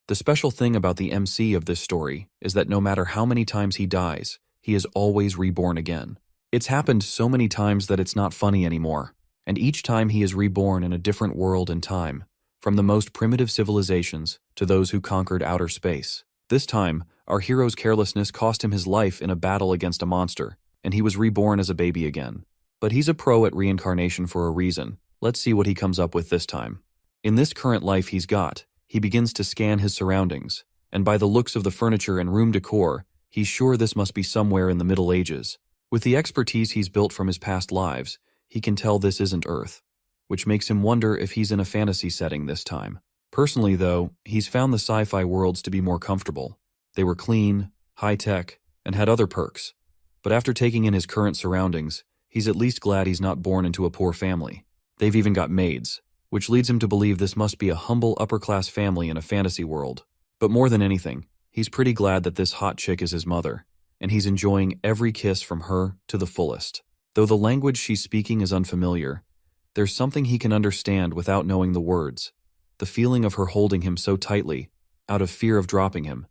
The special thing about the MC of this story is that no matter how many times he dies, he is always reborn again. It's happened so many times that it's not funny anymore, and each time he is reborn in a different world and time, from the most primitive civilizations to those who conquered outer space. This time, our hero's carelessness cost him his life in a battle against a monster, and he was reborn as a baby again. But he's a pro at reincarnation for a reason. Let's see what he comes up with this time. In this current life he begins to scan his surroundings, and by the looks of the furniture and room decor, he's sure this must be somewhere in the Middle Ages. With the expertise he's built from his past lives, he can tell this isn't Earth, which makes him wonder if he's in a fantasy setting this time. Personally, though, he's found the sci-fi worlds to be more comfortable. They were clean, high-tech, and had other perks. But after taking in his current surroundings, he's at least glad he's not born into a poor family. They've even got maids, which leads him to believe this must be a humble upper-class family in a fantasy world. But more than anything, he's pretty glad that this hot chick is his mother, and he's enjoying every kiss from her to the fullest. Though the language she's speaking is unfamiliar, there's something he can understand without knowing the words. The feeling of her holding him so tightly, out of fear of dropping him,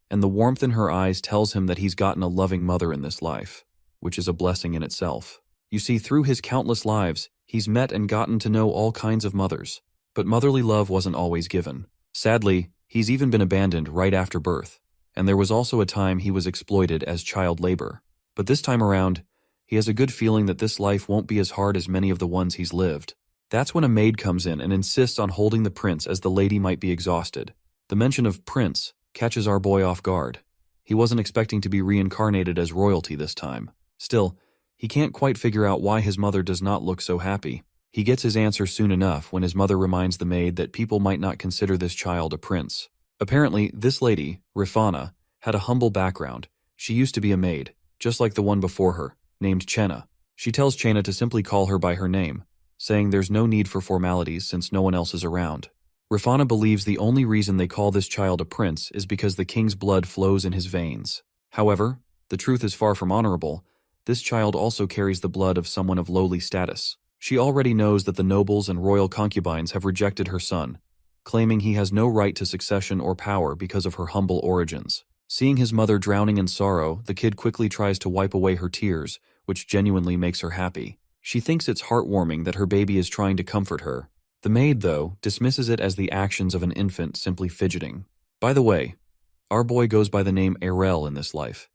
and the warmth in her eyes tells him that he's gotten a loving mother in this life, which is a blessing in itself. You see, through his countless lives, he's met and gotten to know all kinds of mothers, but motherly love wasn't always given. Sadly, he's even been abandoned right after birth, and there was also a time he was exploited as child labor. But this time around, he has a good feeling that this life won't be as hard as many of the ones he's lived. That's when a maid comes in and insists on holding the prince as the lady might be exhausted. The mention of prince catches our boy off guard. He wasn't expecting to be reincarnated as royalty this time. Still, he can't quite figure out why his mother does not look so happy. He gets his answer soon enough when his mother reminds the maid that people might not consider this child a prince. Apparently, this lady, Rifana, had a humble background. She used to be a maid, just like the one before her, named Chenna. She tells Chenna to simply call her by her name, saying there's no need for formalities since no one else is around. Rifana believes the only reason they call this child a prince is because the king's blood flows in his veins. However, the truth is far from honorable. This child also carries the blood of someone of lowly status. She already knows that the nobles and royal concubines have rejected her son, claiming he has no right to succession or power because of her humble origins. Seeing his mother drowning in sorrow, the kid quickly tries to wipe away her tears, which genuinely makes her happy. She thinks it's heartwarming that her baby is trying to comfort her. The maid, though, dismisses it as the actions of an infant simply fidgeting. By the way, our boy goes by the name Erel in this life,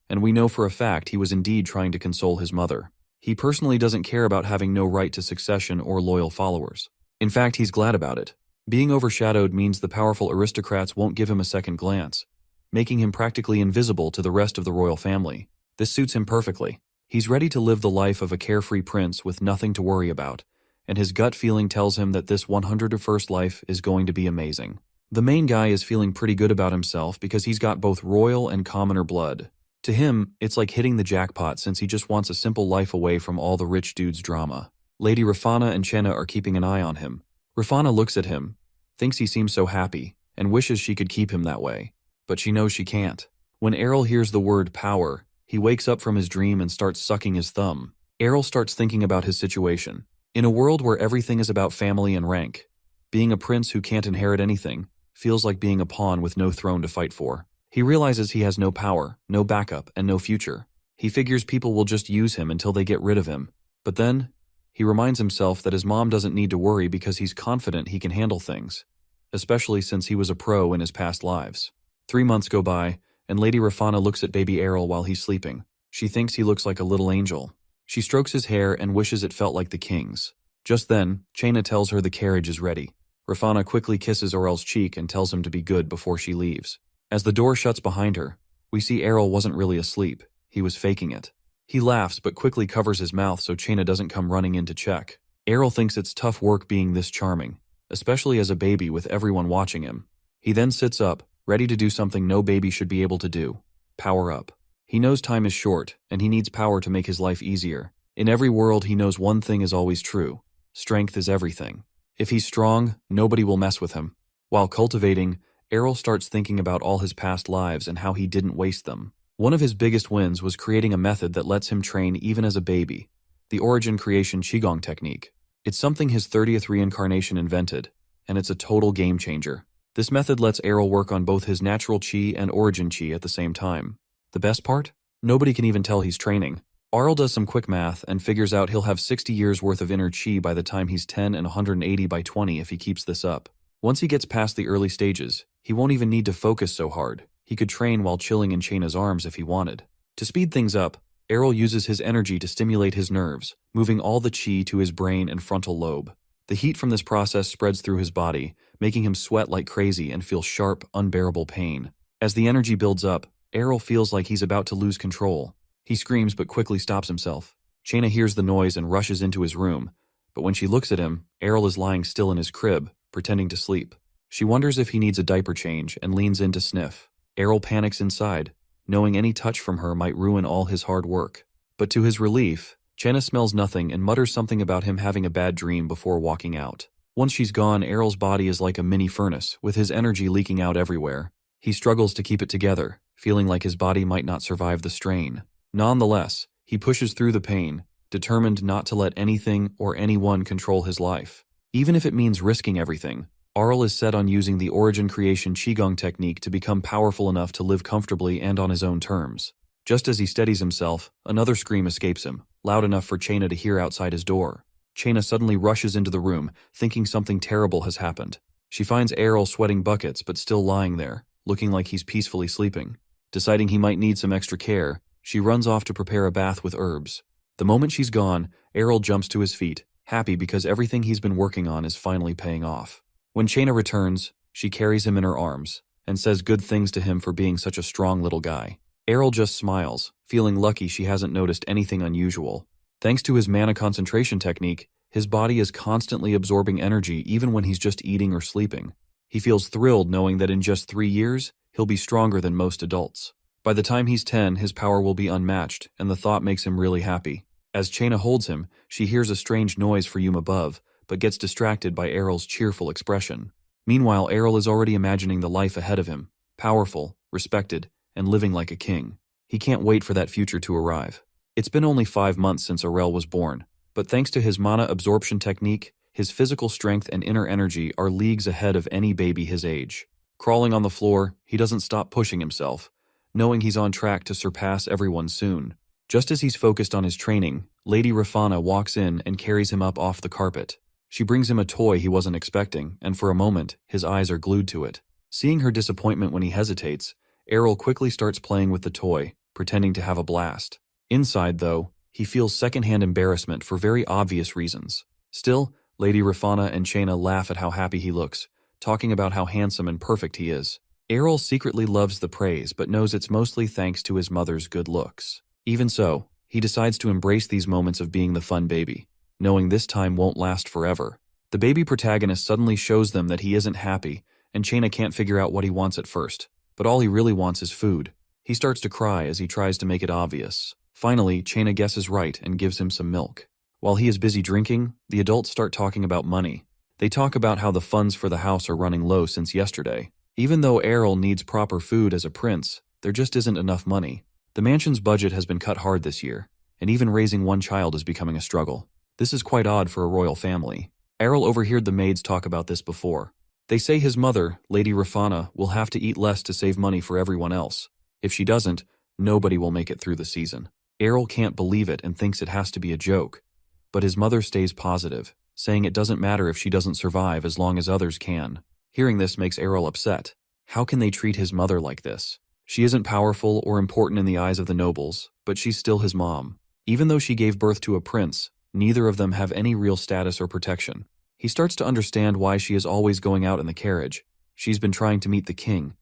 and we know for a fact he was indeed trying to console his mother. He personally doesn't care about having no right to succession or loyal followers. In fact, he's glad about it. Being overshadowed means the powerful aristocrats won't give him a second glance, making him practically invisible to the rest of the royal family. This suits him perfectly. He's ready to live the life of a carefree prince with nothing to worry about, and his gut feeling tells him that this 101st life is going to be amazing. The main guy is feeling pretty good about himself because he's got both royal and commoner blood. To him, it's like hitting the jackpot since he just wants a simple life away from all the rich dude's drama. Lady Rifana and Chenna are keeping an eye on him. Rifana looks at him, thinks he seems so happy, and wishes she could keep him that way. But she knows she can't. When Errol hears the word power, he wakes up from his dream and starts sucking his thumb. Errol starts thinking about his situation. In a world where everything is about family and rank, being a prince who can't inherit anything feels like being a pawn with no throne to fight for. He realizes he has no power, no backup, and no future. He figures people will just use him until they get rid of him. But then, he reminds himself that his mom doesn't need to worry because he's confident he can handle things, especially since he was a pro in his past lives. 3 months go by, and Lady Rifana looks at baby Errol while he's sleeping. She thinks he looks like a little angel. She strokes his hair and wishes it felt like the king's. Just then, Chenna tells her the carriage is ready. Rifana quickly kisses Errol's cheek and tells him to be good before she leaves. As the door shuts behind her, we see Errol wasn't really asleep. He was faking it. He laughs but quickly covers his mouth so Chenna doesn't come running in to check. Errol thinks it's tough work being this charming, especially as a baby with everyone watching him. He then sits up, ready to do something no baby should be able to do. Power up. He knows time is short, and he needs power to make his life easier. In every world, he knows one thing is always true. Strength is everything. If he's strong, nobody will mess with him. While cultivating, Errol starts thinking about all his past lives and how he didn't waste them. One of his biggest wins was creating a method that lets him train even as a baby, the Origin Creation Qigong technique. It's something his 30th reincarnation invented, and it's a total game changer. This method lets Errol work on both his natural chi and origin chi at the same time. The best part? Nobody can even tell he's training. Errol does some quick math and figures out he'll have 60 years worth of inner chi by the time he's 10 and 180 by 20 if he keeps this up. Once he gets past the early stages, he won't even need to focus so hard. He could train while chilling in Chaina's arms if he wanted. To speed things up, Errol uses his energy to stimulate his nerves, moving all the chi to his brain and frontal lobe. The heat from this process spreads through his body, making him sweat like crazy and feel sharp, unbearable pain. As the energy builds up, Errol feels like he's about to lose control. He screams but quickly stops himself. Chaina hears the noise and rushes into his room, but when she looks at him, Errol is lying still in his crib, pretending to sleep. She wonders if he needs a diaper change and leans in to sniff. Errol panics inside, knowing any touch from her might ruin all his hard work. But to his relief, Chaina smells nothing and mutters something about him having a bad dream before walking out. Once she's gone, Errol's body is like a mini furnace, with his energy leaking out everywhere. He struggles to keep it together, feeling like his body might not survive the strain. Nonetheless, he pushes through the pain, determined not to let anything or anyone control his life. Even if it means risking everything, Errol is set on using the origin creation Qigong technique to become powerful enough to live comfortably and on his own terms. Just as he steadies himself, another scream escapes him, loud enough for Chaina to hear outside his door. Chaina suddenly rushes into the room, thinking something terrible has happened. She finds Errol sweating buckets but still lying there, looking like he's peacefully sleeping. Deciding he might need some extra care, she runs off to prepare a bath with herbs. The moment she's gone, Errol jumps to his feet, happy because everything he's been working on is finally paying off. When Chaina returns, she carries him in her arms and says good things to him for being such a strong little guy. Errol just smiles, feeling lucky she hasn't noticed anything unusual. Thanks to his mana concentration technique, his body is constantly absorbing energy even when he's just eating or sleeping. He feels thrilled knowing that in just 3 years, he'll be stronger than most adults. By the time he's 10, his power will be unmatched, and the thought makes him really happy. As Chaina holds him, she hears a strange noise from above, but gets distracted by Errol's cheerful expression. Meanwhile, Errol is already imagining the life ahead of him, powerful, respected, and living like a king. He can't wait for that future to arrive. It's been only 5 months since Errol was born, but thanks to his mana absorption technique, his physical strength and inner energy are leagues ahead of any baby his age. Crawling on the floor, he doesn't stop pushing himself, knowing he's on track to surpass everyone soon. Just as he's focused on his training, Lady Rafana walks in and carries him up off the carpet. She brings him a toy he wasn't expecting, and for a moment, his eyes are glued to it. Seeing her disappointment when he hesitates, Errol quickly starts playing with the toy, pretending to have a blast. Inside, though, he feels secondhand embarrassment for very obvious reasons. Still, Lady Rafana and Chaina laugh at how happy he looks, talking about how handsome and perfect he is. Errol secretly loves the praise but knows it's mostly thanks to his mother's good looks. Even so, he decides to embrace these moments of being the fun baby, knowing this time won't last forever. The baby protagonist suddenly shows them that he isn't happy, and Chaina can't figure out what he wants at first, but all he really wants is food. He starts to cry as he tries to make it obvious. Finally, Chaina guesses right and gives him some milk. While he is busy drinking, the adults start talking about money. They talk about how the funds for the house are running low since yesterday. Even though Errol needs proper food as a prince, there just isn't enough money. The mansion's budget has been cut hard this year, and even raising one child is becoming a struggle. This is quite odd for a royal family. Errol overheard the maids talk about this before. They say his mother, Lady Rafana, will have to eat less to save money for everyone else. If she doesn't, nobody will make it through the season. Errol can't believe it and thinks it has to be a joke. But his mother stays positive, saying it doesn't matter if she doesn't survive as long as others can. Hearing this makes Errol upset. How can they treat his mother like this? She isn't powerful or important in the eyes of the nobles, but she's still his mom. Even though she gave birth to a prince, neither of them have any real status or protection. He starts to understand why she is always going out in the carriage. She's been trying to meet the king,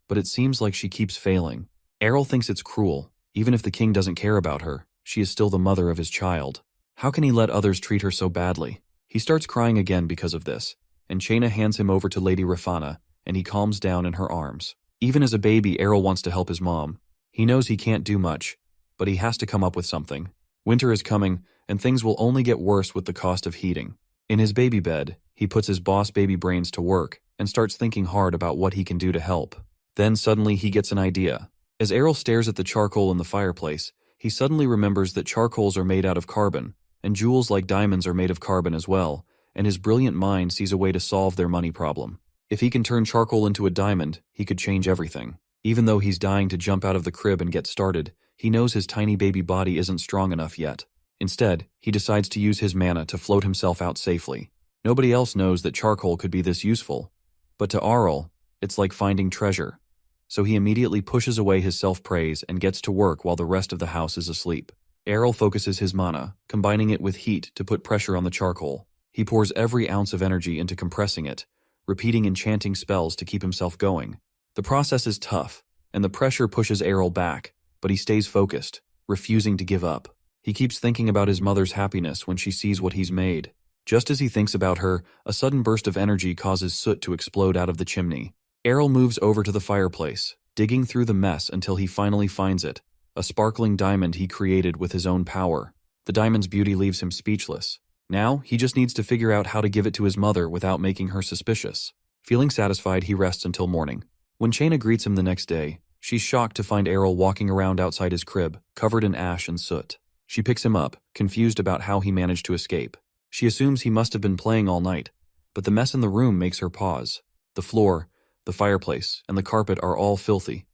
but it seems like she keeps failing. Errol thinks it's cruel. Even if the king doesn't care about her, she is still the mother of his child. How can he let others treat her so badly? He starts crying again because of this, and Chaina hands him over to Lady Rafana, and he calms down in her arms. Even as a baby, Errol wants to help his mom. He knows he can't do much, but he has to come up with something. Winter is coming, and things will only get worse with the cost of heating. In his baby bed, he puts his boss baby brains to work and starts thinking hard about what he can do to help. Then suddenly he gets an idea. As Errol stares at the charcoal in the fireplace, he suddenly remembers that charcoals are made out of carbon, and jewels like diamonds are made of carbon as well, and his brilliant mind sees a way to solve their money problem. If he can turn charcoal into a diamond, he could change everything. Even though he's dying to jump out of the crib and get started, he knows his tiny baby body isn't strong enough yet. Instead, he decides to use his mana to float himself out safely. Nobody else knows that charcoal could be this useful, but to Arl, it's like finding treasure. So he immediately pushes away his self-praise and gets to work while the rest of the house is asleep. Errol focuses his mana, combining it with heat to put pressure on the charcoal. He pours every ounce of energy into compressing it, repeating enchanting spells to keep himself going. The process is tough, and the pressure pushes Errol back, but he stays focused, refusing to give up. He keeps thinking about his mother's happiness when she sees what he's made. Just as he thinks about her, a sudden burst of energy causes soot to explode out of the chimney. Errol moves over to the fireplace, digging through the mess until he finally finds it, a sparkling diamond he created with his own power. The diamond's beauty leaves him speechless. Now, he just needs to figure out how to give it to his mother without making her suspicious. Feeling satisfied, he rests until morning. When Chaina greets him the next day, she's shocked to find Errol walking around outside his crib, covered in ash and soot. She picks him up, confused about how he managed to escape. She assumes he must have been playing all night, but the mess in the room makes her pause. The floor, the fireplace, and the carpet are all filthy,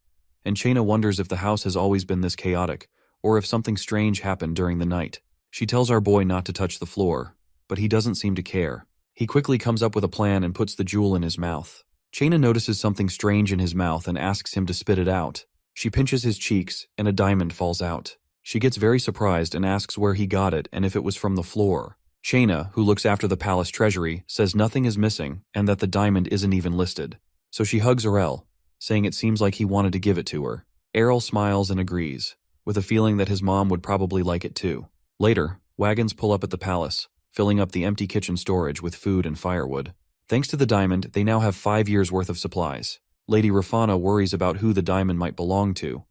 and Chaina wonders if the house has always been this chaotic, or if something strange happened during the night. She tells our boy not to touch the floor, but he doesn't seem to care. He quickly comes up with a plan and puts the jewel in his mouth. Chaina notices something strange in his mouth and asks him to spit it out. She pinches his cheeks, and a diamond falls out. She gets very surprised and asks where he got it and if it was from the floor. Chaina, who looks after the palace treasury, says nothing is missing and that the diamond isn't even listed. So she hugs Errol, saying it seems like he wanted to give it to her. Errol smiles and agrees, with a feeling that his mom would probably like it too. Later, wagons pull up at the palace, filling up the empty kitchen storage with food and firewood. Thanks to the diamond, they now have 5 years' worth of supplies. Lady Rafana worries about who the diamond might belong to,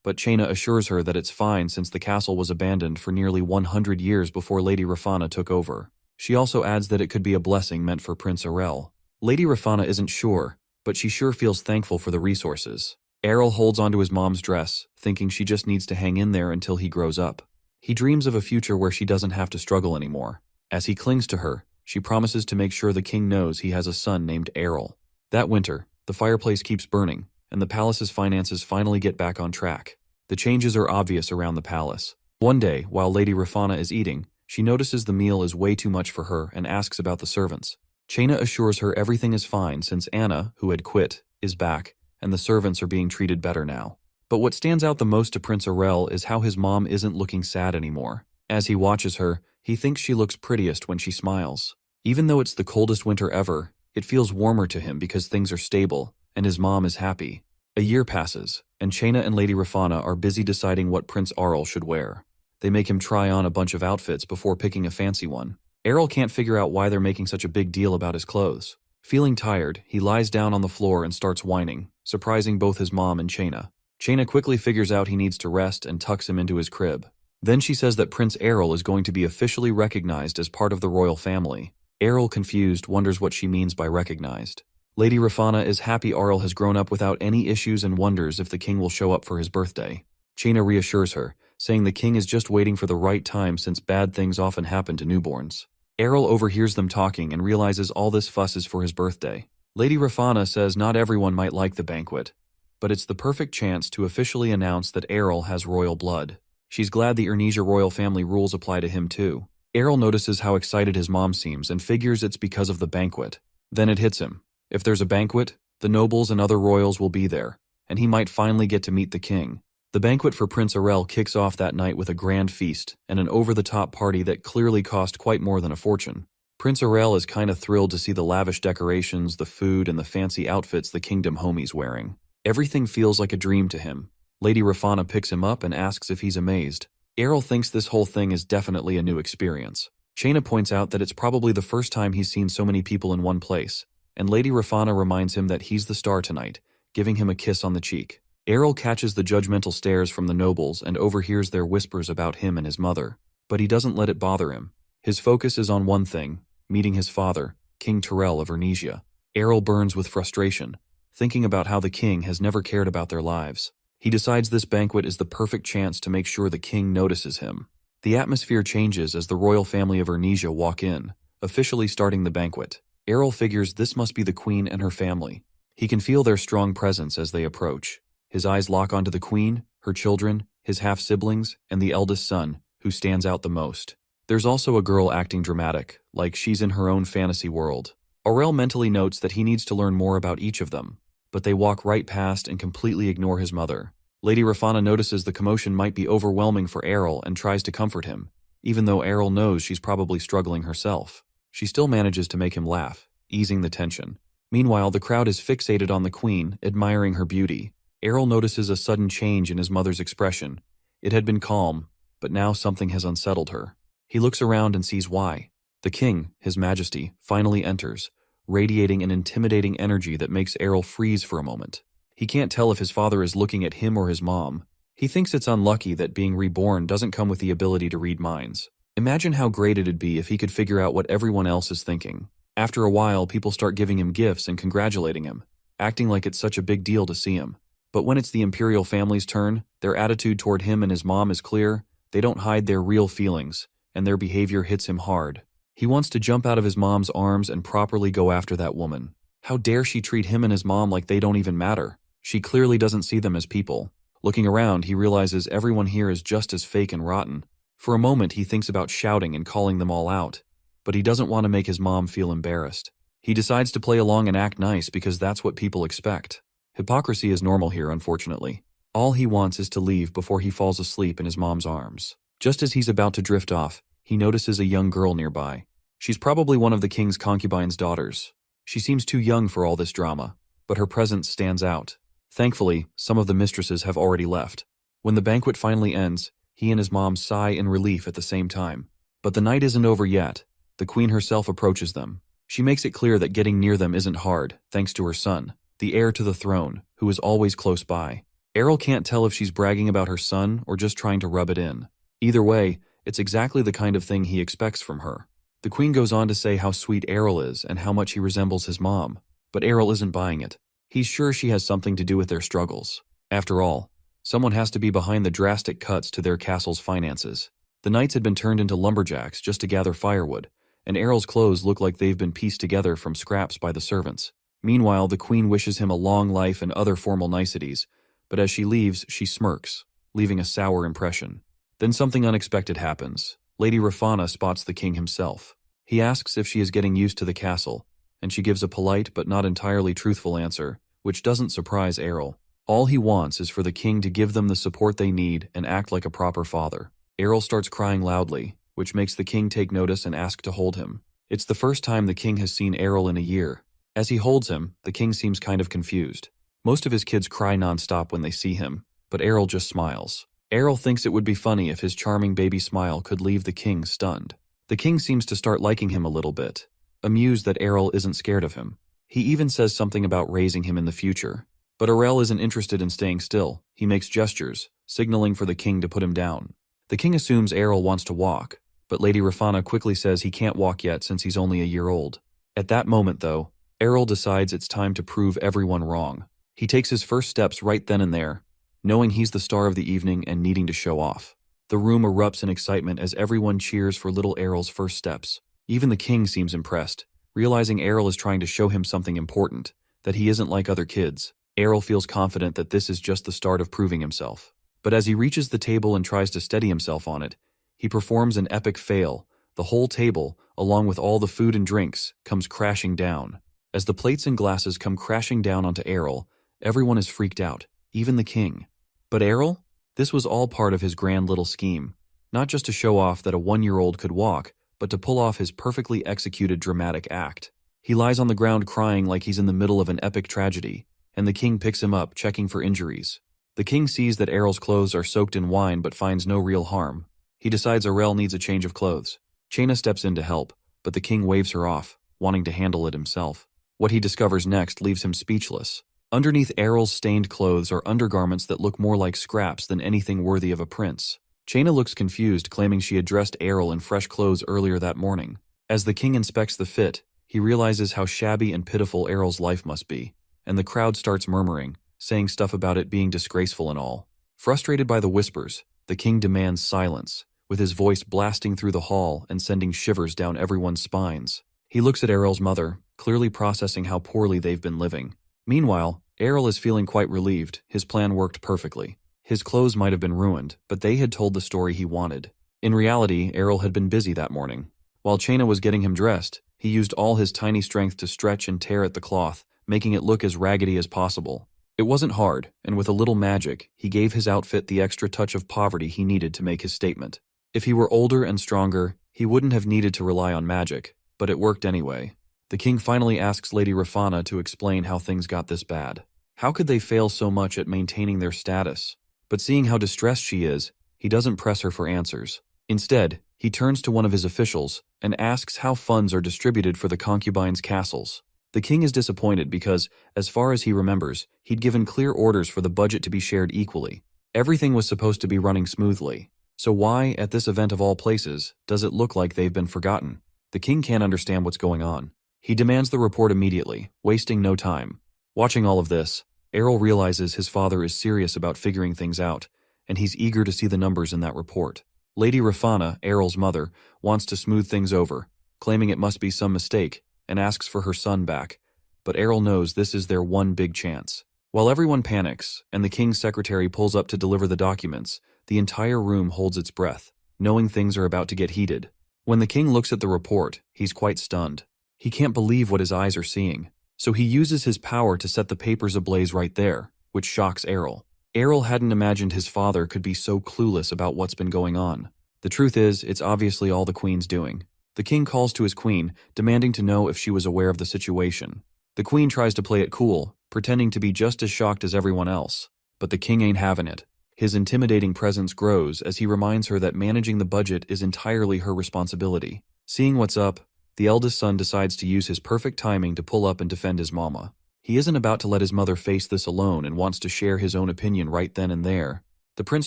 but Chaina assures her that it's fine since the castle was abandoned for nearly 100 years before Lady Rafana took over. She also adds that it could be a blessing meant for Prince Errol. Lady Rafana isn't sure, but she sure feels thankful for the resources. Errol holds onto his mom's dress, thinking she just needs to hang in there until he grows up. He dreams of a future where she doesn't have to struggle anymore. As he clings to her, she promises to make sure the king knows he has a son named Errol. That winter, the fireplace keeps burning, and the palace's finances finally get back on track. The changes are obvious around the palace. One day, while Lady Rafana is eating, she notices the meal is way too much for her and asks about the servants. Chaina assures her everything is fine since Anna, who had quit, is back, and the servants are being treated better now. But what stands out the most to Prince Errol is how his mom isn't looking sad anymore. As he watches her, he thinks she looks prettiest when she smiles. Even though it's the coldest winter ever, it feels warmer to him because things are stable, and his mom is happy. A year passes, and Chaina and Lady Rafana are busy deciding what Prince Errol should wear. They make him try on a bunch of outfits before picking a fancy one. Errol can't figure out why they're making such a big deal about his clothes. Feeling tired, he lies down on the floor and starts whining, surprising both his mom and Chaina. Chaina quickly figures out he needs to rest and tucks him into his crib. Then she says that Prince Errol is going to be officially recognized as part of the royal family. Errol, confused, wonders what she means by recognized. Lady Rafana is happy Errol has grown up without any issues and wonders if the king will show up for his birthday. Chaina reassures her, saying the king is just waiting for the right time since bad things often happen to newborns. Errol overhears them talking and realizes all this fuss is for his birthday. Lady Rafana says not everyone might like the banquet, but it's the perfect chance to officially announce that Errol has royal blood. She's glad the Ernesia royal family rules apply to him too. Errol notices how excited his mom seems and figures it's because of the banquet. Then it hits him. If there's a banquet, the nobles and other royals will be there, and he might finally get to meet the king. The banquet for Prince Errol kicks off that night with a grand feast and an over-the-top party that clearly cost quite more than a fortune. Prince Errol is kinda thrilled to see the lavish decorations, the food, and the fancy outfits the kingdom homie's wearing. Everything feels like a dream to him. Lady Rafana picks him up and asks if he's amazed. Errol thinks this whole thing is definitely a new experience. Chaina points out that it's probably the first time he's seen so many people in one place, and Lady Rafana reminds him that he's the star tonight, giving him a kiss on the cheek. Errol catches the judgmental stares from the nobles and overhears their whispers about him and his mother, but he doesn't let it bother him. His focus is on one thing, meeting his father, King Terrell of Ernesia. Errol burns with frustration, thinking about how the king has never cared about their lives. He decides this banquet is the perfect chance to make sure the king notices him. The atmosphere changes as the royal family of Ernesia walk in, officially starting the banquet. Errol figures this must be the queen and her family. He can feel their strong presence as they approach. His eyes lock onto the queen, her children, his half-siblings, and the eldest son, who stands out the most. There's also a girl acting dramatic, like she's in her own fantasy world. Aurel mentally notes that he needs to learn more about each of them, but they walk right past and completely ignore his mother. Lady Rafana notices the commotion might be overwhelming for Errol and tries to comfort him, even though Errol knows she's probably struggling herself. She still manages to make him laugh, easing the tension. Meanwhile, the crowd is fixated on the queen, admiring her beauty. Errol notices a sudden change in his mother's expression. It had been calm, but now something has unsettled her. He looks around and sees why. The king, His Majesty, finally enters, radiating an intimidating energy that makes Errol freeze for a moment. He can't tell if his father is looking at him or his mom. He thinks it's unlucky that being reborn doesn't come with the ability to read minds. Imagine how great it'd be if he could figure out what everyone else is thinking. After a while, people start giving him gifts and congratulating him, acting like it's such a big deal to see him. But when it's the imperial family's turn, their attitude toward him and his mom is clear. They don't hide their real feelings, and their behavior hits him hard. He wants to jump out of his mom's arms and properly go after that woman. How dare she treat him and his mom like they don't even matter? She clearly doesn't see them as people. Looking around, he realizes everyone here is just as fake and rotten. For a moment, he thinks about shouting and calling them all out, but he doesn't want to make his mom feel embarrassed. He decides to play along and act nice because that's what people expect. Hypocrisy is normal here, unfortunately. All he wants is to leave before he falls asleep in his mom's arms. Just as he's about to drift off, he notices a young girl nearby. She's probably one of the king's concubine's daughters. She seems too young for all this drama, but her presence stands out. Thankfully, some of the mistresses have already left. When the banquet finally ends, he and his mom sigh in relief at the same time. But the night isn't over yet. The queen herself approaches them. She makes it clear that getting near them isn't hard, thanks to her son, the heir to the throne, who is always close by. Errol can't tell if she's bragging about her son or just trying to rub it in. Either way, it's exactly the kind of thing he expects from her. The queen goes on to say how sweet Errol is and how much he resembles his mom, but Errol isn't buying it. He's sure she has something to do with their struggles. After all, someone has to be behind the drastic cuts to their castle's finances. The knights had been turned into lumberjacks just to gather firewood, and Errol's clothes look like they've been pieced together from scraps by the servants. Meanwhile, the queen wishes him a long life and other formal niceties, but as she leaves, she smirks, leaving a sour impression. Then something unexpected happens. Lady Rafana spots the king himself. He asks if she is getting used to the castle, and she gives a polite but not entirely truthful answer, which doesn't surprise Errol. All he wants is for the king to give them the support they need and act like a proper father. Errol starts crying loudly, which makes the king take notice and ask to hold him. It's the first time the king has seen Errol in a year. As he holds him, the king seems kind of confused. Most of his kids cry nonstop when they see him, but Errol just smiles. Errol thinks it would be funny if his charming baby smile could leave the king stunned. The king seems to start liking him a little bit, amused that Errol isn't scared of him. He even says something about raising him in the future. But Errol isn't interested in staying still. He makes gestures, signaling for the king to put him down. The king assumes Errol wants to walk, but Lady Rafana quickly says he can't walk yet since he's only a year old. At that moment, though, Errol decides it's time to prove everyone wrong. He takes his first steps right then and there, knowing he's the star of the evening and needing to show off. The room erupts in excitement as everyone cheers for little Errol's first steps. Even the king seems impressed, realizing Errol is trying to show him something important, that he isn't like other kids. Errol feels confident that this is just the start of proving himself. But as he reaches the table and tries to steady himself on it, he performs an epic fail. The whole table, along with all the food and drinks, comes crashing down. As the plates and glasses come crashing down onto Errol, everyone is freaked out, even the king. But Errol? This was all part of his grand little scheme. Not just to show off that a 1-year-old could walk, but to pull off his perfectly executed dramatic act. He lies on the ground crying like he's in the middle of an epic tragedy, and the king picks him up, checking for injuries. The king sees that Errol's clothes are soaked in wine but finds no real harm. He decides Errol needs a change of clothes. Chaina steps in to help, but the king waves her off, wanting to handle it himself. What he discovers next leaves him speechless. Underneath Errol's stained clothes are undergarments that look more like scraps than anything worthy of a prince. Chaina looks confused, claiming she had dressed Errol in fresh clothes earlier that morning. As the king inspects the fit, he realizes how shabby and pitiful Errol's life must be, and the crowd starts murmuring, saying stuff about it being disgraceful and all. Frustrated by the whispers, the king demands silence, with his voice blasting through the hall and sending shivers down everyone's spines. He looks at Errol's mother, clearly processing how poorly they've been living. Meanwhile, Errol is feeling quite relieved. His plan worked perfectly. His clothes might have been ruined, but they had told the story he wanted. In reality, Errol had been busy that morning. While Chaina was getting him dressed, he used all his tiny strength to stretch and tear at the cloth, making it look as raggedy as possible. It wasn't hard, and with a little magic, he gave his outfit the extra touch of poverty he needed to make his statement. If he were older and stronger, he wouldn't have needed to rely on magic, but it worked anyway. The king finally asks Lady Rafana to explain how things got this bad. How could they fail so much at maintaining their status? But seeing how distressed she is, he doesn't press her for answers. Instead, he turns to one of his officials and asks how funds are distributed for the concubines' castles. The king is disappointed because, as far as he remembers, he'd given clear orders for the budget to be shared equally. Everything was supposed to be running smoothly. So why, at this event of all places, does it look like they've been forgotten? The king can't understand what's going on. He demands the report immediately, wasting no time. Watching all of this, Errol realizes his father is serious about figuring things out, and he's eager to see the numbers in that report. Lady Rafana, Errol's mother, wants to smooth things over, claiming it must be some mistake, and asks for her son back, but Errol knows this is their one big chance. While everyone panics, and the king's secretary pulls up to deliver the documents, the entire room holds its breath, knowing things are about to get heated. When the king looks at the report, he's quite stunned. He can't believe what his eyes are seeing, so he uses his power to set the papers ablaze right there, which shocks Errol. Errol hadn't imagined his father could be so clueless about what's been going on. The truth is, it's obviously all the queen's doing. The king calls to his queen, demanding to know if she was aware of the situation. The queen tries to play it cool, pretending to be just as shocked as everyone else. But the king ain't having it. His intimidating presence grows as he reminds her that managing the budget is entirely her responsibility. Seeing what's up, the eldest son decides to use his perfect timing to pull up and defend his mama. He isn't about to let his mother face this alone and wants to share his own opinion right then and there. The prince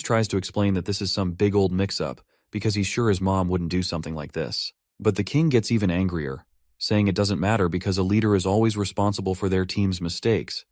tries to explain that this is some big old mix-up, because he's sure his mom wouldn't do something like this. But the king gets even angrier, saying it doesn't matter because a leader is always responsible for their team's mistakes.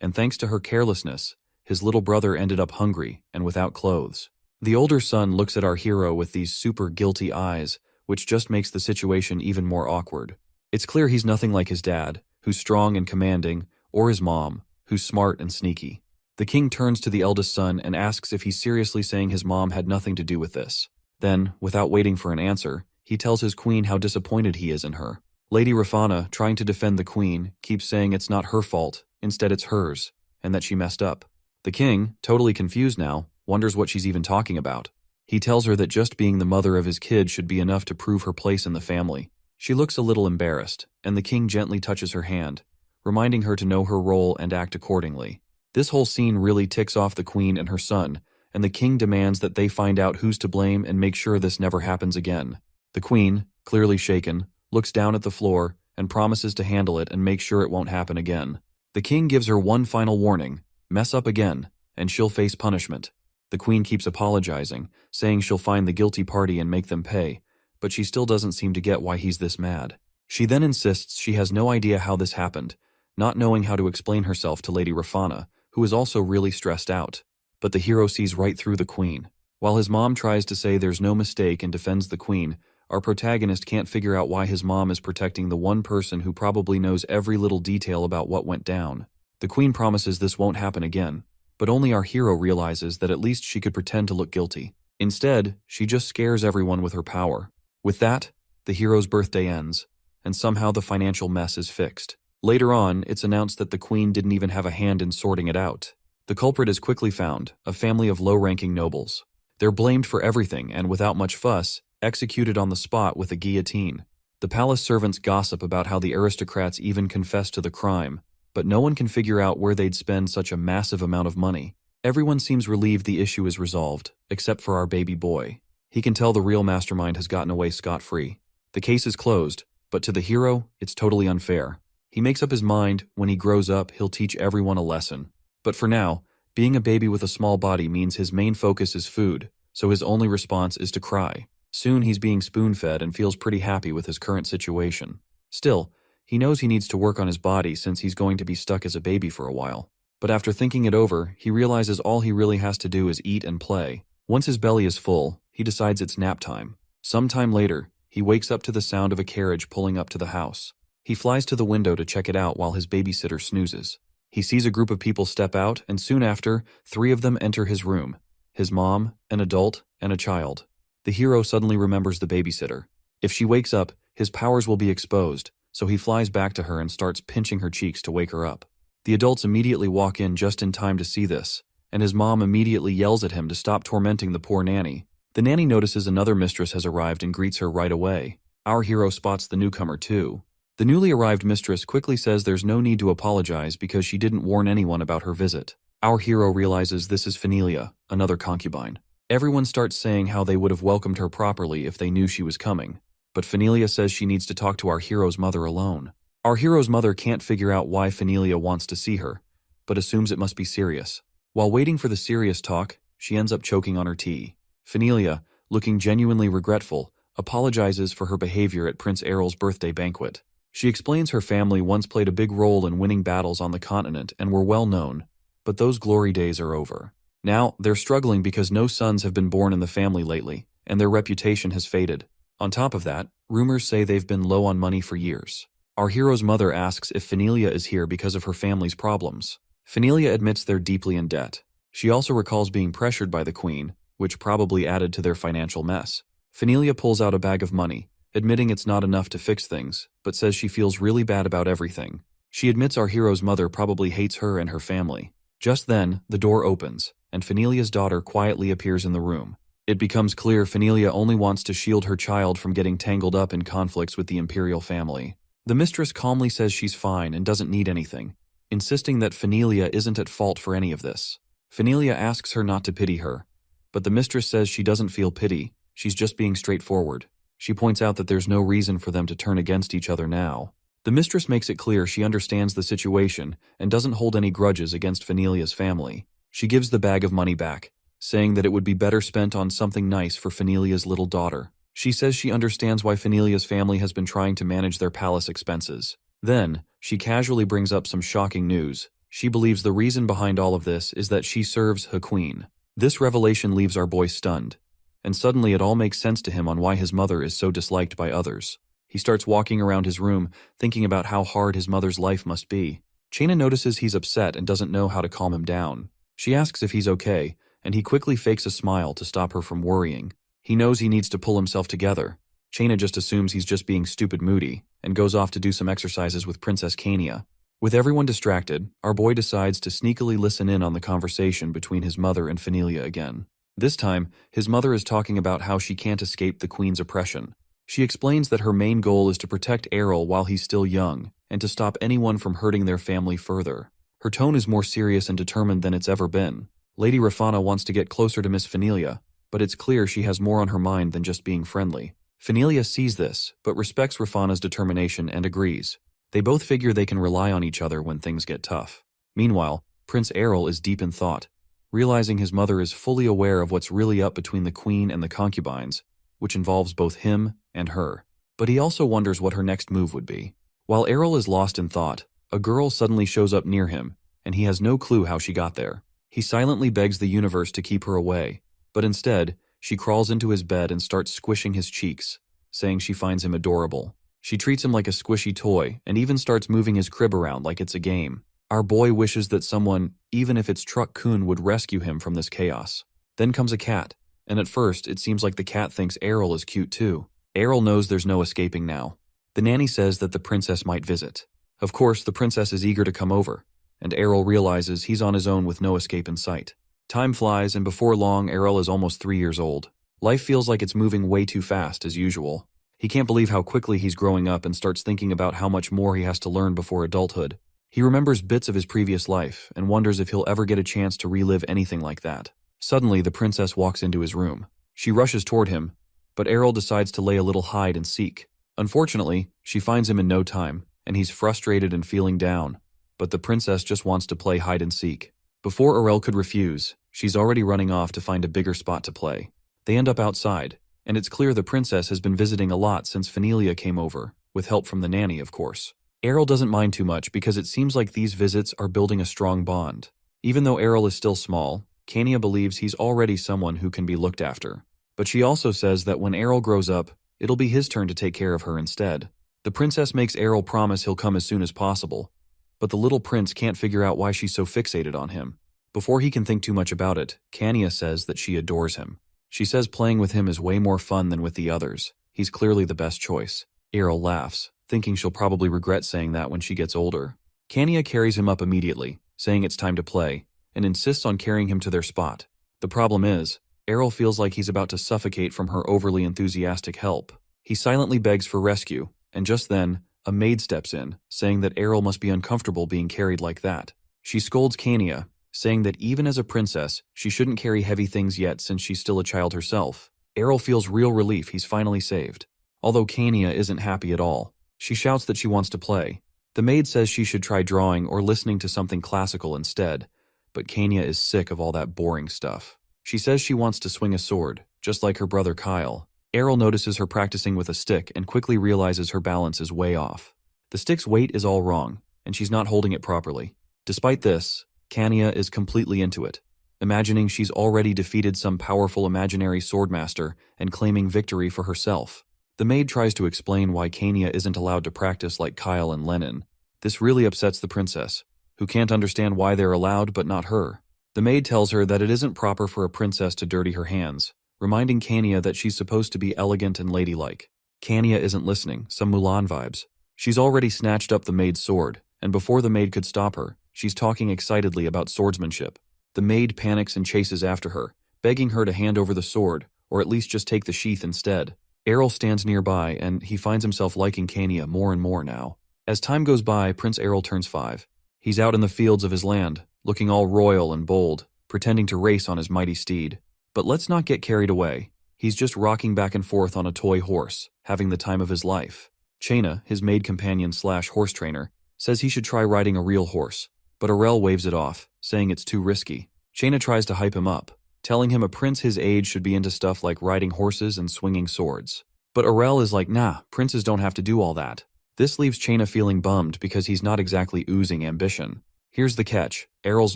And thanks to her carelessness, his little brother ended up hungry and without clothes. The older son looks at our hero with these super guilty eyes, which just makes the situation even more awkward. It's clear he's nothing like his dad, who's strong and commanding, or his mom, who's smart and sneaky. The king turns to the eldest son and asks if he's seriously saying his mom had nothing to do with this. Then, without waiting for an answer, he tells his queen how disappointed he is in her. Lady Rafana, trying to defend the queen, keeps saying it's not her fault, instead it's hers, and that she messed up. The king, totally confused now, wonders what she's even talking about. He tells her that just being the mother of his kid should be enough to prove her place in the family. She looks a little embarrassed, and the king gently touches her hand, reminding her to know her role and act accordingly. This whole scene really ticks off the queen and her son, and the king demands that they find out who's to blame and make sure this never happens again. The queen, clearly shaken, looks down at the floor and promises to handle it and make sure it won't happen again. The king gives her one final warning: mess up again, and she'll face punishment. The queen keeps apologizing, saying she'll find the guilty party and make them pay, but she still doesn't seem to get why he's this mad. She then insists she has no idea how this happened, not knowing how to explain herself to Lady Rafana, who is also really stressed out. But the hero sees right through the queen. While his mom tries to say there's no mistake and defends the queen, our protagonist can't figure out why his mom is protecting the one person who probably knows every little detail about what went down. The queen promises this won't happen again, but only our hero realizes that at least she could pretend to look guilty. Instead, she just scares everyone with her power. With that, the hero's birthday ends, and somehow the financial mess is fixed. Later on, it's announced that the queen didn't even have a hand in sorting it out. The culprit is quickly found, a family of low-ranking nobles. They're blamed for everything and, without much fuss, executed on the spot with a guillotine. The palace servants gossip about how the aristocrats even confessed to the crime, but no one can figure out where they'd spend such a massive amount of money. Everyone seems relieved the issue is resolved, except for our baby boy. He can tell the real mastermind has gotten away scot-free. The case is closed, but to the hero, it's totally unfair. He makes up his mind, when he grows up, he'll teach everyone a lesson. But for now, being a baby with a small body means his main focus is food, so his only response is to cry. Soon he's being spoon-fed and feels pretty happy with his current situation. Still, he knows he needs to work on his body since he's going to be stuck as a baby for a while. But after thinking it over, he realizes all he really has to do is eat and play. Once his belly is full, he decides it's nap time. Sometime later, he wakes up to the sound of a carriage pulling up to the house. He flies to the window to check it out while his babysitter snoozes. He sees a group of people step out, and soon after, 3 of them enter his room. His mom, an adult, and a child. The hero suddenly remembers the babysitter. If she wakes up, his powers will be exposed, so he flies back to her and starts pinching her cheeks to wake her up. The adults immediately walk in just in time to see this, and his mom immediately yells at him to stop tormenting the poor nanny. The nanny notices another mistress has arrived and greets her right away. Our hero spots the newcomer too. The newly arrived mistress quickly says there's no need to apologize because she didn't warn anyone about her visit. Our hero realizes this is Phenelia, another concubine. Everyone starts saying how they would have welcomed her properly if they knew she was coming. But Phenelia says she needs to talk to our hero's mother alone. Our hero's mother can't figure out why Phenelia wants to see her, but assumes it must be serious. While waiting for the serious talk, she ends up choking on her tea. Phenelia, looking genuinely regretful, apologizes for her behavior at Prince Errol's birthday banquet. She explains her family once played a big role in winning battles on the continent and were well known, but those glory days are over. Now, they're struggling because no sons have been born in the family lately, and their reputation has faded. On top of that, rumors say they've been low on money for years. Our hero's mother asks if Phenelia is here because of her family's problems. Phenelia admits they're deeply in debt. She also recalls being pressured by the queen, which probably added to their financial mess. Phenelia pulls out a bag of money, admitting it's not enough to fix things, but says she feels really bad about everything. She admits our hero's mother probably hates her and her family. Just then, the door opens, and Phenelia's daughter quietly appears in the room. It becomes clear Phenelia only wants to shield her child from getting tangled up in conflicts with the imperial family. The mistress calmly says she's fine and doesn't need anything, insisting that Phenelia isn't at fault for any of this. Phenelia asks her not to pity her, but the mistress says she doesn't feel pity, she's just being straightforward. She points out that there's no reason for them to turn against each other now. The mistress makes it clear she understands the situation and doesn't hold any grudges against Phenelia's family. She gives the bag of money back, saying that it would be better spent on something nice for Phenelia's little daughter. She says she understands why Phenelia's family has been trying to manage their palace expenses. Then, she casually brings up some shocking news. She believes the reason behind all of this is that she serves her queen. This revelation leaves our boy stunned, and suddenly it all makes sense to him on why his mother is so disliked by others. He starts walking around his room, thinking about how hard his mother's life must be. Chaina notices he's upset and doesn't know how to calm him down. She asks if he's okay, and he quickly fakes a smile to stop her from worrying. He knows he needs to pull himself together. Chaina just assumes he's just being stupid moody, and goes off to do some exercises with Princess Kania. With everyone distracted, our boy decides to sneakily listen in on the conversation between his mother and Phenelia again. This time, his mother is talking about how she can't escape the queen's oppression. She explains that her main goal is to protect Errol while he's still young, and to stop anyone from hurting their family further. Her tone is more serious and determined than it's ever been. Lady Rafana wants to get closer to Miss Phenelia, but it's clear she has more on her mind than just being friendly. Phenelia sees this, but respects Rafana's determination and agrees. They both figure they can rely on each other when things get tough. Meanwhile, Prince Errol is deep in thought, realizing his mother is fully aware of what's really up between the queen and the concubines, which involves both him and her. But he also wonders what her next move would be. While Errol is lost in thought, a girl suddenly shows up near him, and he has no clue how she got there. He silently begs the universe to keep her away, but instead, she crawls into his bed and starts squishing his cheeks, saying she finds him adorable. She treats him like a squishy toy and even starts moving his crib around like it's a game. Our boy wishes that someone, even if it's Truck-kun, would rescue him from this chaos. Then comes a cat, and at first it seems like the cat thinks Errol is cute too. Errol knows there's no escaping now. The nanny says that the princess might visit. Of course, the princess is eager to come over, and Errol realizes he's on his own with no escape in sight. Time flies, and before long, Errol is almost 3 years old. Life feels like it's moving way too fast, as usual. He can't believe how quickly he's growing up and starts thinking about how much more he has to learn before adulthood. He remembers bits of his previous life and wonders if he'll ever get a chance to relive anything like that. Suddenly, the princess walks into his room. She rushes toward him, but Errol decides to lay a little hide and seek. Unfortunately, she finds him in no time, and he's frustrated and feeling down, but the princess just wants to play hide and seek. Before Errol could refuse, she's already running off to find a bigger spot to play. They end up outside, and it's clear the princess has been visiting a lot since Phenelia came over, with help from the nanny, of course. Errol doesn't mind too much because it seems like these visits are building a strong bond. Even though Errol is still small, Kania believes he's already someone who can be looked after. But she also says that when Errol grows up, it'll be his turn to take care of her instead. The princess makes Errol promise he'll come as soon as possible, but the little prince can't figure out why she's so fixated on him. Before he can think too much about it, Kania says that she adores him. She says playing with him is way more fun than with the others. He's clearly the best choice. Errol laughs, thinking she'll probably regret saying that when she gets older. Kania carries him up immediately, saying it's time to play, and insists on carrying him to their spot. The problem is, Errol feels like he's about to suffocate from her overly enthusiastic help. He silently begs for rescue, and just then, a maid steps in, saying that Errol must be uncomfortable being carried like that. She scolds Kania, saying that even as a princess, she shouldn't carry heavy things yet since she's still a child herself. Errol feels real relief he's finally saved. Although Kania isn't happy at all. She shouts that she wants to play. The maid says she should try drawing or listening to something classical instead, but Kania is sick of all that boring stuff. She says she wants to swing a sword, just like her brother Kyle. Errol notices her practicing with a stick and quickly realizes her balance is way off. The stick's weight is all wrong, and she's not holding it properly. Despite this, Kania is completely into it, imagining she's already defeated some powerful imaginary swordmaster and claiming victory for herself. The maid tries to explain why Kania isn't allowed to practice like Kyle and Lennon. This really upsets the princess, who can't understand why they're allowed but not her. The maid tells her that it isn't proper for a princess to dirty her hands, reminding Kania that she's supposed to be elegant and ladylike. Kania isn't listening, some Mulan vibes. She's already snatched up the maid's sword, and before the maid could stop her, she's talking excitedly about swordsmanship. The maid panics and chases after her, begging her to hand over the sword, or at least just take the sheath instead. Errol stands nearby, and he finds himself liking Kania more and more now. As time goes by, Prince Errol turns 5. He's out in the fields of his land, looking all royal and bold, pretending to race on his mighty steed. But let's not get carried away. He's just rocking back and forth on a toy horse, having the time of his life. Chaina, his maid companion / horse trainer, says he should try riding a real horse, but Errol waves it off, saying it's too risky. Chaina tries to hype him up, telling him a prince his age should be into stuff like riding horses and swinging swords. But Errol is like, nah, princes don't have to do all that. This leaves Chaina feeling bummed because he's not exactly oozing ambition. Here's the catch, Errol's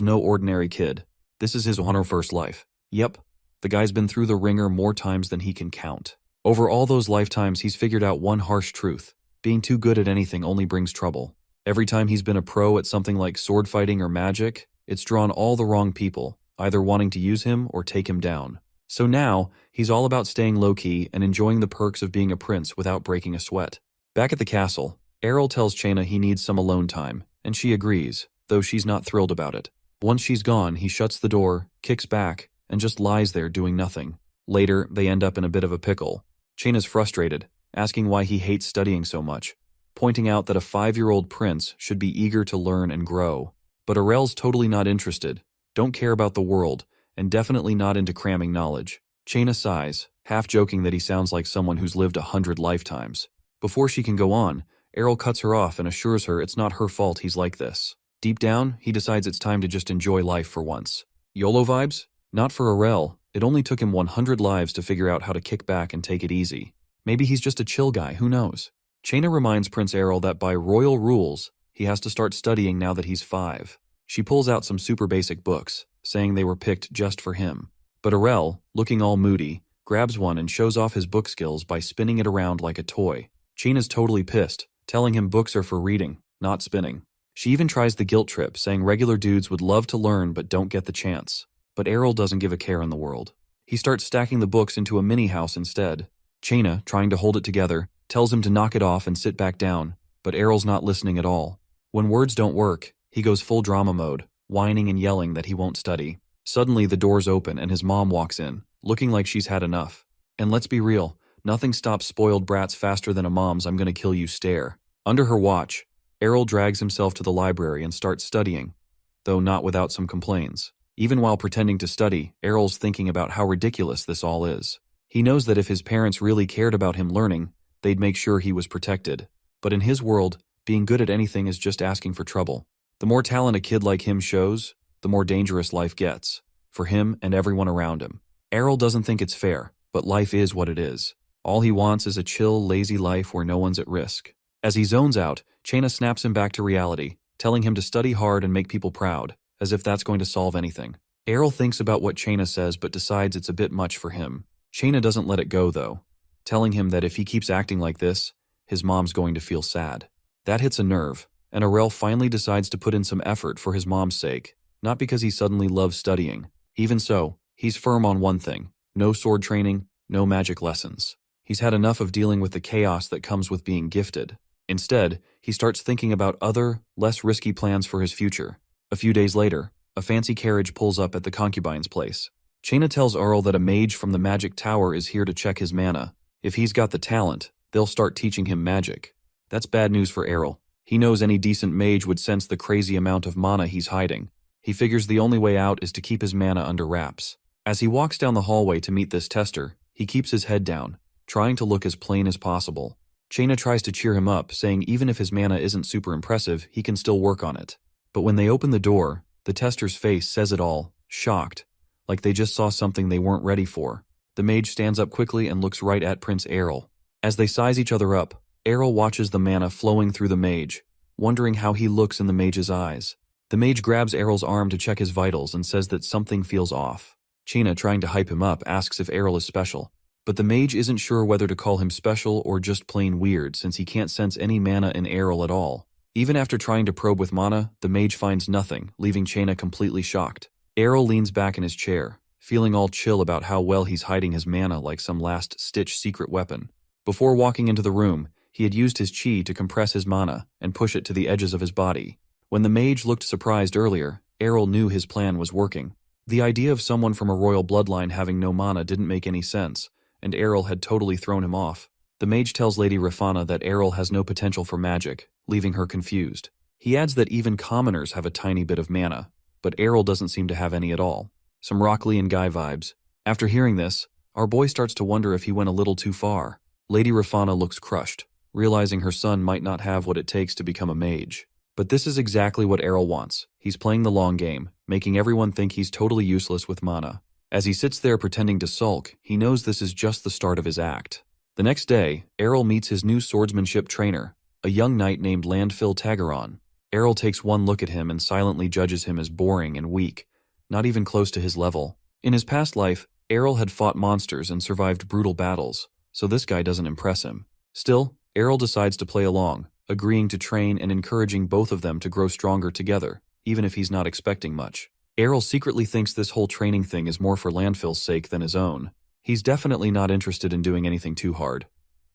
no ordinary kid. This is his 101st life. Yep, the guy's been through the ringer more times than he can count. Over all those lifetimes, he's figured out one harsh truth. Being too good at anything only brings trouble. Every time he's been a pro at something like sword fighting or magic, it's drawn all the wrong people, either wanting to use him or take him down. So now, he's all about staying low-key and enjoying the perks of being a prince without breaking a sweat. Back at the castle, Errol tells Chaina he needs some alone time, and she agrees, though she's not thrilled about it. Once she's gone, he shuts the door, kicks back, and just lies there doing nothing. Later, they end up in a bit of a pickle. Chaina's frustrated, asking why he hates studying so much, pointing out that a 5-year-old prince should be eager to learn and grow. But Errol's totally not interested, don't care about the world, and definitely not into cramming knowledge. Chaina sighs, half joking that he sounds like someone who's lived 100 lifetimes. Before she can go on, Errol cuts her off and assures her it's not her fault he's like this. Deep down, he decides it's time to just enjoy life for once. YOLO vibes? Not for Errol. It only took him 100 lives to figure out how to kick back and take it easy. Maybe he's just a chill guy, who knows? Chaina reminds Prince Errol that by royal rules, he has to start studying now that he's 5. She pulls out some super basic books, saying they were picked just for him. But Errol, looking all moody, grabs one and shows off his book skills by spinning it around like a toy. Chaina's totally pissed, telling him books are for reading, not spinning. She even tries the guilt trip, saying regular dudes would love to learn but don't get the chance. But Errol doesn't give a care in the world. He starts stacking the books into a mini-house instead. Chaina, trying to hold it together, tells him to knock it off and sit back down, but Errol's not listening at all. When words don't work, he goes full drama mode, whining and yelling that he won't study. Suddenly the doors open and his mom walks in, looking like she's had enough. And let's be real, nothing stops spoiled brats faster than a mom's "I'm gonna kill you" stare. Under her watch, Errol drags himself to the library and starts studying, though not without some complaints. Even while pretending to study, Errol's thinking about how ridiculous this all is. He knows that if his parents really cared about him learning, they'd make sure he was protected. But in his world, being good at anything is just asking for trouble. The more talent a kid like him shows, the more dangerous life gets, for him and everyone around him. Errol doesn't think it's fair, but life is what it is. All he wants is a chill, lazy life where no one's at risk. As he zones out, Chaina snaps him back to reality, telling him to study hard and make people proud, as if that's going to solve anything. Errol thinks about what Chaina says but decides it's a bit much for him. Chaina doesn't let it go, though, telling him that if he keeps acting like this, his mom's going to feel sad. That hits a nerve, and Aurel finally decides to put in some effort for his mom's sake, not because he suddenly loves studying. Even so, he's firm on one thing: no sword training, no magic lessons. He's had enough of dealing with the chaos that comes with being gifted. Instead, he starts thinking about other, less risky plans for his future. A few days later, a fancy carriage pulls up at the concubine's place. Chaina tells Aurel that a mage from the magic tower is here to check his mana. If he's got the talent, they'll start teaching him magic. That's bad news for Aurel. He knows any decent mage would sense the crazy amount of mana he's hiding. He figures the only way out is to keep his mana under wraps. As he walks down the hallway to meet this tester, he keeps his head down, trying to look as plain as possible. Chaina tries to cheer him up, saying even if his mana isn't super impressive, he can still work on it. But when they open the door, the tester's face says it all, shocked, like they just saw something they weren't ready for. The mage stands up quickly and looks right at Prince Aurel. As they size each other up, Aurel watches the mana flowing through the mage, wondering how he looks in the mage's eyes. The mage grabs Aurel's arm to check his vitals and says that something feels off. Chaina, trying to hype him up, asks if Aurel is special. But the mage isn't sure whether to call him special or just plain weird, since he can't sense any mana in Aurel at all. Even after trying to probe with mana, the mage finds nothing, leaving Chaina completely shocked. Aurel leans back in his chair, feeling all chill about how well he's hiding his mana like some last-stitch secret weapon. Before walking into the room, he had used his chi to compress his mana and push it to the edges of his body. When the mage looked surprised earlier, Aurel knew his plan was working. The idea of someone from a royal bloodline having no mana didn't make any sense, and Aurel had totally thrown him off. The mage tells Lady Rafana that Aurel has no potential for magic, leaving her confused. He adds that even commoners have a tiny bit of mana, but Aurel doesn't seem to have any at all. Some Rock Lee and Guy vibes. After hearing this, our boy starts to wonder if he went a little too far. Lady Rafana looks crushed, realizing her son might not have what it takes to become a mage. But this is exactly what Aurel wants. He's playing the long game, making everyone think he's totally useless with mana. As he sits there pretending to sulk, he knows this is just the start of his act. The next day, Aurel meets his new swordsmanship trainer, a young knight named Landfill Tagaron. Aurel takes one look at him and silently judges him as boring and weak, not even close to his level. In his past life, Aurel had fought monsters and survived brutal battles, so this guy doesn't impress him. Still, Aurel decides to play along, agreeing to train and encouraging both of them to grow stronger together, even if he's not expecting much. Aurel secretly thinks this whole training thing is more for Landfill's sake than his own. He's definitely not interested in doing anything too hard.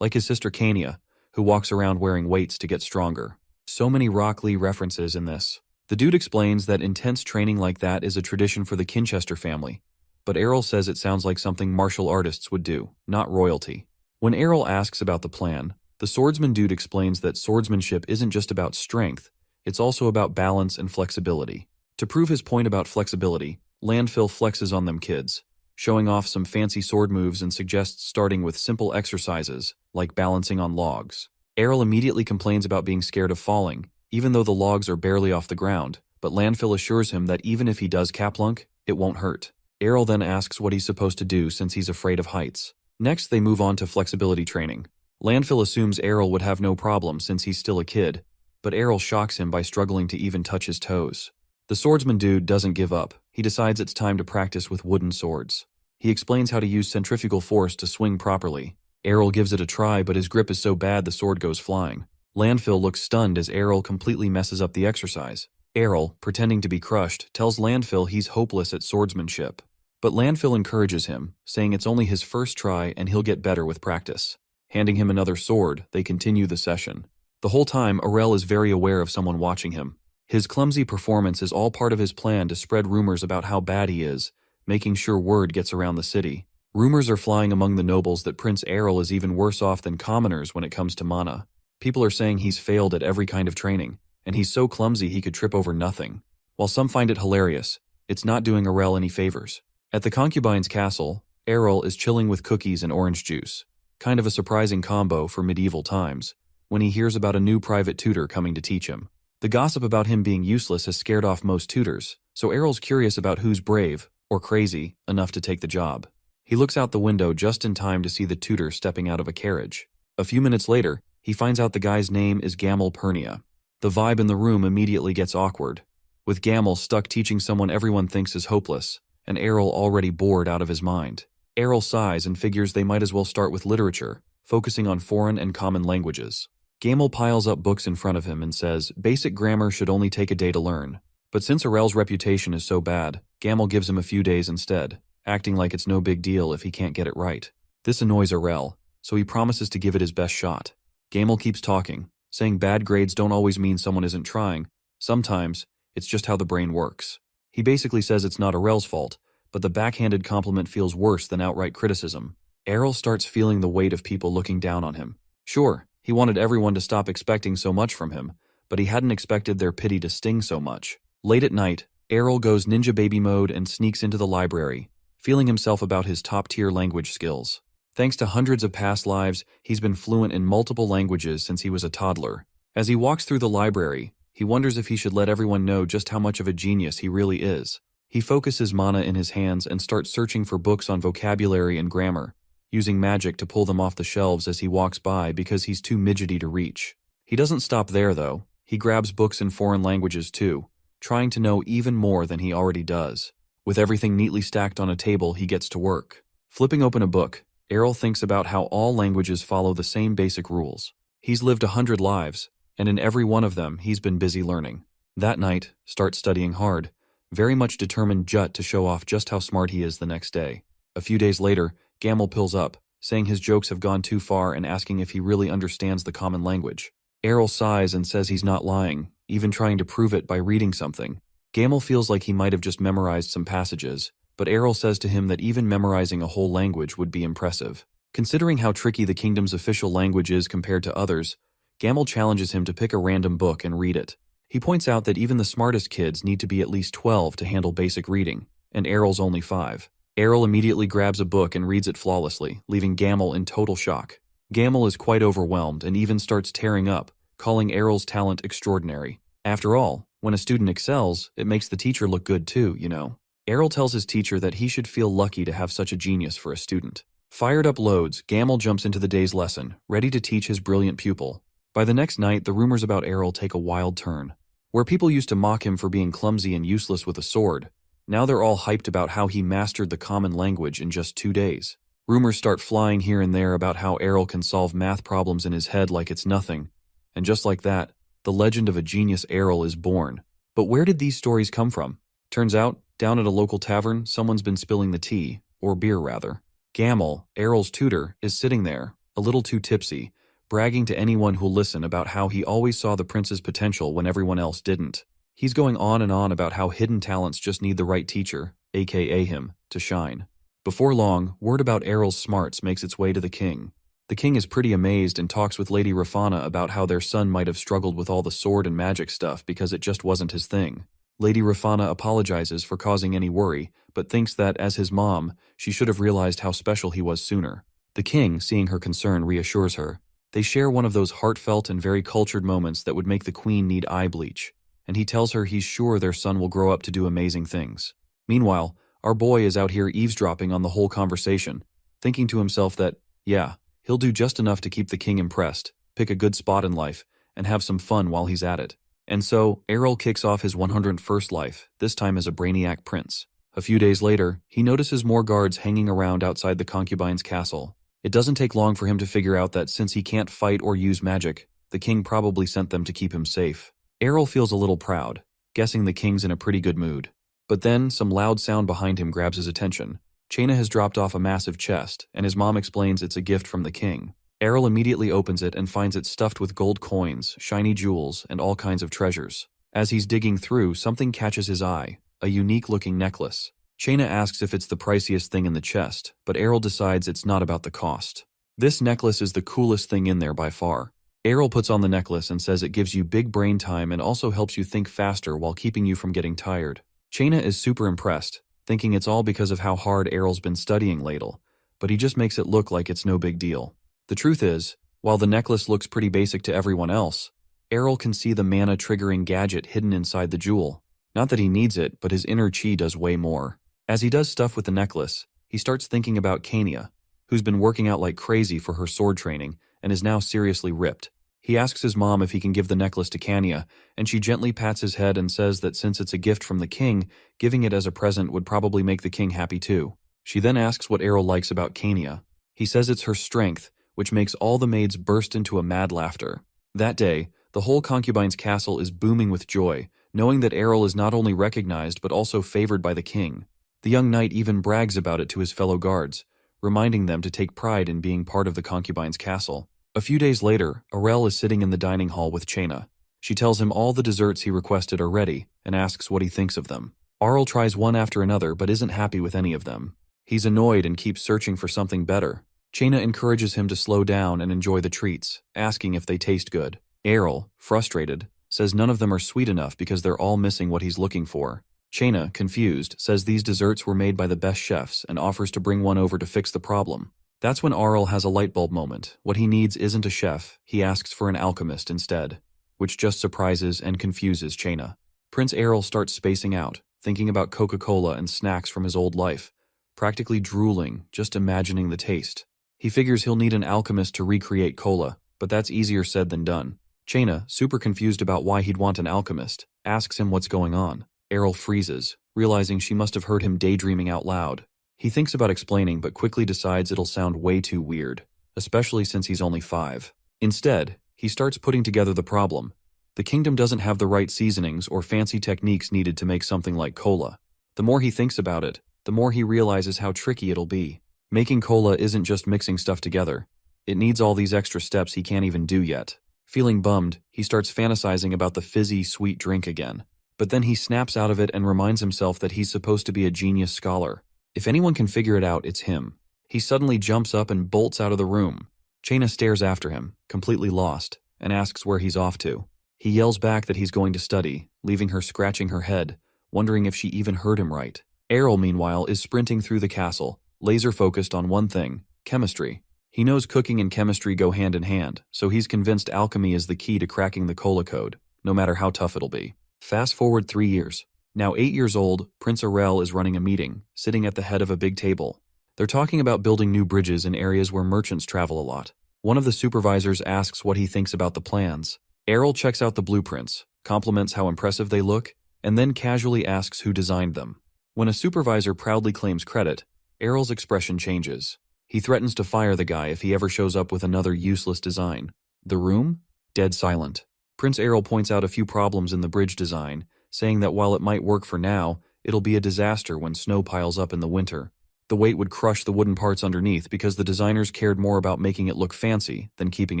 Like his sister Kania, who walks around wearing weights to get stronger. So many Rock Lee references in this. The dude explains that intense training like that is a tradition for the Kinchester family, but Aurel says it sounds like something martial artists would do, not royalty. When Aurel asks about the plan, the swordsman dude explains that swordsmanship isn't just about strength, it's also about balance and flexibility. To prove his point about flexibility, Landfill flexes on them kids, showing off some fancy sword moves and suggests starting with simple exercises, like balancing on logs. Aurel immediately complains about being scared of falling, even though the logs are barely off the ground, but Landfill assures him that even if he does caplunk, it won't hurt. Aurel then asks what he's supposed to do since he's afraid of heights. Next, they move on to flexibility training. Landfill assumes Aurel would have no problem since he's still a kid, but Aurel shocks him by struggling to even touch his toes. The swordsman dude doesn't give up. He decides it's time to practice with wooden swords. He explains how to use centrifugal force to swing properly. Aurel gives it a try, but his grip is so bad the sword goes flying. Landfill looks stunned as Aurel completely messes up the exercise. Aurel, pretending to be crushed, tells Landfill he's hopeless at swordsmanship. But Landfill encourages him, saying it's only his first try and he'll get better with practice. Handing him another sword, they continue the session. The whole time, Aurel is very aware of someone watching him. His clumsy performance is all part of his plan to spread rumors about how bad he is, making sure word gets around the city. Rumors are flying among the nobles that Prince Aurel is even worse off than commoners when it comes to mana. People are saying he's failed at every kind of training, and he's so clumsy he could trip over nothing. While some find it hilarious, it's not doing Aurel any favors. At the concubine's castle, Aurel is chilling with cookies and orange juice. Kind of a surprising combo for medieval times, when he hears about a new private tutor coming to teach him. The gossip about him being useless has scared off most tutors, so Aurel's curious about who's brave, or crazy, enough to take the job. He looks out the window just in time to see the tutor stepping out of a carriage. A few minutes later, he finds out the guy's name is Gamel Pernia. The vibe in the room immediately gets awkward, with Gamel stuck teaching someone everyone thinks is hopeless, and Aurel already bored out of his mind. Aurel sighs and figures they might as well start with literature, focusing on foreign and common languages. Gamel piles up books in front of him and says basic grammar should only take a day to learn. But since Arel's reputation is so bad, Gamel gives him a few days instead, acting like it's no big deal if he can't get it right. This annoys Arel, so he promises to give it his best shot. Gamel keeps talking, saying bad grades don't always mean someone isn't trying. Sometimes, it's just how the brain works. He basically says it's not Arel's fault, but the backhanded compliment feels worse than outright criticism. Arel starts feeling the weight of people looking down on him. Sure, he wanted everyone to stop expecting so much from him, but he hadn't expected their pity to sting so much. Late at night, Arel goes ninja baby mode and sneaks into the library, feeling himself about his top-tier language skills. Thanks to hundreds of past lives, he's been fluent in multiple languages since he was a toddler. As he walks through the library, he wonders if he should let everyone know just how much of a genius he really is. He focuses mana in his hands and starts searching for books on vocabulary and grammar, using magic to pull them off the shelves as he walks by because he's too midgety to reach. He doesn't stop there, though. He grabs books in foreign languages, too, trying to know even more than he already does. With everything neatly stacked on a table, he gets to work. Flipping open a book, Arel thinks about how all languages follow the same basic rules. He's lived 100 lives, and in every one of them, he's been busy learning. That night, starts studying hard, very much determined to show off just how smart he is the next day. A few days later, Gamel pills up, saying his jokes have gone too far and asking if he really understands the common language. Arel sighs and says he's not lying, even trying to prove it by reading something. Gamel feels like he might have just memorized some passages, but Arel says to him that even memorizing a whole language would be impressive. Considering how tricky the kingdom's official language is compared to others, Gamel challenges him to pick a random book and read it. He points out that even the smartest kids need to be at least 12 to handle basic reading, and Arel's only 5. Arel immediately grabs a book and reads it flawlessly, leaving Gamel in total shock. Gamel is quite overwhelmed and even starts tearing up, calling Arel's talent extraordinary. After all, when a student excels, it makes the teacher look good too, you know. Arel tells his teacher that he should feel lucky to have such a genius for a student. Fired up loads, Gamel jumps into the day's lesson, ready to teach his brilliant pupil. By the next night, the rumors about Arel take a wild turn. Where people used to mock him for being clumsy and useless with a sword, now they're all hyped about how he mastered the common language in just 2 days. Rumors start flying here and there about how Arel can solve math problems in his head like it's nothing. And just like that, the legend of a genius Arel is born. But where did these stories come from? Turns out, down at a local tavern, someone's been spilling the tea, or beer rather. Gamel, Arel's tutor, is sitting there, a little too tipsy, bragging to anyone who'll listen about how he always saw the prince's potential when everyone else didn't. He's going on and on about how hidden talents just need the right teacher, aka him, to shine. Before long, word about Arel's smarts makes its way to the king. The king is pretty amazed and talks with Lady Rafana about how their son might have struggled with all the sword and magic stuff because it just wasn't his thing. Lady Rafana apologizes for causing any worry, but thinks that, as his mom, she should have realized how special he was sooner. The king, seeing her concern, reassures her. They share one of those heartfelt and very cultured moments that would make the queen need eye bleach, and he tells her he's sure their son will grow up to do amazing things. Meanwhile, our boy is out here eavesdropping on the whole conversation, thinking to himself that, yeah, he'll do just enough to keep the king impressed, pick a good spot in life, and have some fun while he's at it. And so, Arel kicks off his 101st life, this time as a brainiac prince. A few days later, he notices more guards hanging around outside the concubine's castle. It doesn't take long for him to figure out that since he can't fight or use magic, the king probably sent them to keep him safe. Arel feels a little proud, guessing the king's in a pretty good mood. But then, some loud sound behind him grabs his attention. Chaina has dropped off a massive chest, and his mom explains it's a gift from the king. Arel immediately opens it and finds it stuffed with gold coins, shiny jewels, and all kinds of treasures. As he's digging through, something catches his eye, a unique-looking necklace. Chaina asks if it's the priciest thing in the chest, but Arel decides it's not about the cost. This necklace is the coolest thing in there by far. Arel puts on the necklace and says it gives you big brain time and also helps you think faster while keeping you from getting tired. Chaina is super impressed, thinking it's all because of how hard Arel's been studying ladle, but he just makes it look like it's no big deal. The truth is, while the necklace looks pretty basic to everyone else, Arel can see the mana-triggering gadget hidden inside the jewel. Not that he needs it, but his inner chi does way more. As he does stuff with the necklace, he starts thinking about Kania, who's been working out like crazy for her sword training and is now seriously ripped. He asks his mom if he can give the necklace to Kania, and she gently pats his head and says that since it's a gift from the king, giving it as a present would probably make the king happy too. She then asks what Arel likes about Kania. He says it's her strength, which makes all the maids burst into a mad laughter. That day, the whole concubine's castle is booming with joy, knowing that Errol is not only recognized but also favored by the king. The young knight even brags about it to his fellow guards, reminding them to take pride in being part of the concubine's castle. A few days later, Errol is sitting in the dining hall with Chaina. She tells him all the desserts he requested are ready and asks what he thinks of them. Errol tries one after another but isn't happy with any of them. He's annoyed and keeps searching for something better. Chaina encourages him to slow down and enjoy the treats, asking if they taste good. Errol, frustrated, says none of them are sweet enough because they're all missing what he's looking for. Chaina, confused, says these desserts were made by the best chefs and offers to bring one over to fix the problem. That's when Errol has a light bulb moment. What he needs isn't a chef, he asks for an alchemist instead, which just surprises and confuses Chaina. Prince Errol starts spacing out, thinking about Coca-Cola and snacks from his old life, practically drooling, just imagining the taste. He figures he'll need an alchemist to recreate cola, but that's easier said than done. Chaina, super confused about why he'd want an alchemist, asks him what's going on. Errol freezes, realizing she must have heard him daydreaming out loud. He thinks about explaining but quickly decides it'll sound way too weird, especially since he's only 5. Instead, he starts putting together the problem. The kingdom doesn't have the right seasonings or fancy techniques needed to make something like cola. The more he thinks about it, the more he realizes how tricky it'll be. Making cola isn't just mixing stuff together. It needs all these extra steps he can't even do yet. Feeling bummed, he starts fantasizing about the fizzy, sweet drink again. But then he snaps out of it and reminds himself that he's supposed to be a genius scholar. If anyone can figure it out, it's him. He suddenly jumps up and bolts out of the room. Chaina stares after him, completely lost, and asks where he's off to. He yells back that he's going to study, leaving her scratching her head, wondering if she even heard him right. Errol, meanwhile, is sprinting through the castle, laser-focused on one thing: chemistry. He knows cooking and chemistry go hand in hand, so he's convinced alchemy is the key to cracking the cola code, no matter how tough it'll be. Fast forward 3 years. Now 8 years old, Prince Errol is running a meeting, sitting at the head of a big table. They're talking about building new bridges in areas where merchants travel a lot. One of the supervisors asks what he thinks about the plans. Errol checks out the blueprints, compliments how impressive they look, and then casually asks who designed them. When a supervisor proudly claims credit, Errol's expression changes. He threatens to fire the guy if he ever shows up with another useless design. The room? Dead silent. Prince Errol points out a few problems in the bridge design, saying that while it might work for now, it'll be a disaster when snow piles up in the winter. The weight would crush the wooden parts underneath because the designers cared more about making it look fancy than keeping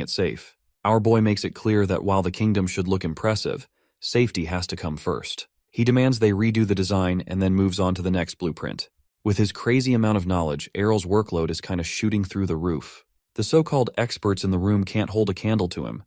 it safe. Our boy makes it clear that while the kingdom should look impressive, safety has to come first. He demands they redo the design and then moves on to the next blueprint. With his crazy amount of knowledge, Errol's workload is kind of shooting through the roof. The so-called experts in the room can't hold a candle to him,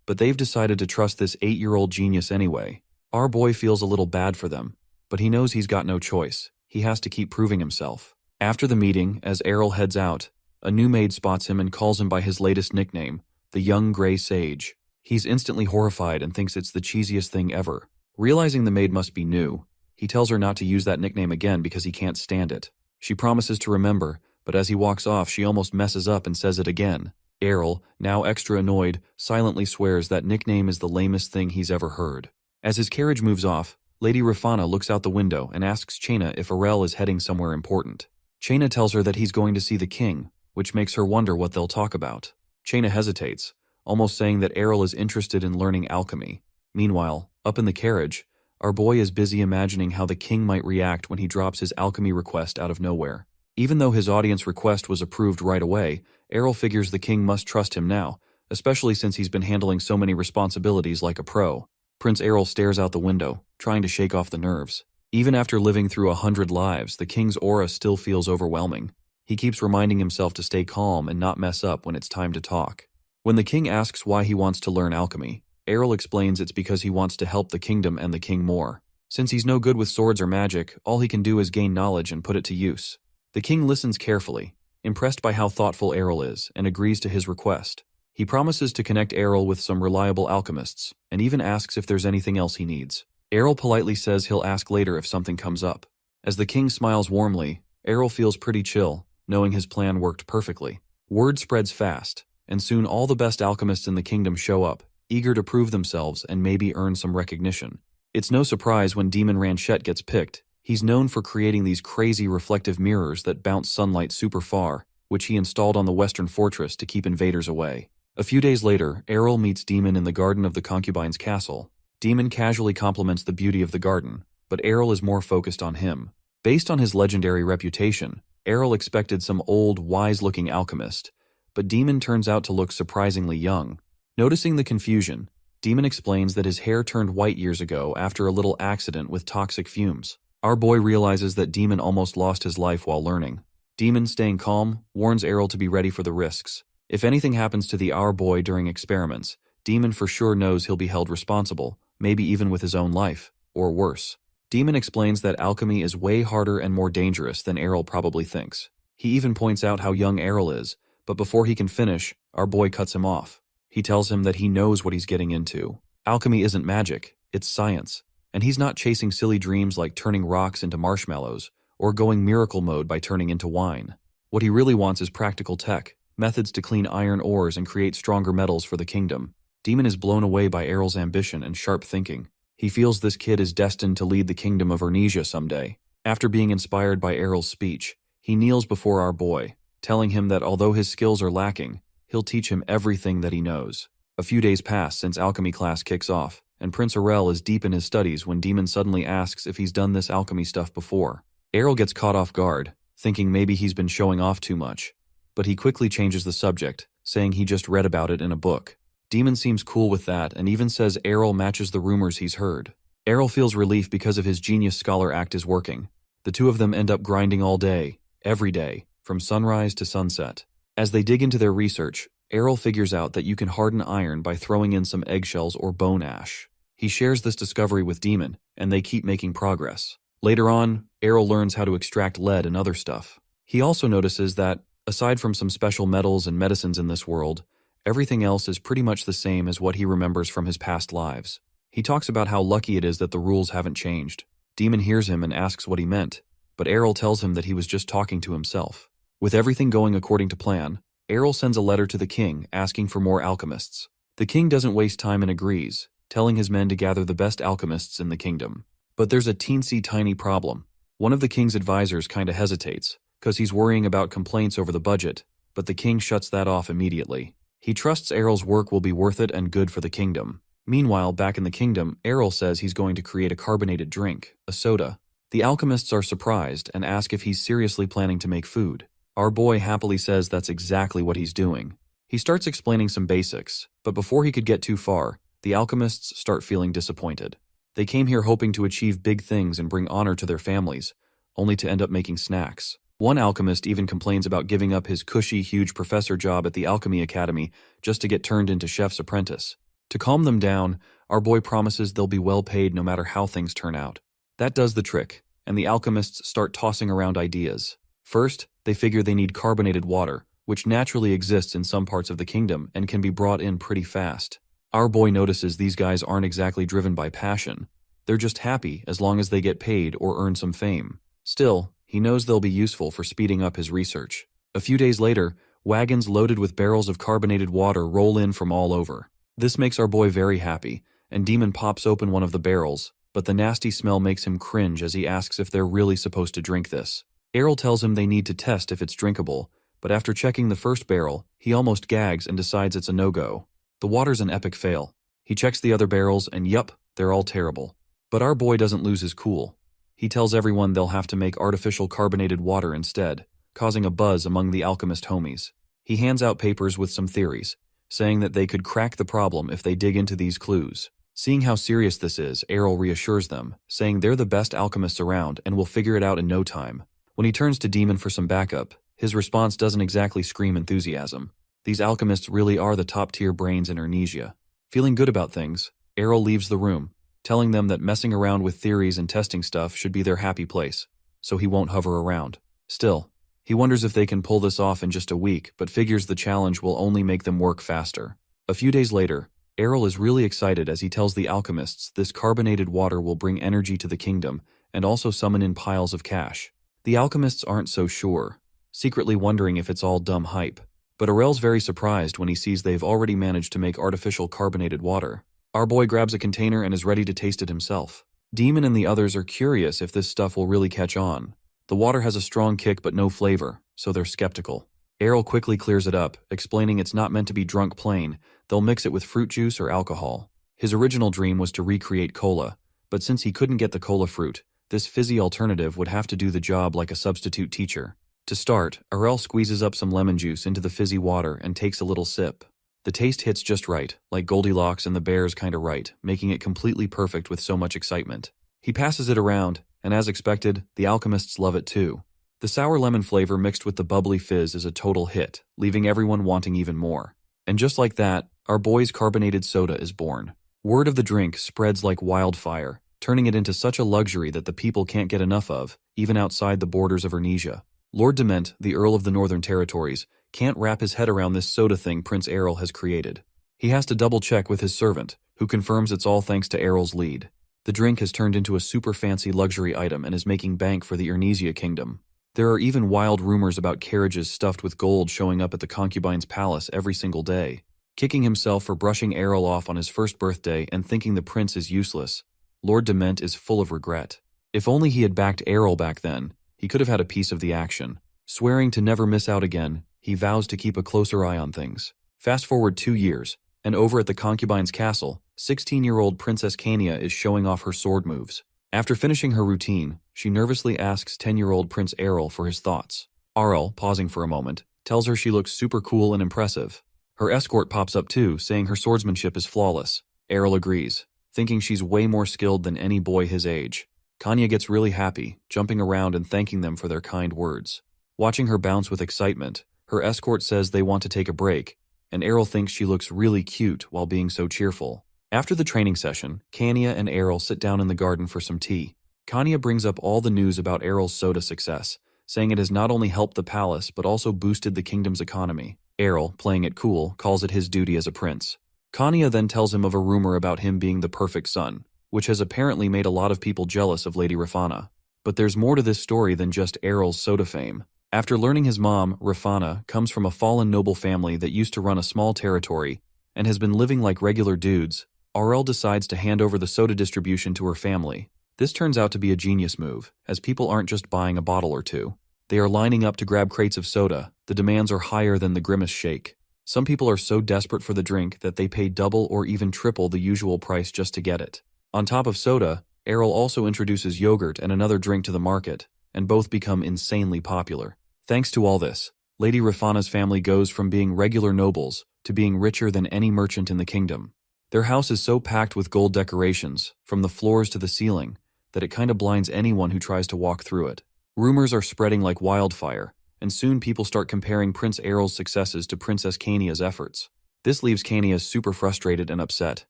but they've decided to trust this 8-year-old genius anyway. Our boy feels a little bad for them, but he knows he's got no choice. He has to keep proving himself. After the meeting, as Errol heads out, a new maid spots him and calls him by his latest nickname, the Young Gray Sage. He's instantly horrified and thinks it's the cheesiest thing ever. Realizing the maid must be new, he tells her not to use that nickname again because he can't stand it. She promises to remember, but as he walks off, she almost messes up and says it again. Errol, now extra annoyed, silently swears that nickname is the lamest thing he's ever heard. As his carriage moves off, Lady Rafana looks out the window and asks Chaina if Errol is heading somewhere important. Chaina tells her that he's going to see the king, which makes her wonder what they'll talk about. Chaina hesitates, almost saying that Errol is interested in learning alchemy. Meanwhile, up in the carriage, our boy is busy imagining how the king might react when he drops his alchemy request out of nowhere. Even though his audience request was approved right away, Errol figures the king must trust him now, especially since he's been handling so many responsibilities like a pro. Prince Errol stares out the window, trying to shake off the nerves. Even after living through 100 lives, the king's aura still feels overwhelming. He keeps reminding himself to stay calm and not mess up when it's time to talk. When the king asks why he wants to learn alchemy, Errol explains it's because he wants to help the kingdom and the king more. Since he's no good with swords or magic, all he can do is gain knowledge and put it to use. The king listens carefully, impressed by how thoughtful Errol is, and agrees to his request. He promises to connect Errol with some reliable alchemists, and even asks if there's anything else he needs. Errol politely says he'll ask later if something comes up. As the king smiles warmly, Errol feels pretty chill, knowing his plan worked perfectly. Word spreads fast, and soon all the best alchemists in the kingdom show up, eager to prove themselves and maybe earn some recognition. It's no surprise when Demon Ranchette gets picked. He's known for creating these crazy reflective mirrors that bounce sunlight super far, which he installed on the western fortress to keep invaders away. A few days later, Errol meets Demon in the garden of the concubine's castle. Demon casually compliments the beauty of the garden, but Errol is more focused on him. Based on his legendary reputation, Errol expected some old, wise-looking alchemist, but Demon turns out to look surprisingly young. Noticing the confusion, Demon explains that his hair turned white years ago after a little accident with toxic fumes. Our boy realizes that Demon almost lost his life while learning. Demon, staying calm, warns Errol to be ready for the risks. If anything happens to the Our Boy during experiments, Demon for sure knows he'll be held responsible, maybe even with his own life, or worse. Demon explains that alchemy is way harder and more dangerous than Errol probably thinks. He even points out how young Errol is, but before he can finish, Our Boy cuts him off. He tells him that he knows what he's getting into. Alchemy isn't magic, it's science, and he's not chasing silly dreams like turning rocks into marshmallows, or going miracle mode by turning into wine. What he really wants is practical tech, methods to clean iron ores and create stronger metals for the kingdom. Demon is blown away by Errol's ambition and sharp thinking. He feels this kid is destined to lead the kingdom of Arnesia someday. After being inspired by Errol's speech, he kneels before Our Boy, telling him that although his skills are lacking, he'll teach him everything that he knows. A few days pass since alchemy class kicks off, and Prince Errol is deep in his studies when Demon suddenly asks if he's done this alchemy stuff before. Errol gets caught off guard, thinking maybe he's been showing off too much, but he quickly changes the subject, saying he just read about it in a book. Demon seems cool with that and even says Errol matches the rumors he's heard. Errol feels relief because of his genius scholar act is working. The two of them end up grinding all day, every day, from sunrise to sunset. As they dig into their research, Errol figures out that you can harden iron by throwing in some eggshells or bone ash. He shares this discovery with Demon, and they keep making progress. Later on, Errol learns how to extract lead and other stuff. He also notices that, aside from some special metals and medicines in this world, everything else is pretty much the same as what he remembers from his past lives. He talks about how lucky it is that the rules haven't changed. Demon hears him and asks what he meant, but Errol tells him that he was just talking to himself. With everything going according to plan, Errol sends a letter to the king asking for more alchemists. The king doesn't waste time and agrees, telling his men to gather the best alchemists in the kingdom. But there's a teensy tiny problem. One of the king's advisors kinda hesitates, cause he's worrying about complaints over the budget, but the king shuts that off immediately. He trusts Errol's work will be worth it and good for the kingdom. Meanwhile, back in the kingdom, Errol says he's going to create a carbonated drink, a soda. The alchemists are surprised and ask if he's seriously planning to make food. Our boy happily says that's exactly what he's doing. He starts explaining some basics, but before he could get too far, the alchemists start feeling disappointed. They came here hoping to achieve big things and bring honor to their families, only to end up making snacks. One alchemist even complains about giving up his cushy, huge professor job at the Alchemy Academy just to get turned into chef's apprentice. To calm them down, Our Boy promises they'll be well paid no matter how things turn out. That does the trick, and the alchemists start tossing around ideas. First, they figure they need carbonated water, which naturally exists in some parts of the kingdom and can be brought in pretty fast. Our Boy notices these guys aren't exactly driven by passion. They're just happy as long as they get paid or earn some fame. Still, he knows they'll be useful for speeding up his research. A few days later, wagons loaded with barrels of carbonated water roll in from all over. This makes Our Boy very happy, and Demon pops open one of the barrels, but the nasty smell makes him cringe as he asks if they're really supposed to drink this. Errol tells him they need to test if it's drinkable, but after checking the first barrel, he almost gags and decides it's a no-go. The water's an epic fail. He checks the other barrels and yup, they're all terrible. But Our Boy doesn't lose his cool. He tells everyone they'll have to make artificial carbonated water instead, causing a buzz among the alchemist homies. He hands out papers with some theories, saying that they could crack the problem if they dig into these clues. Seeing how serious this is, Errol reassures them, saying they're the best alchemists around and will figure it out in no time. When he turns to Demon for some backup, his response doesn't exactly scream enthusiasm. These alchemists really are the top-tier brains in Arnesia. Feeling good about things, Errol leaves the room, telling them that messing around with theories and testing stuff should be their happy place, so he won't hover around. Still, he wonders if they can pull this off in just a week, but figures the challenge will only make them work faster. A few days later, Errol is really excited as he tells the alchemists this carbonated water will bring energy to the kingdom and also summon in piles of cash. The alchemists aren't so sure, secretly wondering if it's all dumb hype. But Errol's very surprised when he sees they've already managed to make artificial carbonated water. Our Boy grabs a container and is ready to taste it himself. Demon and the others are curious if this stuff will really catch on. The water has a strong kick but no flavor, so they're skeptical. Errol quickly clears it up, explaining it's not meant to be drunk plain, they'll mix it with fruit juice or alcohol. His original dream was to recreate cola, but since he couldn't get the cola fruit, this fizzy alternative would have to do the job like a substitute teacher. To start, Errol squeezes up some lemon juice into the fizzy water and takes a little sip. The taste hits just right, like Goldilocks and the Bears kinda right, making it completely perfect with so much excitement. He passes it around, and as expected, the alchemists love it too. The sour lemon flavor mixed with the bubbly fizz is a total hit, leaving everyone wanting even more. And just like that, our boy's carbonated soda is born. Word of the drink spreads like wildfire, turning it into such a luxury that the people can't get enough of, even outside the borders of Ernesia. Lord Dement, the Earl of the Northern Territories, can't wrap his head around this soda thing Prince Errol has created. He has to double-check with his servant, who confirms it's all thanks to Errol's lead. The drink has turned into a super fancy luxury item and is making bank for the Ernesia kingdom. There are even wild rumors about carriages stuffed with gold showing up at the concubine's palace every single day. Kicking himself for brushing Errol off on his first birthday and thinking the prince is useless, Lord Dement is full of regret. If only he had backed Errol back then, he could have had a piece of the action. Swearing to never miss out again, he vows to keep a closer eye on things. Fast forward 2 years, and over at the concubine's castle, 16-year-old Princess Kania is showing off her sword moves. After finishing her routine, she nervously asks 10-year-old Prince Errol for his thoughts. Errol, pausing for a moment, tells her she looks super cool and impressive. Her escort pops up too, saying her swordsmanship is flawless. Errol agrees, thinking she's way more skilled than any boy his age. Kanya gets really happy, jumping around and thanking them for their kind words. Watching her bounce with excitement, her escort says they want to take a break, and Errol thinks she looks really cute while being so cheerful. After the training session, Kanya and Errol sit down in the garden for some tea. Kanya brings up all the news about Errol's soda success, saying it has not only helped the palace but also boosted the kingdom's economy. Errol, playing it cool, calls it his duty as a prince. Kanya then tells him of a rumor about him being the perfect son, which has apparently made a lot of people jealous of Lady Rafana. But there's more to this story than just Errol's soda fame. After learning his mom, Rafana, comes from a fallen noble family that used to run a small territory and has been living like regular dudes, Errol decides to hand over the soda distribution to her family. This turns out to be a genius move, as people aren't just buying a bottle or two. They are lining up to grab crates of soda. The demands are higher than the Grimace shake. Some people are so desperate for the drink that they pay double or even triple the usual price just to get it. On top of soda, Errol also introduces yogurt and another drink to the market, and both become insanely popular. Thanks to all this, Lady Rafana's family goes from being regular nobles to being richer than any merchant in the kingdom. Their house is so packed with gold decorations, from the floors to the ceiling, that it kinda blinds anyone who tries to walk through it. Rumors are spreading like wildfire, and soon people start comparing Prince Errol's successes to Princess Kania's efforts. This leaves Kania super frustrated and upset.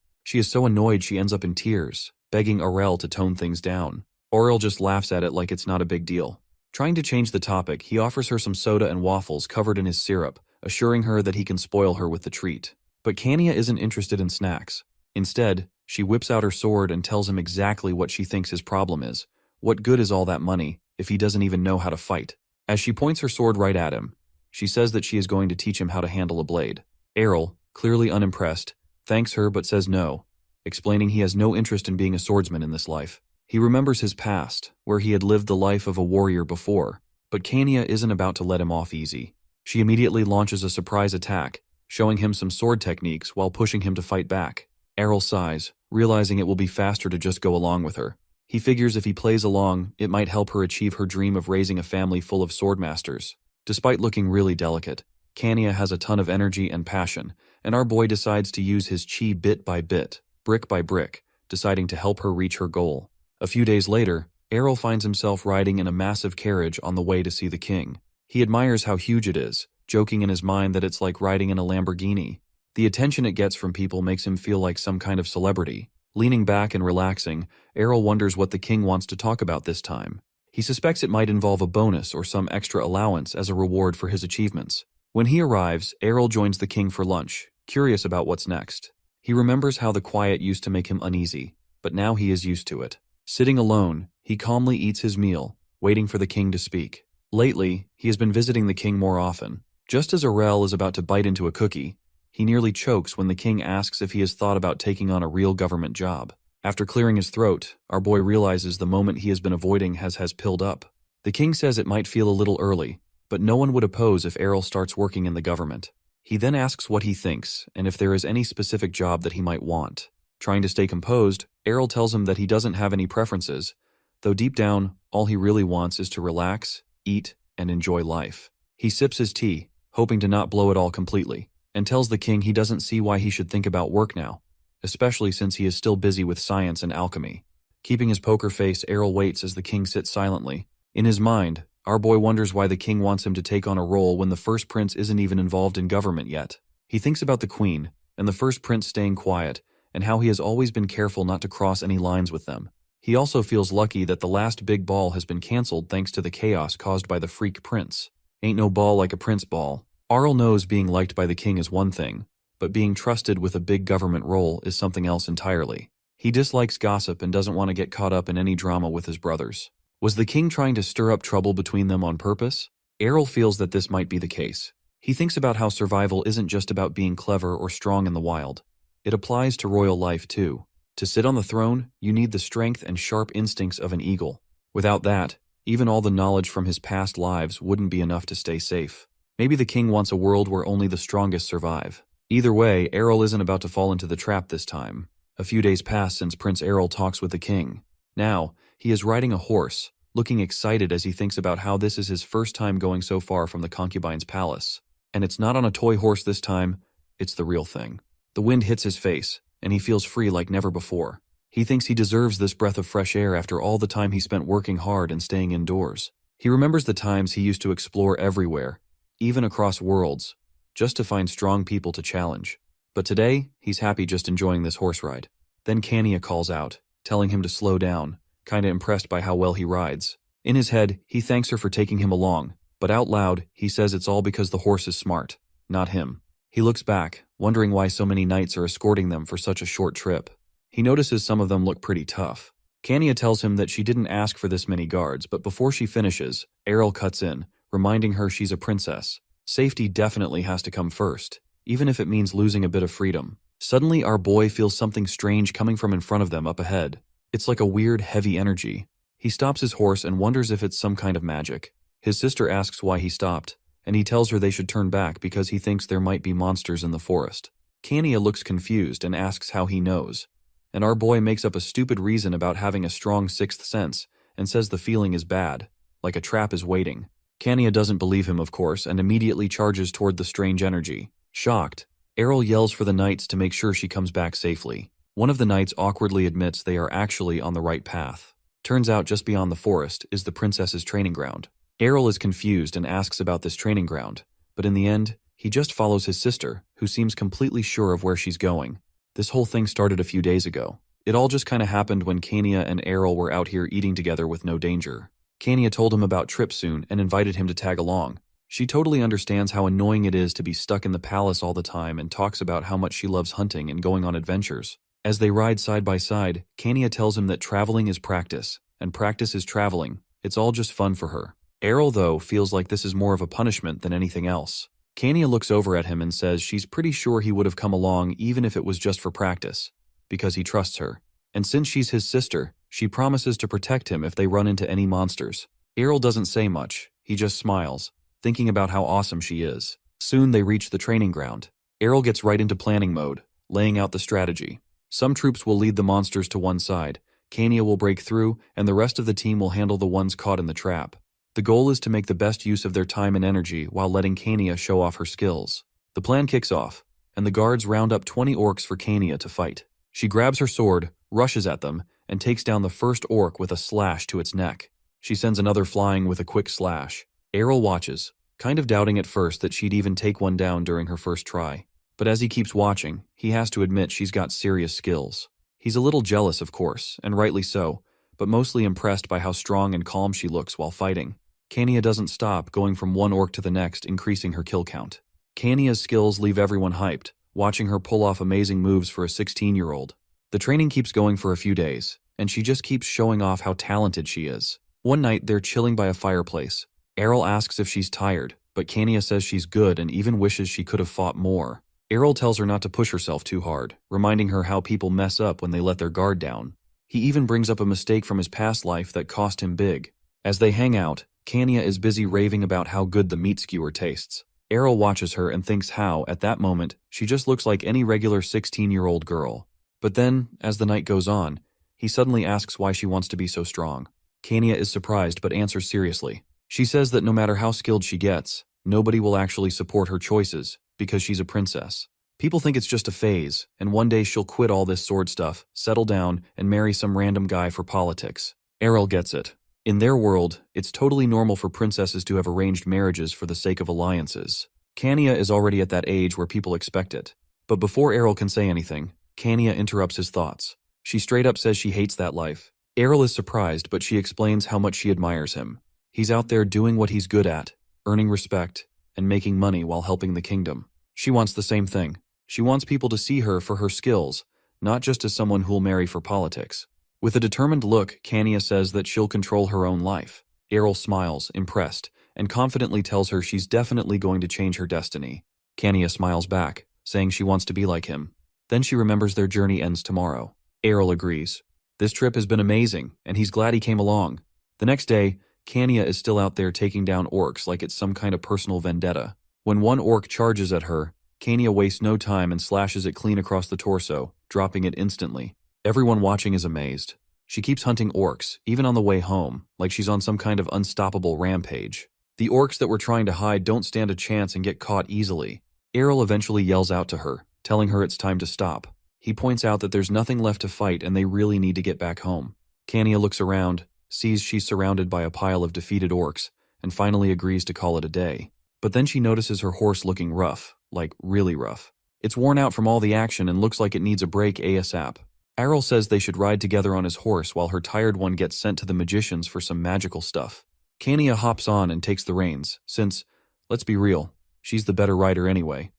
She is so annoyed she ends up in tears, begging Errol to tone things down. Errol just laughs at it like it's not a big deal. Trying to change the topic, he offers her some soda and waffles covered in his syrup, assuring her that he can spoil her with the treat. But Kania isn't interested in snacks. Instead, she whips out her sword and tells him exactly what she thinks his problem is. What good is all that money if he doesn't even know how to fight? As she points her sword right at him, she says that she is going to teach him how to handle a blade. Errol, clearly unimpressed, thanks her but says no, explaining he has no interest in being a swordsman in this life. He remembers his past, where he had lived the life of a warrior before, but Kania isn't about to let him off easy. She immediately launches a surprise attack, showing him some sword techniques while pushing him to fight back. Errol sighs, realizing it will be faster to just go along with her. He figures if he plays along, it might help her achieve her dream of raising a family full of swordmasters. Despite looking really delicate, Kania has a ton of energy and passion, and our boy decides to use his chi bit by bit, brick by brick, deciding to help her reach her goal. A few days later, Errol finds himself riding in a massive carriage on the way to see the king. He admires how huge it is, joking in his mind that it's like riding in a Lamborghini. The attention it gets from people makes him feel like some kind of celebrity. Leaning back and relaxing, Errol wonders what the king wants to talk about this time. He suspects it might involve a bonus or some extra allowance as a reward for his achievements. When he arrives, Errol joins the king for lunch, curious about what's next. He remembers how the quiet used to make him uneasy, but now he is used to it. Sitting alone, he calmly eats his meal, waiting for the king to speak. Lately, he has been visiting the king more often. Just as Errol is about to bite into a cookie, he nearly chokes when the king asks if he has thought about taking on a real government job. After clearing his throat, our boy realizes the moment he has been avoiding has pilled up. The king says it might feel a little early, but no one would oppose if Errol starts working in the government. He then asks what he thinks and if there is any specific job that he might want. Trying to stay composed, Errol tells him that he doesn't have any preferences, though deep down, all he really wants is to relax, eat, and enjoy life. He sips his tea, hoping to not blow it all completely, and tells the king he doesn't see why he should think about work now, especially since he is still busy with science and alchemy. Keeping his poker face, Errol waits as the king sits silently. In his mind, our boy wonders why the king wants him to take on a role when the first prince isn't even involved in government yet. He thinks about the queen, and the first prince staying quiet, and how he has always been careful not to cross any lines with them. He also feels lucky that the last big ball has been cancelled thanks to the chaos caused by the freak prince. Ain't no ball like a prince ball. Errol knows being liked by the king is one thing, but being trusted with a big government role is something else entirely. He dislikes gossip and doesn't want to get caught up in any drama with his brothers. Was the king trying to stir up trouble between them on purpose? Errol feels that this might be the case. He thinks about how survival isn't just about being clever or strong in the wild. It applies to royal life too. To sit on the throne, you need the strength and sharp instincts of an eagle. Without that, even all the knowledge from his past lives wouldn't be enough to stay safe. Maybe the king wants a world where only the strongest survive. Either way, Errol isn't about to fall into the trap this time. A few days pass since Prince Errol talks with the king. Now, he is riding a horse, looking excited as he thinks about how this is his first time going so far from the concubine's palace. And it's not on a toy horse this time, it's the real thing. The wind hits his face, and he feels free like never before. He thinks he deserves this breath of fresh air after all the time he spent working hard and staying indoors. He remembers the times he used to explore everywhere, even across worlds, just to find strong people to challenge. But today, he's happy just enjoying this horse ride. Then Kania calls out, telling him to slow down, kinda impressed by how well he rides. In his head, he thanks her for taking him along, but out loud, he says it's all because the horse is smart, not him. He looks back, wondering why so many knights are escorting them for such a short trip. He notices some of them look pretty tough. Kania tells him that she didn't ask for this many guards, but before she finishes, Errol cuts in, reminding her she's a princess. Safety definitely has to come first, even if it means losing a bit of freedom. Suddenly, our boy feels something strange coming from in front of them up ahead. It's like a weird, heavy energy. He stops his horse and wonders if it's some kind of magic. His sister asks why he stopped, and he tells her they should turn back because he thinks there might be monsters in the forest. Kania looks confused and asks how he knows. And our boy makes up a stupid reason about having a strong sixth sense and says the feeling is bad, like a trap is waiting. Kania doesn't believe him, of course, and immediately charges toward the strange energy. Shocked, Errol yells for the knights to make sure she comes back safely. One of the knights awkwardly admits they are actually on the right path. Turns out just beyond the forest is the princess's training ground. Errol is confused and asks about this training ground, but in the end, he just follows his sister, who seems completely sure of where she's going. This whole thing started a few days ago. It all just kinda happened when Kania and Errol were out here eating together with no danger. Kania told him about Trip soon and invited him to tag along. She totally understands how annoying it is to be stuck in the palace all the time and talks about how much she loves hunting and going on adventures. As they ride side by side, Kania tells him that traveling is practice, and practice is traveling. It's all just fun for her. Errol, though, feels like this is more of a punishment than anything else. Kania looks over at him and says she's pretty sure he would have come along even if it was just for practice, because he trusts her. And since she's his sister, she promises to protect him if they run into any monsters. Errol doesn't say much, he just smiles, thinking about how awesome she is. Soon they reach the training ground. Errol gets right into planning mode, laying out the strategy. Some troops will lead the monsters to one side, Kania will break through, and the rest of the team will handle the ones caught in the trap. The goal is to make the best use of their time and energy while letting Kania show off her skills. The plan kicks off, and the guards round up 20 orcs for Kania to fight. She grabs her sword, rushes at them, and takes down the first orc with a slash to its neck. She sends another flying with a quick slash. Errol watches, kind of doubting at first that she'd even take one down during her first try. But as he keeps watching, he has to admit she's got serious skills. He's a little jealous, of course, and rightly so, but mostly impressed by how strong and calm she looks while fighting. Kania doesn't stop, going from one orc to the next, increasing her kill count. Kania's skills leave everyone hyped, watching her pull off amazing moves for a 16-year-old. The training keeps going for a few days, and she just keeps showing off how talented she is. One night, they're chilling by a fireplace. Errol asks if she's tired, but Kania says she's good and even wishes she could have fought more. Errol tells her not to push herself too hard, reminding her how people mess up when they let their guard down. He even brings up a mistake from his past life that cost him big. As they hang out, Kania is busy raving about how good the meat skewer tastes. Errol watches her and thinks how, at that moment, she just looks like any regular 16-year-old girl. But then, as the night goes on, he suddenly asks why she wants to be so strong. Kania is surprised but answers seriously. She says that no matter how skilled she gets, nobody will actually support her choices because she's a princess. People think it's just a phase, and one day she'll quit all this sword stuff, settle down, and marry some random guy for politics. Errol gets it. In their world, it's totally normal for princesses to have arranged marriages for the sake of alliances. Kania is already at that age where people expect it. But before Errol can say anything, Kania interrupts his thoughts. She straight up says she hates that life. Errol is surprised, but she explains how much she admires him. He's out there doing what he's good at, earning respect, and making money while helping the kingdom. She wants the same thing. She wants people to see her for her skills, not just as someone who'll marry for politics. With a determined look, Kania says that she'll control her own life. Errol smiles, impressed, and confidently tells her she's definitely going to change her destiny. Kania smiles back, saying she wants to be like him. Then she remembers their journey ends tomorrow. Errol agrees. This trip has been amazing, and he's glad he came along. The next day, Kania is still out there taking down orcs like it's some kind of personal vendetta. When one orc charges at her, Kania wastes no time and slashes it clean across the torso, dropping it instantly. Everyone watching is amazed. She keeps hunting orcs, even on the way home, like she's on some kind of unstoppable rampage. The orcs that were trying to hide don't stand a chance and get caught easily. Errol eventually yells out to her, telling her it's time to stop. He points out that there's nothing left to fight and they really need to get back home. Kania looks around, sees she's surrounded by a pile of defeated orcs, and finally agrees to call it a day. But then she notices her horse looking rough, like really rough. It's worn out from all the action and looks like it needs a break ASAP. Errol says they should ride together on his horse while her tired one gets sent to the magicians for some magical stuff. Kania hops on and takes the reins, since, let's be real, she's the better rider anyway.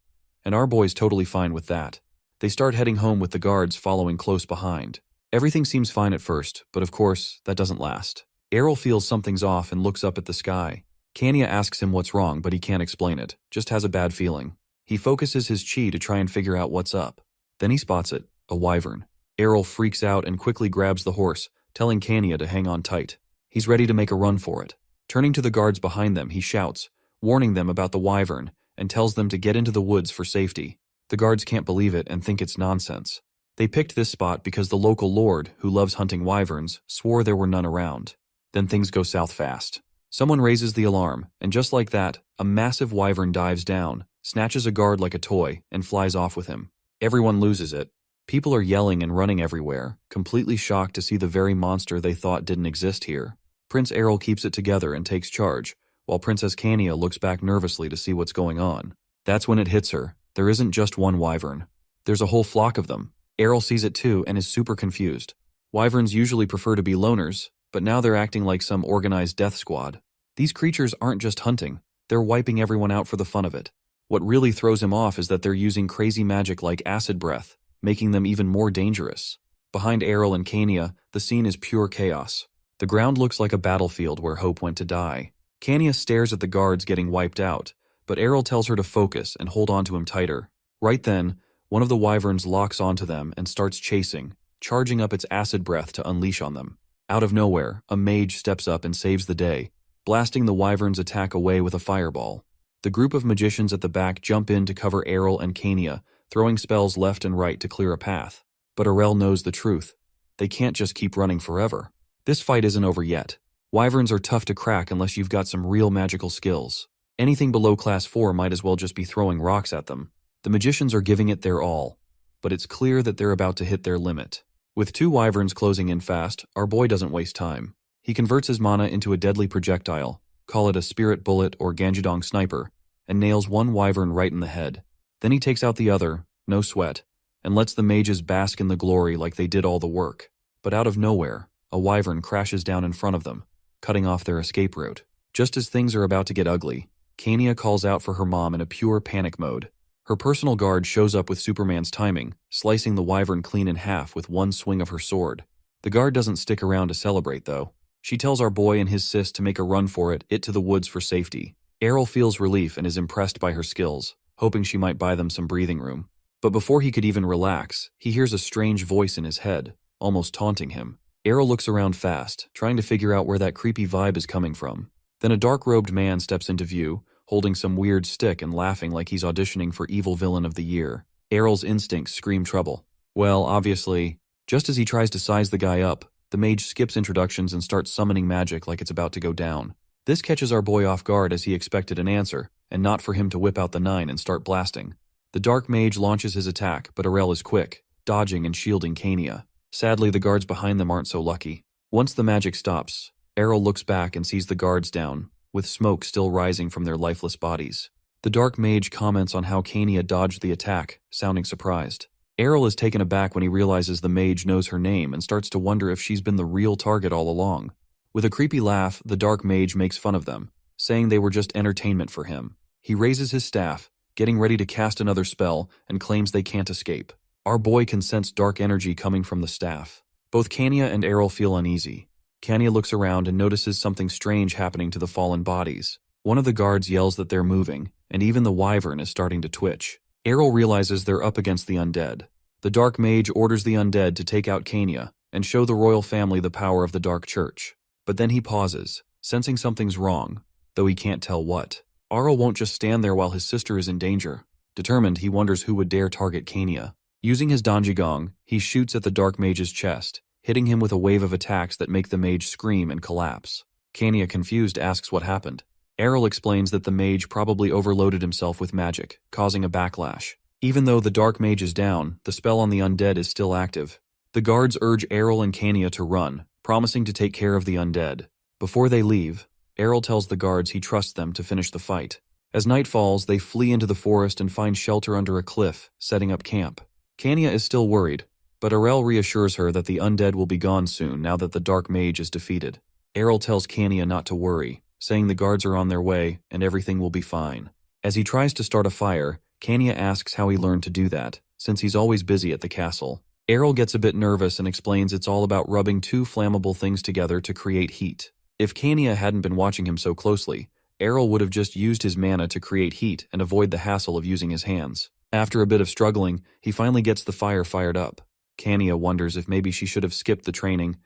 And our boy's totally fine with that. They start heading home with the guards following close behind. Everything seems fine at first, but of course, that doesn't last. Errol feels something's off and looks up at the sky. Kania asks him what's wrong, but he can't explain it, just has a bad feeling. He focuses his chi to try and figure out what's up. Then he spots it, a wyvern. Errol freaks out and quickly grabs the horse, telling Kania to hang on tight. He's ready to make a run for it. Turning to the guards behind them, he shouts, warning them about the wyvern, and tells them to get into the woods for safety. The guards can't believe it and think it's nonsense. They picked this spot because the local lord, who loves hunting wyverns, swore there were none around. Then things go south fast. Someone raises the alarm, and just like that, a massive wyvern dives down, snatches a guard like a toy, and flies off with him. Everyone loses it. People are yelling and running everywhere, completely shocked to see the very monster they thought didn't exist here. Prince Errol keeps it together and takes charge, while Princess Kania looks back nervously to see what's going on. That's when it hits her. There isn't just one wyvern. There's a whole flock of them. Errol sees it too and is super confused. Wyverns usually prefer to be loners, but now they're acting like some organized death squad. These creatures aren't just hunting, they're wiping everyone out for the fun of it. What really throws him off is that they're using crazy magic like acid breath, making them even more dangerous. Behind Errol and Kania, the scene is pure chaos. The ground looks like a battlefield where Hope went to die. Kania stares at the guards getting wiped out, but Errol tells her to focus and hold on to him tighter. Right then, one of the wyverns locks onto them and starts chasing, charging up its acid breath to unleash on them. Out of nowhere, a mage steps up and saves the day, blasting the wyvern's attack away with a fireball. The group of magicians at the back jump in to cover Errol and Kania, throwing spells left and right to clear a path. But Errol knows the truth. They can't just keep running forever. This fight isn't over yet. Wyverns are tough to crack unless you've got some real magical skills. Anything below class 4 might as well just be throwing rocks at them. The magicians are giving it their all, but it's clear that they're about to hit their limit. With 2 wyverns closing in fast, our boy doesn't waste time. He converts his mana into a deadly projectile, call it a spirit bullet or Ganjidong sniper, and nails one wyvern right in the head. Then he takes out the other, no sweat, and lets the mages bask in the glory like they did all the work. But out of nowhere, a wyvern crashes down in front of them, cutting off their escape route. Just as things are about to get ugly, Kania calls out for her mom in a pure panic mode. Her personal guard shows up with Superman's timing, slicing the wyvern clean in half with one swing of her sword. The guard doesn't stick around to celebrate, though. She tells our boy and his sis to make a run for it to the woods for safety. Errol feels relief and is impressed by her skills, hoping she might buy them some breathing room. But before he could even relax, he hears a strange voice in his head, almost taunting him. Errol looks around fast, trying to figure out where that creepy vibe is coming from. Then a dark-robed man steps into view, holding some weird stick and laughing like he's auditioning for Evil Villain of the Year. Errol's instincts scream trouble. Well, obviously, just as he tries to size the guy up, the mage skips introductions and starts summoning magic like it's about to go down. This catches our boy off guard as he expected an answer, and not for him to whip out the 9 and start blasting. The dark mage launches his attack, but Errol is quick, dodging and shielding Kania. Sadly, the guards behind them aren't so lucky. Once the magic stops, Errol looks back and sees the guards down, with smoke still rising from their lifeless bodies. The dark mage comments on how Kania dodged the attack, sounding surprised. Errol is taken aback when he realizes the mage knows her name and starts to wonder if she's been the real target all along. With a creepy laugh, the dark mage makes fun of them, saying they were just entertainment for him. He raises his staff, getting ready to cast another spell, and claims they can't escape. Our boy can sense dark energy coming from the staff. Both Kania and Errol feel uneasy. Kania looks around and notices something strange happening to the fallen bodies. One of the guards yells that they're moving, and even the wyvern is starting to twitch. Errol realizes they're up against the undead. The dark mage orders the undead to take out Kania and show the royal family the power of the dark church. But then he pauses, sensing something's wrong, though he can't tell what. Errol won't just stand there while his sister is in danger. Determined, he wonders who would dare target Kania. Using his Danjigong, he shoots at the dark mage's chest, hitting him with a wave of attacks that make the mage scream and collapse. Kania, confused, asks what happened. Errol explains that the mage probably overloaded himself with magic, causing a backlash. Even though the dark mage is down, the spell on the undead is still active. The guards urge Errol and Kania to run, promising to take care of the undead. Before they leave, Errol tells the guards he trusts them to finish the fight. As night falls, they flee into the forest and find shelter under a cliff, setting up camp. Kania is still worried, but Errol reassures her that the undead will be gone soon now that the dark mage is defeated. Errol tells Kania not to worry, saying the guards are on their way and everything will be fine. As he tries to start a fire, Kania asks how he learned to do that, since he's always busy at the castle. Errol gets a bit nervous and explains it's all about rubbing 2 flammable things together to create heat. If Kania hadn't been watching him so closely, Errol would have just used his mana to create heat and avoid the hassle of using his hands. After a bit of struggling, he finally gets the fire fired up. Kania wonders if maybe she should have skipped the training,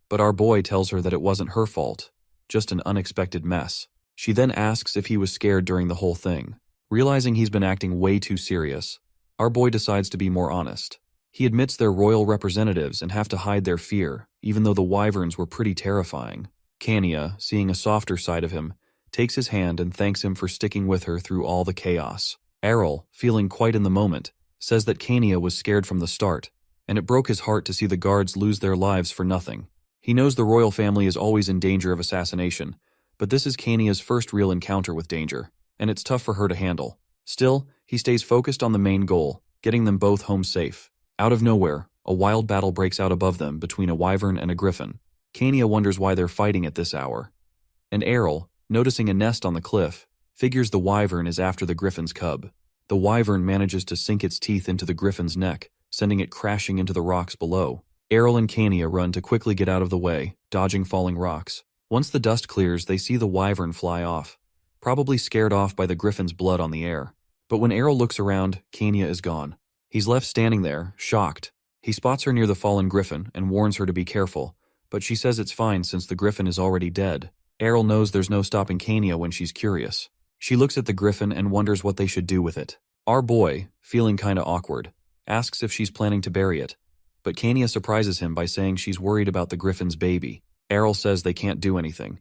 but our boy tells her that it wasn't her fault, just an unexpected mess. She then asks if he was scared during the whole thing. Realizing he's been acting way too serious, our boy decides to be more honest. He admits they're royal representatives and have to hide their fear, even though the wyverns were pretty terrifying. Kania, seeing a softer side of him, takes his hand and thanks him for sticking with her through all the chaos. Errol, feeling quite in the moment, says that Kania was scared from the start, and it broke his heart to see the guards lose their lives for nothing. He knows the royal family is always in danger of assassination, but this is Kania's first real encounter with danger, and it's tough for her to handle. Still, he stays focused on the main goal, getting them both home safe. Out of nowhere, a wild battle breaks out above them between a wyvern and a griffin. Kania wonders why they're fighting at this hour. And Errol, noticing a nest on the cliff, figures the wyvern is after the griffin's cub. The wyvern manages to sink its teeth into the griffin's neck, sending it crashing into the rocks below. Errol and Kania run to quickly get out of the way, dodging falling rocks. Once the dust clears, they see the wyvern fly off, probably scared off by the griffin's blood on the air. But when Errol looks around, Kania is gone. He's left standing there, shocked. He spots her near the fallen griffin and warns her to be careful, but she says it's fine since the griffin is already dead. Errol knows there's no stopping Kania when she's curious. She looks at the griffin and wonders what they should do with it. Our boy, feeling kinda awkward, asks if she's planning to bury it, but Kania surprises him by saying she's worried about the griffin's baby. Errol says they can't do anything,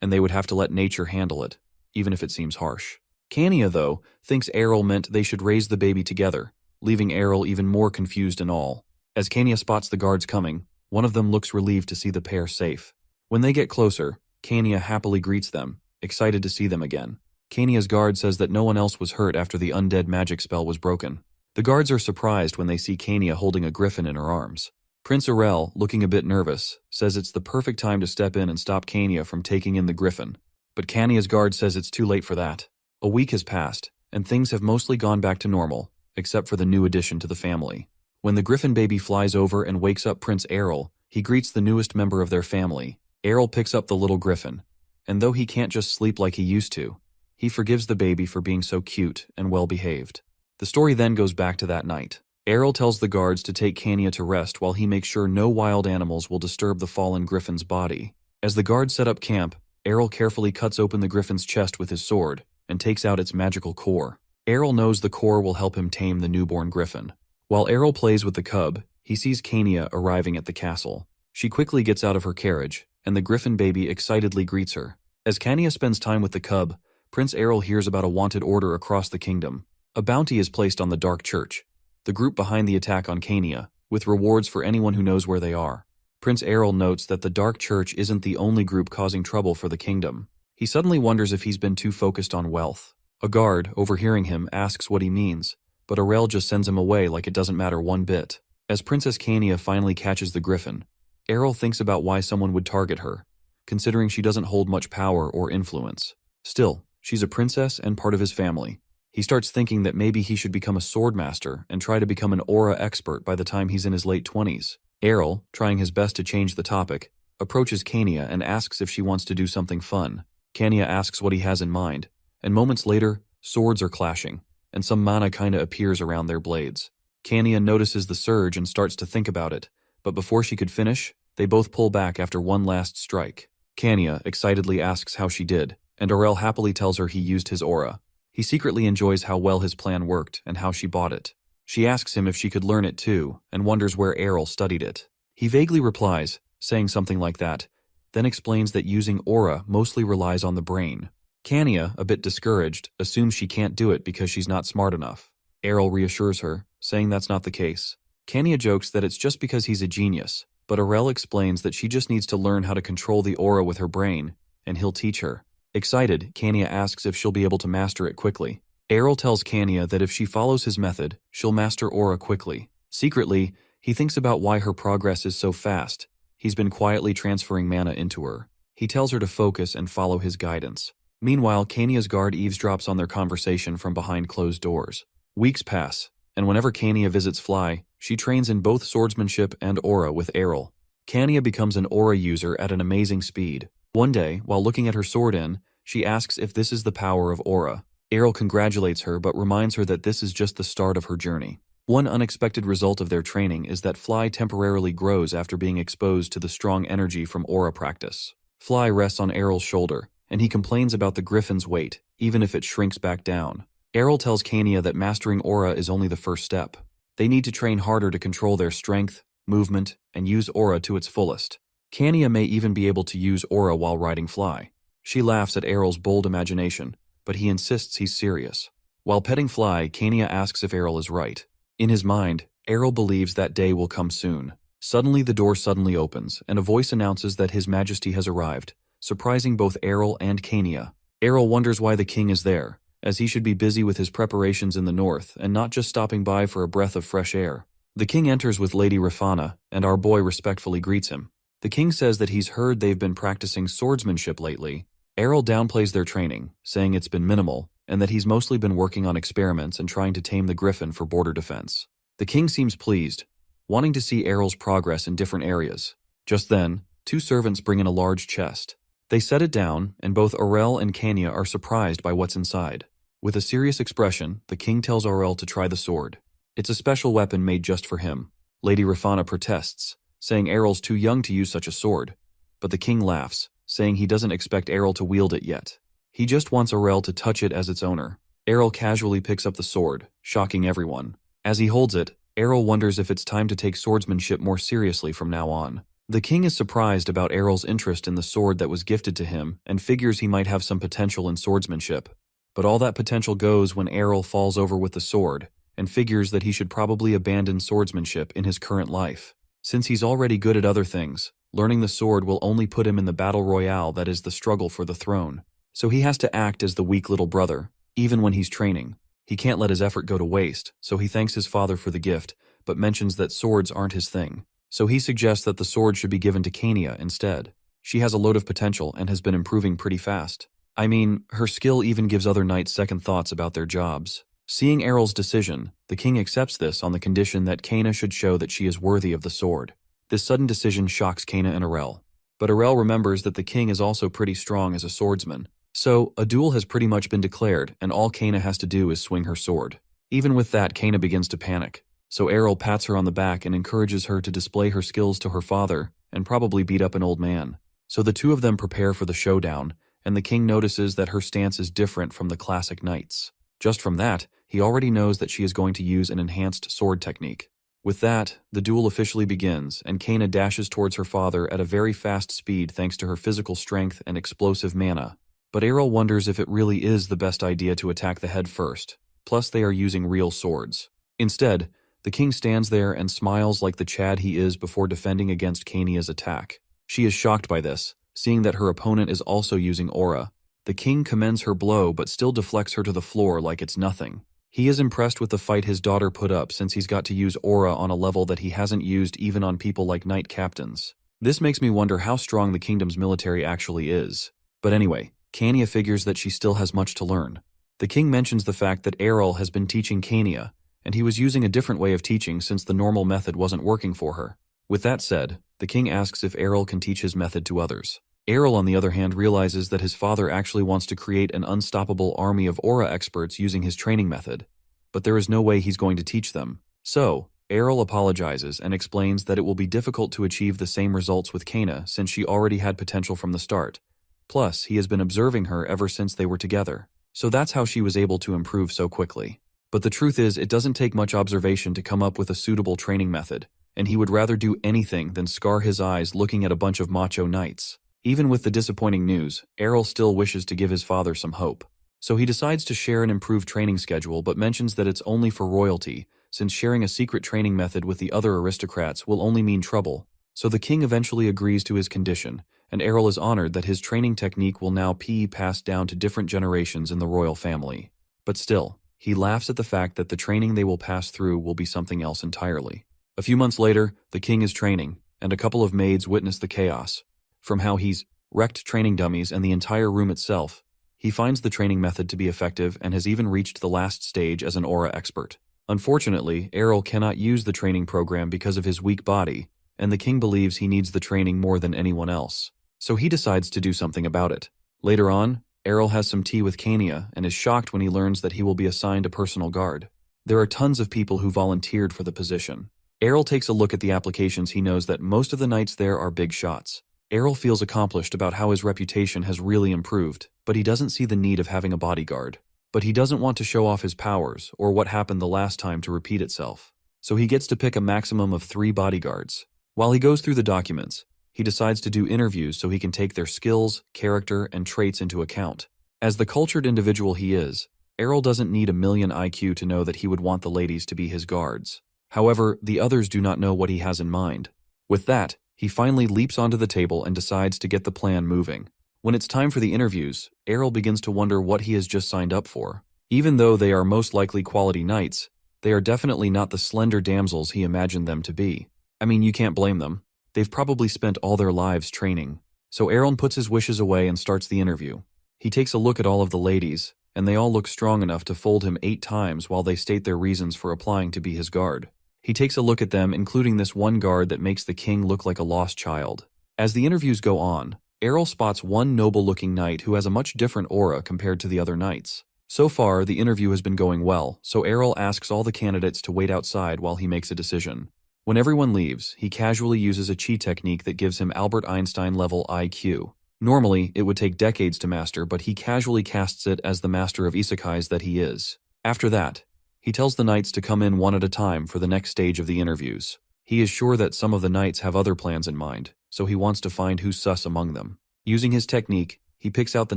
and they would have to let nature handle it, even if it seems harsh. Kania, though, thinks Errol meant they should raise the baby together, leaving Errol even more confused and all. As Kania spots the guards coming, one of them looks relieved to see the pair safe. When they get closer, Kania happily greets them, excited to see them again. Kania's guard says that no one else was hurt after the undead magic spell was broken. The guards are surprised when they see Kania holding a griffin in her arms. Prince Errol, looking a bit nervous, says it's the perfect time to step in and stop Kania from taking in the griffin. But Kania's guard says it's too late for that. A week has passed, and things have mostly gone back to normal, except for the new addition to the family. When the griffin baby flies over and wakes up Prince Errol, he greets the newest member of their family. Errol picks up the little griffin, and though he can't just sleep like he used to, he forgives the baby for being so cute and well-behaved. The story then goes back to that night. Errol tells the guards to take Kania to rest while he makes sure no wild animals will disturb the fallen griffin's body. As the guards set up camp, Errol carefully cuts open the griffin's chest with his sword and takes out its magical core. Errol knows the core will help him tame the newborn griffin. While Errol plays with the cub, he sees Kania arriving at the castle. She quickly gets out of her carriage, and the griffin baby excitedly greets her. As Kania spends time with the cub, Prince Errol hears about a wanted order across the kingdom. A bounty is placed on the Dark Church, the group behind the attack on Kania, with rewards for anyone who knows where they are. Prince Errol notes that the Dark Church isn't the only group causing trouble for the kingdom. He suddenly wonders if he's been too focused on wealth. A guard, overhearing him, asks what he means, but Errol just sends him away like it doesn't matter one bit. As Princess Kania finally catches the griffin, Errol thinks about why someone would target her, considering she doesn't hold much power or influence. Still, she's a princess and part of his family. He starts thinking that maybe he should become a sword master and try to become an aura expert by the time he's in his late 20s. Errol, trying his best to change the topic, approaches Kania and asks if she wants to do something fun. Kania asks what he has in mind, and moments later, swords are clashing, and some mana kinda appears around their blades. Kania notices the surge and starts to think about it, but before she could finish, they both pull back after one last strike. Kania excitedly asks how she did, and Errol happily tells her he used his aura. He secretly enjoys how well his plan worked and how she bought it. She asks him if she could learn it too, and wonders where Errol studied it. He vaguely replies, saying something like that, then explains that using aura mostly relies on the brain. Kania, a bit discouraged, assumes she can't do it because she's not smart enough. Errol reassures her, saying that's not the case. Kania jokes that it's just because he's a genius, but Errol explains that she just needs to learn how to control the aura with her brain, and he'll teach her. Excited, Kania asks if she'll be able to master it quickly. Errol tells Kania that if she follows his method, she'll master aura quickly. Secretly, he thinks about why her progress is so fast. He's been quietly transferring mana into her. He tells her to focus and follow his guidance. Meanwhile, Kania's guard eavesdrops on their conversation from behind closed doors. Weeks pass, and whenever Kania visits Fly, she trains in both swordsmanship and aura with Errol. Kania becomes an aura user at an amazing speed. One day, while looking at her sword she asks if this is the power of aura. Errol congratulates her but reminds her that this is just the start of her journey. One unexpected result of their training is that Fly temporarily grows after being exposed to the strong energy from aura practice. Fly rests on Errol's shoulder, and he complains about the griffin's weight, even if it shrinks back down. Errol tells Kania that mastering aura is only the first step. They need to train harder to control their strength, movement, and use aura to its fullest. Kania may even be able to use aura while riding Fly. She laughs at Errol's bold imagination, but he insists he's serious. While petting Fly, Kania asks if Errol is right. In his mind, Errol believes that day will come soon. Suddenly the door opens, and a voice announces that His Majesty has arrived, surprising both Errol and Kania. Errol wonders why the king is there, as he should be busy with his preparations in the north and not just stopping by for a breath of fresh air. The king enters with Lady Rafana, and our boy respectfully greets him. The king says that he's heard they've been practicing swordsmanship lately. Errol downplays their training, saying it's been minimal, and that he's mostly been working on experiments and trying to tame the griffin for border defense. The king seems pleased, wanting to see Errol's progress in different areas. Just then, two servants bring in a large chest. They set it down, and both Errol and Kania are surprised by what's inside. With a serious expression, the king tells Errol to try the sword. It's a special weapon made just for him. Lady Rafana protests, saying Errol's too young to use such a sword, but the king laughs, saying he doesn't expect Errol to wield it yet. He just wants Errol to touch it as its owner. Errol casually picks up the sword, shocking everyone. As he holds it, Errol wonders if it's time to take swordsmanship more seriously from now on. The king is surprised about Errol's interest in the sword that was gifted to him and figures he might have some potential in swordsmanship. But all that potential goes when Errol falls over with the sword and figures that he should probably abandon swordsmanship in his current life. Since he's already good at other things, learning the sword will only put him in the battle royale that is the struggle for the throne. So he has to act as the weak little brother, even when he's training. He can't let his effort go to waste, so he thanks his father for the gift, but mentions that swords aren't his thing. So he suggests that the sword should be given to Kania instead. She has a load of potential and has been improving pretty fast. I mean, her skill even gives other knights second thoughts about their jobs. Seeing Errol's decision, the king accepts this on the condition that Kania should show that she is worthy of the sword. This sudden decision shocks Kania and Errol. But Errol remembers that the king is also pretty strong as a swordsman. So, a duel has pretty much been declared, and all Kania has to do is swing her sword. Even with that, Kania begins to panic. So Errol pats her on the back and encourages her to display her skills to her father and probably beat up an old man. So the two of them prepare for the showdown, and the king notices that her stance is different from the classic knights. Just from that, he already knows that she is going to use an enhanced sword technique. With that, the duel officially begins, and Kaina dashes towards her father at a very fast speed thanks to her physical strength and explosive mana. But Errol wonders if it really is the best idea to attack the head first, plus they are using real swords. Instead, the king stands there and smiles like the Chad he is before defending against Kainia's attack. She is shocked by this, seeing that her opponent is also using aura. The king commends her blow but still deflects her to the floor like it's nothing. He is impressed with the fight his daughter put up since he's got to use aura on a level that he hasn't used even on people like knight captains. This makes me wonder how strong the kingdom's military actually is. But anyway, Kainia figures that she still has much to learn. The king mentions the fact that Errol has been teaching Kainia, and he was using a different way of teaching since the normal method wasn't working for her. With that said, the king asks if Errol can teach his method to others. Errol, on the other hand, realizes that his father actually wants to create an unstoppable army of aura experts using his training method, but there is no way he's going to teach them. So, Errol apologizes and explains that it will be difficult to achieve the same results with Kaina since she already had potential from the start. Plus, he has been observing her ever since they were together. So that's how she was able to improve so quickly. But the truth is, it doesn't take much observation to come up with a suitable training method, and he would rather do anything than scar his eyes looking at a bunch of macho knights. Even with the disappointing news, Errol still wishes to give his father some hope. So he decides to share an improved training schedule but mentions that it's only for royalty, since sharing a secret training method with the other aristocrats will only mean trouble. So the king eventually agrees to his condition, and Errol is honored that his training technique will now be passed down to different generations in the royal family. But still, he laughs at the fact that the training they will pass through will be something else entirely. A few months later, the king is training, and a couple of maids witness the chaos. From how he's wrecked training dummies and the entire room itself, he finds the training method to be effective and has even reached the last stage as an aura expert. Unfortunately, Errol cannot use the training program because of his weak body, and the king believes he needs the training more than anyone else. So he decides to do something about it. Later on, Errol has some tea with Kainia and is shocked when he learns that he will be assigned a personal guard. There are tons of people who volunteered for the position. Errol takes a look at the applications. He knows that most of the knights there are big shots. Errol feels accomplished about how his reputation has really improved, but he doesn't see the need of having a bodyguard. But he doesn't want to show off his powers or what happened the last time to repeat itself. So he gets to pick a maximum of 3 bodyguards. While he goes through the documents, he decides to do interviews so he can take their skills, character, and traits into account. As the cultured individual he is, Errol doesn't need a million IQ to know that he would want the ladies to be his guards. However, the others do not know what he has in mind. With that, he finally leaps onto the table and decides to get the plan moving. When it's time for the interviews, Errol begins to wonder what he has just signed up for. Even though they are most likely quality knights, they are definitely not the slender damsels he imagined them to be. I mean, you can't blame them. They've probably spent all their lives training. So Errol puts his wishes away and starts the interview. He takes a look at all of the ladies, and they all look strong enough to fold him 8 times while they state their reasons for applying to be his guard. He takes a look at them, including this one guard that makes the king look like a lost child. As the interviews go on, Errol spots one noble-looking knight who has a much different aura compared to the other knights. So far, the interview has been going well, so Errol asks all the candidates to wait outside while he makes a decision. When everyone leaves, he casually uses a chi technique that gives him Albert Einstein-level IQ. Normally, it would take decades to master, but he casually casts it as the master of isekais that he is. After that, he tells the knights to come in one at a time for the next stage of the interviews. He is sure that some of the knights have other plans in mind, so he wants to find who's sus among them. Using his technique, he picks out the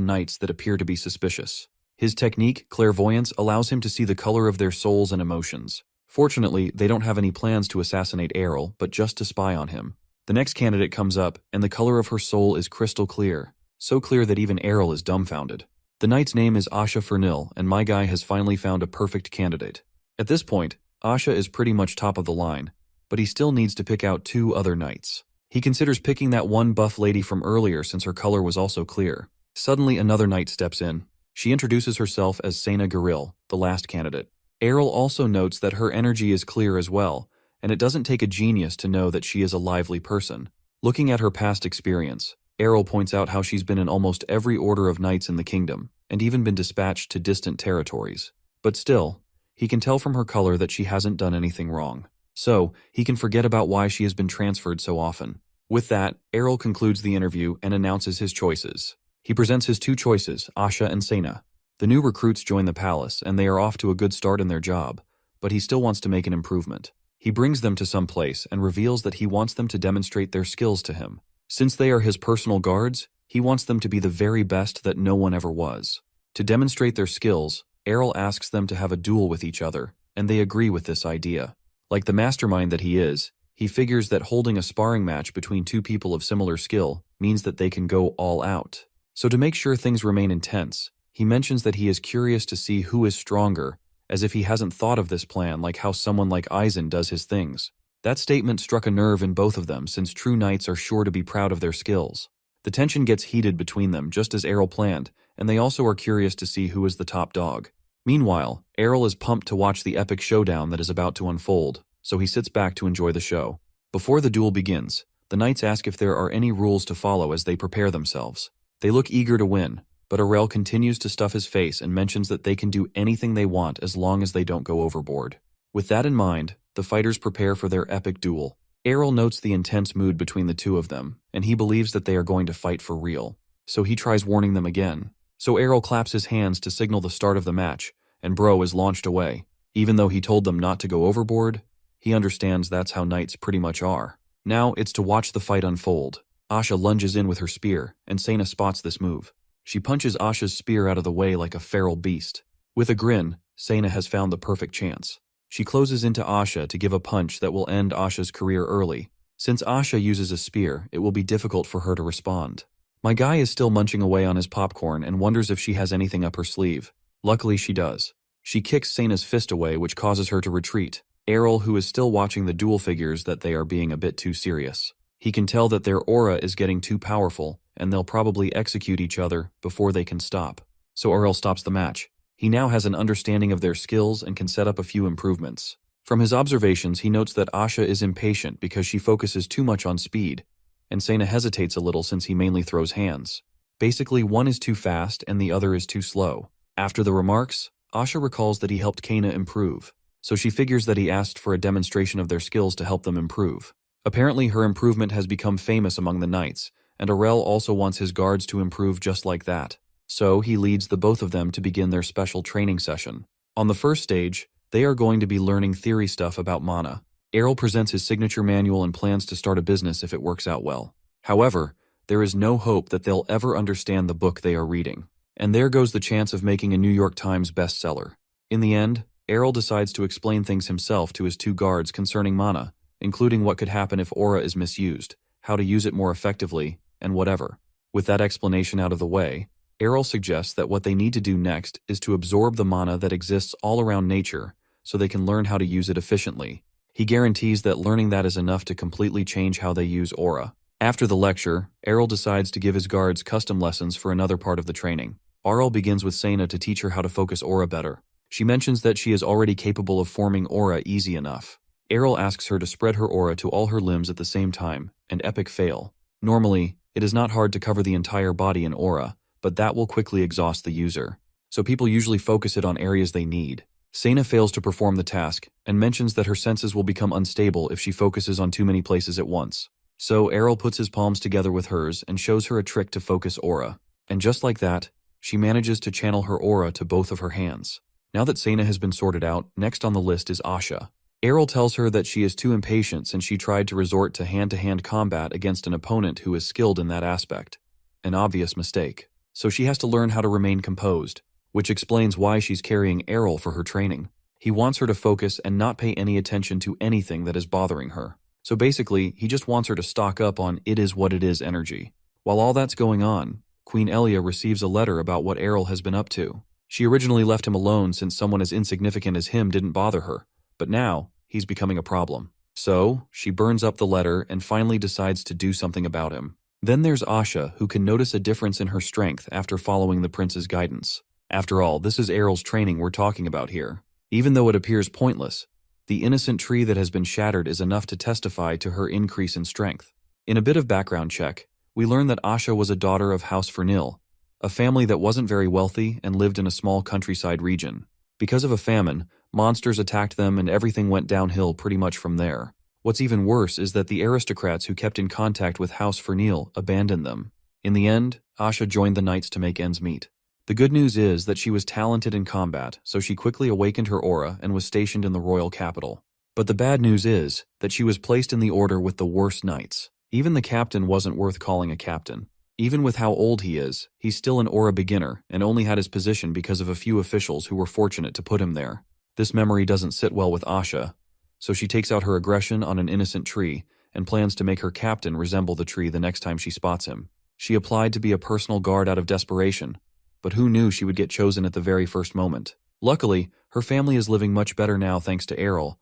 knights that appear to be suspicious. His technique, clairvoyance, allows him to see the color of their souls and emotions. Fortunately, they don't have any plans to assassinate Errol, but just to spy on him. The next candidate comes up, and the color of her soul is crystal clear, so clear that even Errol is dumbfounded. The knight's name is Asha Fernil, and my guy has finally found a perfect candidate. At this point, Asha is pretty much top of the line, but he still needs to pick out 2 other knights. He considers picking that one buff lady from earlier since her color was also clear. Suddenly, another knight steps in. She introduces herself as Sena Garil, the last candidate. Errol also notes that her energy is clear as well, and it doesn't take a genius to know that she is a lively person. Looking at her past experience, Errol points out how she's been in almost every order of knights in the kingdom, and even been dispatched to distant territories. But still, he can tell from her color that she hasn't done anything wrong. So, he can forget about why she has been transferred so often. With that, Errol concludes the interview and announces his choices. He presents his two choices, Asha and Sena. The new recruits join the palace, and they are off to a good start in their job, but he still wants to make an improvement. He brings them to some place and reveals that he wants them to demonstrate their skills to him. Since they are his personal guards, he wants them to be the very best that no one ever was. To demonstrate their skills, Errol asks them to have a duel with each other, and they agree with this idea. Like the mastermind that he is, he figures that holding a sparring match between two people of similar skill means that they can go all out. So to make sure things remain intense, he mentions that he is curious to see who is stronger, as if he hasn't thought of this plan like how someone like Aizen does his things. That statement struck a nerve in both of them, since true knights are sure to be proud of their skills. The tension gets heated between them just as Errol planned, and they also are curious to see who is the top dog. Meanwhile, Errol is pumped to watch the epic showdown that is about to unfold, so he sits back to enjoy the show. Before the duel begins, the knights ask if there are any rules to follow as they prepare themselves. They look eager to win, but Errol continues to stuff his face and mentions that they can do anything they want as long as they don't go overboard. With that in mind, the fighters prepare for their epic duel. Errol notes the intense mood between the two of them, and he believes that they are going to fight for real. So he tries warning them again. So Errol claps his hands to signal the start of the match, and Bro is launched away. Even though he told them not to go overboard, he understands that's how knights pretty much are. Now it's to watch the fight unfold. Asha lunges in with her spear, and Sena spots this move. She punches Asha's spear out of the way like a feral beast. With a grin, Sena has found the perfect chance. She closes into Asha to give a punch that will end Asha's career early. Since Asha uses a spear, it will be difficult for her to respond. My guy is still munching away on his popcorn and wonders if she has anything up her sleeve. Luckily she does. She kicks Sena's fist away, which causes her to retreat. Errol, who is still watching the duel, figures that they are being a bit too serious. He can tell that their aura is getting too powerful, and they'll probably execute each other before they can stop. So Errol stops the match. He now has an understanding of their skills and can set up a few improvements. From his observations, he notes that Asha is impatient because she focuses too much on speed, and Sena hesitates a little since he mainly throws hands. Basically, one is too fast and the other is too slow. After the remarks, Asha recalls that he helped Kana improve, so she figures that he asked for a demonstration of their skills to help them improve. Apparently, her improvement has become famous among the knights, and Errol also wants his guards to improve just like that. So he leads the both of them to begin their special training session. On the first stage, they are going to be learning theory stuff about mana. Errol presents his signature manual and plans to start a business if it works out well. However, there is no hope that they'll ever understand the book they are reading. And there goes the chance of making a New York Times bestseller. In the end, Errol decides to explain things himself to his two guards concerning mana, including what could happen if aura is misused, how to use it more effectively, and whatever. With that explanation out of the way, Errol suggests that what they need to do next is to absorb the mana that exists all around nature so they can learn how to use it efficiently. He guarantees that learning that is enough to completely change how they use aura. After the lecture, Errol decides to give his guards custom lessons for another part of the training. Errol begins with Sena to teach her how to focus aura better. She mentions that she is already capable of forming aura easy enough. Errol asks her to spread her aura to all her limbs at the same time, an epic fail. Normally, it is not hard to cover the entire body in aura, but that will quickly exhaust the user. So people usually focus it on areas they need. Sena fails to perform the task, and mentions that her senses will become unstable if she focuses on too many places at once. So Errol puts his palms together with hers and shows her a trick to focus aura. And just like that, she manages to channel her aura to both of her hands. Now that Sena has been sorted out, next on the list is Asha. Errol tells her that she is too impatient since she tried to resort to hand-to-hand combat against an opponent who is skilled in that aspect. An obvious mistake. So she has to learn how to remain composed, which explains why she's carrying Errol for her training. He wants her to focus and not pay any attention to anything that is bothering her. So basically, he just wants her to stock up on it is what it is energy. While all that's going on, Queen Elia receives a letter about what Errol has been up to. She originally left him alone since someone as insignificant as him didn't bother her, but now, he's becoming a problem. So, she burns up the letter and finally decides to do something about him. Then there's Asha, who can notice a difference in her strength after following the prince's guidance. After all, this is Errol's training we're talking about here. Even though it appears pointless, the innocent tree that has been shattered is enough to testify to her increase in strength. In a bit of background check, we learn that Asha was a daughter of House Fernil, a family that wasn't very wealthy and lived in a small countryside region. Because of a famine, monsters attacked them and everything went downhill pretty much from there. What's even worse is that the aristocrats who kept in contact with House Fernil abandoned them. In the end, Asha joined the knights to make ends meet. The good news is that she was talented in combat, so she quickly awakened her aura and was stationed in the royal capital. But the bad news is that she was placed in the order with the worst knights. Even the captain wasn't worth calling a captain. Even with how old he is, he's still an aura beginner and only had his position because of a few officials who were fortunate to put him there. This memory doesn't sit well with Asha, so she takes out her aggression on an innocent tree and plans to make her captain resemble the tree the next time she spots him. She applied to be a personal guard out of desperation, but who knew she would get chosen at the very first moment? Luckily, her family is living much better now thanks to Errol,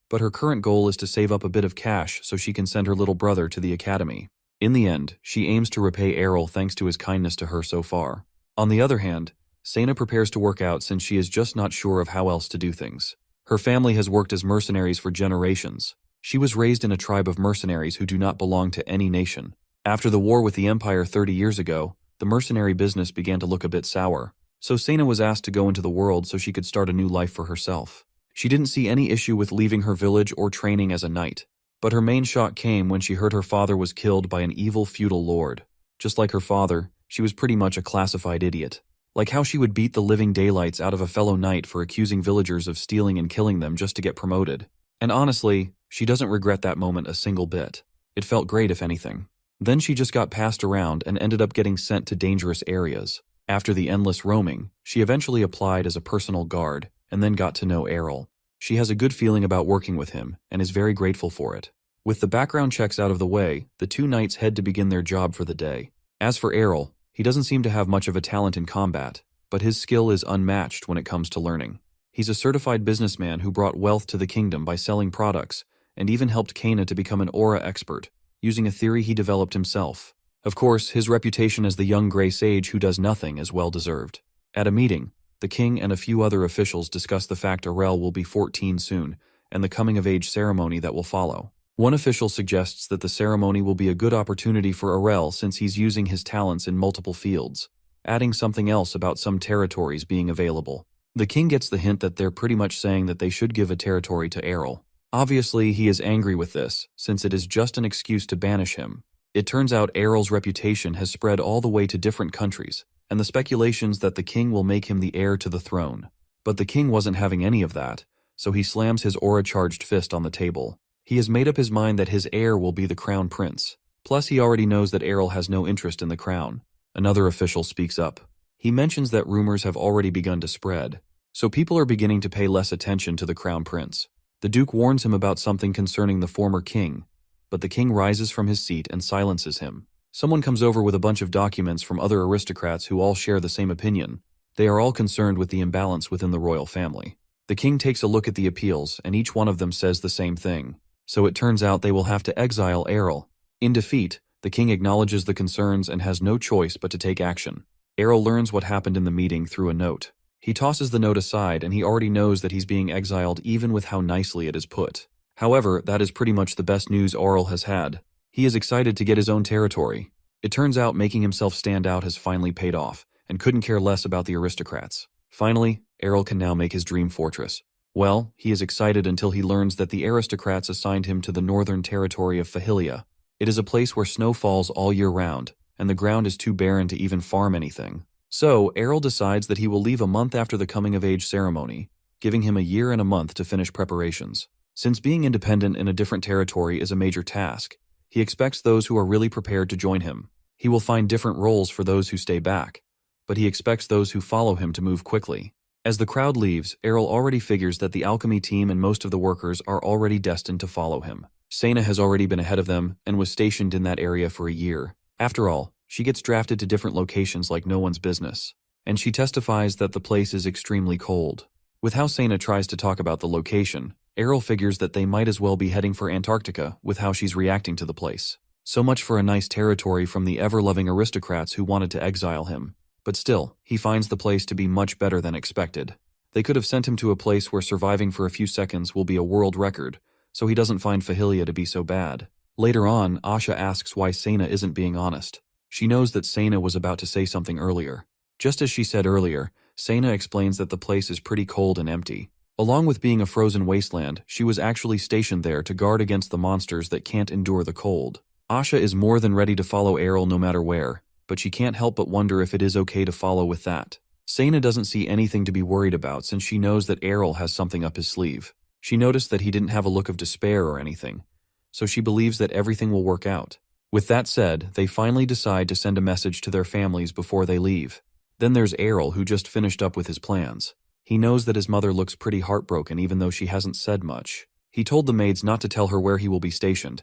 but her current goal is to save up a bit of cash so she can send her little brother to the academy. In the end, she aims to repay Errol thanks to his kindness to her so far. On the other hand, Sena prepares to work out since she is just not sure of how else to do things. Her family has worked as mercenaries for generations. She was raised in a tribe of mercenaries who do not belong to any nation. After the war with the Empire 30 years ago, the mercenary business began to look a bit sour, so Sena was asked to go into the world so she could start a new life for herself. She didn't see any issue with leaving her village or training as a knight, but her main shock came when she heard her father was killed by an evil feudal lord. Just like her father, she was pretty much a classified idiot. Like how she would beat the living daylights out of a fellow knight for accusing villagers of stealing and killing them just to get promoted. And honestly, she doesn't regret that moment a single bit. It felt great if anything. Then she just got passed around and ended up getting sent to dangerous areas. After the endless roaming, she eventually applied as a personal guard and then got to know Errol. She has a good feeling about working with him and is very grateful for it. With the background checks out of the way, the two knights head to begin their job for the day. As for Errol, he doesn't seem to have much of a talent in combat, but his skill is unmatched when it comes to learning. He's a certified businessman who brought wealth to the kingdom by selling products and even helped Kana to become an aura expert, using a theory he developed himself. Of course, his reputation as the young gray sage who does nothing is well deserved. At a meeting, the king and a few other officials discuss the fact Arel will be 14 soon and the coming-of-age ceremony that will follow. One official suggests that the ceremony will be a good opportunity for Arel since he's using his talents in multiple fields, adding something else about some territories being available. The king gets the hint that they're pretty much saying that they should give a territory to Errol. Obviously, he is angry with this, since it is just an excuse to banish him. It turns out Errol's reputation has spread all the way to different countries, and the speculations that the king will make him the heir to the throne. But the king wasn't having any of that, so he slams his aura-charged fist on the table. He has made up his mind that his heir will be the crown prince. Plus, he already knows that Errol has no interest in the crown. Another official speaks up. He mentions that rumors have already begun to spread, so people are beginning to pay less attention to the crown prince. The Duke warns him about something concerning the former king, but the king rises from his seat and silences him. Someone comes over with a bunch of documents from other aristocrats who all share the same opinion. They are all concerned with the imbalance within the royal family. The king takes a look at the appeals, and each one of them says the same thing. So it turns out they will have to exile Errol. In defeat, the king acknowledges the concerns and has no choice but to take action. Errol learns what happened in the meeting through a note. He tosses the note aside and he already knows that he's being exiled even with how nicely it is put. However, that is pretty much the best news Errol has had. He is excited to get his own territory. It turns out making himself stand out has finally paid off, and couldn't care less about the aristocrats. Finally, Errol can now make his dream fortress. Well, he is excited until he learns that the aristocrats assigned him to the northern territory of Fahilia. It is a place where snow falls all year round, and the ground is too barren to even farm anything. So, Errol decides that he will leave a month after the coming-of-age ceremony, giving him a year and a month to finish preparations. Since being independent in a different territory is a major task, he expects those who are really prepared to join him. He will find different roles for those who stay back, but he expects those who follow him to move quickly. As the crowd leaves, Errol already figures that the alchemy team and most of the workers are already destined to follow him. Sena has already been ahead of them and was stationed in that area for a year. After all, she gets drafted to different locations like no one's business, and she testifies that the place is extremely cold. With how Sena tries to talk about the location, Errol figures that they might as well be heading for Antarctica with how she's reacting to the place. So much for a nice territory from the ever-loving aristocrats who wanted to exile him. But still, he finds the place to be much better than expected. They could have sent him to a place where surviving for a few seconds will be a world record, so he doesn't find Fahilia to be so bad. Later on, Asha asks why Sena isn't being honest. She knows that Sena was about to say something earlier. Just as she said earlier, Sena explains that the place is pretty cold and empty. Along with being a frozen wasteland, she was actually stationed there to guard against the monsters that can't endure the cold. Asha is more than ready to follow Errol no matter where, but she can't help but wonder if it is okay to follow with that. Sana doesn't see anything to be worried about since she knows that Errol has something up his sleeve. She noticed that he didn't have a look of despair or anything, so she believes that everything will work out. With that said, they finally decide to send a message to their families before they leave. Then there's Errol, who just finished up with his plans. He knows that his mother looks pretty heartbroken even though she hasn't said much. He told the maids not to tell her where he will be stationed,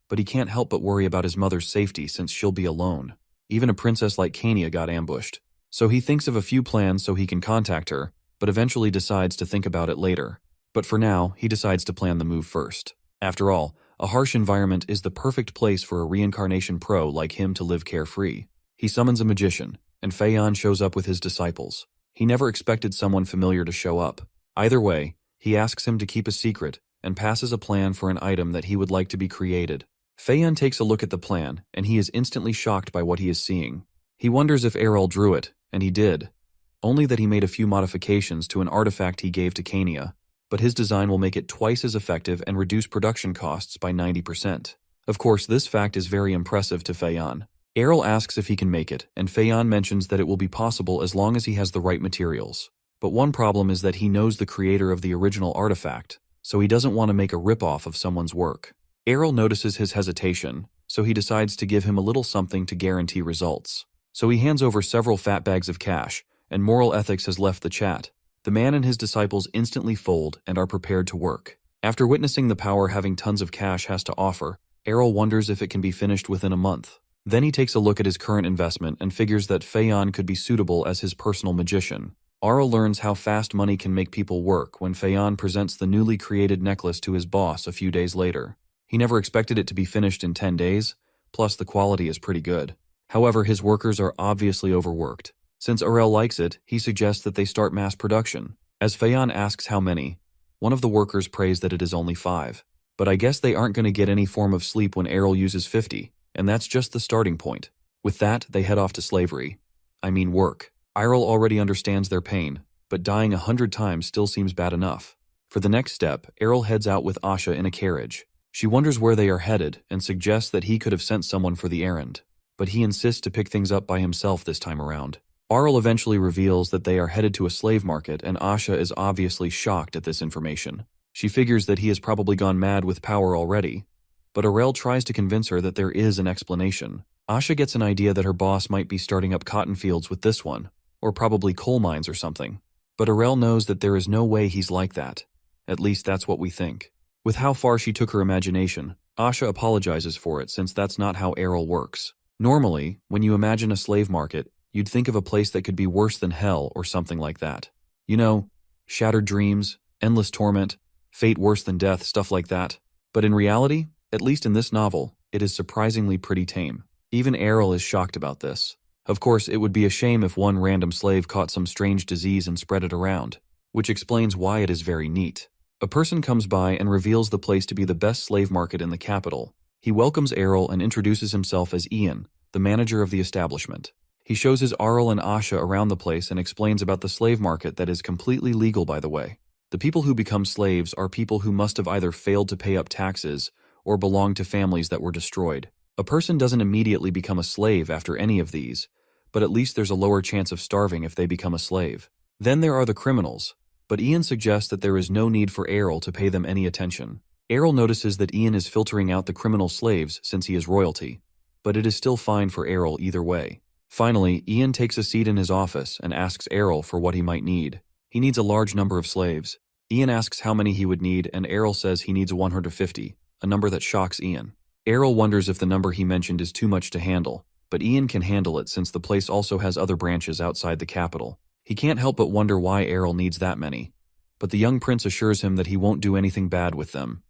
but he can't help but worry about his mother's safety since she'll be alone. Even a princess like Kania got ambushed. So he thinks of a few plans so he can contact her, but eventually decides to think about it later. But for now, he decides to plan the move first. After all, a harsh environment is the perfect place for a reincarnation pro like him to live carefree. He summons a magician, and Feiyan shows up with his disciples. He never expected someone familiar to show up. Either way, he asks him to keep a secret and passes a plan for an item that he would like to be created. Feiyan takes a look at the plan, and he is instantly shocked by what he is seeing. He wonders if Errol drew it, and he did. Only that he made a few modifications to an artifact he gave to Kania, but his design will make it twice as effective and reduce production costs by 90%. Of course, this fact is very impressive to Feiyan. Errol asks if he can make it, and Feiyan mentions that it will be possible as long as he has the right materials. But one problem is that he knows the creator of the original artifact, so he doesn't want to make a rip-off of someone's work. Errol notices his hesitation, so he decides to give him a little something to guarantee results. So he hands over several fat bags of cash, and moral ethics has left the chat. The man and his disciples instantly fold and are prepared to work. After witnessing the power having tons of cash has to offer, Errol wonders if it can be finished within a month. Then he takes a look at his current investment and figures that Feiyan could be suitable as his personal magician. Errol learns how fast money can make people work when Feiyan presents the newly created necklace to his boss a few days later. He never expected it to be finished in 10 days, plus the quality is pretty good. However, his workers are obviously overworked. Since Errol likes it, he suggests that they start mass production. As Feiyan asks how many, one of the workers prays that it is only 5. But I guess they aren't going to get any form of sleep when Errol uses 50, and that's just the starting point. With that, they head off to slavery. I mean work. Errol already understands their pain, but dying 100 times still seems bad enough. For the next step, Errol heads out with Asha in a carriage. She wonders where they are headed and suggests that he could have sent someone for the errand, but he insists to pick things up by himself this time around. Errol eventually reveals that they are headed to a slave market, and Asha is obviously shocked at this information. She figures that he has probably gone mad with power already, but Errol tries to convince her that there is an explanation. Asha gets an idea that her boss might be starting up cotton fields with this one, or probably coal mines or something. But Errol knows that there is no way he's like that. At least that's what we think. With how far she took her imagination, Asha apologizes for it since that's not how Errol works. Normally, when you imagine a slave market, you'd think of a place that could be worse than hell or something like that. You know, shattered dreams, endless torment, fate worse than death, stuff like that. But in reality, at least in this novel, it is surprisingly pretty tame. Even Errol is shocked about this. Of course, it would be a shame if one random slave caught some strange disease and spread it around, which explains why it is very neat. A person comes by and reveals the place to be the best slave market in the capital. He welcomes Errol and introduces himself as Ian, the manager of the establishment. He shows his Errol and Asha around the place and explains about the slave market that is completely legal, by the way. The people who become slaves are people who must have either failed to pay up taxes or belong to families that were destroyed. A person doesn't immediately become a slave after any of these, but at least there's a lower chance of starving if they become a slave. Then there are the criminals, but Ian suggests that there is no need for Errol to pay them any attention. Errol notices that Ian is filtering out the criminal slaves since he is royalty, but it is still fine for Errol either way. Finally, Ian takes a seat in his office and asks Errol for what he might need. He needs a large number of slaves. Ian asks how many he would need, and Errol says he needs 150, a number that shocks Ian. Errol wonders if the number he mentioned is too much to handle, but Ian can handle it since the place also has other branches outside the capital. He can't help but wonder why Errol needs that many, but the young prince assures him that he won't do anything bad with them.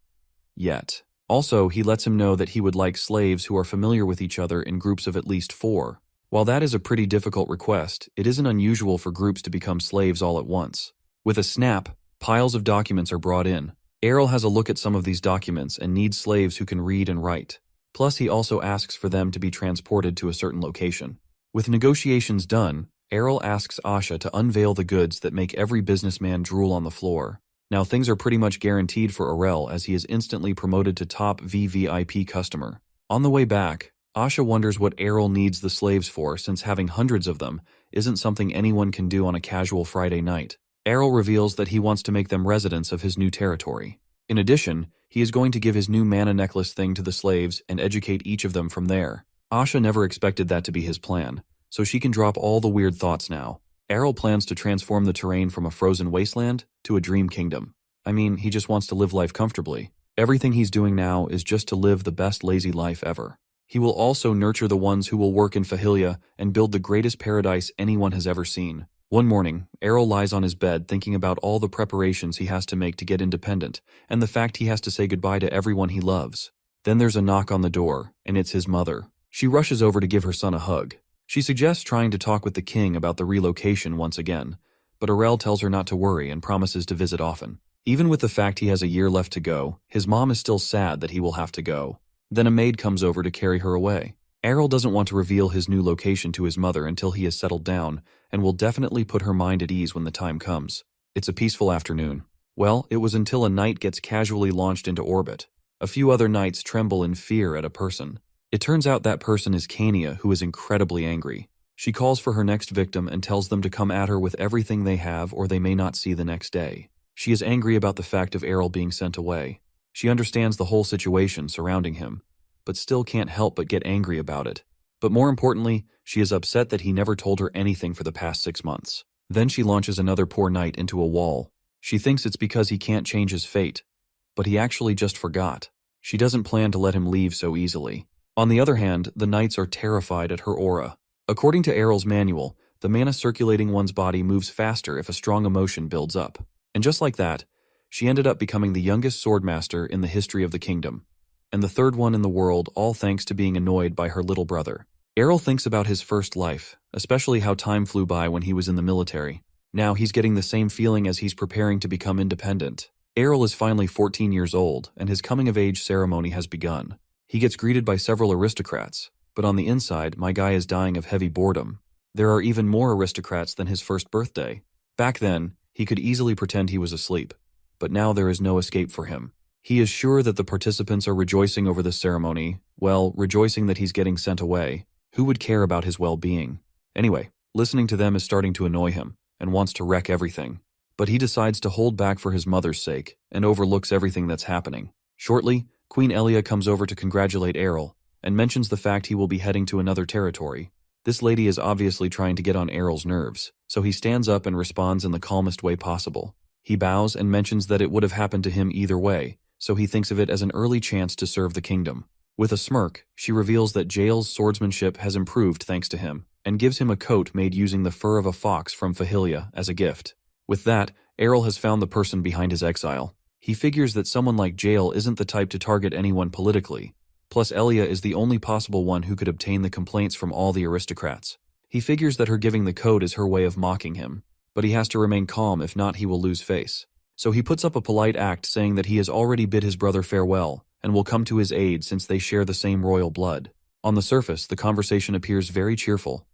Yet. Also, he lets him know that he would like slaves who are familiar with each other in groups of at least 4. While that is a pretty difficult request, it isn't unusual for groups to become slaves all at once. With a snap, piles of documents are brought in. Errol has a look at some of these documents and needs slaves who can read and write. Plus, he also asks for them to be transported to a certain location. With negotiations done, Errol asks Asha to unveil the goods that make every businessman drool on the floor. Now things are pretty much guaranteed for Aurel as he is instantly promoted to top VVIP customer. On the way back, Asha wonders what Errol needs the slaves for since having hundreds of them isn't something anyone can do on a casual Friday night. Errol reveals that he wants to make them residents of his new territory. In addition, he is going to give his new mana necklace thing to the slaves and educate each of them from there. Asha never expected that to be his plan, so she can drop all the weird thoughts now. Errol plans to transform the terrain from a frozen wasteland to a dream kingdom. I mean, he just wants to live life comfortably. Everything he's doing now is just to live the best lazy life ever. He will also nurture the ones who will work in Fahilia and build the greatest paradise anyone has ever seen. One morning, Errol lies on his bed thinking about all the preparations he has to make to get independent and the fact he has to say goodbye to everyone he loves. Then there's a knock on the door, and it's his mother. She rushes over to give her son a hug. She suggests trying to talk with the king about the relocation once again, but Aurel tells her not to worry and promises to visit often. Even with the fact he has a year left to go, his mom is still sad that he will have to go. Then a maid comes over to carry her away. Errol doesn't want to reveal his new location to his mother until he has settled down, and will definitely put her mind at ease when the time comes. It's a peaceful afternoon. Well, it was until a knight gets casually launched into orbit. A few other knights tremble in fear at a person. It turns out that person is Kania, who is incredibly angry. She calls for her next victim and tells them to come at her with everything they have or they may not see the next day. She is angry about the fact of Errol being sent away. She understands the whole situation surrounding him, but still can't help but get angry about it. But more importantly, she is upset that he never told her anything for the past 6 months. Then she launches another poor knight into a wall. She thinks it's because he can't change his fate, but he actually just forgot. She doesn't plan to let him leave so easily. On the other hand, the knights are terrified at her aura. According to Errol's manual, the mana circulating one's body moves faster if a strong emotion builds up. And just like that, she ended up becoming the youngest swordmaster in the history of the kingdom, and the third one in the world, all thanks to being annoyed by her little brother. Errol thinks about his first life, especially how time flew by when he was in the military. Now he's getting the same feeling as he's preparing to become independent. Errol is finally 14 years old, and his coming-of-age ceremony has begun. He gets greeted by several aristocrats, but on the inside, my guy is dying of heavy boredom. There are even more aristocrats than his first birthday. Back then, he could easily pretend he was asleep, but now there is no escape for him. He is sure that the participants are rejoicing over the ceremony, well, rejoicing that he's getting sent away. Who would care about his well-being? Anyway, listening to them is starting to annoy him, and wants to wreck everything. But he decides to hold back for his mother's sake, and overlooks everything that's happening. Shortly, Queen Elia comes over to congratulate Errol, and mentions the fact he will be heading to another territory. This lady is obviously trying to get on Errol's nerves, so he stands up and responds in the calmest way possible. He bows and mentions that it would have happened to him either way, so he thinks of it as an early chance to serve the kingdom. With a smirk, she reveals that Jael's swordsmanship has improved thanks to him, and gives him a coat made using the fur of a fox from Fahilia as a gift. With that, Errol has found the person behind his exile. He figures that someone like Jael isn't the type to target anyone politically. Plus, Elia is the only possible one who could obtain the complaints from all the aristocrats. He figures that her giving the coat is her way of mocking him, but he has to remain calm, if not he will lose face. So he puts up a polite act saying that he has already bid his brother farewell, and will come to his aid since they share the same royal blood. On the surface, the conversation appears very cheerful,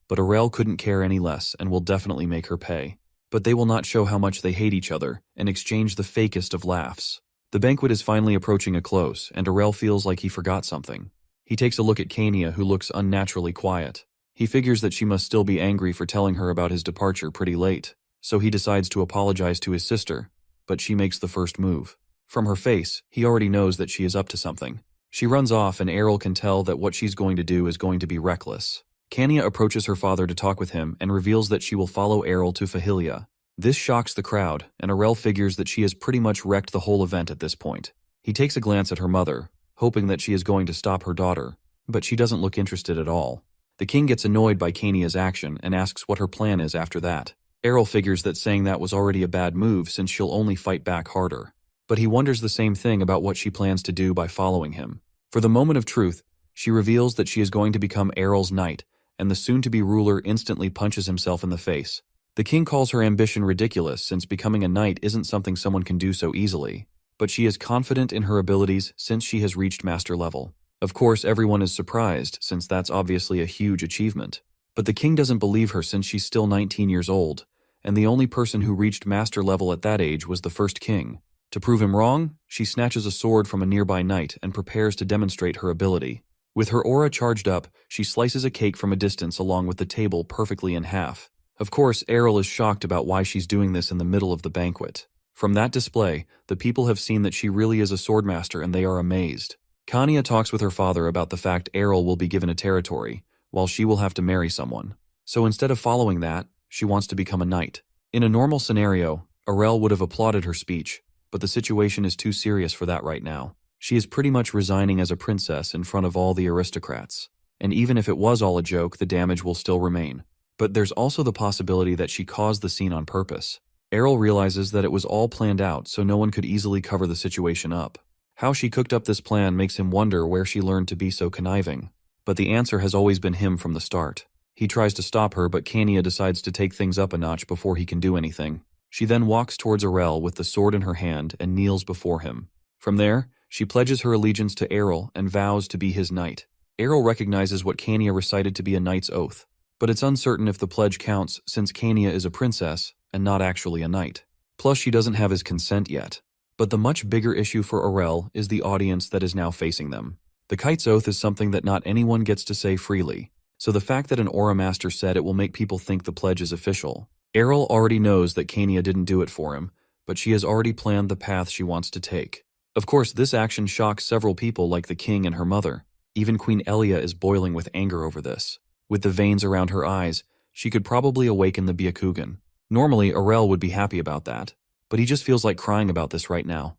but Aurel couldn't care any less and will definitely make her pay. But they will not show how much they hate each other, and exchange the fakest of laughs. The banquet is finally approaching a close, and Aurel feels like he forgot something. He takes a look at Kania, who looks unnaturally quiet. He figures that she must still be angry for telling her about his departure pretty late, so he decides to apologize to his sister, but she makes the first move. From her face, he already knows that she is up to something. She runs off, and Errol can tell that what she's going to do is going to be reckless. Kania approaches her father to talk with him and reveals that she will follow Errol to Fahilia. This shocks the crowd, and Aurel figures that she has pretty much wrecked the whole event at this point. He takes a glance at her mother, hoping that she is going to stop her daughter, but she doesn't look interested at all. The king gets annoyed by Kania's action and asks what her plan is after that. Errol figures that saying that was already a bad move since she'll only fight back harder. But he wonders the same thing about what she plans to do by following him. For the moment of truth, she reveals that she is going to become Errol's knight, and the soon-to-be ruler instantly punches himself in the face. The king calls her ambition ridiculous since becoming a knight isn't something someone can do so easily, but she is confident in her abilities since she has reached master level. Of course, everyone is surprised since that's obviously a huge achievement. But the king doesn't believe her since she's still 19 years old, and the only person who reached master level at that age was the first king. To prove him wrong, she snatches a sword from a nearby knight and prepares to demonstrate her ability. With her aura charged up, she slices a cake from a distance along with the table perfectly in half. Of course, Errol is shocked about why she's doing this in the middle of the banquet. From that display, the people have seen that she really is a swordmaster and they are amazed. Kanya talks with her father about the fact Errol will be given a territory, while she will have to marry someone. So instead of following that, she wants to become a knight. In a normal scenario, Errol would have applauded her speech, but the situation is too serious for that right now. She is pretty much resigning as a princess in front of all the aristocrats. And even if it was all a joke, the damage will still remain. But there's also the possibility that she caused the scene on purpose. Errol realizes that it was all planned out so no one could easily cover the situation up. How she cooked up this plan makes him wonder where she learned to be so conniving. But the answer has always been him from the start. He tries to stop her, but Kanya decides to take things up a notch before he can do anything. She then walks towards Errol with the sword in her hand and kneels before him. From there, she pledges her allegiance to Errol and vows to be his knight. Errol recognizes what Kanya recited to be a knight's oath, but it's uncertain if the pledge counts since Kanya is a princess and not actually a knight. Plus, she doesn't have his consent yet. But the much bigger issue for Errol is the audience that is now facing them. The kite's oath is something that not anyone gets to say freely, so the fact that an aura master said it will make people think the pledge is official. Errol already knows that Kanya didn't do it for him, but she has already planned the path she wants to take. Of course, this action shocks several people like the king and her mother. Even Queen Elia is boiling with anger over this. With the veins around her eyes, she could probably awaken the Byakugan. Normally, Errol would be happy about that, but he just feels like crying about this right now.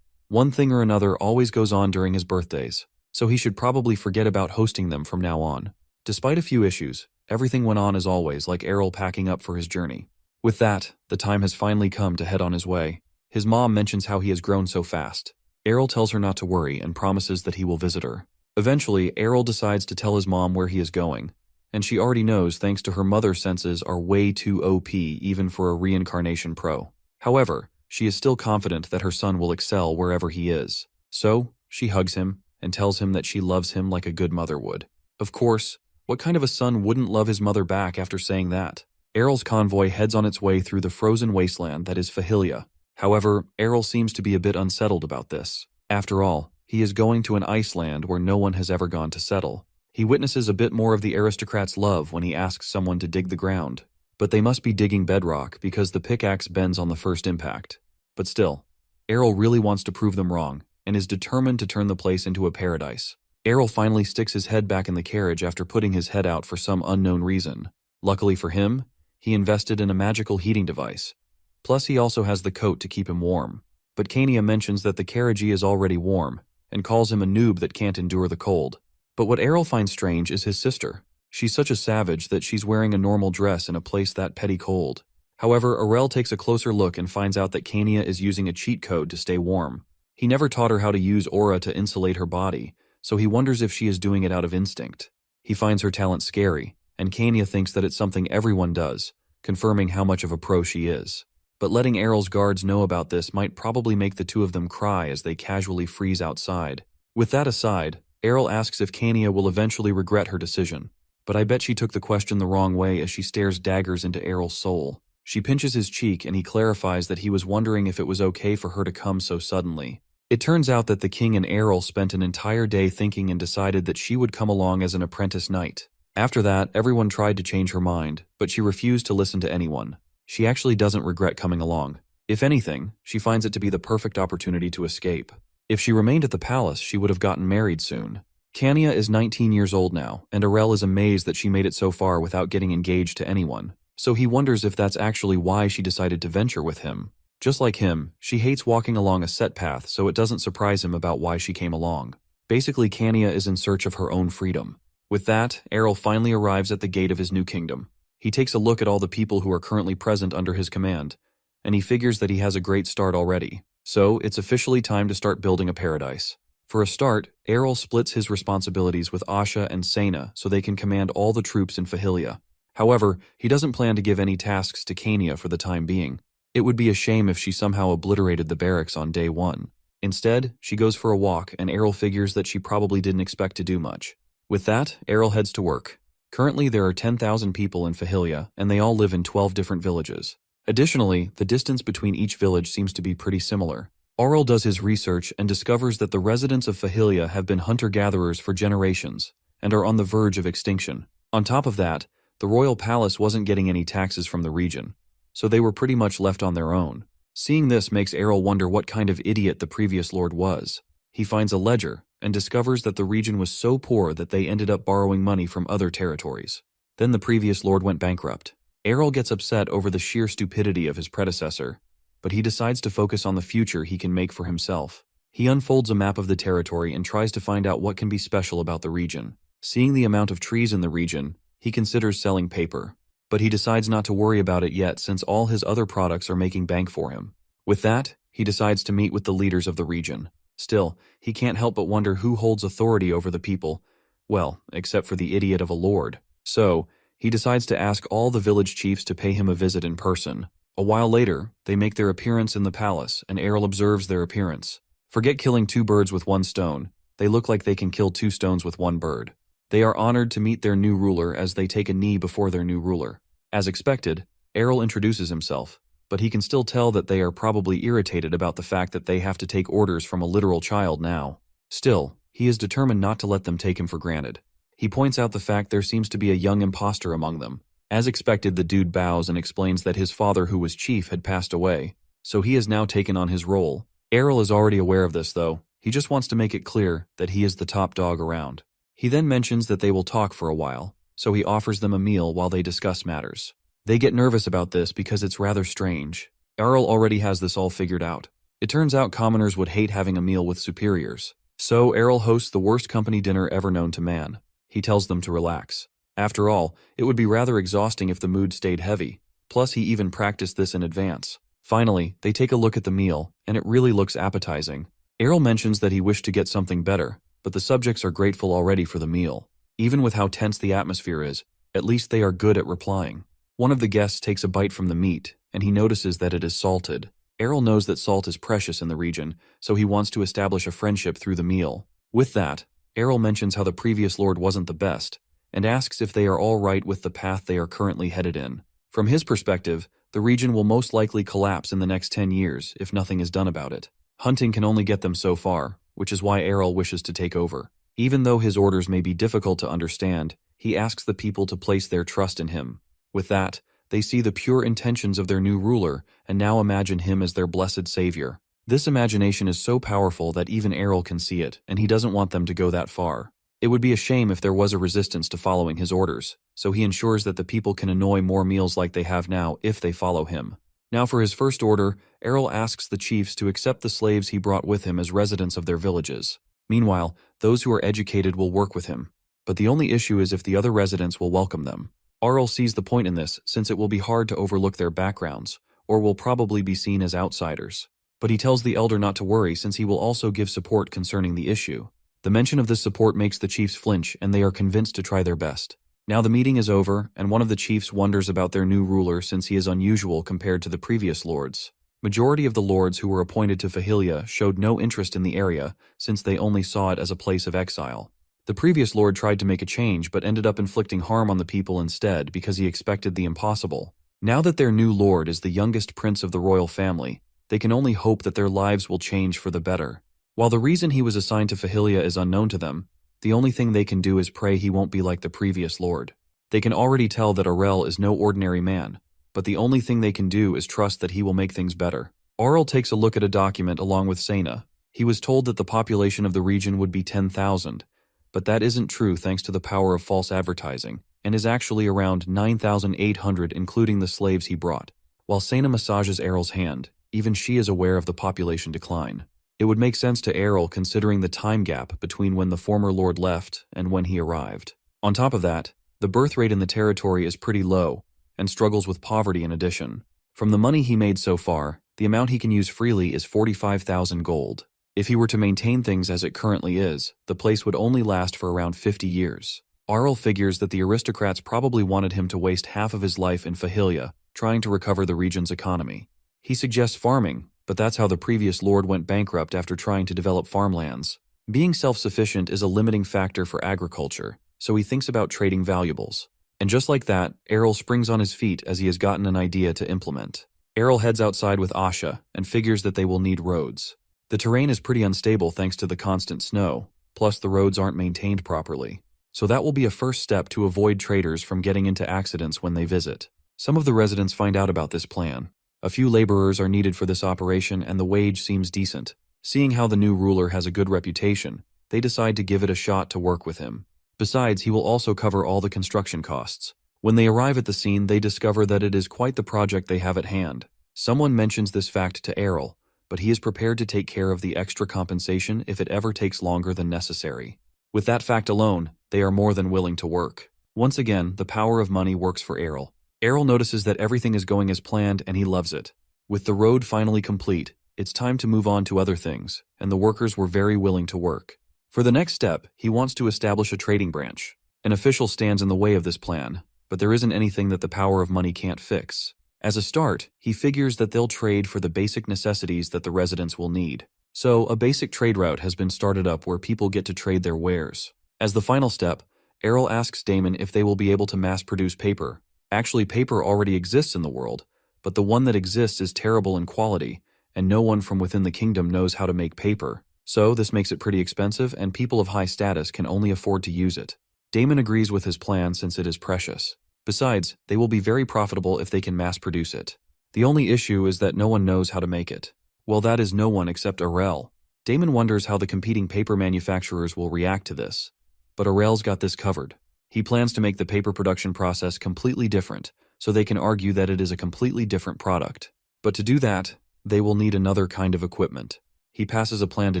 One thing or another always goes on during his birthdays, so he should probably forget about hosting them from now on. Despite a few issues, everything went on as always, like Errol packing up for his journey. With that, the time has finally come to head on his way. His mom mentions how he has grown so fast. Errol tells her not to worry and promises that he will visit her. Eventually, Errol decides to tell his mom where he is going, and she already knows thanks to her mother's senses are way too OP even for a reincarnation pro. However, she is still confident that her son will excel wherever he is. So, she hugs him and tells him that she loves him like a good mother would. Of course, what kind of a son wouldn't love his mother back after saying that? Errol's convoy heads on its way through the frozen wasteland that is Fahilia. However, Errol seems to be a bit unsettled about this. After all, he is going to an ice land where no one has ever gone to settle. He witnesses a bit more of the aristocrats' love when he asks someone to dig the ground. But they must be digging bedrock because the pickaxe bends on the first impact. But still, Errol really wants to prove them wrong and is determined to turn the place into a paradise. Errol finally sticks his head back in the carriage after putting his head out for some unknown reason. Luckily for him, he invested in a magical heating device. Plus, he also has the coat to keep him warm. But Kania mentions that the carriagee is already warm and calls him a noob that can't endure the cold. But what Errol finds strange is his sister. She's such a savage that she's wearing a normal dress in a place that petty cold. However, Errol takes a closer look and finds out that Kania is using a cheat code to stay warm. He never taught her how to use aura to insulate her body, so he wonders if she is doing it out of instinct. He finds her talent scary, and Kania thinks that it's something everyone does, confirming how much of a pro she is. But letting Errol's guards know about this might probably make the two of them cry as they casually freeze outside. With that aside, Errol asks if Kania will eventually regret her decision. But I bet she took the question the wrong way as she stares daggers into Errol's soul. She pinches his cheek and he clarifies that he was wondering if it was okay for her to come so suddenly. It turns out that the king and Errol spent an entire day thinking and decided that she would come along as an apprentice knight. After that, everyone tried to change her mind, but she refused to listen to anyone. She actually doesn't regret coming along. If anything, she finds it to be the perfect opportunity to escape. If she remained at the palace, she would have gotten married soon. Kania is 19 years old now, and Errol is amazed that she made it so far without getting engaged to anyone. So he wonders if that's actually why she decided to venture with him. Just like him, she hates walking along a set path, so it doesn't surprise him about why she came along. Basically, Kania is in search of her own freedom. With that, Errol finally arrives at the gate of his new kingdom. He takes a look at all the people who are currently present under his command, and he figures that he has a great start already. So, it's officially time to start building a paradise. For a start, Errol splits his responsibilities with Asha and Sena so they can command all the troops in Fahilia. However, he doesn't plan to give any tasks to Kania for the time being. It would be a shame if she somehow obliterated the barracks on day one. Instead, she goes for a walk, and Errol figures that she probably didn't expect to do much. With that, Errol heads to work. Currently, there are 10,000 people in Fahilia, and they all live in 12 different villages. Additionally, the distance between each village seems to be pretty similar. Aurel does his research and discovers that the residents of Fahilia have been hunter-gatherers for generations and are on the verge of extinction. On top of that, the royal palace wasn't getting any taxes from the region, so they were pretty much left on their own. Seeing this makes Aurel wonder what kind of idiot the previous lord was. He finds a ledger and discovers that the region was so poor that they ended up borrowing money from other territories. Then the previous lord went bankrupt. Aurel gets upset over the sheer stupidity of his predecessor, but he decides to focus on the future he can make for himself. He unfolds a map of the territory and tries to find out what can be special about the region. Seeing the amount of trees in the region, he considers selling paper, but he decides not to worry about it yet since all his other products are making bank for him. With that, he decides to meet with the leaders of the region. Still, he can't help but wonder who holds authority over the people, well, except for the idiot of a lord. So, he decides to ask all the village chiefs to pay him a visit in person. A while later, they make their appearance in the palace, and Aurel observes their appearance. Forget killing 2 birds with 1 stone, they look like they can kill 2 stones with 1 bird. They are honored to meet their new ruler as they take a knee before their new ruler. As expected, Aurel introduces himself, but he can still tell that they are probably irritated about the fact that they have to take orders from a literal child now. Still, he is determined not to let them take him for granted. He points out the fact there seems to be a young imposter among them. As expected, the dude bows and explains that his father, who was chief, had passed away, so he has now taken on his role. Aurel is already aware of this though. He just wants to make it clear that he is the top dog around. He then mentions that they will talk for a while, so he offers them a meal while they discuss matters. They get nervous about this because it's rather strange. Aurel already has this all figured out. It turns out commoners would hate having a meal with superiors. So Aurel hosts the worst company dinner ever known to man. He tells them to relax. After all, it would be rather exhausting if the mood stayed heavy. Plus, he even practiced this in advance. Finally, they take a look at the meal, and it really looks appetizing. Aurel mentions that he wished to get something better, but the subjects are grateful already for the meal. Even with how tense the atmosphere is, at least they are good at replying. One of the guests takes a bite from the meat, and he notices that it is salted. Aurel knows that salt is precious in the region, so he wants to establish a friendship through the meal. With that, Aurel mentions how the previous lord wasn't the best, and asks if they are all right with the path they are currently headed in. From his perspective, the region will most likely collapse in the next 10 years if nothing is done about it. Hunting can only get them so far, which is why Aurel wishes to take over. Even though his orders may be difficult to understand, he asks the people to place their trust in him. With that, they see the pure intentions of their new ruler and now imagine him as their blessed savior. This imagination is so powerful that even Aurel can see it, and he doesn't want them to go that far. It would be a shame if there was a resistance to following his orders, so he ensures that the people can enjoy more meals like they have now if they follow him. Now for his first order, Aurel asks the chiefs to accept the slaves he brought with him as residents of their villages. Meanwhile, those who are educated will work with him, but the only issue is if the other residents will welcome them. Aurel sees the point in this since it will be hard to overlook their backgrounds, or will probably be seen as outsiders. But he tells the elder not to worry since he will also give support concerning the issue. The mention of this support makes the chiefs flinch and they are convinced to try their best. Now the meeting is over and one of the chiefs wonders about their new ruler since he is unusual compared to the previous lords. Majority of the lords who were appointed to Fahilia showed no interest in the area since they only saw it as a place of exile. The previous lord tried to make a change but ended up inflicting harm on the people instead because he expected the impossible. Now that their new lord is the youngest prince of the royal family, they can only hope that their lives will change for the better. While the reason he was assigned to Fahilia is unknown to them, the only thing they can do is pray he won't be like the previous lord. They can already tell that Aurel is no ordinary man, but the only thing they can do is trust that he will make things better. Aurel takes a look at a document along with Sena. He was told that the population of the region would be 10,000, but that isn't true thanks to the power of false advertising, and is actually around 9,800 including the slaves he brought. While Sena massages Aurel's hand, even she is aware of the population decline. It would make sense to Aurel considering the time gap between when the former lord left and when he arrived. On top of that, the birth rate in the territory is pretty low, and struggles with poverty in addition. From the money he made so far, the amount he can use freely is 45,000 gold. If he were to maintain things as it currently is, the place would only last for around 50 years. Aurel figures that the aristocrats probably wanted him to waste half of his life in Fahilia, trying to recover the region's economy. He suggests farming, but that's how the previous lord went bankrupt after trying to develop farmlands. Being self-sufficient is a limiting factor for agriculture, so he thinks about trading valuables. And just like that, Aurel springs on his feet as he has gotten an idea to implement. Errol heads outside with Asha and figures that they will need roads. The terrain is pretty unstable thanks to the constant snow, plus the roads aren't maintained properly. So that will be a first step to avoid traders from getting into accidents when they visit. Some of the residents find out about this plan. A few laborers are needed for this operation and the wage seems decent. Seeing how the new ruler has a good reputation, they decide to give it a shot to work with him. Besides, he will also cover all the construction costs. When they arrive at the scene, they discover that it is quite the project they have at hand. Someone mentions this fact to Errol, but he is prepared to take care of the extra compensation if it ever takes longer than necessary. With that fact alone, they are more than willing to work. Once again, the power of money works for Errol. Errol notices that everything is going as planned and he loves it. With the road finally complete, it's time to move on to other things, and the workers were very willing to work. For the next step, he wants to establish a trading branch. An official stands in the way of this plan, but there isn't anything that the power of money can't fix. As a start, he figures that they'll trade for the basic necessities that the residents will need. So, a basic trade route has been started up where people get to trade their wares. As the final step, Errol asks Damon if they will be able to mass-produce paper. Actually, paper already exists in the world, but the one that exists is terrible in quality, and no one from within the kingdom knows how to make paper. So, this makes it pretty expensive, and people of high status can only afford to use it. Damon agrees with his plan since it is precious. Besides, they will be very profitable if they can mass-produce it. The only issue is that no one knows how to make it. Well, that is no one except Errol. Damon wonders how the competing paper manufacturers will react to this. But Errol's got this covered. He plans to make the paper production process completely different, so they can argue that it is a completely different product. But to do that, they will need another kind of equipment. He passes a plan to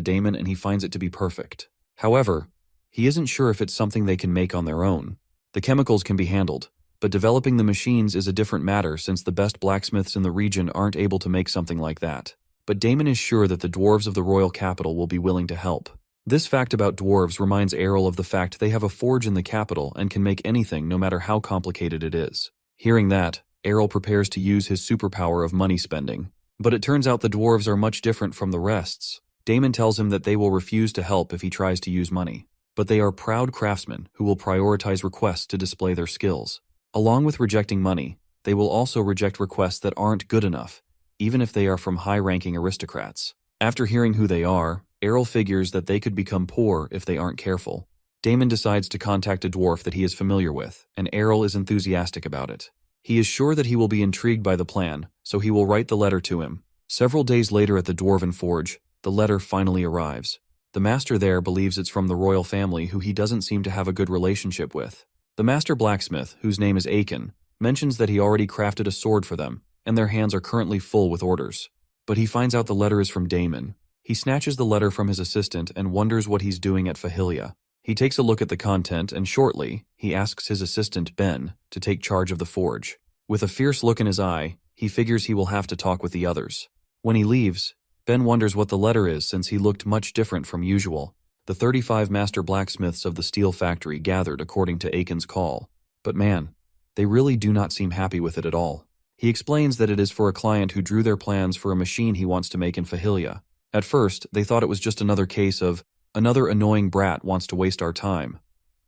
Damon and he finds it to be perfect. However, he isn't sure if it's something they can make on their own. The chemicals can be handled, but developing the machines is a different matter since the best blacksmiths in the region aren't able to make something like that. But Damon is sure that the dwarves of the royal capital will be willing to help. This fact about dwarves reminds Errol of the fact they have a forge in the capital and can make anything no matter how complicated it is. Hearing that, Errol prepares to use his superpower of money spending. But it turns out the dwarves are much different from the rests. Damon tells him that they will refuse to help if he tries to use money. But they are proud craftsmen who will prioritize requests to display their skills. Along with rejecting money, they will also reject requests that aren't good enough, even if they are from high-ranking aristocrats. After hearing who they are, Errol figures that they could become poor if they aren't careful. Damon decides to contact a dwarf that he is familiar with, and Errol is enthusiastic about it. He is sure that he will be intrigued by the plan, so he will write the letter to him. Several days later at the dwarven forge, the letter finally arrives. The master there believes it's from the royal family who he doesn't seem to have a good relationship with. The master blacksmith, whose name is Aiken, mentions that he already crafted a sword for them, and their hands are currently full with orders. But he finds out the letter is from Damon. He snatches the letter from his assistant and wonders what he's doing at Fahilia. He takes a look at the content and shortly, he asks his assistant Ben to take charge of the forge. With a fierce look in his eye, he figures he will have to talk with the others. When he leaves, Ben wonders what the letter is since he looked much different from usual. The 35 master blacksmiths of the steel factory gathered according to Aiken's call. But man, they really do not seem happy with it at all. He explains that it is for a client who drew their plans for a machine he wants to make in Fahilia. At first, they thought it was just another case of, another annoying brat wants to waste our time.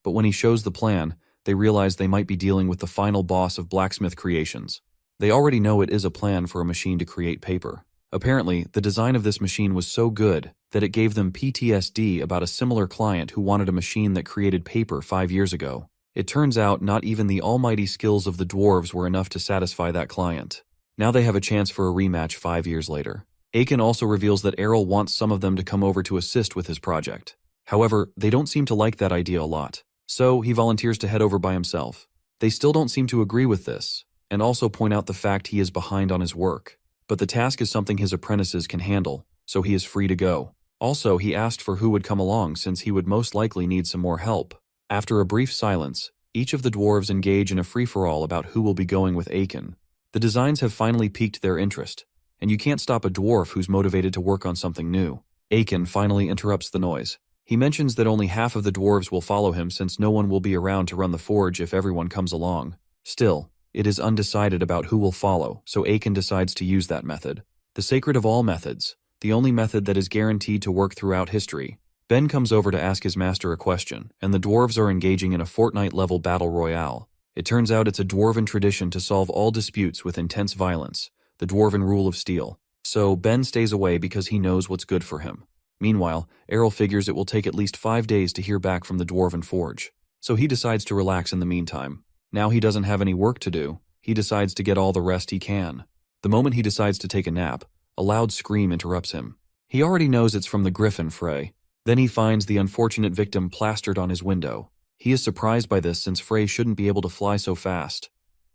But when he shows the plan, they realize they might be dealing with the final boss of blacksmith creations. They already know it is a plan for a machine to create paper. Apparently, the design of this machine was so good that it gave them PTSD about a similar client who wanted a machine that created paper 5 years ago. It turns out not even the almighty skills of the dwarves were enough to satisfy that client. Now they have a chance for a rematch 5 years later. Aiken also reveals that Errol wants some of them to come over to assist with his project. However, they don't seem to like that idea a lot, so he volunteers to head over by himself. They still don't seem to agree with this, and also point out the fact he is behind on his work. But the task is something his apprentices can handle, so he is free to go. Also, he asked for who would come along since he would most likely need some more help. After a brief silence, each of the dwarves engage in a free-for-all about who will be going with Aiken. The designs have finally piqued their interest, and you can't stop a dwarf who's motivated to work on something new. Aiken finally interrupts the noise. He mentions that only half of the dwarves will follow him since no one will be around to run the forge if everyone comes along. Still, it is undecided about who will follow, so Aiken decides to use that method. The sacred of all methods, the only method that is guaranteed to work throughout history. Ben comes over to ask his master a question, and the dwarves are engaging in a Fortnite-level battle royale. It turns out it's a dwarven tradition to solve all disputes with intense violence, the dwarven rule of steel. So Ben stays away because he knows what's good for him. Meanwhile, Errol figures it will take at least 5 days to hear back from the dwarven forge. So he decides to relax in the meantime. Now he doesn't have any work to do. He decides to get all the rest he can. The moment he decides to take a nap, a loud scream interrupts him. He already knows it's from the griffin Frey. Then he finds the unfortunate victim plastered on his window. He is surprised by this since Frey shouldn't be able to fly so fast,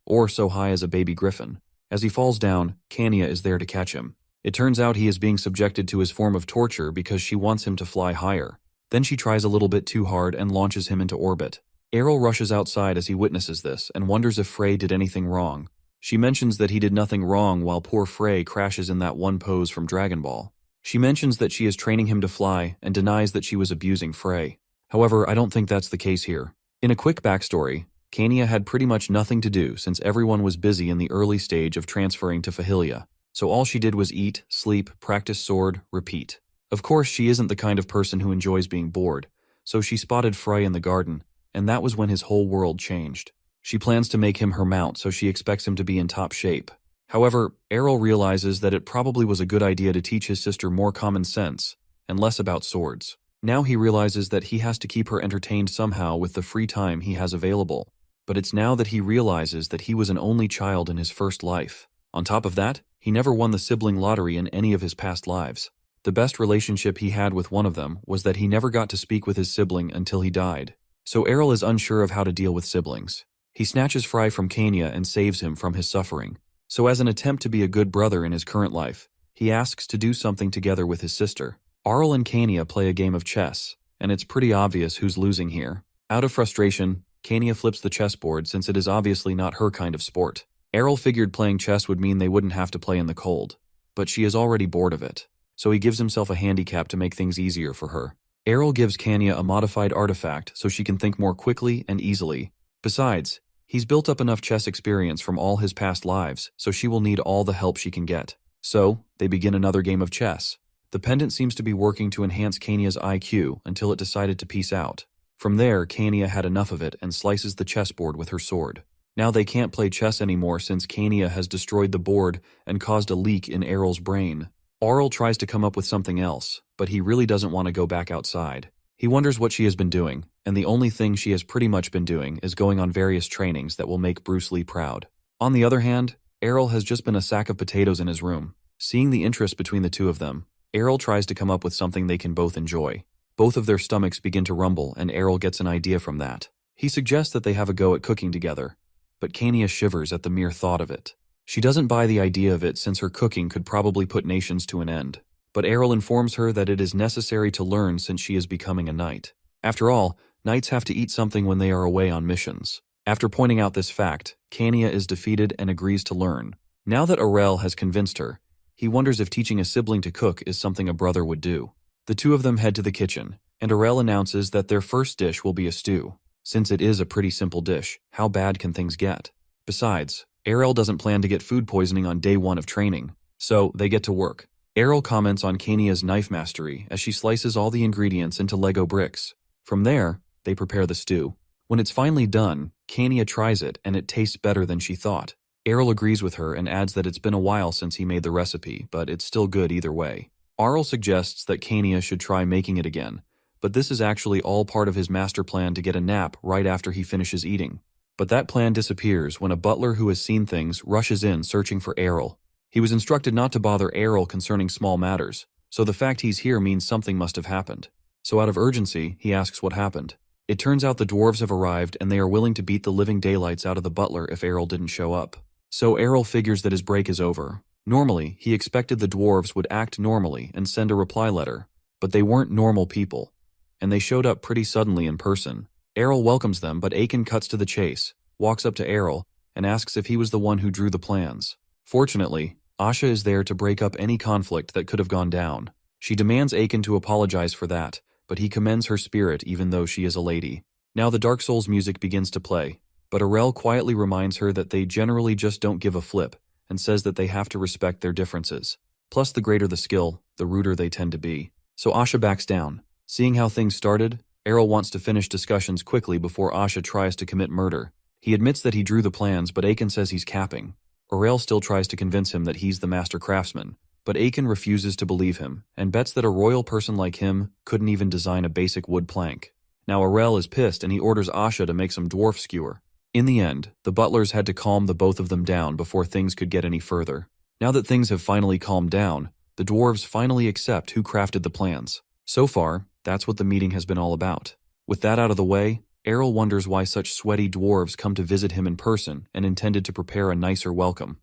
or so high as a baby griffin. As he falls down, Kanya is there to catch him. It turns out he is being subjected to his form of torture because she wants him to fly higher. Then she tries a little bit too hard and launches him into orbit. Errol rushes outside as he witnesses this and wonders if Frey did anything wrong. She mentions that he did nothing wrong while poor Frey crashes in that one pose from Dragon Ball. She mentions that she is training him to fly and denies that she was abusing Frey. However, I don't think that's the case here. In a quick backstory, Kanya had pretty much nothing to do since everyone was busy in the early stage of transferring to Fahilia. So all she did was eat, sleep, practice sword, repeat. Of course, she isn't the kind of person who enjoys being bored, so she spotted Frey in the garden, and that was when his whole world changed. She plans to make him her mount, so she expects him to be in top shape. However, Errol realizes that it probably was a good idea to teach his sister more common sense and less about swords. Now he realizes that he has to keep her entertained somehow with the free time he has available. But it's now that he realizes that he was an only child in his first life. On top of that, he never won the sibling lottery in any of his past lives. The best relationship he had with one of them was that he never got to speak with his sibling until he died. So Errol is unsure of how to deal with siblings. He snatches Frey from Kanya and saves him from his suffering. So as an attempt to be a good brother in his current life, he asks to do something together with his sister. Errol and Kanya play a game of chess, and it's pretty obvious who's losing here. Out of frustration, Kanya flips the chessboard since it is obviously not her kind of sport. Errol figured playing chess would mean they wouldn't have to play in the cold, but she is already bored of it, so he gives himself a handicap to make things easier for her. Errol gives Kanya a modified artifact so she can think more quickly and easily. Besides, he's built up enough chess experience from all his past lives, so she will need all the help she can get. So, they begin another game of chess. The pendant seems to be working to enhance Kanya's IQ until it decided to peace out. From there, Kanya had enough of it and slices the chessboard with her sword. Now they can't play chess anymore since Kanya has destroyed the board and caused a leak in Errol's brain. Errol tries to come up with something else, but he really doesn't want to go back outside. He wonders what she has been doing, and the only thing she has pretty much been doing is going on various trainings that will make Bruce Lee proud. On the other hand, Errol has just been a sack of potatoes in his room. Seeing the interest between the two of them, Errol tries to come up with something they can both enjoy. Both of their stomachs begin to rumble, and Errol gets an idea from that. He suggests that they have a go at cooking together, but Kanya shivers at the mere thought of it. She doesn't buy the idea of it since her cooking could probably put nations to an end. But Errol informs her that it is necessary to learn since she is becoming a knight. After all, knights have to eat something when they are away on missions. After pointing out this fact, Kanya is defeated and agrees to learn. Now that Errol has convinced her, he wonders if teaching a sibling to cook is something a brother would do. The two of them head to the kitchen, and Errol announces that their first dish will be a stew. Since it is a pretty simple dish, how bad can things get? Besides, Errol doesn't plan to get food poisoning on day 1 of training, so they get to work. Errol comments on Kanya's knife mastery as she slices all the ingredients into Lego bricks. From there, they prepare the stew. When it's finally done, Kanya tries it and it tastes better than she thought. Errol agrees with her and adds that it's been a while since he made the recipe, but it's still good either way. Errol suggests that Kanya should try making it again, but this is actually all part of his master plan to get a nap right after he finishes eating. But that plan disappears when a butler who has seen things rushes in searching for Errol. He was instructed not to bother Errol concerning small matters, so the fact he's here means something must have happened. So out of urgency, he asks what happened. It turns out the dwarves have arrived and they are willing to beat the living daylights out of the butler if Errol didn't show up. So Errol figures that his break is over. Normally, he expected the dwarves would act normally and send a reply letter, but they weren't normal people, and they showed up pretty suddenly in person. Errol welcomes them, but Aiken cuts to the chase, walks up to Errol, and asks if he was the one who drew the plans. Fortunately, Asha is there to break up any conflict that could have gone down. She demands Aiken to apologize for that, but he commends her spirit even though she is a lady. Now the Dark Souls music begins to play, but Errol quietly reminds her that they generally just don't give a flip, and says that they have to respect their differences. Plus, the greater the skill, the ruder they tend to be. So Asha backs down. Seeing how things started, Errol wants to finish discussions quickly before Asha tries to commit murder. He admits that he drew the plans, but Aiken says he's capping. Aurel still tries to convince him that he's the master craftsman, but Aiken refuses to believe him and bets that a royal person like him couldn't even design a basic wood plank. Now Aurel is pissed and he orders Asha to make some dwarf skewer. In the end, the butlers had to calm the both of them down before things could get any further. Now that things have finally calmed down, the dwarves finally accept who crafted the plans. So far, that's what the meeting has been all about. With that out of the way, Errol wonders why such sweaty dwarves come to visit him in person and intended to prepare a nicer welcome.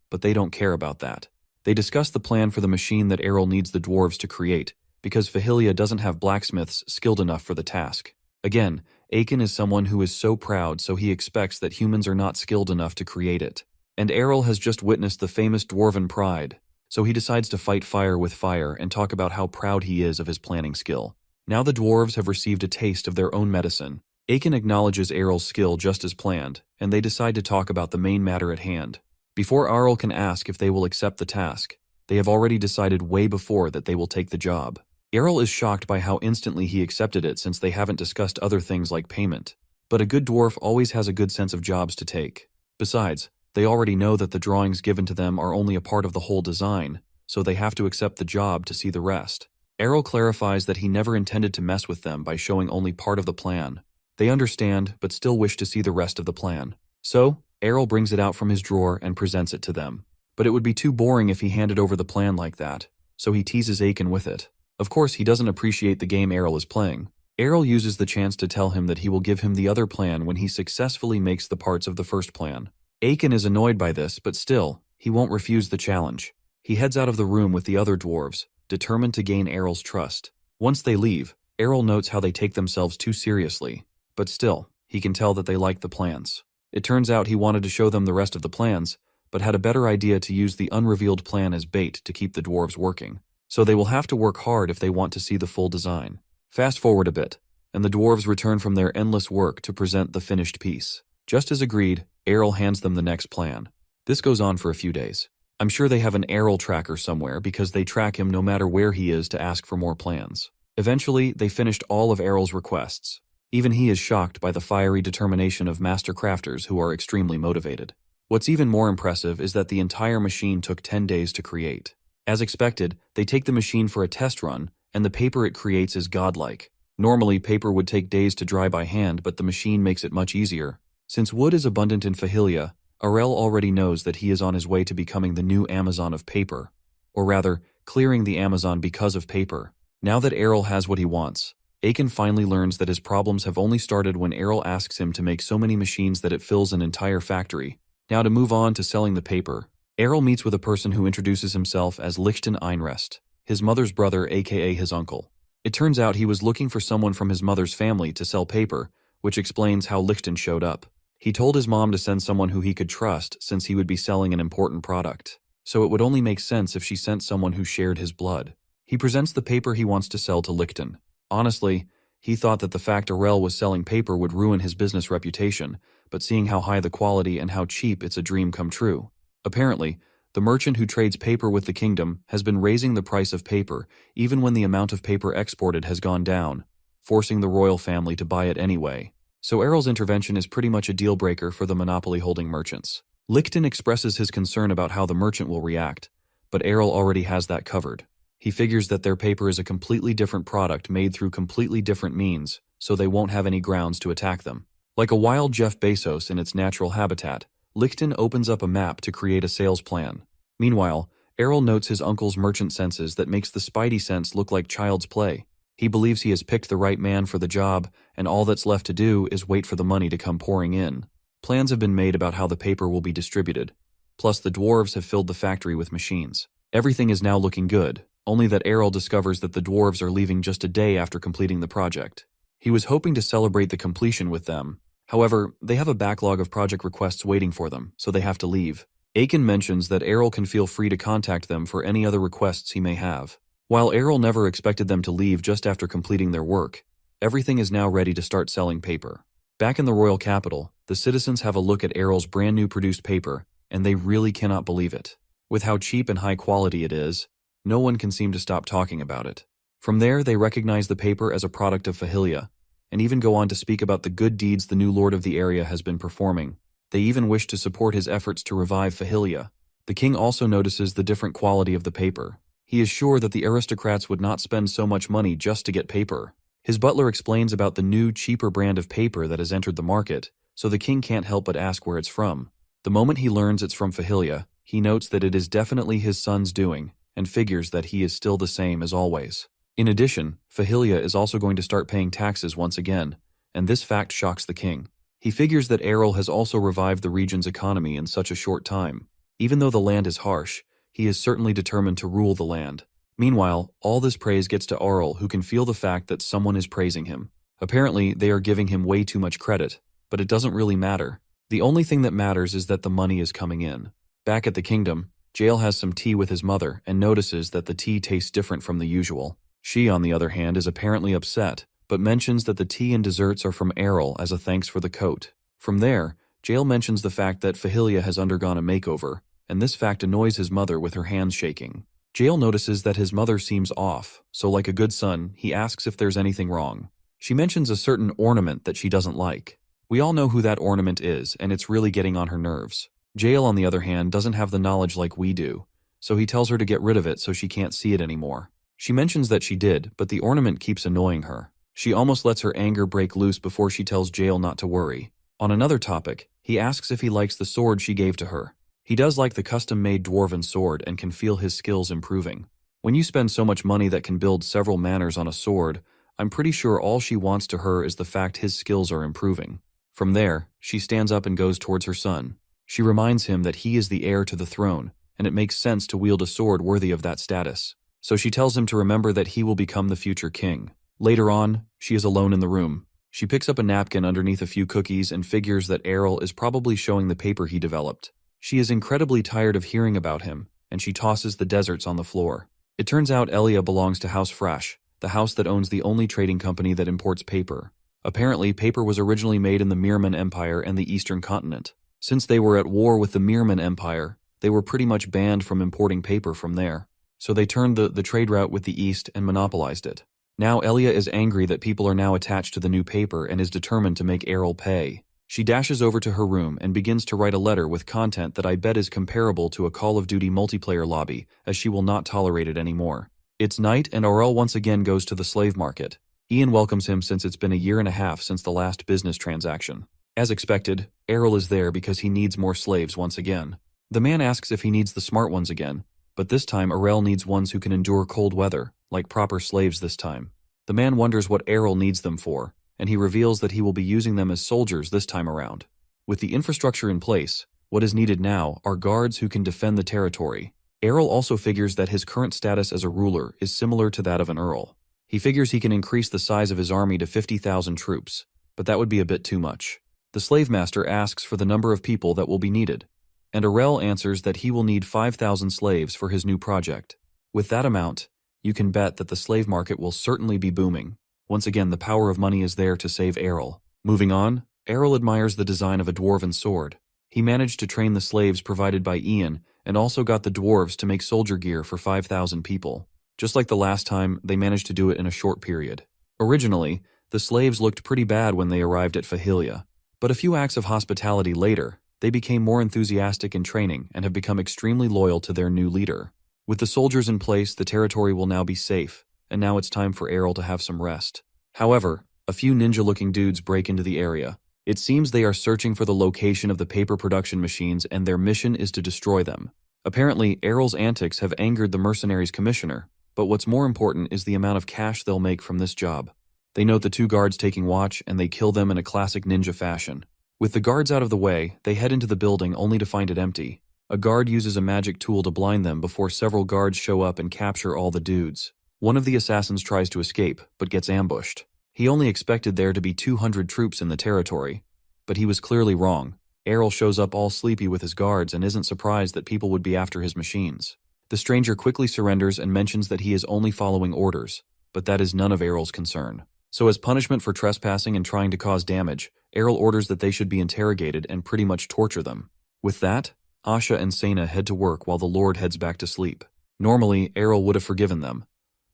But they don't care about that. They discuss the plan for the machine that Errol needs the dwarves to create, because Fahilia doesn't have blacksmiths skilled enough for the task. Again, Aiken is someone who is so proud, so he expects that humans are not skilled enough to create it. And Errol has just witnessed the famous dwarven pride, so he decides to fight fire with fire and talk about how proud he is of his planning skill. Now the dwarves have received a taste of their own medicine. Aiken acknowledges Errol's skill just as planned, and they decide to talk about the main matter at hand. Before Errol can ask if they will accept the task, they have already decided way before that they will take the job. Errol is shocked by how instantly he accepted it since they haven't discussed other things like payment. But a good dwarf always has a good sense of jobs to take. Besides, they already know that the drawings given to them are only a part of the whole design, so they have to accept the job to see the rest. Errol clarifies that he never intended to mess with them by showing only part of the plan. They understand, but still wish to see the rest of the plan. So, Errol brings it out from his drawer and presents it to them. But it would be too boring if he handed over the plan like that, so he teases Aiken with it. Of course, he doesn't appreciate the game Errol is playing. Errol uses the chance to tell him that he will give him the other plan when he successfully makes the parts of the first plan. Aiken is annoyed by this, but still, he won't refuse the challenge. He heads out of the room with the other dwarves, determined to gain Errol's trust. Once they leave, Errol notes how they take themselves too seriously. But still, he can tell that they like the plans. It turns out he wanted to show them the rest of the plans, but had a better idea to use the unrevealed plan as bait to keep the dwarves working. So they will have to work hard if they want to see the full design. Fast forward a bit, and the dwarves return from their endless work to present the finished piece. Just as agreed, Errol hands them the next plan. This goes on for a few days. I'm sure they have an Errol tracker somewhere because they track him no matter where he is to ask for more plans. Eventually, they finished all of Errol's requests. Even he is shocked by the fiery determination of master crafters who are extremely motivated. What's even more impressive is that the entire machine took 10 days to create. As expected, they take the machine for a test run, and the paper it creates is godlike. Normally, paper would take days to dry by hand, but the machine makes it much easier. Since wood is abundant in Fahilia, Aurel already knows that he is on his way to becoming the new Amazon of paper. Or rather, clearing the Amazon because of paper. Now that Errol has what he wants, Aiken finally learns that his problems have only started when Errol asks him to make so many machines that it fills an entire factory. Now to move on to selling the paper, Errol meets with a person who introduces himself as Lichten Einrest, his mother's brother aka his uncle. It turns out he was looking for someone from his mother's family to sell paper, which explains how Lichten showed up. He told his mom to send someone who he could trust since he would be selling an important product. So it would only make sense if she sent someone who shared his blood. He presents the paper he wants to sell to Lichten. Honestly, he thought that the fact Aurel was selling paper would ruin his business reputation, but seeing how high the quality and how cheap, it's a dream come true. Apparently, the merchant who trades paper with the kingdom has been raising the price of paper even when the amount of paper exported has gone down, forcing the royal family to buy it anyway. So Errol's intervention is pretty much a deal breaker for the monopoly-holding merchants. Lichten expresses his concern about how the merchant will react, but Errol already has that covered. He figures that their paper is a completely different product made through completely different means, so they won't have any grounds to attack them. Like a wild Jeff Bezos in its natural habitat, Lichten opens up a map to create a sales plan. Meanwhile, Errol notes his uncle's merchant senses that makes the Spidey sense look like child's play. He believes he has picked the right man for the job, and all that's left to do is wait for the money to come pouring in. Plans have been made about how the paper will be distributed. Plus, the dwarves have filled the factory with machines. Everything is now looking good. Only that Errol discovers that the dwarves are leaving just a day after completing the project. He was hoping to celebrate the completion with them. However, they have a backlog of project requests waiting for them, so they have to leave. Aiken mentions that Errol can feel free to contact them for any other requests he may have. While Errol never expected them to leave just after completing their work, everything is now ready to start selling paper. Back in the royal capital, the citizens have a look at Errol's brand new produced paper, and they really cannot believe it. With how cheap and high quality it is, no one can seem to stop talking about it. From there, they recognize the paper as a product of Fahilia, and even go on to speak about the good deeds the new lord of the area has been performing. They even wish to support his efforts to revive Fahilia. The king also notices the different quality of the paper. He is sure that the aristocrats would not spend so much money just to get paper. His butler explains about the new, cheaper brand of paper that has entered the market, so the king can't help but ask where it's from. The moment he learns it's from Fahilia, he notes that it is definitely his son's doing, and figures that he is still the same as always. In addition, Fahilia is also going to start paying taxes once again, and this fact shocks the king. He figures that Errol has also revived the region's economy in such a short time. Even though the land is harsh, he is certainly determined to rule the land. Meanwhile, all this praise gets to Arl, who can feel the fact that someone is praising him. Apparently, they are giving him way too much credit, but it doesn't really matter. The only thing that matters is that the money is coming in. Back at the kingdom, Jael has some tea with his mother and notices that the tea tastes different from the usual. She, on the other hand, is apparently upset, but mentions that the tea and desserts are from Errol as a thanks for the coat. From there, Jael mentions the fact that Fahilia has undergone a makeover, and this fact annoys his mother with her hands shaking. Jael notices that his mother seems off, so like a good son, he asks if there's anything wrong. She mentions a certain ornament that she doesn't like. We all know who that ornament is, and it's really getting on her nerves. Jael, on the other hand, doesn't have the knowledge like we do, so he tells her to get rid of it so she can't see it anymore. She mentions that she did, but the ornament keeps annoying her. She almost lets her anger break loose before she tells Jael not to worry. On another topic, he asks if he likes the sword she gave to her. He does like the custom-made dwarven sword and can feel his skills improving. When you spend so much money that can build several manors on a sword, I'm pretty sure all she wants to her is the fact his skills are improving. From there, she stands up and goes towards her son. She reminds him that he is the heir to the throne, and it makes sense to wield a sword worthy of that status. So she tells him to remember that he will become the future king. Later on, she is alone in the room. She picks up a napkin underneath a few cookies and figures that Errol is probably showing the paper he developed. She is incredibly tired of hearing about him, and she tosses the deserts on the floor. It turns out Elia belongs to House Fresh, the house that owns the only trading company that imports paper. Apparently, paper was originally made in the Mirman Empire and the Eastern Continent. Since they were at war with the Mirman Empire, they were pretty much banned from importing paper from there. So they turned the trade route with the East and monopolized it. Now Elia is angry that people are now attached to the new paper and is determined to make Errol pay. She dashes over to her room and begins to write a letter with content that I bet is comparable to a Call of Duty multiplayer lobby, as she will not tolerate it anymore. It's night and Aurel once again goes to the slave market. Ian welcomes him since it's been a year and a half since the last business transaction. As expected, Errol is there because he needs more slaves once again. The man asks if he needs the smart ones again, but this time Aurel needs ones who can endure cold weather, like proper slaves this time. The man wonders what Errol needs them for, and he reveals that he will be using them as soldiers this time around. With the infrastructure in place, what is needed now are guards who can defend the territory. Errol also figures that his current status as a ruler is similar to that of an earl. He figures he can increase the size of his army to 50,000 troops, but that would be a bit too much. The slave master asks for the number of people that will be needed, and Aurel answers that he will need 5,000 slaves for his new project. With that amount, you can bet that the slave market will certainly be booming. Once again, the power of money is there to save Errol. Moving on, Errol admires the design of a dwarven sword. He managed to train the slaves provided by Ian and also got the dwarves to make soldier gear for 5,000 people. Just like the last time, they managed to do it in a short period. Originally, the slaves looked pretty bad when they arrived at Fahilia, but a few acts of hospitality later, they became more enthusiastic in training and have become extremely loyal to their new leader. With the soldiers in place, the territory will now be safe, and now it's time for Errol to have some rest. However, a few ninja-looking dudes break into the area. It seems they are searching for the location of the paper production machines and their mission is to destroy them. Apparently, Errol's antics have angered the mercenaries' commissioner, but what's more important is the amount of cash they'll make from this job. They note the two guards taking watch and they kill them in a classic ninja fashion. With the guards out of the way, they head into the building only to find it empty. A guard uses a magic tool to blind them before several guards show up and capture all the dudes. One of the assassins tries to escape, but gets ambushed. He only expected there to be 200 troops in the territory, but he was clearly wrong. Errol shows up all sleepy with his guards and isn't surprised that people would be after his machines. The stranger quickly surrenders and mentions that he is only following orders, but that is none of Errol's concern. So as punishment for trespassing and trying to cause damage, Errol orders that they should be interrogated and pretty much torture them. With that, Asha and Sena head to work while the Lord heads back to sleep. Normally, Errol would have forgiven them,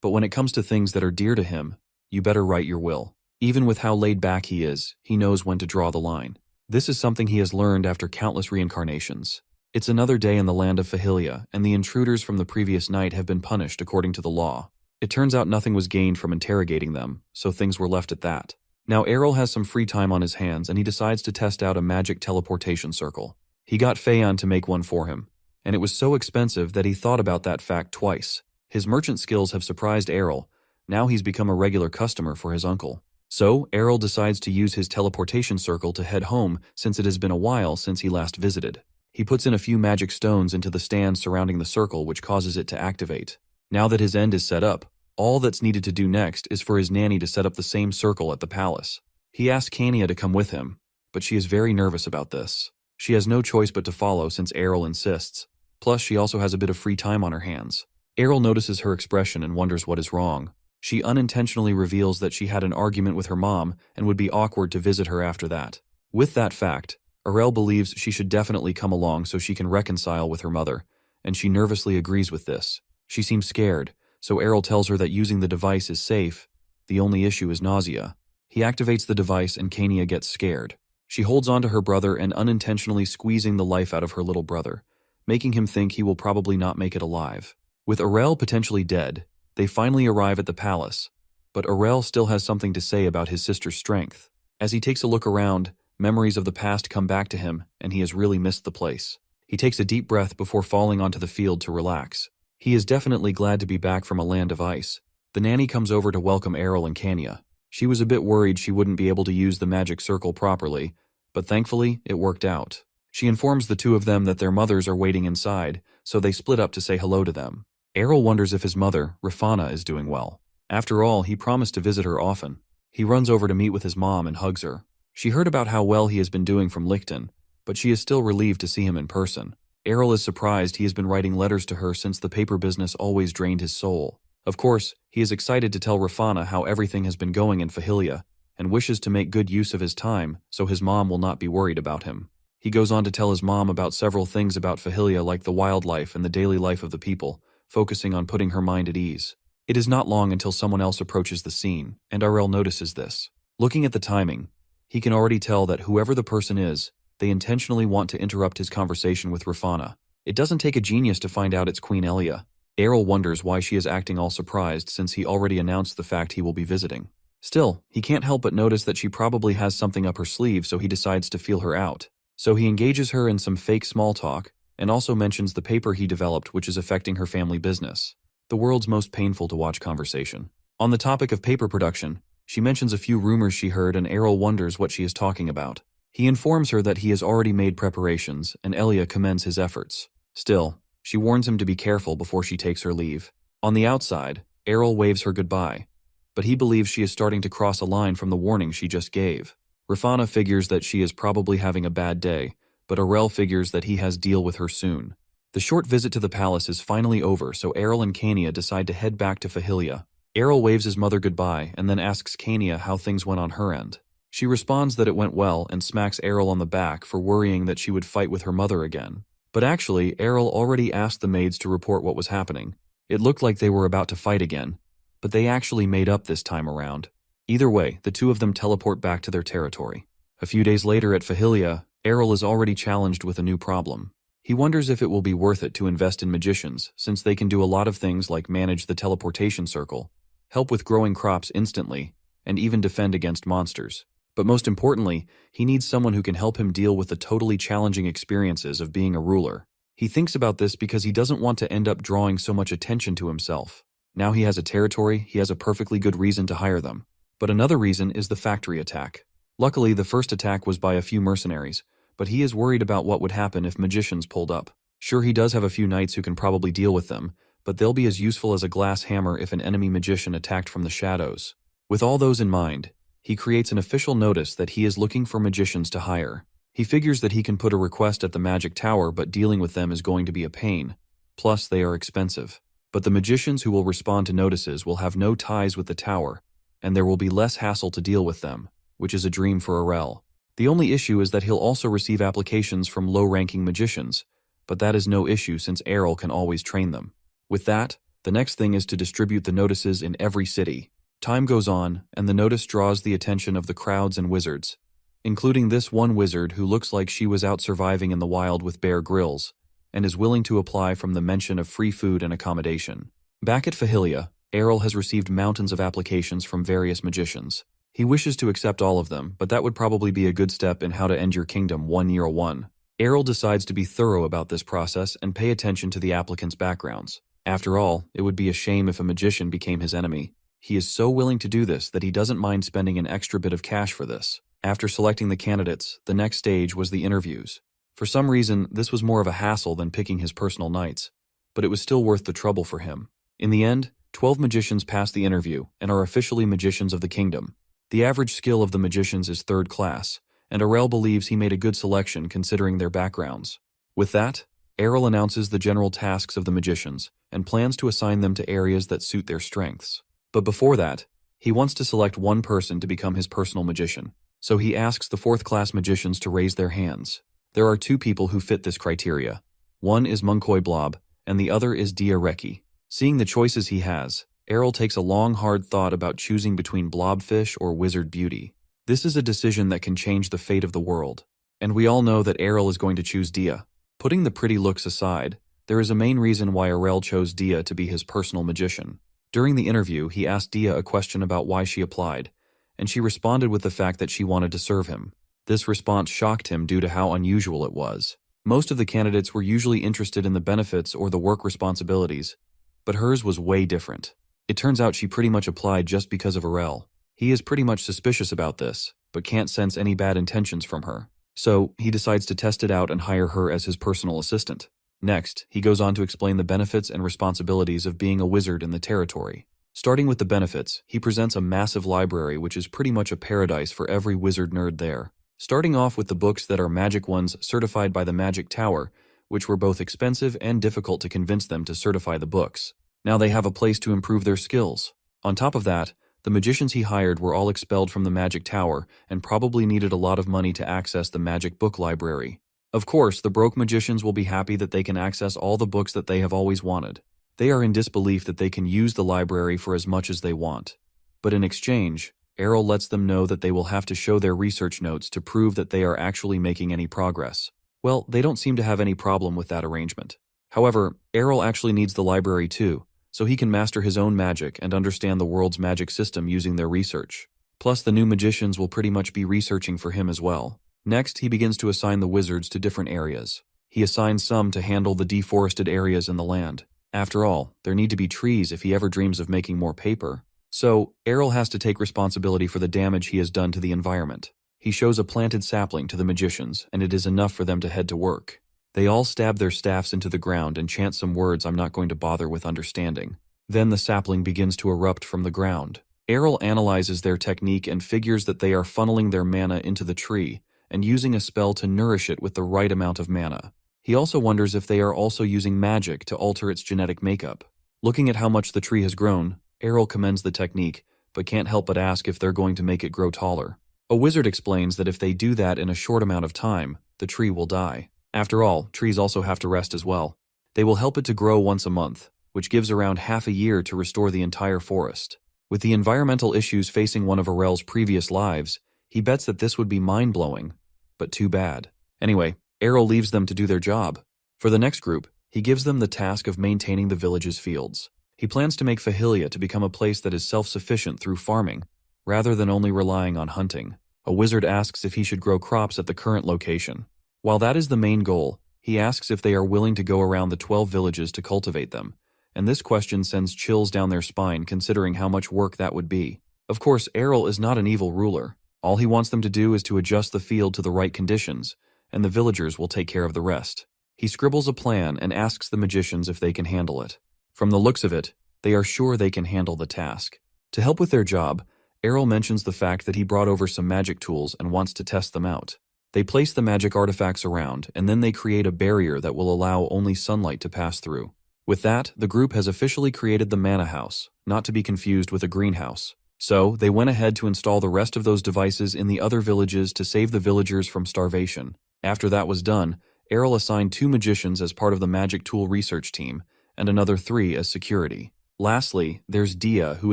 but when it comes to things that are dear to him, you better write your will. Even with how laid back he is, he knows when to draw the line. This is something he has learned after countless reincarnations. It's another day in the land of Fahilia, and the intruders from the previous night have been punished according to the law. It turns out nothing was gained from interrogating them, so things were left at that. Now Errol has some free time on his hands and he decides to test out a magic teleportation circle. He got Phaon to make one for him, and it was so expensive that he thought about that fact twice. His merchant skills have surprised Errol. Now he's become a regular customer for his uncle. So, Errol decides to use his teleportation circle to head home since it has been a while since he last visited. He puts in a few magic stones into the stand surrounding the circle, which causes it to activate. Now that his end is set up, all that's needed to do next is for his nanny to set up the same circle at the palace. He asks Kania to come with him, but she is very nervous about this. She has no choice but to follow since Errol insists. Plus, she also has a bit of free time on her hands. Errol notices her expression and wonders what is wrong. She unintentionally reveals that she had an argument with her mom and would be awkward to visit her after that. With that fact, Errol believes she should definitely come along so she can reconcile with her mother, and she nervously agrees with this. She seems scared, so Errol tells her that using the device is safe. The only issue is nausea. He activates the device and Kania gets scared. She holds on to her brother and unintentionally squeezing the life out of her little brother, making him think he will probably not make it alive. With Errol potentially dead, they finally arrive at the palace, but Errol still has something to say about his sister's strength. As he takes a look around, memories of the past come back to him, and he has really missed the place. He takes a deep breath before falling onto the field to relax. He is definitely glad to be back from a land of ice. The nanny comes over to welcome Errol and Kania. She was a bit worried she wouldn't be able to use the magic circle properly, but thankfully, it worked out. She informs the two of them that their mothers are waiting inside, so they split up to say hello to them. Errol wonders if his mother, Rafana, is doing well. After all, he promised to visit her often. He runs over to meet with his mom and hugs her. She heard about how well he has been doing from Lichten, but she is still relieved to see him in person. Errol is surprised he has been writing letters to her since the paper business always drained his soul. Of course, he is excited to tell Rafana how everything has been going in Fahilia, and wishes to make good use of his time so his mom will not be worried about him. He goes on to tell his mom about several things about Fahilia like the wildlife and the daily life of the people, focusing on putting her mind at ease. It is not long until someone else approaches the scene, and Errol notices this. Looking at the timing, he can already tell that whoever the person is, they intentionally want to interrupt his conversation with Rafana. It doesn't take a genius to find out it's Queen Elia. Errol wonders why she is acting all surprised since he already announced the fact he will be visiting. Still, he can't help but notice that she probably has something up her sleeve, so he decides to feel her out. So he engages her in some fake small talk, and also mentions the paper he developed which is affecting her family business. The world's most painful to watch conversation. On the topic of paper production, she mentions a few rumors she heard and Errol wonders what she is talking about. He informs her that he has already made preparations and Elia commends his efforts. Still, she warns him to be careful before she takes her leave. On the outside, Errol waves her goodbye, but he believes she is starting to cross a line from the warning she just gave. Rafana figures that she is probably having a bad day, but Errol figures that he has deal with her soon. The short visit to the palace is finally over, so Errol and Kania decide to head back to Fahilia. Errol waves his mother goodbye and then asks Kania how things went on her end. She responds that it went well and smacks Errol on the back for worrying that she would fight with her mother again. But actually, Errol already asked the maids to report what was happening. It looked like they were about to fight again, but they actually made up this time around. Either way, the two of them teleport back to their territory. A few days later at Fahilia, Errol is already challenged with a new problem. He wonders if it will be worth it to invest in magicians, since they can do a lot of things like manage the teleportation circle, help with growing crops instantly, and even defend against monsters. But most importantly, he needs someone who can help him deal with the totally challenging experiences of being a ruler. He thinks about this because he doesn't want to end up drawing so much attention to himself. Now he has a territory, he has a perfectly good reason to hire them. But another reason is the factory attack. Luckily, the first attack was by a few mercenaries, but he is worried about what would happen if magicians pulled up. Sure, he does have a few knights who can probably deal with them, but they'll be as useful as a glass hammer if an enemy magician attacked from the shadows. With all those in mind, he creates an official notice that he is looking for magicians to hire. He figures that he can put a request at the magic tower, but dealing with them is going to be a pain. Plus, they are expensive. But the magicians who will respond to notices will have no ties with the tower, and there will be less hassle to deal with them, which is a dream for Errol. The only issue is that he'll also receive applications from low-ranking magicians, but that is no issue since Errol can always train them. With that, the next thing is to distribute the notices in every city. Time goes on, and the notice draws the attention of the crowds and wizards. including this one wizard who looks like she was out surviving in the wild with Bear Grylls, and is willing to apply from the mention of free food and accommodation. Back at Fahilia, Errol has received mountains of applications from various magicians. He wishes to accept all of them, but that would probably be a good step in How to End Your Kingdom 101. Errol decides to be thorough about this process and pay attention to the applicants' backgrounds. After all, it would be a shame if a magician became his enemy. He is so willing to do this that he doesn't mind spending an extra bit of cash for this. After selecting the candidates, the next stage was the interviews. For some reason, this was more of a hassle than picking his personal knights, but it was still worth the trouble for him. In the end, 12 magicians pass the interview and are officially magicians of the kingdom. The average skill of the magicians is 3rd class, and Errol believes he made a good selection considering their backgrounds. With that, Errol announces the general tasks of the magicians and plans to assign them to areas that suit their strengths. But before that, he wants to select one person to become his personal magician, so he asks the 4th class magicians to raise their hands. There are 2 people who fit this criteria. One is Munkoy Blob, and the other is Dia Reki. Seeing the choices he has, Errol takes a long, hard thought about choosing between Blobfish or Wizard Beauty. This is a decision that can change the fate of the world, and we all know that Errol is going to choose Dia. Putting the pretty looks aside, there is a main reason why Errol chose Dia to be his personal magician. During the interview, he asked Dia a question about why she applied, and she responded with the fact that she wanted to serve him. This response shocked him due to how unusual it was. Most of the candidates were usually interested in the benefits or the work responsibilities, but hers was way different. It turns out she pretty much applied just because of Errol. He is pretty much suspicious about this, but can't sense any bad intentions from her. So, he decides to test it out and hire her as his personal assistant. Next, he goes on to explain the benefits and responsibilities of being a wizard in the territory. Starting with the benefits, he presents a massive library which is pretty much a paradise for every wizard nerd there. Starting off with the books that are magic ones certified by the Magic Tower, which were both expensive and difficult to convince them to certify the books. Now they have a place to improve their skills. On top of that, the magicians he hired were all expelled from the Magic Tower and probably needed a lot of money to access the magic book library. Of course, the broke magicians will be happy that they can access all the books that they have always wanted. They are in disbelief that they can use the library for as much as they want. But in exchange, Errol lets them know that they will have to show their research notes to prove that they are actually making any progress. Well, they don't seem to have any problem with that arrangement. However, Errol actually needs the library too, so he can master his own magic and understand the world's magic system using their research. Plus, the new magicians will pretty much be researching for him as well. Next, he begins to assign the wizards to different areas. He assigns some to handle the deforested areas in the land. After all, there need to be trees if he ever dreams of making more paper. So, Errol has to take responsibility for the damage he has done to the environment. He shows a planted sapling to the magicians, and it is enough for them to head to work. They all stab their staffs into the ground and chant some words I'm not going to bother with understanding. Then the sapling begins to erupt from the ground. Errol analyzes their technique and figures that they are funneling their mana into the tree and using a spell to nourish it with the right amount of mana. He also wonders if they are also using magic to alter its genetic makeup. Looking at how much the tree has grown, Errol commends the technique, but can't help but ask if they're going to make it grow taller. A wizard explains that if they do that in a short amount of time, the tree will die. After all, trees also have to rest as well. They will help it to grow once a month, which gives around half a year to restore the entire forest. With the environmental issues facing one of Errol's previous lives, he bets that this would be mind-blowing, but too bad. Anyway, Errol leaves them to do their job. For the next group, he gives them the task of maintaining the village's fields. He plans to make Fahilia to become a place that is self-sufficient through farming, rather than only relying on hunting. A wizard asks if he should grow crops at the current location. While that is the main goal, he asks if they are willing to go around the 12 villages to cultivate them, and this question sends chills down their spine considering how much work that would be. Of course, Errol is not an evil ruler. All he wants them to do is to adjust the field to the right conditions, and the villagers will take care of the rest. He scribbles a plan and asks the magicians if they can handle it. From the looks of it, they are sure they can handle the task. To help with their job, Errol mentions the fact that he brought over some magic tools and wants to test them out. They place the magic artifacts around, and then they create a barrier that will allow only sunlight to pass through. With that, the group has officially created the Mana House, not to be confused with a greenhouse. So, they went ahead to install the rest of those devices in the other villages to save the villagers from starvation. After that was done, Errol assigned 2 magicians as part of the magic tool research team, and another 3 as security. Lastly, there's Dia, who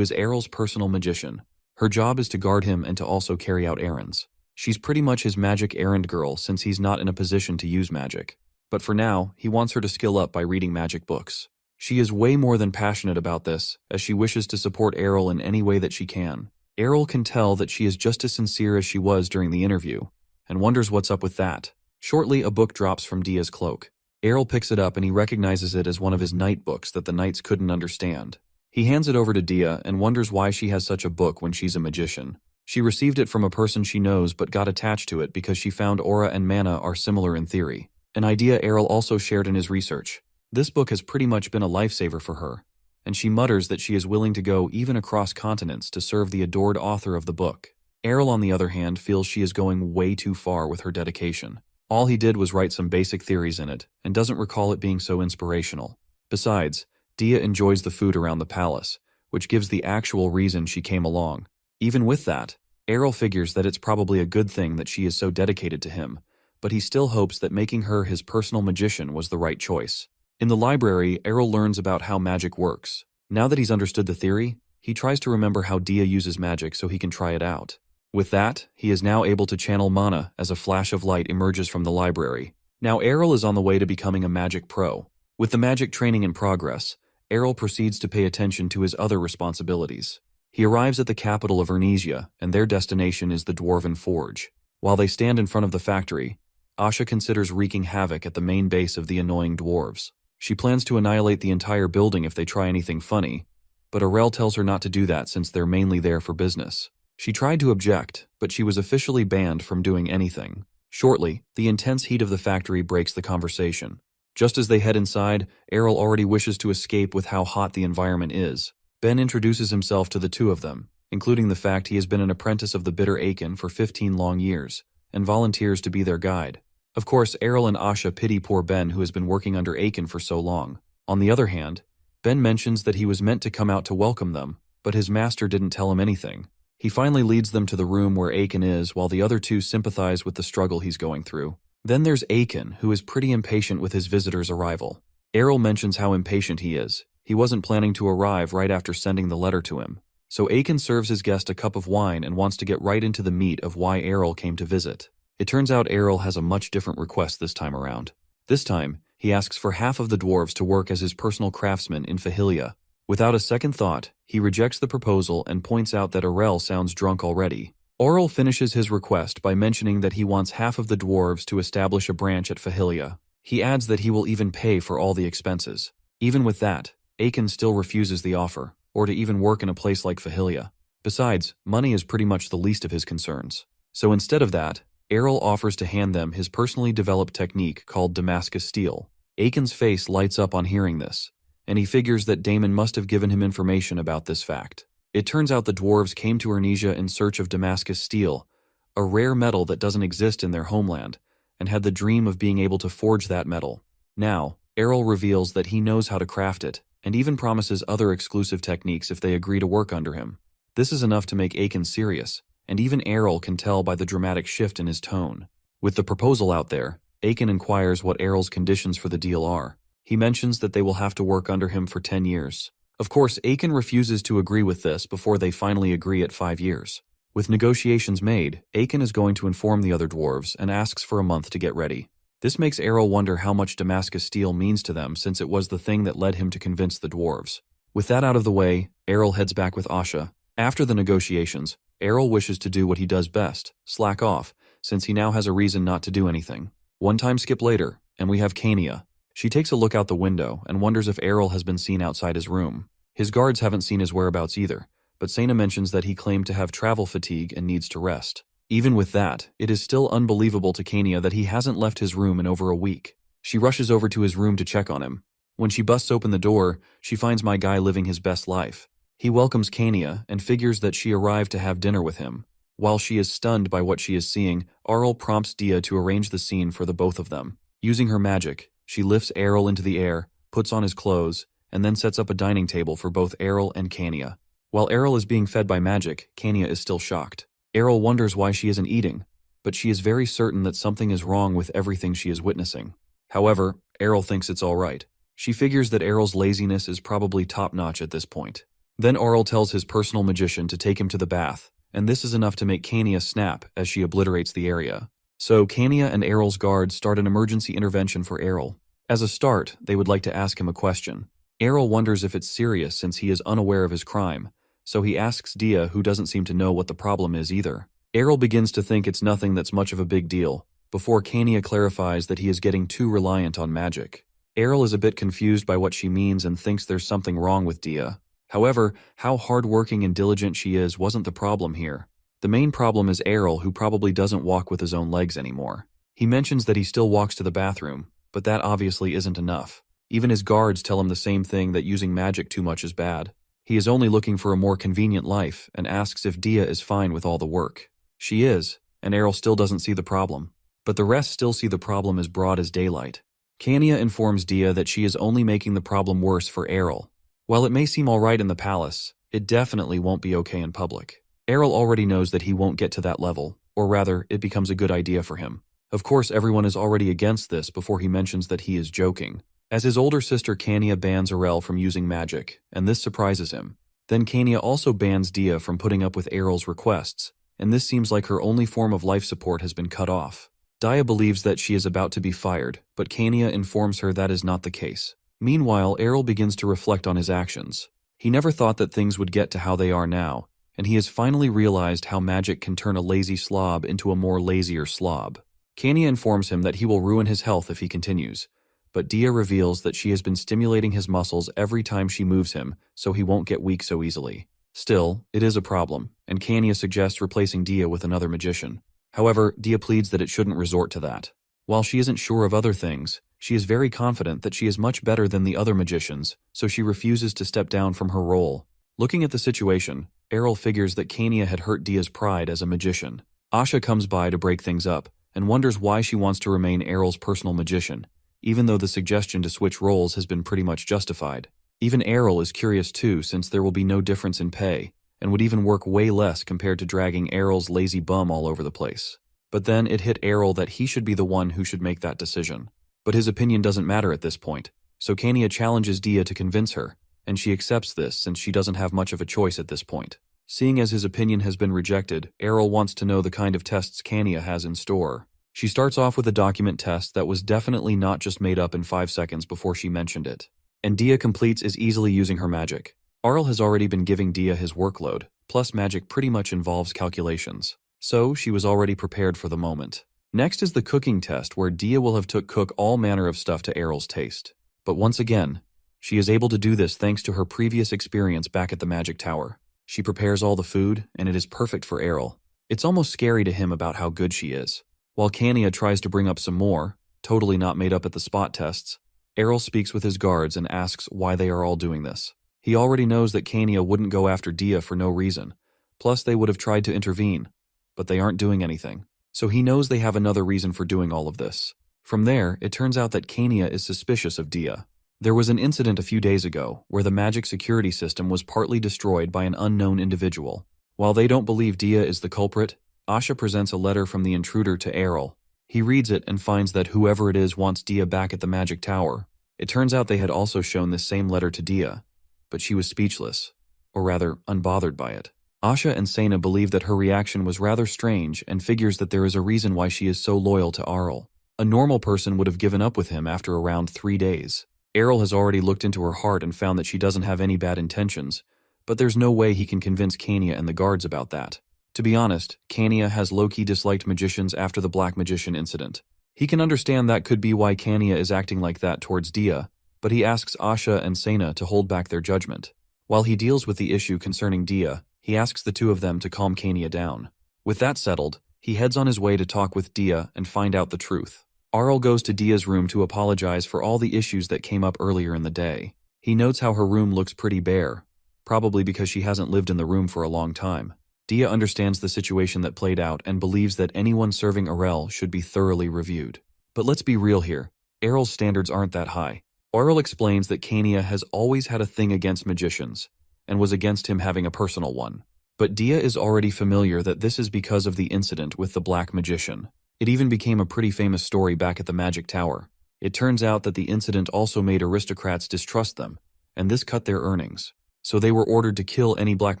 is Errol's personal magician. Her job is to guard him and to also carry out errands. She's pretty much his magic errand girl since he's not in a position to use magic. But for now, he wants her to skill up by reading magic books. She is way more than passionate about this, as she wishes to support Errol in any way that she can. Errol can tell that she is just as sincere as she was during the interview, and wonders what's up with that. Shortly, a book drops from Dia's cloak. Errol picks it up and he recognizes it as one of his night books that the knights couldn't understand. He hands it over to Dia and wonders why she has such a book when she's a magician. She received it from a person she knows but got attached to it because she found aura and mana are similar in theory, an idea Errol also shared in his research. This book has pretty much been a lifesaver for her, and she mutters that she is willing to go even across continents to serve the adored author of the book. Errol, on the other hand, feels she is going way too far with her dedication. All he did was write some basic theories in it, and doesn't recall it being so inspirational. Besides, Dia enjoys the food around the palace, which gives the actual reason she came along. Even with that, Errol figures that it's probably a good thing that she is so dedicated to him, but he still hopes that making her his personal magician was the right choice. In the library, Errol learns about how magic works. Now that he's understood the theory, he tries to remember how Dia uses magic so he can try it out. With that, he is now able to channel mana as a flash of light emerges from the library. Now Errol is on the way to becoming a magic pro. With the magic training in progress, Errol proceeds to pay attention to his other responsibilities. He arrives at the capital of Ernesia, and their destination is the Dwarven Forge. While they stand in front of the factory, Asha considers wreaking havoc at the main base of the annoying dwarves. She plans to annihilate the entire building if they try anything funny, but Arel tells her not to do that since they're mainly there for business. She tried to object, but she was officially banned from doing anything. Shortly, the intense heat of the factory breaks the conversation. Just as they head inside, Errol already wishes to escape with how hot the environment is. Ben introduces himself to the two of them, including the fact he has been an apprentice of the bitter Aiken for 15 long years, and volunteers to be their guide. Of course, Errol and Asha pity poor Ben who has been working under Aiken for so long. On the other hand, Ben mentions that he was meant to come out to welcome them, but his master didn't tell him anything. He finally leads them to the room where Aiken is while the other two sympathize with the struggle he's going through. Then there's Aiken, who is pretty impatient with his visitor's arrival. Errol mentions how impatient he is. He wasn't planning to arrive right after sending the letter to him. So Aiken serves his guest a cup of wine and wants to get right into the meat of why Errol came to visit. It turns out Errol has a much different request this time around. This time, he asks for half of the dwarves to work as his personal craftsmen in Fahilia. Without a second thought, he rejects the proposal and points out that Arel sounds drunk already. Aurel finishes his request by mentioning that he wants half of the dwarves to establish a branch at Fahilia. He adds that he will even pay for all the expenses. Even with that, Aiken still refuses the offer, or to even work in a place like Fahilia. Besides, money is pretty much the least of his concerns. So instead of that, Errol offers to hand them his personally developed technique called Damascus Steel. Aiken's face lights up on hearing this, and he figures that Damon must have given him information about this fact. It turns out the dwarves came to Ernesia in search of Damascus Steel, a rare metal that doesn't exist in their homeland, and had the dream of being able to forge that metal. Now, Errol reveals that he knows how to craft it, and even promises other exclusive techniques if they agree to work under him. This is enough to make Aiken serious, and even Errol can tell by the dramatic shift in his tone. With the proposal out there, Aiken inquires what Errol's conditions for the deal are. He mentions that they will have to work under him for 10 years. Of course, Aiken refuses to agree with this before they finally agree at 5 years. With negotiations made, Aiken is going to inform the other dwarves and asks for a month to get ready. This makes Errol wonder how much Damascus Steel means to them since it was the thing that led him to convince the dwarves. With that out of the way, Errol heads back with Asha. After the negotiations, Errol wishes to do what he does best, slack off, since he now has a reason not to do anything. One time skip later, and we have Kania. She takes a look out the window and wonders if Errol has been seen outside his room. His guards haven't seen his whereabouts either, but Sena mentions that he claimed to have travel fatigue and needs to rest. Even with that, it is still unbelievable to Kania that he hasn't left his room in over a week. She rushes over to his room to check on him. When she busts open the door, she finds my guy living his best life. He welcomes Kania and figures that she arrived to have dinner with him. While she is stunned by what she is seeing, Aurel prompts Dia to arrange the scene for the both of them. Using her magic, she lifts Errol into the air, puts on his clothes, and then sets up a dining table for both Errol and Kania. While Errol is being fed by magic, Kania is still shocked. Errol wonders why she isn't eating, but she is very certain that something is wrong with everything she is witnessing. However, Errol thinks it's all right. She figures that Errol's laziness is probably top-notch at this point. Then Aurel tells his personal magician to take him to the bath, and this is enough to make Kania snap as she obliterates the area. So Kania and Errol's guards start an emergency intervention for Errol. As a start, they would like to ask him a question. Errol wonders if it's serious since he is unaware of his crime, so he asks Dia, who doesn't seem to know what the problem is either. Errol begins to think it's nothing that's much of a big deal, before Kania clarifies that he is getting too reliant on magic. Errol is a bit confused by what she means and thinks there's something wrong with Dia. However, how hardworking and diligent she is wasn't the problem here. The main problem is Errol, who probably doesn't walk with his own legs anymore. He mentions that he still walks to the bathroom, but that obviously isn't enough. Even his guards tell him the same thing, that using magic too much is bad. He is only looking for a more convenient life and asks if Dia is fine with all the work. She is, and Errol still doesn't see the problem. But the rest still see the problem as broad as daylight. Kania informs Dia that she is only making the problem worse for Errol. While it may seem alright in the palace, it definitely won't be okay in public. Errol already knows that he won't get to that level, or rather, it becomes a good idea for him. Of course, everyone is already against this before he mentions that he is joking. As his older sister Kania bans Errol from using magic, and this surprises him. Then Kania also bans Dia from putting up with Errol's requests, and this seems like her only form of life support has been cut off. Dia believes that she is about to be fired, but Kania informs her that is not the case. Meanwhile, Errol begins to reflect on his actions. He never thought that things would get to how they are now, and he has finally realized how magic can turn a lazy slob into a more lazier slob. Kania informs him that he will ruin his health if he continues, but Dia reveals that she has been stimulating his muscles every time she moves him, so he won't get weak so easily. Still, it is a problem, and Kania suggests replacing Dia with another magician. However, Dia pleads that it shouldn't resort to that. While she isn't sure of other things, she is very confident that she is much better than the other magicians, so she refuses to step down from her role. Looking at the situation, Errol figures that Kania had hurt Dia's pride as a magician. Asha comes by to break things up, and wonders why she wants to remain Errol's personal magician, even though the suggestion to switch roles has been pretty much justified. Even Errol is curious too, since there will be no difference in pay, and would even work way less compared to dragging Errol's lazy bum all over the place. But then it hit Errol that he should be the one who should make that decision. But his opinion doesn't matter at this point, so Kania challenges Dia to convince her, and she accepts this since she doesn't have much of a choice at this point. Seeing as his opinion has been rejected, Errol wants to know the kind of tests Kania has in store. She starts off with a document test that was definitely not just made up in 5 seconds before she mentioned it. And Dia completes is easily using her magic. Arl has already been giving Dia his workload, plus magic pretty much involves calculations. So she was already prepared for the moment. Next is the cooking test, where Dia will have cook all manner of stuff to Errol's taste. But once again, she is able to do this thanks to her previous experience back at the Magic Tower. She prepares all the food, and it is perfect for Errol. It's almost scary to him about how good she is. While Kania tries to bring up some more, totally not made up at the spot tests, Errol speaks with his guards and asks why they are all doing this. He already knows that Kania wouldn't go after Dia for no reason, plus they would have tried to intervene, but they aren't doing anything. So he knows they have another reason for doing all of this. From there, it turns out that Kania is suspicious of Dia. There was an incident a few days ago where the magic security system was partly destroyed by an unknown individual. While they don't believe Dia is the culprit, Asha presents a letter from the intruder to Errol. He reads it and finds that whoever it is wants Dia back at the Magic Tower. It turns out they had also shown this same letter to Dia, but she was speechless, or rather, unbothered by it. Asha and Sena believe that her reaction was rather strange and figures that there is a reason why she is so loyal to Arl. A normal person would have given up with him after around 3 days. Errol has already looked into her heart and found that she doesn't have any bad intentions, but there's no way he can convince Kania and the guards about that. To be honest, Kania has low-key disliked magicians after the Black Magician incident. He can understand that could be why Kania is acting like that towards Dia, but he asks Asha and Sena to hold back their judgment. While he deals with the issue concerning Dia, he asks the two of them to calm Kania down. With that settled, he heads on his way to talk with Dia and find out the truth. Arl goes to Dia's room to apologize for all the issues that came up earlier in the day. He notes how her room looks pretty bare, probably because she hasn't lived in the room for a long time. Dia understands the situation that played out and believes that anyone serving Arel should be thoroughly reviewed. But let's be real here, Errol's standards aren't that high. Arl explains that Kania has always had a thing against magicians, and was against him having a personal one. But Dia is already familiar that this is because of the incident with the Black Magician. It even became a pretty famous story back at the Magic Tower. It turns out that the incident also made aristocrats distrust them, and this cut their earnings. So they were ordered to kill any black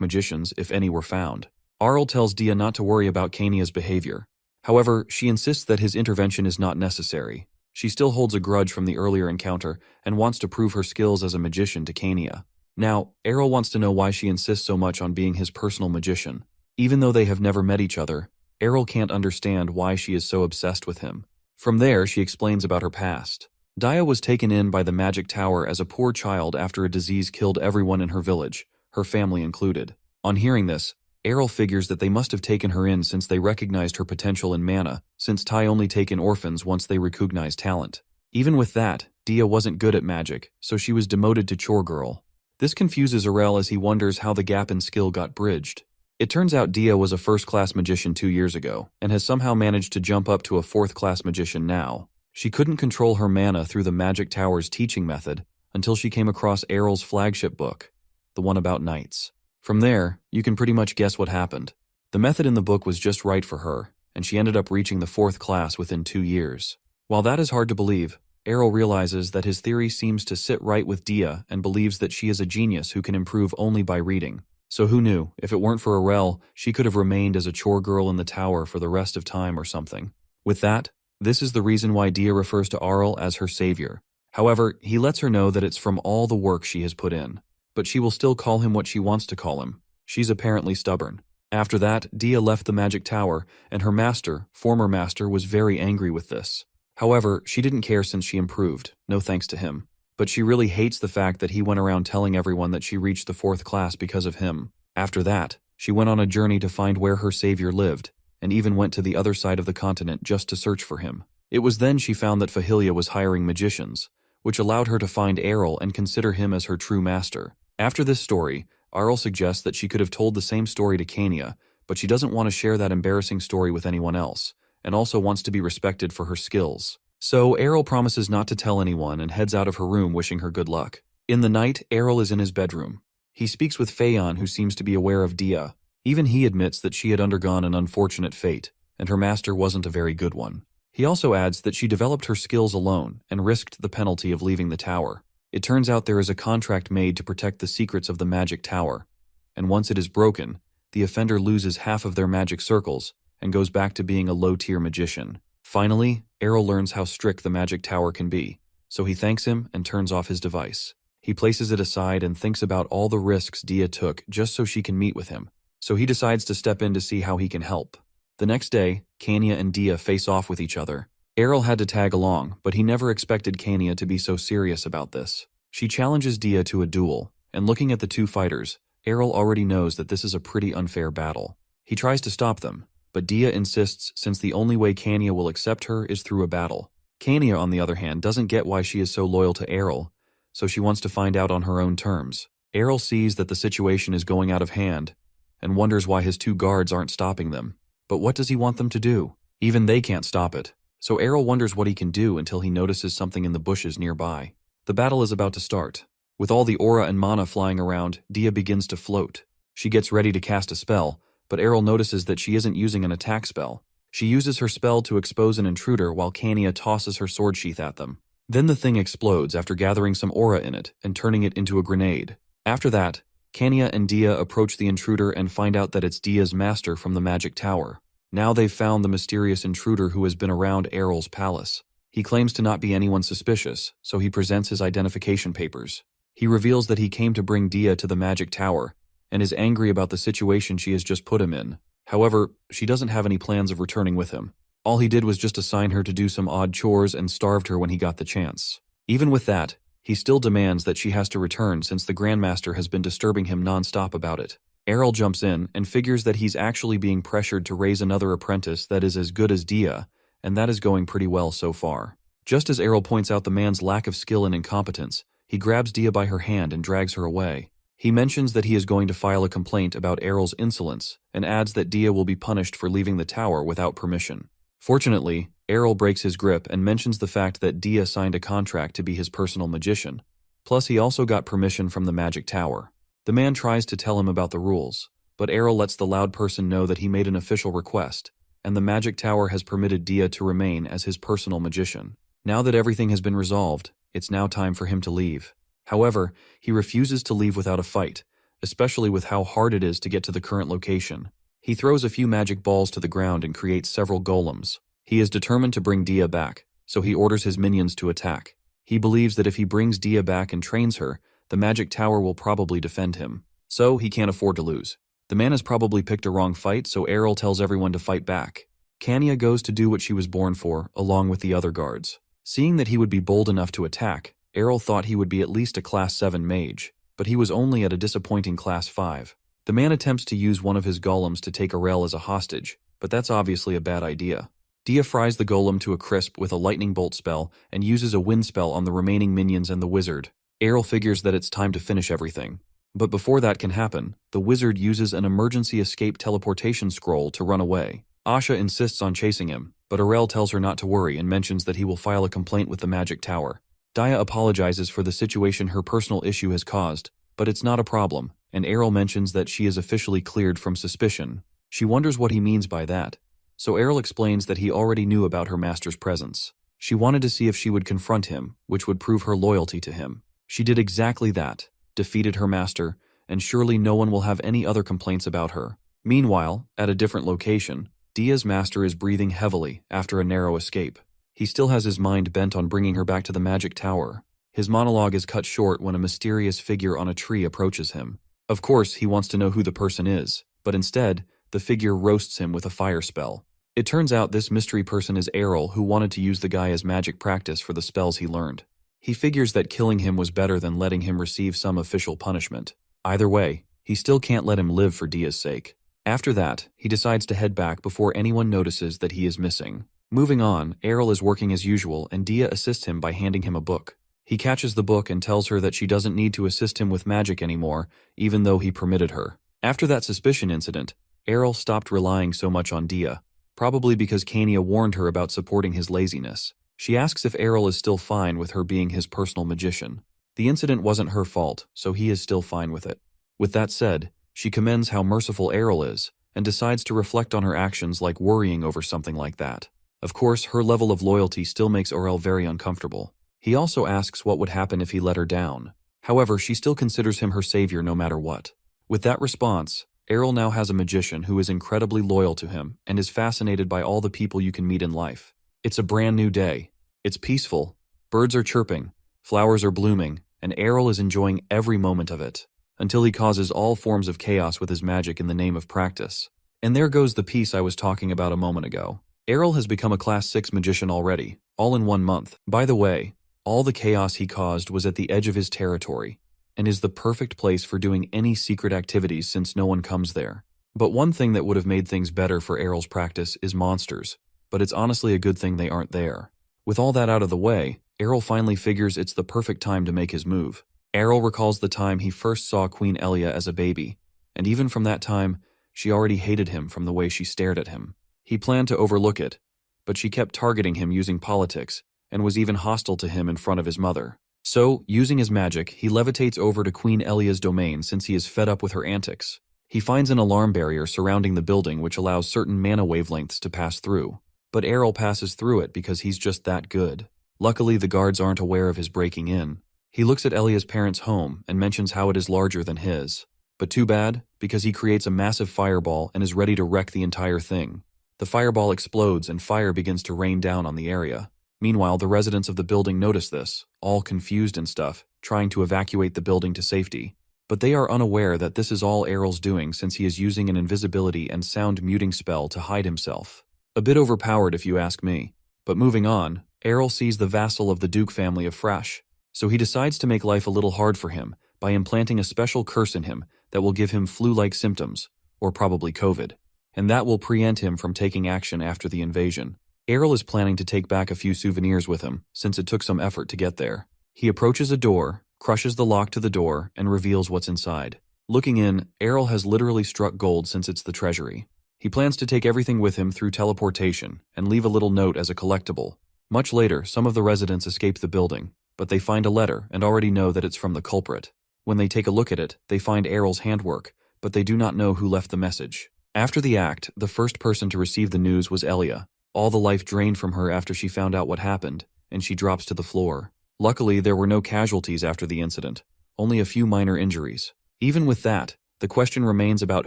magicians if any were found. Arl tells Dia not to worry about Kania's behavior. However, she insists that his intervention is not necessary. She still holds a grudge from the earlier encounter and wants to prove her skills as a magician to Kania. Now, Errol wants to know why she insists so much on being his personal magician. Even though they have never met each other, Errol can't understand why she is so obsessed with him. From there, she explains about her past. Dia was taken in by the magic tower as a poor child after a disease killed everyone in her village, her family included. On hearing this, Errol figures that they must have taken her in since they recognized her potential in mana, since Tai only take in orphans once they recognize talent. Even with that, Dia wasn't good at magic, so she was demoted to chore girl. This confuses Errol as he wonders how the gap in skill got bridged. It turns out Dia was a first-class magician 2 years ago, and has somehow managed to jump up to a fourth-class magician now. She couldn't control her mana through the Magic Tower's teaching method until she came across Errol's flagship book, the one about knights. From there, you can pretty much guess what happened. The method in the book was just right for her, and she ended up reaching the 4th class within 2 years. While that is hard to believe, Errol realizes that his theory seems to sit right with Dia and believes that she is a genius who can improve only by reading. So who knew, if it weren't for Errol, she could have remained as a chore girl in the tower for the rest of time or something. With that, this is the reason why Dia refers to Arl as her savior. However, he lets her know that it's from all the work she has put in. But she will still call him what she wants to call him. She's apparently stubborn. After that, Dia left the magic tower, and her master, former master, was very angry with this. However, she didn't care since she improved, no thanks to him. But she really hates the fact that he went around telling everyone that she reached the 4th class because of him. After that, she went on a journey to find where her savior lived, and even went to the other side of the continent just to search for him. It was then she found that Fahilia was hiring magicians, which allowed her to find Errol and consider him as her true master. After this story, Arl suggests that she could have told the same story to Kania, but she doesn't want to share that embarrassing story with anyone else, and also wants to be respected for her skills. So Errol promises not to tell anyone and heads out of her room wishing her good luck. In the night, Errol is in his bedroom. He speaks with Phaon, who seems to be aware of Dia. Even he admits that she had undergone an unfortunate fate, and her master wasn't a very good one. He also adds that she developed her skills alone and risked the penalty of leaving the tower. It turns out there is a contract made to protect the secrets of the magic tower, and once it is broken, the offender loses half of their magic circles and goes back to being a low-tier magician. Finally, Errol learns how strict the magic tower can be, so he thanks him and turns off his device. He places it aside and thinks about all the risks Dia took just so she can meet with him, so he decides to step in to see how he can help. The next day, Kania and Dia face off with each other. Errol had to tag along, but he never expected Kania to be so serious about this. She challenges Dia to a duel, and looking at the two fighters, Errol already knows that this is a pretty unfair battle. He tries to stop them, but Dia insists since the only way Kania will accept her is through a battle. Kania, on the other hand, doesn't get why she is so loyal to Errol, so she wants to find out on her own terms. Errol sees that the situation is going out of hand, and wonders why his two guards aren't stopping them. But what does he want them to do? Even they can't stop it. So Errol wonders what he can do until he notices something in the bushes nearby. The battle is about to start. With all the aura and mana flying around, Dia begins to float. She gets ready to cast a spell, but Errol notices that she isn't using an attack spell. She uses her spell to expose an intruder while Kania tosses her sword sheath at them. Then the thing explodes after gathering some aura in it and turning it into a grenade. After that, Kania and Dia approach the intruder and find out that it's Dia's master from the magic tower. Now they've found the mysterious intruder who has been around Errol's palace. He claims to not be anyone suspicious, so he presents his identification papers. He reveals that he came to bring Dia to the magic tower, and is angry about the situation she has just put him in. However, she doesn't have any plans of returning with him. All he did was just assign her to do some odd chores and starved her when he got the chance. Even with that, he still demands that she has to return since the Grandmaster has been disturbing him non-stop about it. Errol jumps in and figures that he's actually being pressured to raise another apprentice that is as good as Dia, and that is going pretty well so far. Just as Errol points out the man's lack of skill and incompetence, he grabs Dia by her hand and drags her away. He mentions that he is going to file a complaint about Errol's insolence and adds that Dia will be punished for leaving the tower without permission. Fortunately, Errol breaks his grip and mentions the fact that Dia signed a contract to be his personal magician. Plus, he also got permission from the magic tower. The man tries to tell him about the rules, but Errol lets the loud person know that he made an official request, and the magic tower has permitted Dia to remain as his personal magician. Now that everything has been resolved, it's now time for him to leave. However, he refuses to leave without a fight, especially with how hard it is to get to the current location. He throws a few magic balls to the ground and creates several golems. He is determined to bring Dia back, so he orders his minions to attack. He believes that if he brings Dia back and trains her, the magic tower will probably defend him. So he can't afford to lose. The man has probably picked a wrong fight, so Errol tells everyone to fight back. Kanya goes to do what she was born for, along with the other guards. Seeing that he would be bold enough to attack, Errol thought he would be at least a Class 7 mage, but he was only at a disappointing Class 5. The man attempts to use one of his golems to take Errol as a hostage, but that's obviously a bad idea. Dia fries the golem to a crisp with a lightning bolt spell and uses a wind spell on the remaining minions and the wizard. Errol figures that it's time to finish everything. But before that can happen, the wizard uses an emergency escape teleportation scroll to run away. Asha insists on chasing him, but Errol tells her not to worry and mentions that he will file a complaint with the magic tower. Dia apologizes for the situation her personal issue has caused, but it's not a problem, and Errol mentions that she is officially cleared from suspicion. She wonders what he means by that, so Errol explains that he already knew about her master's presence. She wanted to see if she would confront him, which would prove her loyalty to him. She did exactly that, defeated her master, and surely no one will have any other complaints about her. Meanwhile, at a different location, Dia's master is breathing heavily after a narrow escape. He still has his mind bent on bringing her back to the magic tower. His monologue is cut short when a mysterious figure on a tree approaches him. Of course, he wants to know who the person is, but instead, the figure roasts him with a fire spell. It turns out this mystery person is Errol, who wanted to use the guy as magic practice for the spells he learned. He figures that killing him was better than letting him receive some official punishment. Either way, he still can't let him live for Dia's sake. After that, he decides to head back before anyone notices that he is missing. Moving on, Errol is working as usual and Dia assists him by handing him a book. He catches the book and tells her that she doesn't need to assist him with magic anymore, even though he permitted her. After that suspicion incident, Errol stopped relying so much on Dia, probably because Kania warned her about supporting his laziness. She asks if Errol is still fine with her being his personal magician. The incident wasn't her fault, so he is still fine with it. With that said, she commends how merciful Errol is, and decides to reflect on her actions like worrying over something like that. Of course, her level of loyalty still makes Errol very uncomfortable. He also asks what would happen if he let her down. However, she still considers him her savior no matter what. With that response, Errol now has a magician who is incredibly loyal to him and is fascinated by all the people you can meet in life. It's a brand new day. It's peaceful. Birds are chirping, flowers are blooming, and Errol is enjoying every moment of it, until he causes all forms of chaos with his magic in the name of practice. And there goes the peace I was talking about a moment ago. Errol has become a Class 6 magician already, all in 1 month. By the way, all the chaos he caused was at the edge of his territory, and is the perfect place for doing any secret activities since no one comes there. But one thing that would have made things better for Errol's practice is monsters, but it's honestly a good thing they aren't there. With all that out of the way, Errol finally figures it's the perfect time to make his move. Errol recalls the time he first saw Queen Elia as a baby, and even from that time, she already hated him from the way she stared at him. He planned to overlook it, but she kept targeting him using politics, and was even hostile to him in front of his mother. So, using his magic, he levitates over to Queen Elia's domain since he is fed up with her antics. He finds an alarm barrier surrounding the building which allows certain mana wavelengths to pass through, but Errol passes through it because he's just that good. Luckily, the guards aren't aware of his breaking in. He looks at Elia's parents' home and mentions how it is larger than his. But too bad, because he creates a massive fireball and is ready to wreck the entire thing. The fireball explodes and fire begins to rain down on the area. Meanwhile, the residents of the building notice this, all confused and stuff, trying to evacuate the building to safety. But they are unaware that this is all Errol's doing since he is using an invisibility and sound muting spell to hide himself. A bit overpowered if you ask me. But moving on, Errol sees the vassal of the Duke family of Fresh, so he decides to make life a little hard for him by implanting a special curse in him that will give him flu-like symptoms, or probably COVID, and that will preempt him from taking action after the invasion. Errol is planning to take back a few souvenirs with him, since it took some effort to get there. He approaches a door, crushes the lock to the door, and reveals what's inside. Looking in, Errol has literally struck gold since it's the treasury. He plans to take everything with him through teleportation, and leave a little note as a collectible. Much later, some of the residents escape the building, but they find a letter and already know that it's from the culprit. When they take a look at it, they find Errol's handwork, but they do not know who left the message. After the act, the first person to receive the news was Elia. All the life drained from her after she found out what happened, and she drops to the floor. Luckily, there were no casualties after the incident, only a few minor injuries. Even with that, the question remains about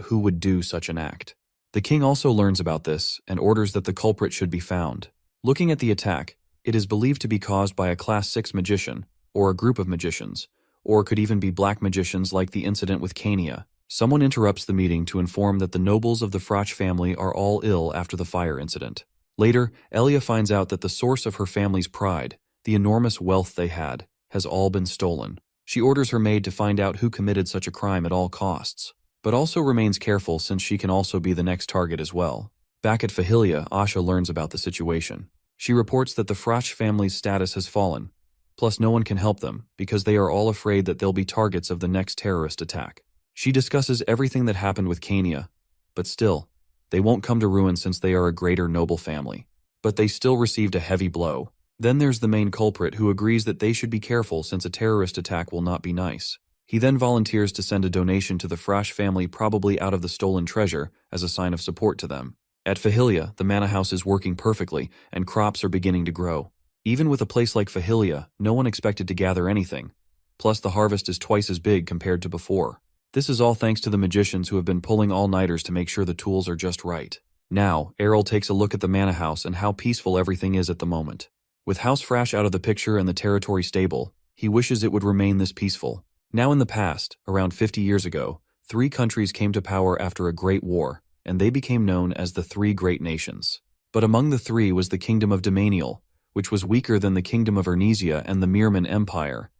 who would do such an act. The king also learns about this and orders that the culprit should be found. Looking at the attack, it is believed to be caused by a Class 6 magician, or a group of magicians, or could even be black magicians like the incident with Kania. Someone interrupts the meeting to inform that the nobles of the Frach family are all ill after the fire incident. Later, Elia finds out that the source of her family's pride, the enormous wealth they had, has all been stolen. She orders her maid to find out who committed such a crime at all costs, but also remains careful since she can also be the next target as well. Back at Fahilia, Asha learns about the situation. She reports that the Frach family's status has fallen, plus no one can help them because they are all afraid that they'll be targets of the next terrorist attack. She discusses everything that happened with Kania, but still, they won't come to ruin since they are a greater noble family. But they still received a heavy blow. Then there's the main culprit who agrees that they should be careful since a terrorist attack will not be nice. He then volunteers to send a donation to the Frach family, probably out of the stolen treasure, as a sign of support to them. At Fahilia, the manor house is working perfectly and crops are beginning to grow. Even with a place like Fahilia, no one expected to gather anything. Plus the harvest is twice as big compared to before. This is all thanks to the magicians who have been pulling all-nighters to make sure the tools are just right. Now, Errol takes a look at the manor house and how peaceful everything is at the moment. With House Frash out of the picture and the territory stable, he wishes it would remain this peaceful. Now in the past, around 50 years ago, 3 countries came to power after a great war, and they became known as the 3 Great Nations. But among the 3 was the Kingdom of Domanial, which was weaker than the Kingdom of Ernesia and the Mirman Empire,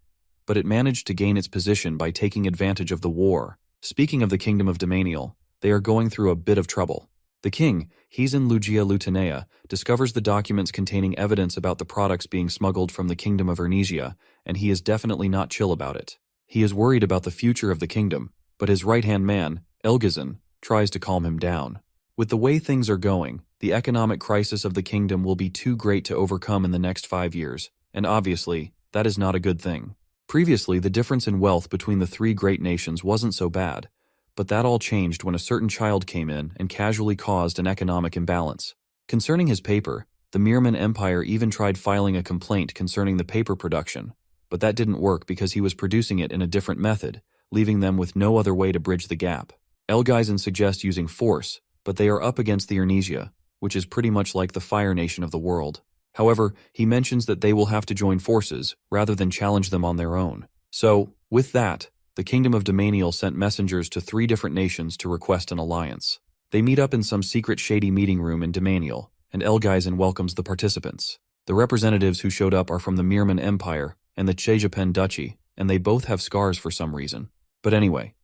but it managed to gain its position by taking advantage of the war. Speaking of the Kingdom of Domanial, they are going through a bit of trouble. The king, he's in Lugia Lutanea, discovers the documents containing evidence about the products being smuggled from the Kingdom of Ernesia, and he is definitely not chill about it. He is worried about the future of the kingdom, but his right-hand man, Elgazan, tries to calm him down. With the way things are going, the economic crisis of the kingdom will be too great to overcome in the next 5 years, and obviously, that is not a good thing. Previously, the difference in wealth between the 3 great nations wasn't so bad, but that all changed when a certain child came in and casually caused an economic imbalance. Concerning his paper, the Mirman Empire even tried filing a complaint concerning the paper production, but that didn't work because he was producing it in a different method, leaving them with no other way to bridge the gap. Elgazan suggests using force, but they are up against the Ernesia, which is pretty much like the Fire Nation of the world. However, he mentions that they will have to join forces, rather than challenge them on their own. So, with that, the Kingdom of Domanial sent messengers to 3 different nations to request an alliance. They meet up in some secret shady meeting room in Domanial, and Elgazan welcomes the participants. The representatives who showed up are from the Mirman Empire and the Chejapen Duchy, and they both have scars for some reason. But anyway,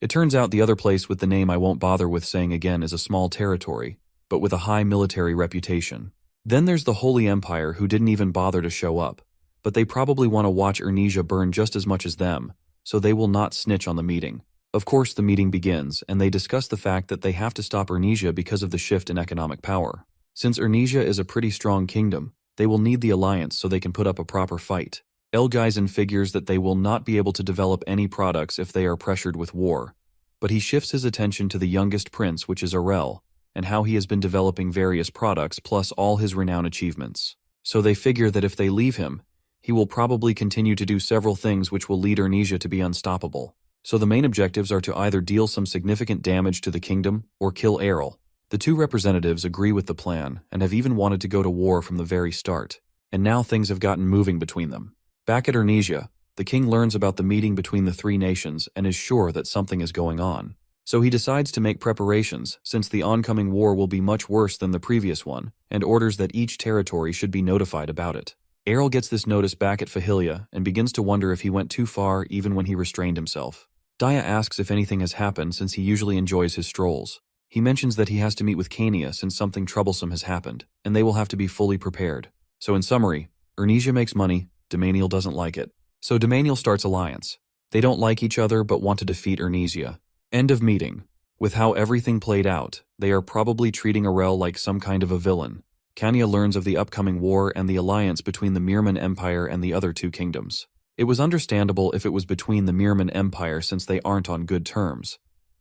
it turns out the other place with the name I won't bother with saying again is a small territory, but with a high military reputation. Then there's the Holy Empire who didn't even bother to show up, but they probably want to watch Ernesia burn just as much as them, so they will not snitch on the meeting. Of course, the meeting begins, and they discuss the fact that they have to stop Ernesia because of the shift in economic power. Since Ernesia is a pretty strong kingdom, they will need the alliance so they can put up a proper fight. Elgazan figures that they will not be able to develop any products if they are pressured with war, but he shifts his attention to the youngest prince, which is Arel, and how he has been developing various products plus all his renowned achievements. So they figure that if they leave him, he will probably continue to do several things which will lead Ernesia to be unstoppable. So the main objectives are to either deal some significant damage to the kingdom or kill Errol. The 2 representatives agree with the plan and have even wanted to go to war from the very start, and now things have gotten moving between them. Back at Ernesia, the king learns about the meeting between the 3 nations and is sure that something is going on. So he decides to make preparations, since the oncoming war will be much worse than the previous one, and orders that each territory should be notified about it. Errol gets this notice back at Fahilia and begins to wonder if he went too far even when he restrained himself. Daya asks if anything has happened since he usually enjoys his strolls. He mentions that he has to meet with Kania since something troublesome has happened, and they will have to be fully prepared. So in summary, Ernesia makes money, Domanial doesn't like it. So Domanial starts alliance. They don't like each other but want to defeat Ernesia. End of meeting. With how everything played out, they are probably treating Arel like some kind of a villain. Kania learns of the upcoming war and the alliance between the Mirman Empire and the other 2 kingdoms. It was understandable if it was between the Mirman Empire since they aren't on good terms,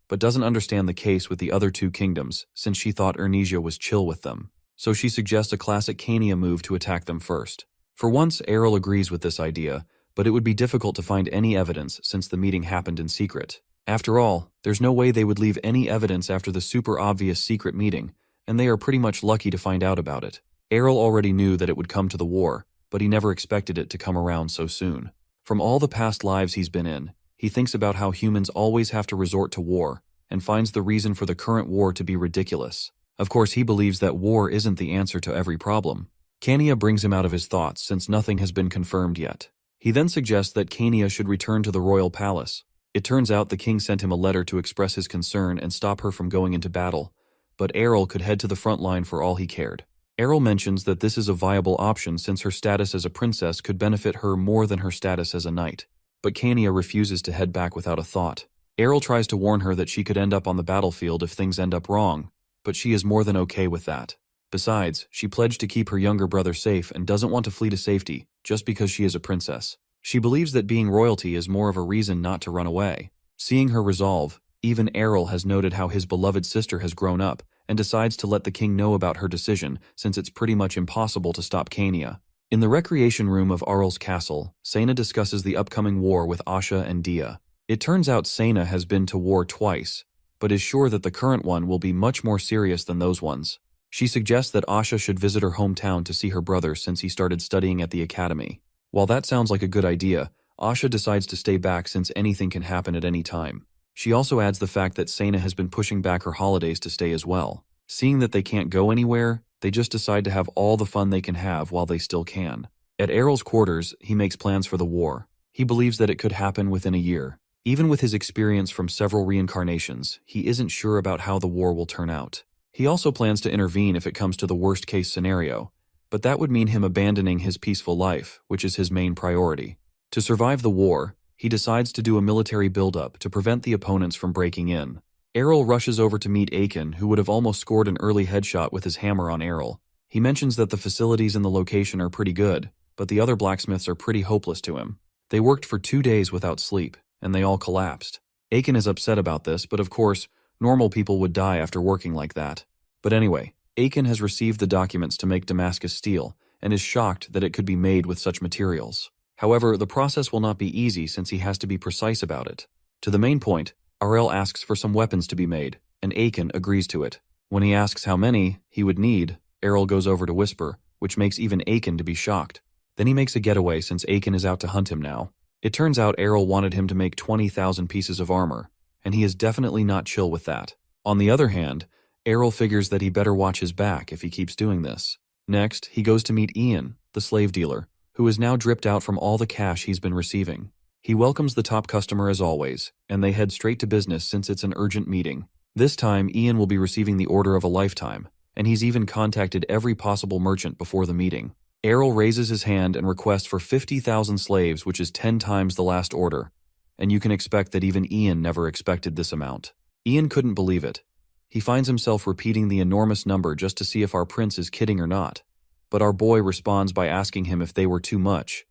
but doesn't understand the case with the other 2 kingdoms since she thought Ernesia was chill with them. So she suggests a classic Kania move to attack them first. For once, Errol agrees with this idea, but it would be difficult to find any evidence since the meeting happened in secret. After all, there's no way they would leave any evidence after the super obvious secret meeting, and they are pretty much lucky to find out about it. Errol already knew that it would come to the war, but he never expected it to come around so soon. From all the past lives he's been in, he thinks about how humans always have to resort to war, and finds the reason for the current war to be ridiculous. Of course, he believes that war isn't the answer to every problem. Kania brings him out of his thoughts since nothing has been confirmed yet. He then suggests that Kania should return to the royal palace. It turns out the king sent him a letter to express his concern and stop her from going into battle, but Errol could head to the front line for all he cared. Errol mentions that this is a viable option since her status as a princess could benefit her more than her status as a knight. But Kania refuses to head back without a thought. Errol tries to warn her that she could end up on the battlefield if things end up wrong, but she is more than okay with that. Besides, she pledged to keep her younger brother safe and doesn't want to flee to safety just because she is a princess. She believes that being royalty is more of a reason not to run away. Seeing her resolve, even Errol has noted how his beloved sister has grown up and decides to let the king know about her decision since it's pretty much impossible to stop Kania. In the recreation room of Arl's castle, Sena discusses the upcoming war with Asha and Dia. It turns out Sena has been to war twice, but is sure that the current one will be much more serious than those ones. She suggests that Asha should visit her hometown to see her brother since he started studying at the academy. While that sounds like a good idea, Asha decides to stay back since anything can happen at any time. She also adds the fact that Sena has been pushing back her holidays to stay as well. Seeing that they can't go anywhere, they just decide to have all the fun they can have while they still can. At Errol's quarters, he makes plans for the war. He believes that it could happen within a year. Even with his experience from several reincarnations, he isn't sure about how the war will turn out. He also plans to intervene if it comes to the worst-case scenario, but that would mean him abandoning his peaceful life, which is his main priority. To survive the war, he decides to do a military buildup to prevent the opponents from breaking in. Errol rushes over to meet Aiken, who would have almost scored an early headshot with his hammer on Errol. He mentions that the facilities in the location are pretty good, but the other blacksmiths are pretty hopeless to him. They worked for 2 days without sleep, and they all collapsed. Aiken is upset about this, but of course, normal people would die after working like that. But anyway, Aiken has received the documents to make Damascus steel, and is shocked that it could be made with such materials. However, the process will not be easy since he has to be precise about it. To the main point, Arel asks for some weapons to be made, and Aiken agrees to it. When he asks how many he would need, Errol goes over to whisper, which makes even Aiken to be shocked. Then he makes a getaway since Aiken is out to hunt him now. It turns out Errol wanted him to make 20,000 pieces of armor, and he is definitely not chill with that. On the other hand, Errol figures that he better watch his back if he keeps doing this. Next, he goes to meet Ian, the slave dealer, who is now dripped out from all the cash he's been receiving. He welcomes the top customer as always, and they head straight to business since it's an urgent meeting. This time, Ian will be receiving the order of a lifetime, and he's even contacted every possible merchant before the meeting. Errol raises his hand and requests for 50,000 slaves, which is 10 times the last order, and you can expect that even Ian never expected this amount. Ian couldn't believe it. He finds himself repeating the enormous number just to see if our prince is kidding or not, but our boy responds by asking him if they were too much.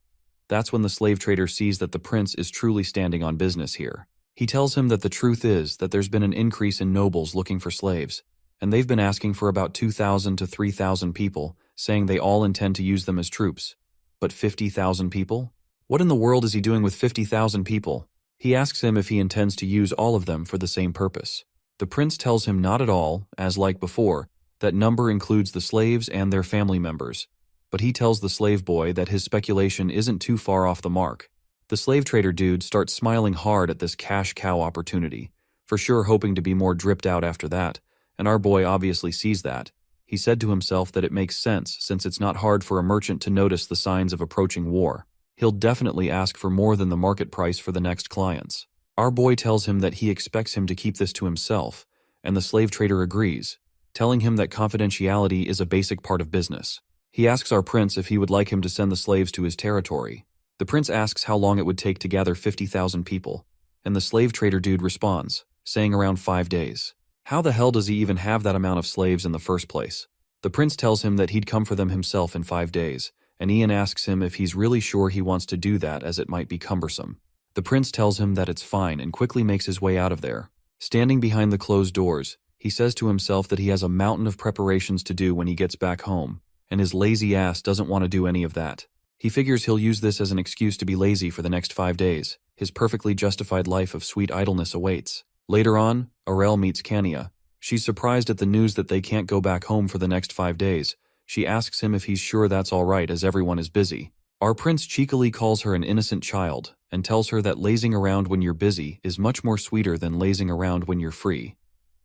That's when the slave trader sees that the prince is truly standing on business here. He tells him that the truth is that there's been an increase in nobles looking for slaves, and they've been asking for about 2,000 to 3,000 people, saying they all intend to use them as troops. But 50,000 people? What in the world is he doing with 50,000 people? He asks him if he intends to use all of them for the same purpose. The prince tells him not at all, as like before, that number includes the slaves and their family members. But he tells the slave boy that his speculation isn't too far off the mark. The slave trader dude starts smiling hard at this cash cow opportunity, for sure hoping to be more dripped out after that, and our boy obviously sees that. He said to himself that it makes sense since it's not hard for a merchant to notice the signs of approaching war. He'll definitely ask for more than the market price for the next clients. Our boy tells him that he expects him to keep this to himself, and the slave trader agrees, telling him that confidentiality is a basic part of business. He asks our prince if he would like him to send the slaves to his territory. The prince asks how long it would take to gather 50,000 people, and the slave trader dude responds, saying around 5 days. How the hell does he even have that amount of slaves in the first place? The prince tells him that he'd come for them himself in 5 days, and Ian asks him if he's really sure he wants to do that as it might be cumbersome. The prince tells him that it's fine and quickly makes his way out of there. Standing behind the closed doors, he says to himself that he has a mountain of preparations to do when he gets back home, and his lazy ass doesn't want to do any of that. He figures he'll use this as an excuse to be lazy for the next 5 days, His perfectly justified life of sweet idleness awaits. Later on, Aurel meets Kania. She's surprised at the news that they can't go back home for the next 5 days. She asks him if he's sure that's all right as everyone is busy. Our prince cheekily calls her an innocent child and tells her that lazing around when you're busy is much more sweeter than lazing around when you're free.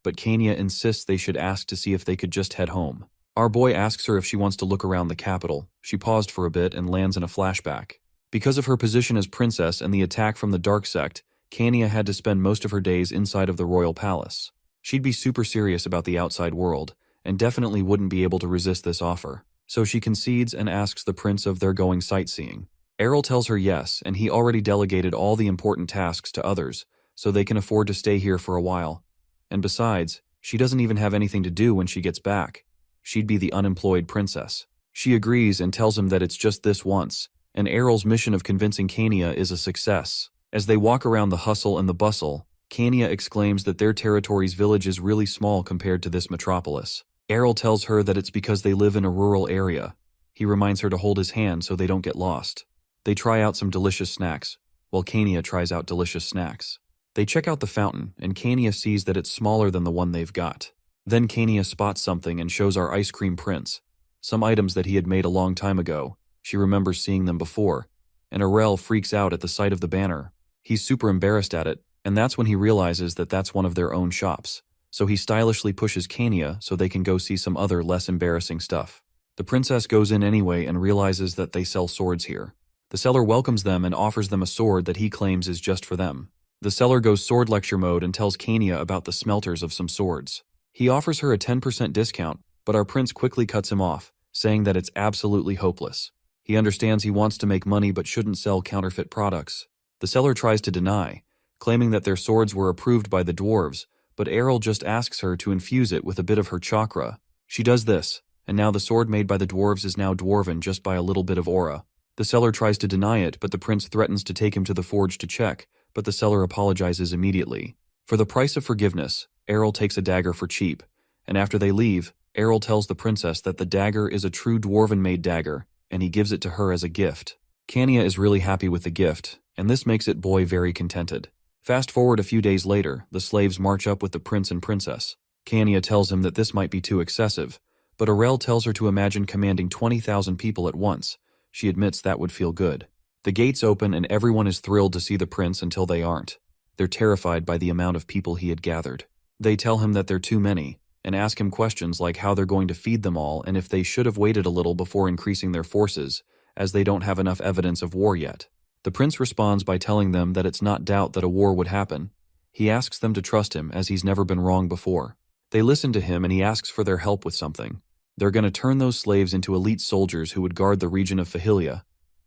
But Kania insists they should ask to see if they could just head home. Our boy asks her if she wants to look around the capital. She paused for a bit and lands in a flashback. Because of her position as princess and the attack from the dark sect, Kania had to spend most of her days inside of the royal palace. She'd be super serious about the outside world, and definitely wouldn't be able to resist this offer. So she concedes and asks the prince if they're going sightseeing. Errol tells her yes, and he already delegated all the important tasks to others, so they can afford to stay here for a while. And besides, she doesn't even have anything to do when she gets back. She'd be the unemployed princess. She agrees and tells him that it's just this once, and Errol's mission of convincing Kania is a success. As they walk around the hustle and the bustle, Kania exclaims that their territory's village is really small compared to this metropolis. Errol tells her that it's because they live in a rural area. He reminds her to hold his hand so they don't get lost. They try out some delicious snacks, while Kania tries out delicious snacks. They check out the fountain, and Kania sees that it's smaller than the one they've got. Then Kania spots something and shows our ice cream prince some items that he had made a long time ago. She remembers seeing them before, and Aurel freaks out at the sight of the banner. He's super embarrassed at it, and that's when he realizes that that's one of their own shops. So he stylishly pushes Kania so they can go see some other less embarrassing stuff. The princess goes in anyway and realizes that they sell swords here. The seller welcomes them and offers them a sword that he claims is just for them. The seller goes sword lecture mode and tells Kania about the smelters of some swords. He offers her a 10% discount, but our prince quickly cuts him off, saying that it's absolutely hopeless. He understands he wants to make money but shouldn't sell counterfeit products. The seller tries to deny, claiming that their swords were approved by the dwarves, but Errol just asks her to infuse it with a bit of her chakra. She does this, and now the sword made by the dwarves is now dwarven just by a little bit of aura. The seller tries to deny it, but the prince threatens to take him to the forge to check, but the seller apologizes immediately. For the price of forgiveness, Errol takes a dagger for cheap, and after they leave, Errol tells the princess that the dagger is a true dwarven-made dagger, and he gives it to her as a gift. Kania is really happy with the gift, and this makes it boy very contented. Fast forward a few days later, the slaves march up with the prince and princess. Kania tells him that this might be too excessive, but Aurel tells her to imagine commanding 20,000 people at once. She admits that would feel good. The gates open and everyone is thrilled to see the prince until they aren't. They're terrified by the amount of people he had gathered. They tell him that they're too many, and ask him questions like how they're going to feed them all and if they should have waited a little before increasing their forces, as they don't have enough evidence of war yet. The prince responds by telling them that it's not doubt that a war would happen. He asks them to trust him as he's never been wrong before. They listen to him and he asks for their help with something. They're going to turn those slaves into elite soldiers who would guard the region of Fahilia.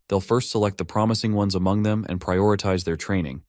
They'll first select the promising ones among them and prioritize their training.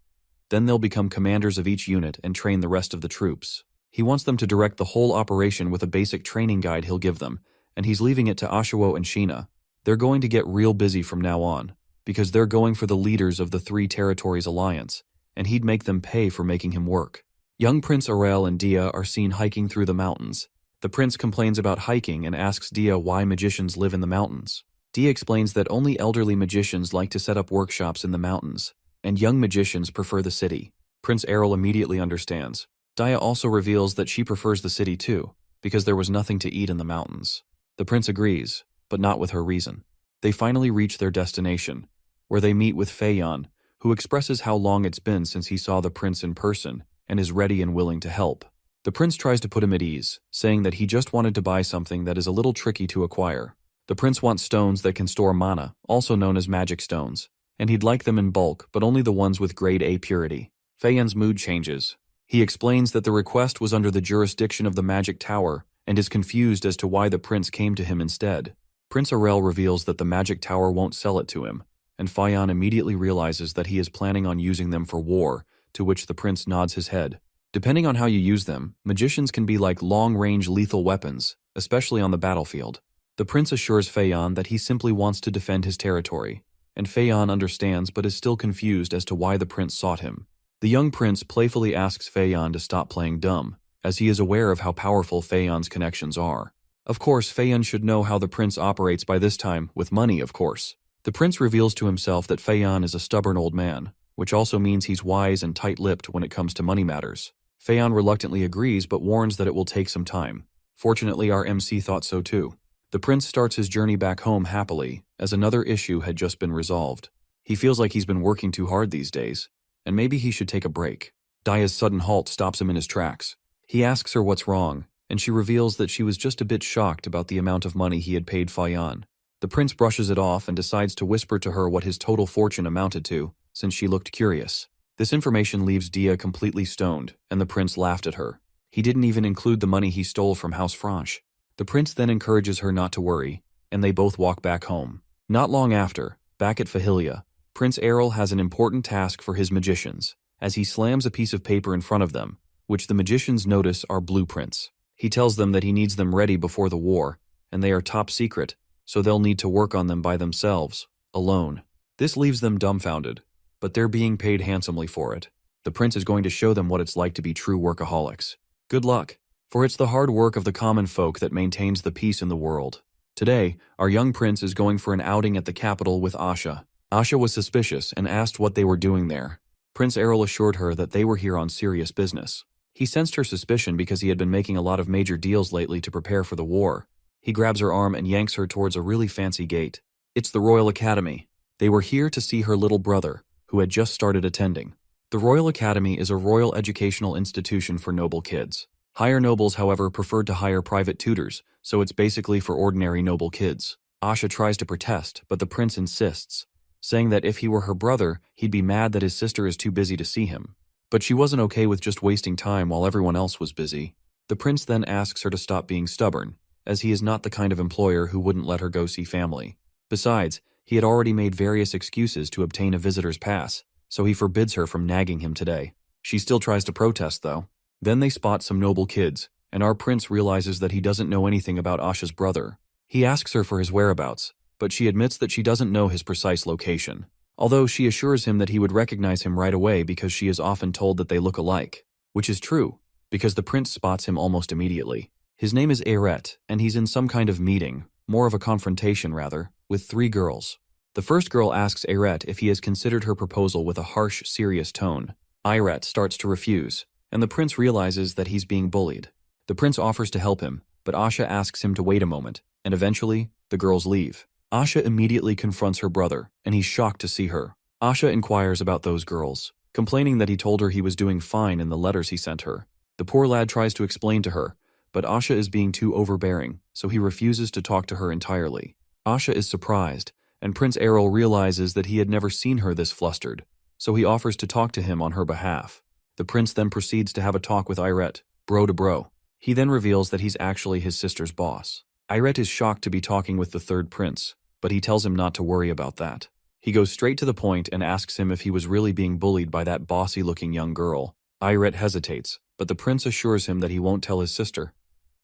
Then they'll become commanders of each unit and train the rest of the troops. He wants them to direct the whole operation with a basic training guide he'll give them, and he's leaving it to Ashuo and Sheena. They're going to get real busy from now on, because they're going for the leaders of the 3 territories alliance, and he'd make them pay for making him work. Young Prince Aurel and Dia are seen hiking through the mountains. The prince complains about hiking and asks Dia why magicians live in the mountains. Dia explains that only elderly magicians like to set up workshops in the mountains, and young magicians prefer the city. Prince Errol immediately understands. Dia also reveals that she prefers the city too, because there was nothing to eat in the mountains. The prince agrees, but not with her reason. They finally reach their destination, where they meet with Feyan, who expresses how long it's been since he saw the prince in person and is ready and willing to help. The prince tries to put him at ease, saying that he just wanted to buy something that is a little tricky to acquire. The prince wants stones that can store mana, also known as magic stones, and he'd like them in bulk, but only the ones with grade A purity. Feyan's mood changes. He explains that the request was under the jurisdiction of the magic tower and is confused as to why the prince came to him instead. Prince Aurel reveals that the magic tower won't sell it to him, and Feyan immediately realizes that he is planning on using them for war, to which the prince nods his head. Depending on how you use them, magicians can be like long-range lethal weapons, especially on the battlefield. The prince assures Feyan that he simply wants to defend his territory, and Feyan understands but is still confused as to why the prince sought him. The young prince playfully asks Feyan to stop playing dumb, as he is aware of how powerful Feyan's connections are. Of course, Feyan should know how the prince operates by this time, with money, of course. The prince reveals to himself that Feyan is a stubborn old man, which also means he's wise and tight-lipped when it comes to money matters. Feon reluctantly agrees but warns that it will take some time. Fortunately, our MC thought so too. The prince starts his journey back home happily, as another issue had just been resolved. He feels like he's been working too hard these days, and maybe he should take a break. Daya's sudden halt stops him in his tracks. He asks her what's wrong, and she reveals that she was just a bit shocked about the amount of money he had paid Feon. The prince brushes it off and decides to whisper to her what his total fortune amounted to, since she looked curious. This information leaves Dia completely stoned, and the prince laughed at her. He didn't even include the money he stole from House Franche. The prince then encourages her not to worry, and they both walk back home. Not long after, back at Fahilia, Prince Errol has an important task for his magicians, as he slams a piece of paper in front of them, which the magicians notice are blueprints. He tells them that he needs them ready before the war, and they are top secret, so they'll need to work on them by themselves, alone. This leaves them dumbfounded, but they're being paid handsomely for it. The prince is going to show them what it's like to be true workaholics. Good luck, for it's the hard work of the common folk that maintains the peace in the world. Today, our young prince is going for an outing at the capital with Asha. Asha was suspicious and asked what they were doing there. Prince Errol assured her that they were here on serious business. He sensed her suspicion because he had been making a lot of major deals lately to prepare for the war. He grabs her arm and yanks her towards a really fancy gate. It's the Royal Academy. They were here to see her little brother, who had just started attending. The Royal Academy is a royal educational institution for noble kids. Higher nobles, however, preferred to hire private tutors, so it's basically for ordinary noble kids. Asha tries to protest, but the prince insists, saying that if he were her brother, he'd be mad that his sister is too busy to see him. But she wasn't okay with just wasting time while everyone else was busy. The prince then asks her to stop being stubborn, as he is not the kind of employer who wouldn't let her go see family. Besides, he had already made various excuses to obtain a visitor's pass, so he forbids her from nagging him today. She still tries to protest, though. Then they spot some noble kids, and our prince realizes that he doesn't know anything about Asha's brother. He asks her for his whereabouts, but she admits that she doesn't know his precise location, although she assures him that he would recognize him right away because she is often told that they look alike, which is true, because the prince spots him almost immediately. His name is Aret, and he's in some kind of meeting, more of a confrontation rather, with 3 girls. The first girl asks Aret if he has considered her proposal with a harsh, serious tone. Aret starts to refuse, and the prince realizes that he's being bullied. The prince offers to help him, but Asha asks him to wait a moment, and eventually, the girls leave. Asha immediately confronts her brother, and he's shocked to see her. Asha inquires about those girls, complaining that he told her he was doing fine in the letters he sent her. The poor lad tries to explain to her, but Asha is being too overbearing, so he refuses to talk to her entirely. Asha is surprised, and Prince Errol realizes that he had never seen her this flustered, so he offers to talk to him on her behalf. The prince then proceeds to have a talk with Aret, bro to bro. He then reveals that he's actually his sister's boss. Aret is shocked to be talking with the third prince, but he tells him not to worry about that. He goes straight to the point and asks him if he was really being bullied by that bossy-looking young girl. Aret hesitates, but the prince assures him that he won't tell his sister,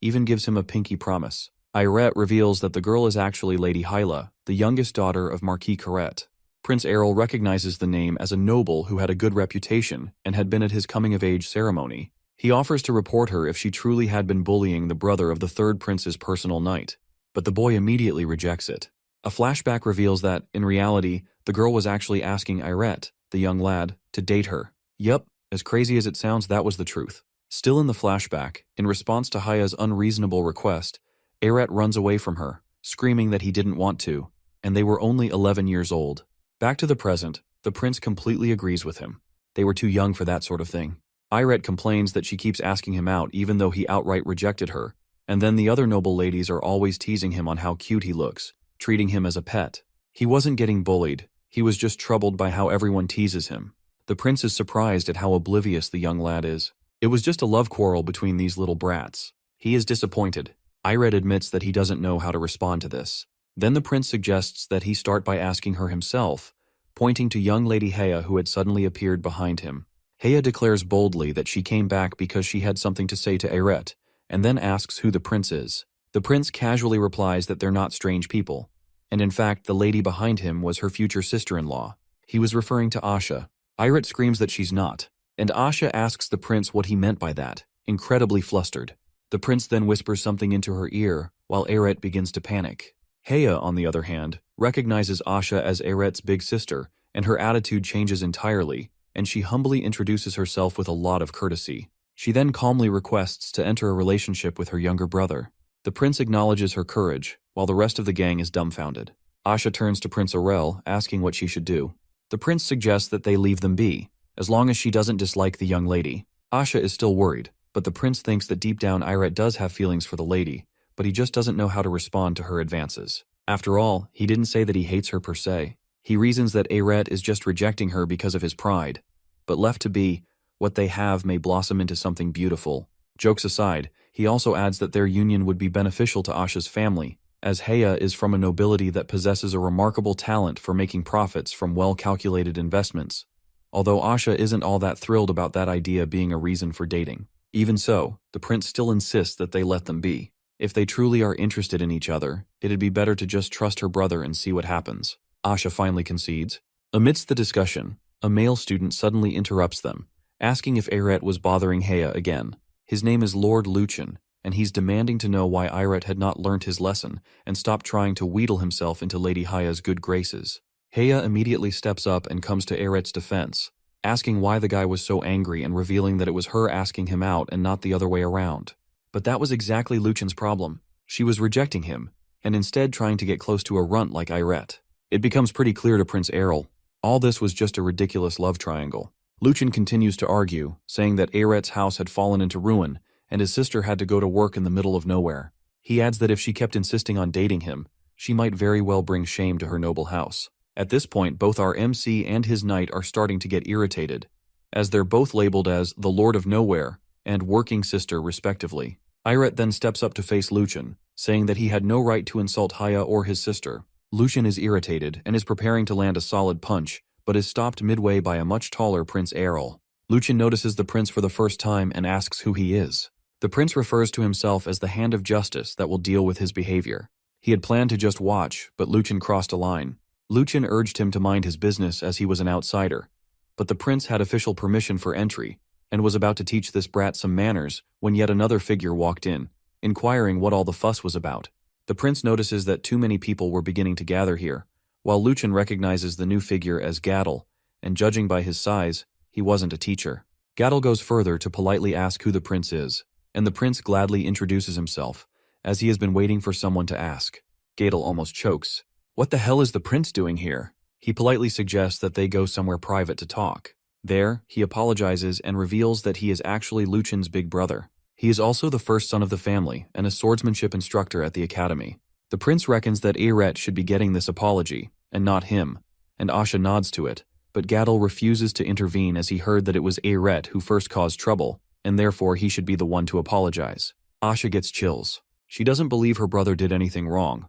even gives him a pinky promise. Aret reveals that the girl is actually Lady Hyla, the youngest daughter of Marquis Carret. Prince Errol recognizes the name as a noble who had a good reputation and had been at his coming-of-age ceremony. He offers to report her if she truly had been bullying the brother of the third prince's personal knight, but the boy immediately rejects it. A flashback reveals that, in reality, the girl was actually asking Aret, the young lad, to date her. Yup, as crazy as it sounds, that was the truth. Still in the flashback, in response to Haya's unreasonable request, Aret runs away from her, screaming that he didn't want to, and they were only 11 years old. Back to the present, the prince completely agrees with him. They were too young for that sort of thing. Aret complains that she keeps asking him out even though he outright rejected her, and then the other noble ladies are always teasing him on how cute he looks, treating him as a pet. He wasn't getting bullied, he was just troubled by how everyone teases him. The prince is surprised at how oblivious the young lad is. It was just a love quarrel between these little brats. He is disappointed. Aret admits that he doesn't know how to respond to this. Then the prince suggests that he start by asking her himself, pointing to young Lady Hea who had suddenly appeared behind him. Hea declares boldly that she came back because she had something to say to Aret, and then asks who the prince is. The prince casually replies that they're not strange people, and in fact the lady behind him was her future sister-in-law. He was referring to Asha. Aret screams that she's not, and Asha asks the prince what he meant by that, incredibly flustered. The prince then whispers something into her ear, while Aret begins to panic. Hea, on the other hand, recognizes Asha as Aret's big sister and her attitude changes entirely, and she humbly introduces herself with a lot of courtesy. She then calmly requests to enter a relationship with her younger brother. The prince acknowledges her courage, while the rest of the gang is dumbfounded. Asha turns to Prince Aurel, asking what she should do. The prince suggests that they leave them be, as long as she doesn't dislike the young lady. Asha is still worried, but the prince thinks that deep down Iret does have feelings for the lady, but he just doesn't know how to respond to her advances. After all, he didn't say that he hates her per se. He reasons that Aret is just rejecting her because of his pride. But left to be, what they have may blossom into something beautiful. Jokes aside, he also adds that their union would be beneficial to Asha's family, as Heya is from a nobility that possesses a remarkable talent for making profits from well-calculated investments. Although Asha isn't all that thrilled about that idea being a reason for dating. Even so, the prince still insists that they let them be. If they truly are interested in each other, it'd be better to just trust her brother and see what happens. Asha finally concedes. Amidst the discussion, a male student suddenly interrupts them, asking if Aret was bothering Heya again. His name is Lord Luchin, and he's demanding to know why Aret had not learnt his lesson and stopped trying to wheedle himself into Lady Haya's good graces. Heya immediately steps up and comes to Aret's defense, asking why the guy was so angry and revealing that it was her asking him out and not the other way around. But that was exactly Luchin's problem. She was rejecting him, and instead trying to get close to a runt like Aret. It becomes pretty clear to Prince Errol. All this was just a ridiculous love triangle. Luchin continues to argue, saying that Aret's house had fallen into ruin, and his sister had to go to work in the middle of nowhere. He adds that if she kept insisting on dating him, she might very well bring shame to her noble house. At this point, both our MC and his knight are starting to get irritated, as they're both labeled as the Lord of Nowhere and Working Sister respectively. Aret then steps up to face Luchin, saying that he had no right to insult Haya or his sister. Luchin is irritated and is preparing to land a solid punch, but is stopped midway by a much taller Prince Errol. Luchin notices the prince for the first time and asks who he is. The prince refers to himself as the hand of justice that will deal with his behavior. He had planned to just watch, but Luchin crossed a line. Luchin urged him to mind his business as he was an outsider, but the prince had official permission for entry and was about to teach this brat some manners when yet another figure walked in, inquiring what all the fuss was about. The prince notices that too many people were beginning to gather here, while Luchin recognizes the new figure as Gadel, and judging by his size, he wasn't a teacher. Gadel goes further to politely ask who the prince is, and the prince gladly introduces himself, as he has been waiting for someone to ask. Gadel almost chokes. What the hell is the prince doing here? He politely suggests that they go somewhere private to talk. There, he apologizes and reveals that he is actually Luchin's big brother. He is also the first son of the family and a swordsmanship instructor at the academy. The prince reckons that Aret should be getting this apology, and not him, and Asha nods to it, but Gadel refuses to intervene as he heard that it was Aret who first caused trouble, and therefore he should be the one to apologize. Asha gets chills. She doesn't believe her brother did anything wrong.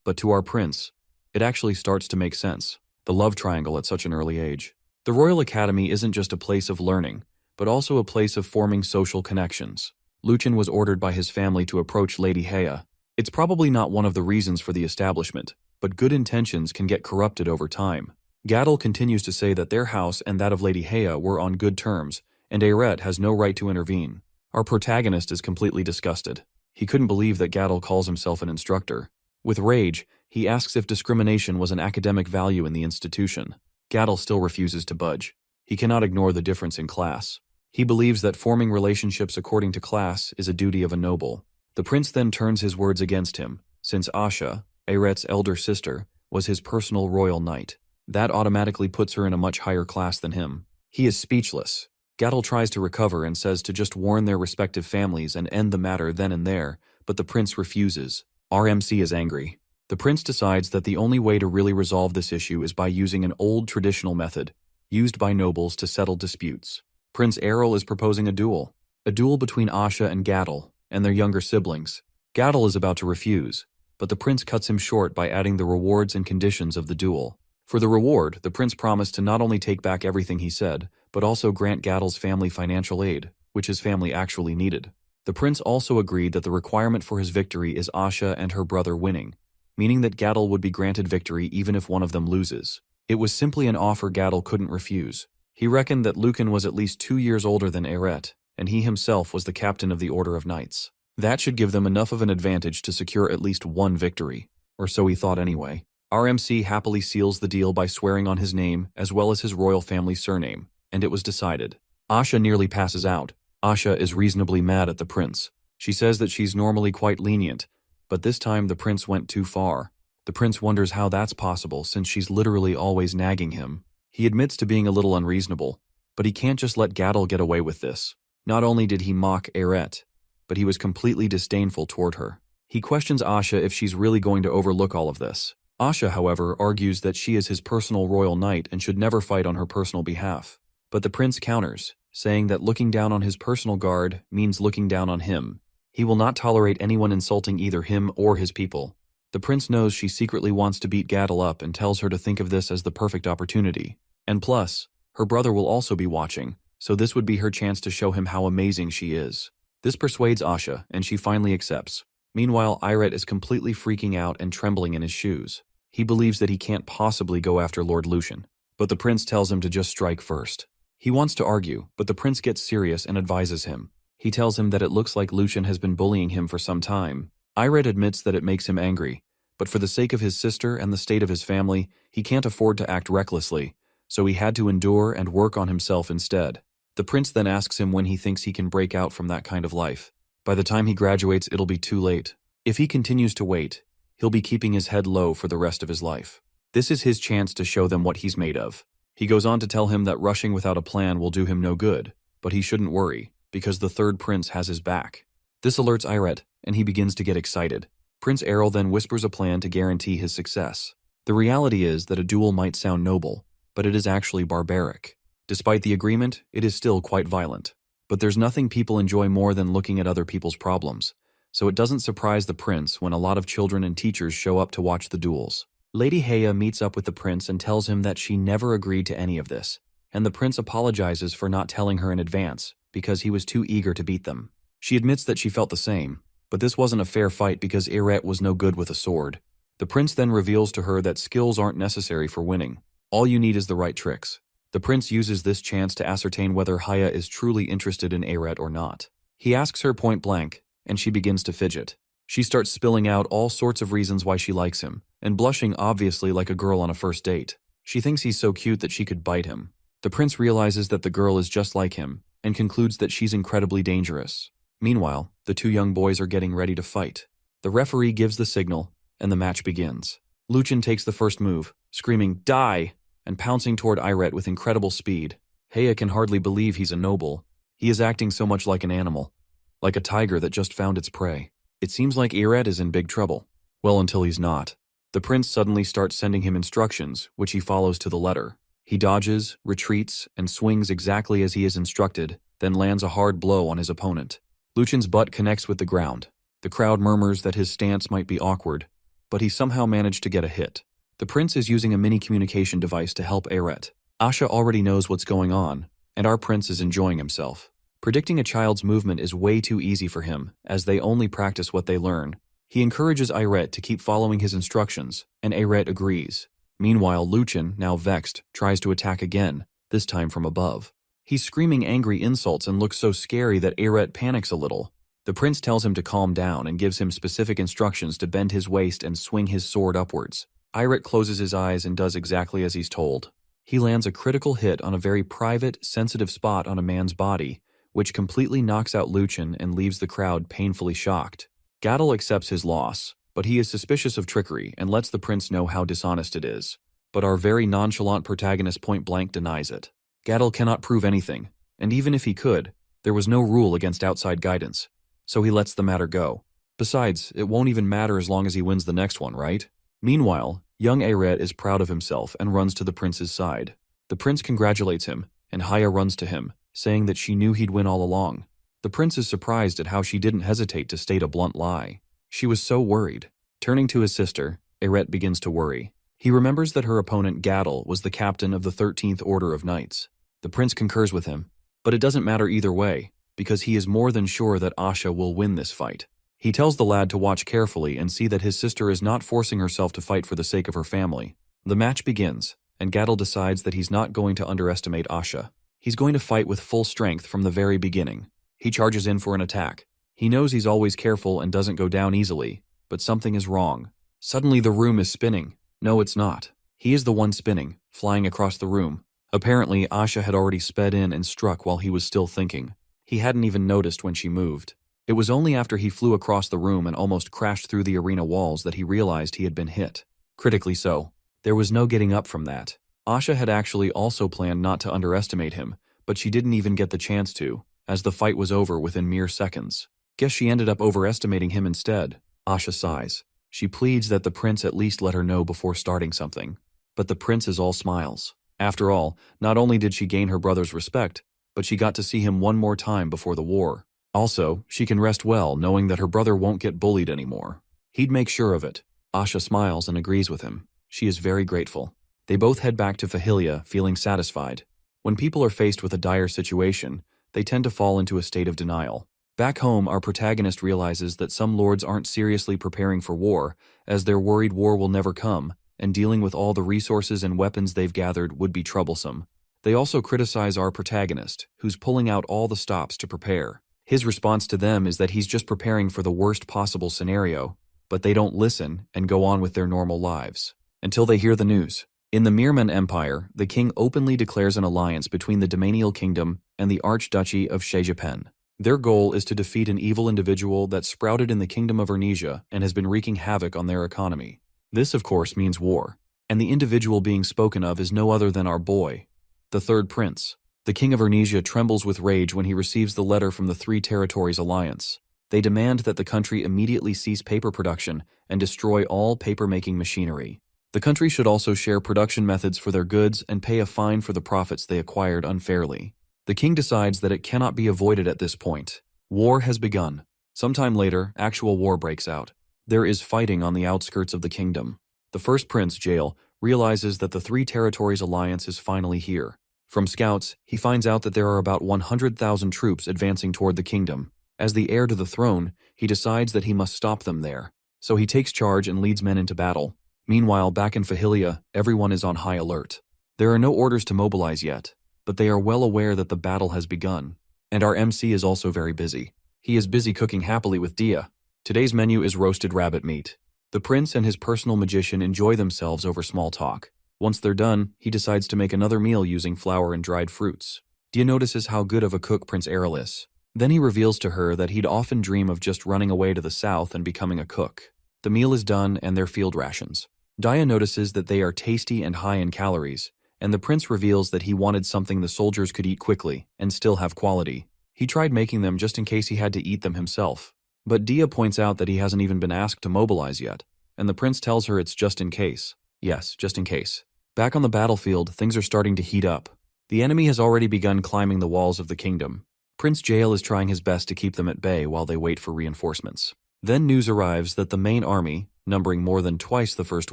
But to our prince, it actually starts to make sense. The love triangle at such an early age. The Royal Academy isn't just a place of learning, but also a place of forming social connections. Luchin was ordered by his family to approach Lady Heya. It's probably not one of the reasons for the establishment, but good intentions can get corrupted over time. Gadel continues to say that their house and that of Lady Heya were on good terms, and Aret has no right to intervene. Our protagonist is completely disgusted. He couldn't believe that Gadel calls himself an instructor. With rage, he asks if discrimination was an academic value in the institution. Gadel still refuses to budge. He cannot ignore the difference in class. He believes that forming relationships according to class is a duty of a noble. The prince then turns his words against him, since Asha, Aret's elder sister, was his personal royal knight. That automatically puts her in a much higher class than him. He is speechless. Gadel tries to recover and says to just warn their respective families and end the matter then and there, but the prince refuses. RMC is angry. The prince decides that the only way to really resolve this issue is by using an old traditional method, used by nobles to settle disputes. Prince Errol is proposing a duel between Asha and Gadel, and their younger siblings. Gadel is about to refuse, but the prince cuts him short by adding the rewards and conditions of the duel. For the reward, the prince promised to not only take back everything he said, but also grant Gadel's family financial aid, which his family actually needed. The prince also agreed that the requirement for his victory is Asha and her brother winning, meaning that Gadel would be granted victory even if one of them loses. It was simply an offer Gadel couldn't refuse. He reckoned that Luchin was at least 2 years older than Aret, and he himself was the captain of the Order of Knights. That should give them enough of an advantage to secure at least one victory, or so he thought anyway. RMC happily seals the deal by swearing on his name as well as his royal family surname, and it was decided. Asha nearly passes out. Asha is reasonably mad at the prince. She says that she's normally quite lenient, but this time the prince went too far. The prince wonders how that's possible since she's literally always nagging him. He admits to being a little unreasonable, but he can't just let Gadol get away with this. Not only did he mock Eret, but he was completely disdainful toward her. He questions Asha if she's really going to overlook all of this. Asha, however, argues that she is his personal royal knight and should never fight on her personal behalf. But the prince counters, saying that looking down on his personal guard means looking down on him. He will not tolerate anyone insulting either him or his people. The prince knows she secretly wants to beat Gadol up and tells her to think of this as the perfect opportunity. And plus, her brother will also be watching, so this would be her chance to show him how amazing she is. This persuades Asha, and she finally accepts. Meanwhile, Eret is completely freaking out and trembling in his shoes. He believes that he can't possibly go after Lord Lucian, but the prince tells him to just strike first. He wants to argue, but the prince gets serious and advises him. He tells him that it looks like Lucian has been bullying him for some time. Eret admits that it makes him angry, but for the sake of his sister and the state of his family, he can't afford to act recklessly, so he had to endure and work on himself instead. The prince then asks him when he thinks he can break out from that kind of life. By the time he graduates, it'll be too late. If he continues to wait, he'll be keeping his head low for the rest of his life. This is his chance to show them what he's made of. He goes on to tell him that rushing without a plan will do him no good, but he shouldn't worry, because the third prince has his back. This alerts Eret, and he begins to get excited. Prince Errol then whispers a plan to guarantee his success. The reality is that a duel might sound noble, but it is actually barbaric. Despite the agreement, it is still quite violent. But there's nothing people enjoy more than looking at other people's problems, so it doesn't surprise the prince when a lot of children and teachers show up to watch the duels. Lady Heya meets up with the prince and tells him that she never agreed to any of this, and the prince apologizes for not telling her in advance because he was too eager to beat them. She admits that she felt the same, but this wasn't a fair fight because Eret was no good with a sword. The prince then reveals to her that skills aren't necessary for winning. All you need is the right tricks. The prince uses this chance to ascertain whether Heya is truly interested in Eret or not. He asks her point blank, and she begins to fidget. She starts spilling out all sorts of reasons why she likes him, and blushing obviously like a girl on a first date. She thinks he's so cute that she could bite him. The prince realizes that the girl is just like him, and concludes that she's incredibly dangerous. Meanwhile, the two young boys are getting ready to fight. The referee gives the signal, and the match begins. Lucian takes the first move, screaming, "Die!" and pouncing toward Eret with incredible speed. Heya can hardly believe he's a noble. He is acting so much like an animal, like a tiger that just found its prey. It seems like Eret is in big trouble. Well, until he's not. The prince suddenly starts sending him instructions, which he follows to the letter. He dodges, retreats, and swings exactly as he is instructed, then lands a hard blow on his opponent. Lucian's butt connects with the ground. The crowd murmurs that his stance might be awkward, but he somehow managed to get a hit. The prince is using a mini communication device to help Eret. Asha already knows what's going on, and our prince is enjoying himself. Predicting a child's movement is way too easy for him, as they only practice what they learn. He encourages Eret to keep following his instructions, and Eret agrees. Meanwhile, Lucian, now vexed, tries to attack again, this time from above. He's screaming angry insults and looks so scary that Eret panics a little. The prince tells him to calm down and gives him specific instructions to bend his waist and swing his sword upwards. Eret closes his eyes and does exactly as he's told. He lands a critical hit on a very private, sensitive spot on a man's body, which completely knocks out Lucian and leaves the crowd painfully shocked. Gadol accepts his loss, but he is suspicious of trickery and lets the prince know how dishonest it is. But our very nonchalant protagonist point-blank denies it. Gadol cannot prove anything, and even if he could, there was no rule against outside guidance, so he lets the matter go. Besides, it won't even matter as long as he wins the next one, right? Meanwhile, young Eret is proud of himself and runs to the prince's side. The prince congratulates him, and Heya runs to him, saying that she knew he'd win all along. The prince is surprised at how she didn't hesitate to state a blunt lie. She was so worried. Turning to his sister, Eret begins to worry. He remembers that her opponent Gadol was the captain of the 13th Order of Knights. The prince concurs with him, but it doesn't matter either way, because he is more than sure that Asha will win this fight. He tells the lad to watch carefully and see that his sister is not forcing herself to fight for the sake of her family. The match begins, and Gadol decides that he's not going to underestimate Asha. He's going to fight with full strength from the very beginning. He charges in for an attack. He knows he's always careful and doesn't go down easily, but something is wrong. Suddenly the room is spinning. No, it's not. He is the one spinning, flying across the room. Apparently, Asha had already sped in and struck while he was still thinking. He hadn't even noticed when she moved. It was only after he flew across the room and almost crashed through the arena walls that he realized he had been hit. Critically so. There was no getting up from that. Asha had actually also planned not to underestimate him, but she didn't even get the chance to, as the fight was over within mere seconds. Guess she ended up overestimating him instead. Asha sighs. She pleads that the prince at least let her know before starting something. But the prince is all smiles. After all, not only did she gain her brother's respect, but she got to see him one more time before the war. Also, she can rest well knowing that her brother won't get bullied anymore. He'd make sure of it. Asha smiles and agrees with him. She is very grateful. They both head back to Fahilia, feeling satisfied. When people are faced with a dire situation, they tend to fall into a state of denial. Back home, our protagonist realizes that some lords aren't seriously preparing for war, as they're worried war will never come, and dealing with all the resources and weapons they've gathered would be troublesome. They also criticize our protagonist, who's pulling out all the stops to prepare. His response to them is that he's just preparing for the worst possible scenario, but they don't listen and go on with their normal lives. Until they hear the news. In the Mirman Empire, the king openly declares an alliance between the Domanial Kingdom and the Archduchy of Shejapen. Their goal is to defeat an evil individual that sprouted in the Kingdom of Arnesia and has been wreaking havoc on their economy. This, of course, means war, and the individual being spoken of is no other than our boy, the third prince. The king of Arnesia trembles with rage when he receives the letter from the Three Territories Alliance. They demand that the country immediately cease paper production and destroy all paper-making machinery. The country should also share production methods for their goods and pay a fine for the profits they acquired unfairly. The king decides that it cannot be avoided at this point. War has begun. Sometime later, actual war breaks out. There is fighting on the outskirts of the kingdom. The first prince, Jael, realizes that the Three Territories Alliance is finally here. From scouts, he finds out that there are about 100,000 troops advancing toward the kingdom. As the heir to the throne, he decides that he must stop them there. So he takes charge and leads men into battle. Meanwhile, back in Fahilia, everyone is on high alert. There are no orders to mobilize yet, but they are well aware that the battle has begun. And our MC is also very busy. He is busy cooking happily with Dia. Today's menu is roasted rabbit meat. The prince and his personal magician enjoy themselves over small talk. Once they're done, he decides to make another meal using flour and dried fruits. Dia notices how good of a cook Prince Errol is. Then he reveals to her that he'd often dream of just running away to the south and becoming a cook. The meal is done and their field rations. Dia notices that they are tasty and high in calories, and the prince reveals that he wanted something the soldiers could eat quickly and still have quality. He tried making them just in case he had to eat them himself. But Dia points out that he hasn't even been asked to mobilize yet, and the prince tells her it's just in case. Yes, just in case. Back on the battlefield, things are starting to heat up. The enemy has already begun climbing the walls of the kingdom. Prince Jael is trying his best to keep them at bay while they wait for reinforcements. Then news arrives that the main army, numbering more than twice the first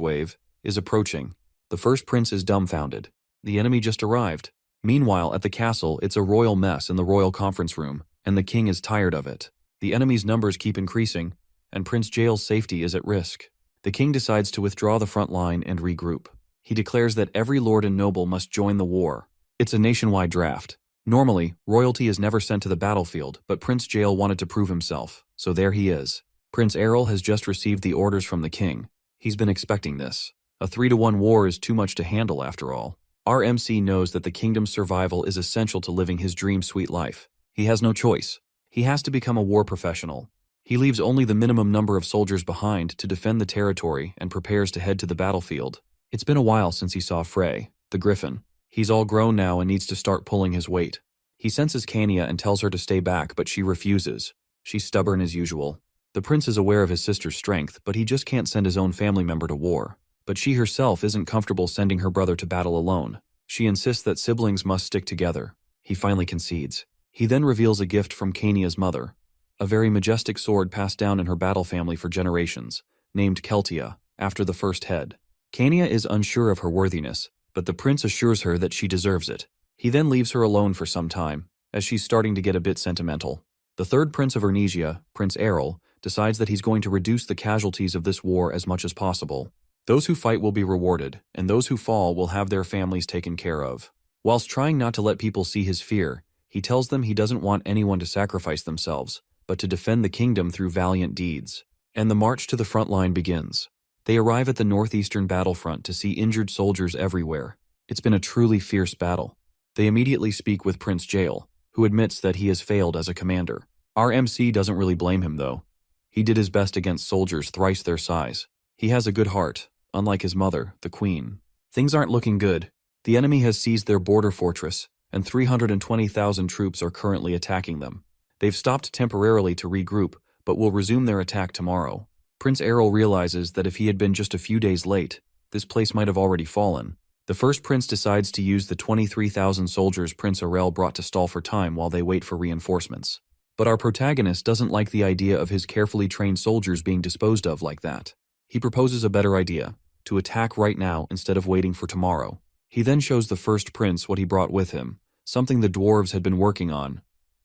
wave, is approaching. The first prince is dumbfounded. The enemy just arrived. Meanwhile, at the castle, it's a royal mess in the royal conference room, and the king is tired of it. The enemy's numbers keep increasing, and Prince Jael's safety is at risk. The king decides to withdraw the front line and regroup. He declares that every lord and noble must join the war. It's a nationwide draft. Normally, royalty is never sent to the battlefield, but Prince Jael wanted to prove himself, so there he is. Prince Errol has just received the orders from the king. He's been expecting this. A 3-to-1 war is too much to handle after all. Our MC knows that the kingdom's survival is essential to living his dream sweet life. He has no choice. He has to become a war professional. He leaves only the minimum number of soldiers behind to defend the territory and prepares to head to the battlefield. It's been a while since he saw Frey, the griffin. He's all grown now and needs to start pulling his weight. He senses Kania and tells her to stay back, but she refuses. She's stubborn as usual. The prince is aware of his sister's strength, but he just can't send his own family member to war. But she herself isn't comfortable sending her brother to battle alone. She insists that siblings must stick together. He finally concedes. He then reveals a gift from Kania's mother, a very majestic sword passed down in her battle family for generations, named Keltia, after the first head. Kania is unsure of her worthiness, but the prince assures her that she deserves it. He then leaves her alone for some time, as she's starting to get a bit sentimental. The third prince of Arnesia, Prince Errol, decides that he's going to reduce the casualties of this war as much as possible. Those who fight will be rewarded, and those who fall will have their families taken care of. Whilst trying not to let people see his fear, he tells them he doesn't want anyone to sacrifice themselves, but to defend the kingdom through valiant deeds. And the march to the front line begins. They arrive at the northeastern battlefront to see injured soldiers everywhere. It's been a truly fierce battle. They immediately speak with Prince Jael, who admits that he has failed as a commander. Our MC doesn't really blame him though. He did his best against soldiers thrice their size. He has a good heart, unlike his mother, the queen. Things aren't looking good. The enemy has seized their border fortress, and 320,000 troops are currently attacking them. They've stopped temporarily to regroup, but will resume their attack tomorrow. Prince Errol realizes that if he had been just a few days late, this place might have already fallen. The first prince decides to use the 23,000 soldiers Prince Errol brought to stall for time while they wait for reinforcements. But our protagonist doesn't like the idea of his carefully trained soldiers being disposed of like that. He proposes a better idea, to attack right now instead of waiting for tomorrow. He then shows the first prince what he brought with him, something the dwarves had been working on: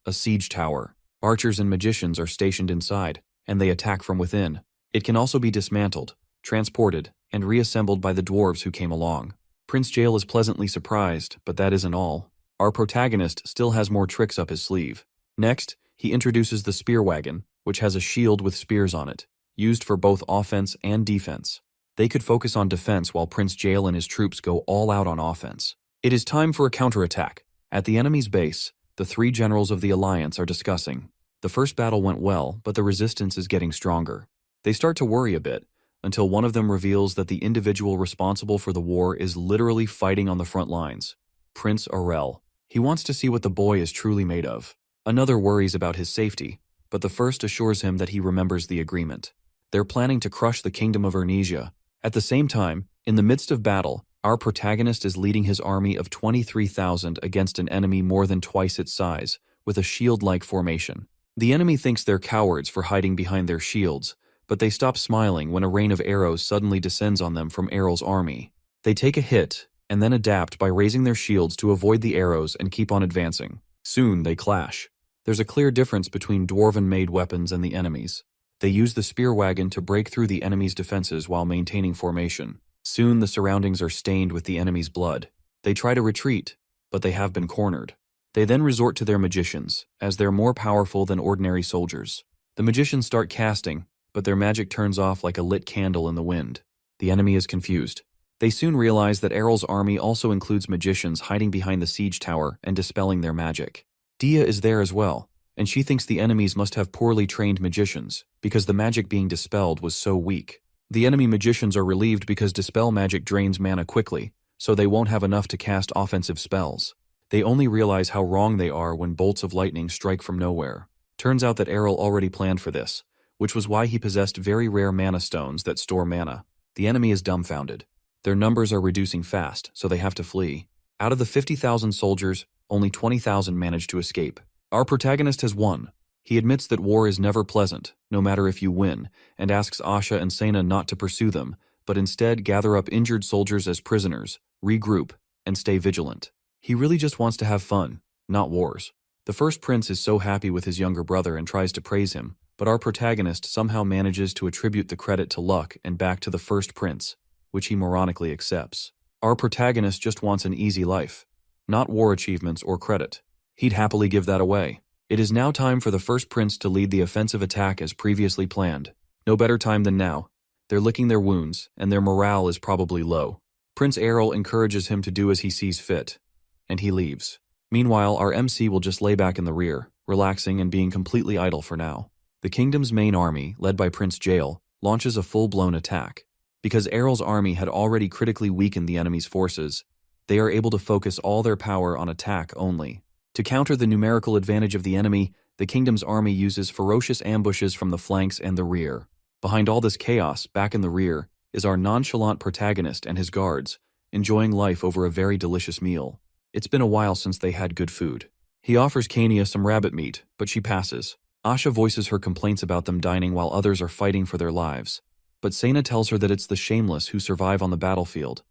a siege tower. Archers and magicians are stationed inside, and they attack from within. It can also be dismantled, transported, and reassembled by the dwarves who came along. Prince Jael is pleasantly surprised, but that isn't all. Our protagonist still has more tricks up his sleeve. Next, he introduces the spear wagon, which has a shield with spears on it, used for both offense and defense. They could focus on defense while Prince Jael and his troops go all out on offense. It is time for a counterattack. At the enemy's base, the three generals of the alliance are discussing. The first battle went well, but the resistance is getting stronger. They start to worry a bit, until one of them reveals that the individual responsible for the war is literally fighting on the front lines: Prince Errol. He wants to see what the boy is truly made of. Another worries about his safety, but the first assures him that he remembers the agreement. They're planning to crush the kingdom of Ernesia. At the same time, in the midst of battle, our protagonist is leading his army of 23,000 against an enemy more than twice its size, with a shield-like formation. The enemy thinks they're cowards for hiding behind their shields, but they stop smiling when a rain of arrows suddenly descends on them from Errol's army. They take a hit, and then adapt by raising their shields to avoid the arrows and keep on advancing. Soon they clash. There's a clear difference between dwarven-made weapons and the enemy's. They use the spear wagon to break through the enemy's defenses while maintaining formation. Soon the surroundings are stained with the enemy's blood. They try to retreat, but they have been cornered. They then resort to their magicians, as they're more powerful than ordinary soldiers. The magicians start casting, but their magic turns off like a lit candle in the wind. The enemy is confused. They soon realize that Errol's army also includes magicians hiding behind the siege tower and dispelling their magic. Dia is there as well, and she thinks the enemies must have poorly trained magicians, because the magic being dispelled was so weak. The enemy magicians are relieved because dispel magic drains mana quickly, so they won't have enough to cast offensive spells. They only realize how wrong they are when bolts of lightning strike from nowhere. Turns out that Errol already planned for this, which was why he possessed very rare mana stones that store mana. The enemy is dumbfounded. Their numbers are reducing fast, so they have to flee. Out of the 50,000 soldiers, only 20,000 manage to escape. Our protagonist has won. He admits that war is never pleasant, no matter if you win, and asks Asha and Sena not to pursue them, but instead gather up injured soldiers as prisoners, regroup, and stay vigilant. He really just wants to have fun, not wars. The first prince is so happy with his younger brother and tries to praise him, but our protagonist somehow manages to attribute the credit to luck and back to the first prince, which he moronically accepts. Our protagonist just wants an easy life, not war achievements or credit. He'd happily give that away. It is now time for the first prince to lead the offensive attack as previously planned. No better time than now. They're licking their wounds, and their morale is probably low. Prince Errol encourages him to do as he sees fit, and he leaves. Meanwhile, our MC will just lay back in the rear, relaxing and being completely idle for now. The kingdom's main army, led by Prince Jael, launches a full-blown attack. Because Errol's army had already critically weakened the enemy's forces, they are able to focus all their power on attack only. To counter the numerical advantage of the enemy, the kingdom's army uses ferocious ambushes from the flanks and the rear. Behind all this chaos, back in the rear, is our nonchalant protagonist and his guards, enjoying life over a very delicious meal. It's been a while since they had good food. He offers Kania some rabbit meat, but she passes. Asha voices her complaints about them dining while others are fighting for their lives. But Sena tells her that it's the shameless who survive on the battlefield,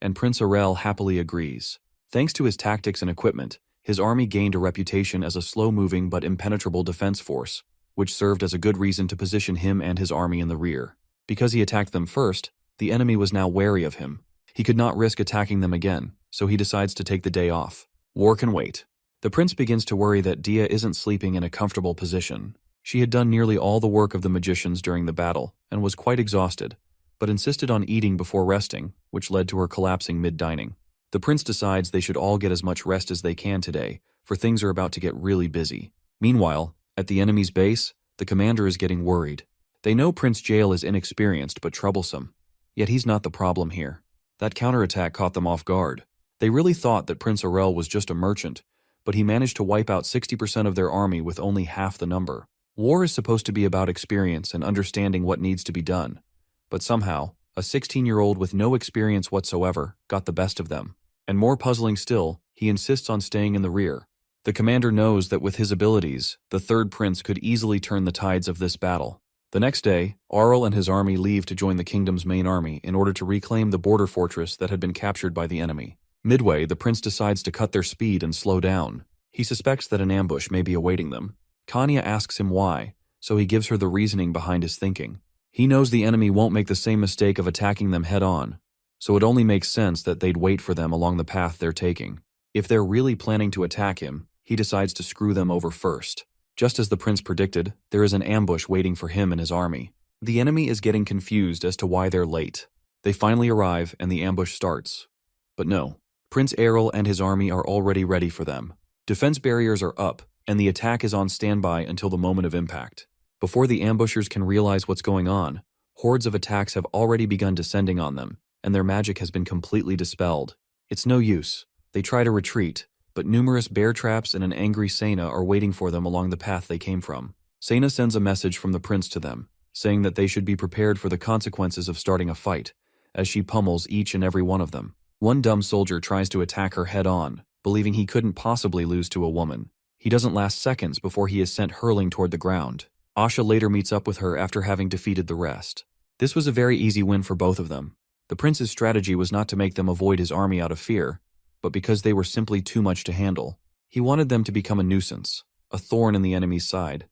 and Prince Errol happily agrees. Thanks to his tactics and equipment, his army gained a reputation as a slow-moving but impenetrable defense force, which served as a good reason to position him and his army in the rear. Because he attacked them first, the enemy was now wary of him. He could not risk attacking them again, so he decides to take the day off. War can wait. The prince begins to worry that Dia isn't sleeping in a comfortable position. She had done nearly all the work of the magicians during the battle, and was quite exhausted, but insisted on eating before resting, which led to her collapsing mid-dining. The prince decides they should all get as much rest as they can today, for things are about to get really busy. Meanwhile, at the enemy's base, the commander is getting worried. They know Prince Jael is inexperienced but troublesome, yet he's not the problem here. That counterattack caught them off guard. They really thought that Prince Aurel was just a merchant, but he managed to wipe out 60% of their army with only half the number. War is supposed to be about experience and understanding what needs to be done, but somehow, a 16-year-old with no experience whatsoever got the best of them. And more puzzling still, he insists on staying in the rear. The commander knows that with his abilities, the third prince could easily turn the tides of this battle. The next day, Aurel and his army leave to join the kingdom's main army in order to reclaim the border fortress that had been captured by the enemy. Midway, the prince decides to cut their speed and slow down. He suspects that an ambush may be awaiting them. Kanya asks him why, so he gives her the reasoning behind his thinking. He knows the enemy won't make the same mistake of attacking them head-on, so it only makes sense that they'd wait for them along the path they're taking. If they're really planning to attack him, he decides to screw them over first. Just as the prince predicted, there is an ambush waiting for him and his army. The enemy is getting confused as to why they're late. They finally arrive and the ambush starts. But no, Prince Aurel and his army are already ready for them. Defense barriers are up, and the attack is on standby until the moment of impact. Before the ambushers can realize what's going on, hordes of attacks have already begun descending on them, and their magic has been completely dispelled. It's no use. They try to retreat, but numerous bear traps and an angry Sena are waiting for them along the path they came from. Sena sends a message from the prince to them, saying that they should be prepared for the consequences of starting a fight, as she pummels each and every one of them. One dumb soldier tries to attack her head-on, believing he couldn't possibly lose to a woman. He doesn't last seconds before he is sent hurling toward the ground. Asha later meets up with her after having defeated the rest. This was a very easy win for both of them. The prince's strategy was not to make them avoid his army out of fear, but because they were simply too much to handle. He wanted them to become a nuisance, a thorn in the enemy's side,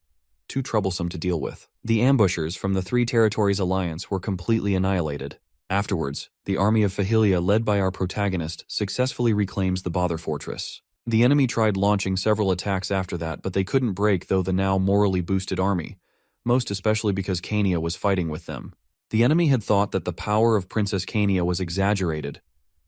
too troublesome to deal with. The ambushers from the Three Territories Alliance were completely annihilated. Afterwards, the army of Fahilia, led by our protagonist, successfully reclaims the Bother Fortress. The enemy tried launching several attacks after that, but they couldn't break the now morally boosted army, most especially because Kania was fighting with them. The enemy had thought that the power of Princess Kania was exaggerated,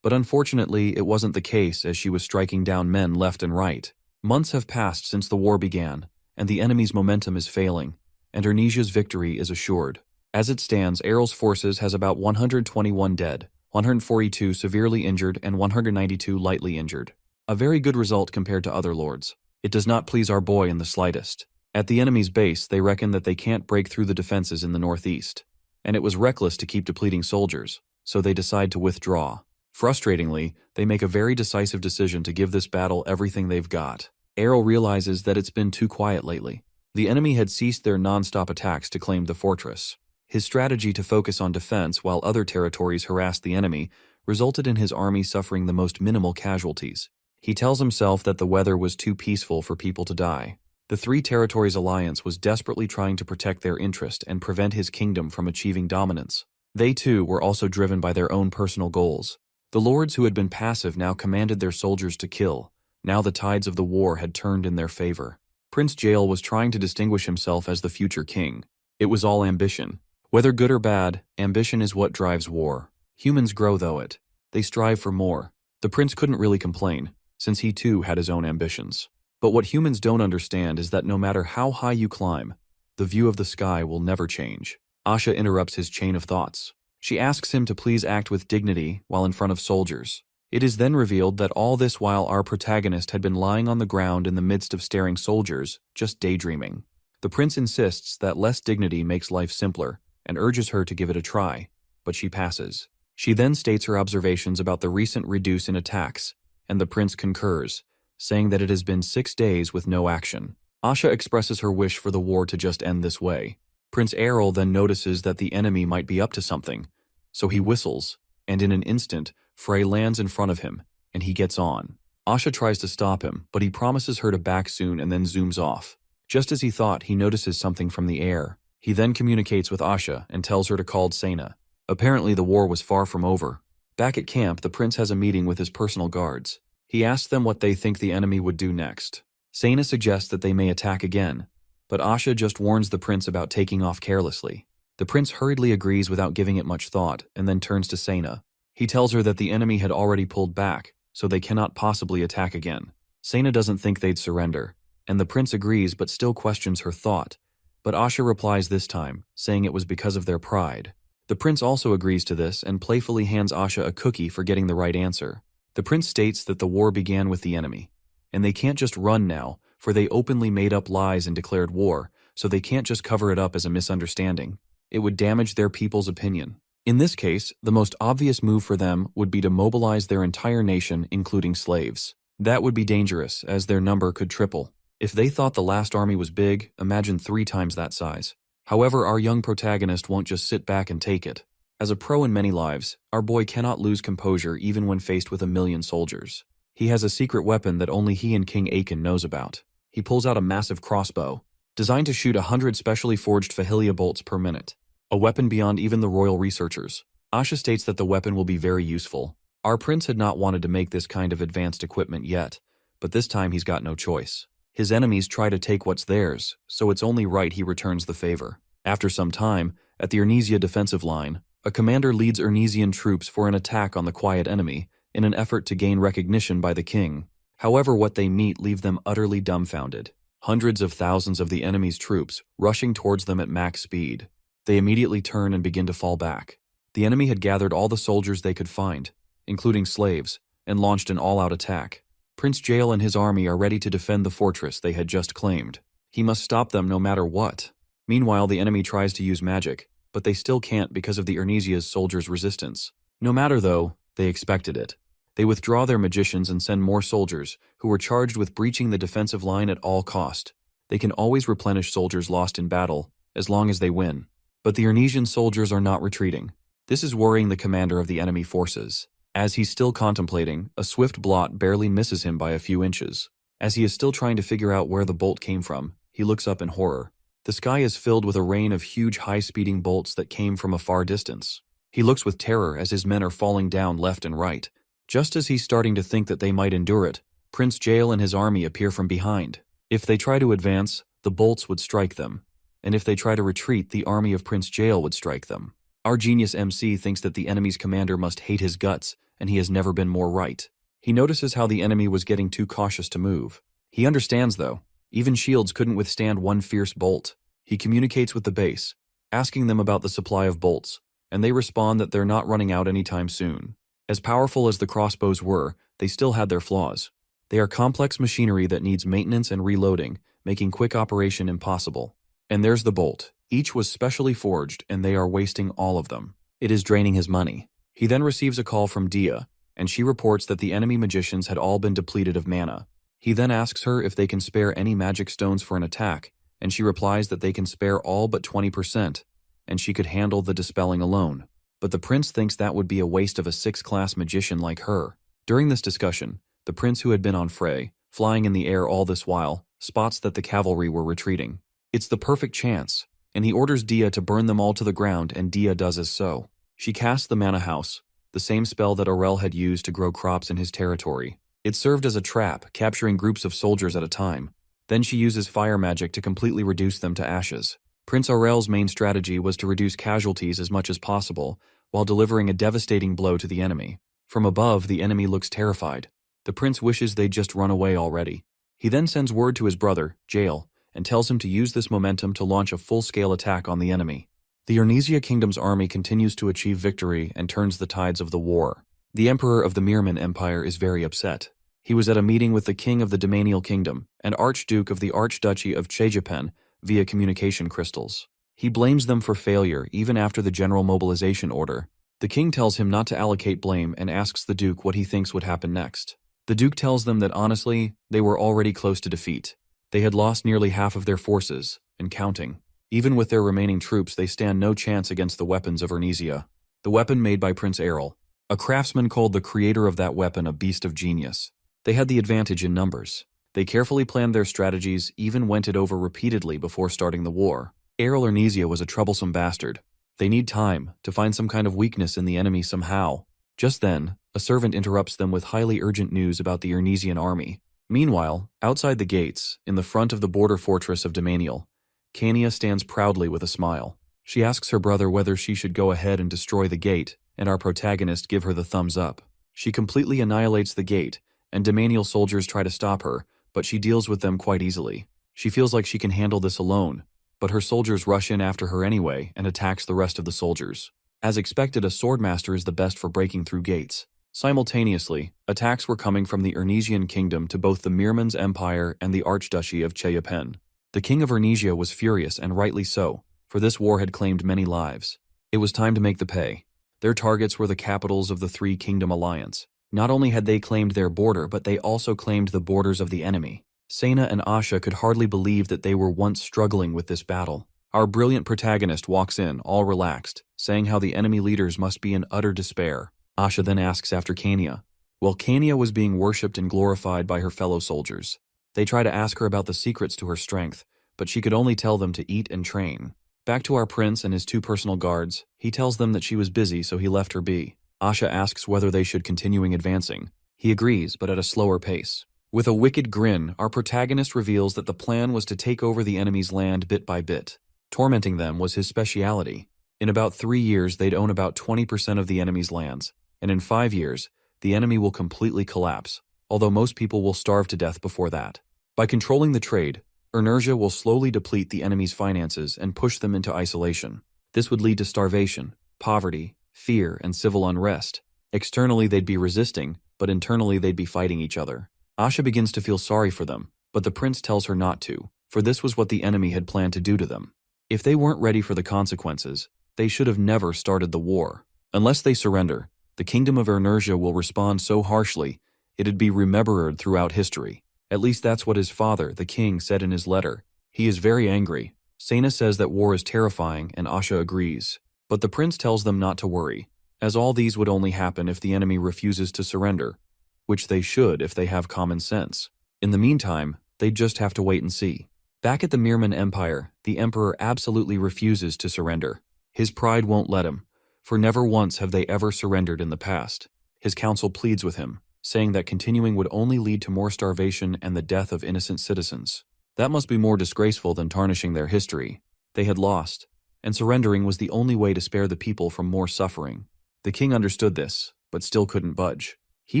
but unfortunately it wasn't the case, as she was striking down men left and right. Months have passed since the war began, and the enemy's momentum is failing, and Ernesia's victory is assured. As it stands, Aurel's forces has about 121 dead, 142 severely injured, and 192 lightly injured. A very good result compared to other lords. It does not please our boy in the slightest. At the enemy's base, they reckon that they can't break through the defenses in the northeast, and it was reckless to keep depleting soldiers, so they decide to withdraw. Frustratingly, they make a very decisive decision to give this battle everything they've got. Aurel realizes that it's been too quiet lately. The enemy had ceased their non-stop attacks to claim the fortress. His strategy to focus on defense while other territories harassed the enemy resulted in his army suffering the most minimal casualties. He tells himself that the weather was too peaceful for people to die. The Three Territories Alliance was desperately trying to protect their interest and prevent his kingdom from achieving dominance. They too were also driven by their own personal goals. The lords who had been passive now commanded their soldiers to kill. Now the tides of the war had turned in their favor. Prince Jael was trying to distinguish himself as the future king. It was all ambition. Whether good or bad, ambition is what drives war. Humans grow though it. They strive for more. The prince couldn't really complain, since he too had his own ambitions. But what humans don't understand is that no matter how high you climb, the view of the sky will never change. Asha interrupts his chain of thoughts. She asks him to please act with dignity while in front of soldiers. It is then revealed that all this while our protagonist had been lying on the ground in the midst of staring soldiers, just daydreaming. The prince insists that less dignity makes life simpler and urges her to give it a try, but she passes. She then states her observations about the recent reduce in attacks, and the prince concurs, saying that it has been 6 days with no action. Asha expresses her wish for the war to just end this way. Prince Aurel then notices that the enemy might be up to something, so he whistles, and in an instant, Frey lands in front of him, and he gets on. Asha tries to stop him, but he promises her to back soon and then zooms off. Just as he thought, he notices something from the air. He then communicates with Asha and tells her to call Sena. Apparently the war was far from over. Back at camp, the prince has a meeting with his personal guards. He asks them what they think the enemy would do next. Sena suggests that they may attack again, but Asha just warns the prince about taking off carelessly. The prince hurriedly agrees without giving it much thought, and then turns to Sena. He tells her that the enemy had already pulled back, so they cannot possibly attack again. Sena doesn't think they'd surrender, and the prince agrees but still questions her thought. But Asha replies this time, saying it was because of their pride. The prince also agrees to this and playfully hands Asha a cookie for getting the right answer. The prince states that the war began with the enemy, and they can't just run now, for they openly made up lies and declared war, so they can't just cover it up as a misunderstanding. It would damage their people's opinion. In this case, the most obvious move for them would be to mobilize their entire nation, including slaves. That would be dangerous, as their number could triple. If they thought the last army was big, imagine 3 times that size. However, our young protagonist won't just sit back and take it. As a pro in many lives, our boy cannot lose composure even when faced with 1,000,000 soldiers. He has a secret weapon that only he and King Akin knows about. He pulls out a massive crossbow, designed to shoot 100 specially forged Fahilia bolts per minute. A weapon beyond even the royal researchers. Asha states that the weapon will be very useful. Our prince had not wanted to make this kind of advanced equipment yet, but this time he's got no choice. His enemies try to take what's theirs, so it's only right he returns the favor. After some time, at the Ernisia defensive line, a commander leads Ernesian troops for an attack on the quiet enemy in an effort to gain recognition by the king. However, what they meet leave them utterly dumbfounded. Hundreds of thousands of the enemy's troops rushing towards them at max speed. They immediately turn and begin to fall back. The enemy had gathered all the soldiers they could find, including slaves, and launched an all-out attack. Prince Jael and his army are ready to defend the fortress they had just claimed. He must stop them no matter what. Meanwhile, the enemy tries to use magic, but they still can't because of the Ernesia's soldiers' resistance. No matter though, they expected it. They withdraw their magicians and send more soldiers, who were charged with breaching the defensive line at all cost. They can always replenish soldiers lost in battle, as long as they win. But the Ernesian soldiers are not retreating. This is worrying the commander of the enemy forces. As he's still contemplating, a swift blot barely misses him by a few inches. As he is still trying to figure out where the bolt came from, he looks up in horror. The sky is filled with a rain of huge high-speeding bolts that came from a far distance. He looks with terror as his men are falling down left and right. Just as he's starting to think that they might endure it, Prince Jael and his army appear from behind. If they try to advance, the bolts would strike them. And if they try to retreat, the army of Prince Jael would strike them. Our genius MC thinks that the enemy's commander must hate his guts, and he has never been more right. He notices how the enemy was getting too cautious to move. He understands, though. Even shields couldn't withstand one fierce bolt. He communicates with the base, asking them about the supply of bolts, and they respond that they're not running out anytime soon. As powerful as the crossbows were, they still had their flaws. They are complex machinery that needs maintenance and reloading, making quick operation impossible. And there's the bolt. Each was specially forged, and they are wasting all of them. It is draining his money. He then receives a call from Dia, and she reports that the enemy magicians had all been depleted of mana. He then asks her if they can spare any magic stones for an attack, and she replies that they can spare all but 20%, and she could handle the dispelling alone. But the prince thinks that would be a waste of a 6th-class magician like her. During this discussion, the prince who had been on Frey, flying in the air all this while, spots that the cavalry were retreating. It's the perfect chance, and he orders Dia to burn them all to the ground, and Dia does as so. She casts the Mana House, the same spell that Aurel had used to grow crops in his territory. It served as a trap, capturing groups of soldiers at a time. Then she uses fire magic to completely reduce them to ashes. Prince Aurel's main strategy was to reduce casualties as much as possible, while delivering a devastating blow to the enemy. From above, the enemy looks terrified. The prince wishes they'd just run away already. He then sends word to his brother, Jael, and tells him to use this momentum to launch a full-scale attack on the enemy. The Ernesia Kingdom's army continues to achieve victory and turns the tides of the war. The emperor of the Mirman Empire is very upset. He was at a meeting with the king of the Domanial Kingdom and archduke of the Archduchy of Chejapen via communication crystals. He blames them for failure even after the general mobilization order. The king tells him not to allocate blame and asks the duke what he thinks would happen next. The duke tells them that honestly, they were already close to defeat. They had lost nearly half of their forces, and counting. Even with their remaining troops, they stand no chance against the weapons of Ernesia. The weapon made by Prince Errol. A craftsman called the creator of that weapon a beast of genius. They had the advantage in numbers. They carefully planned their strategies, even went it over repeatedly before starting the war. Errol Ernesia was a troublesome bastard. They need time to find some kind of weakness in the enemy somehow. Just then, a servant interrupts them with highly urgent news about the Ernesian army. Meanwhile, outside the gates, in the front of the border fortress of Domanial, Cania stands proudly with a smile. She asks her brother whether she should go ahead and destroy the gate, and our protagonist give her the thumbs up. She completely annihilates the gate, and Demanial soldiers try to stop her, but she deals with them quite easily. She feels like she can handle this alone, but her soldiers rush in after her anyway and attacks the rest of the soldiers. As expected, a swordmaster is the best for breaking through gates. Simultaneously, attacks were coming from the Ernesian kingdom to both the Mirman's empire and the Archduchy of Cheyapen. The king of Ernesia was furious, and rightly so, for this war had claimed many lives. It was time to make the pay. Their targets were the capitals of the Three Kingdom Alliance. Not only had they claimed their border, but they also claimed the borders of the enemy. Sena and Asha could hardly believe that they were once struggling with this battle. Our brilliant protagonist walks in, all relaxed, saying how the enemy leaders must be in utter despair. Asha then asks after Kania. Well, Kania was being worshipped and glorified by her fellow soldiers. They try to ask her about the secrets to her strength, but she could only tell them to eat and train. Back to our prince and his 2 personal guards, he tells them that she was busy, so he left her be. Asha asks whether they should continuing advancing. He agrees, but at a slower pace. With a wicked grin, our protagonist reveals that the plan was to take over the enemy's land bit by bit. Tormenting them was his speciality. In about 3 years, they'd own about 20% of the enemy's lands, and in 5 years, the enemy will completely collapse, although most people will starve to death before that. By controlling the trade, Ernersia will slowly deplete the enemy's finances and push them into isolation. This would lead to starvation, poverty, fear, and civil unrest. Externally, they'd be resisting, but internally they'd be fighting each other. Asha begins to feel sorry for them, but the prince tells her not to, for this was what the enemy had planned to do to them. If they weren't ready for the consequences, they should have never started the war. Unless they surrender, the kingdom of Ernersia will respond so harshly, it'd be remembered throughout history. At least that's what his father, the king, said in his letter. He is very angry. Sena says that war is terrifying, and Asha agrees. But the prince tells them not to worry, as all these would only happen if the enemy refuses to surrender, which they should if they have common sense. In the meantime, they'd just have to wait and see. Back at the Mirman Empire, the emperor absolutely refuses to surrender. His pride won't let him, for never once have they ever surrendered in the past. His council pleads with him, saying that continuing would only lead to more starvation and the death of innocent citizens. That must be more disgraceful than tarnishing their history. They had lost, and surrendering was the only way to spare the people from more suffering. The king understood this, but still couldn't budge. He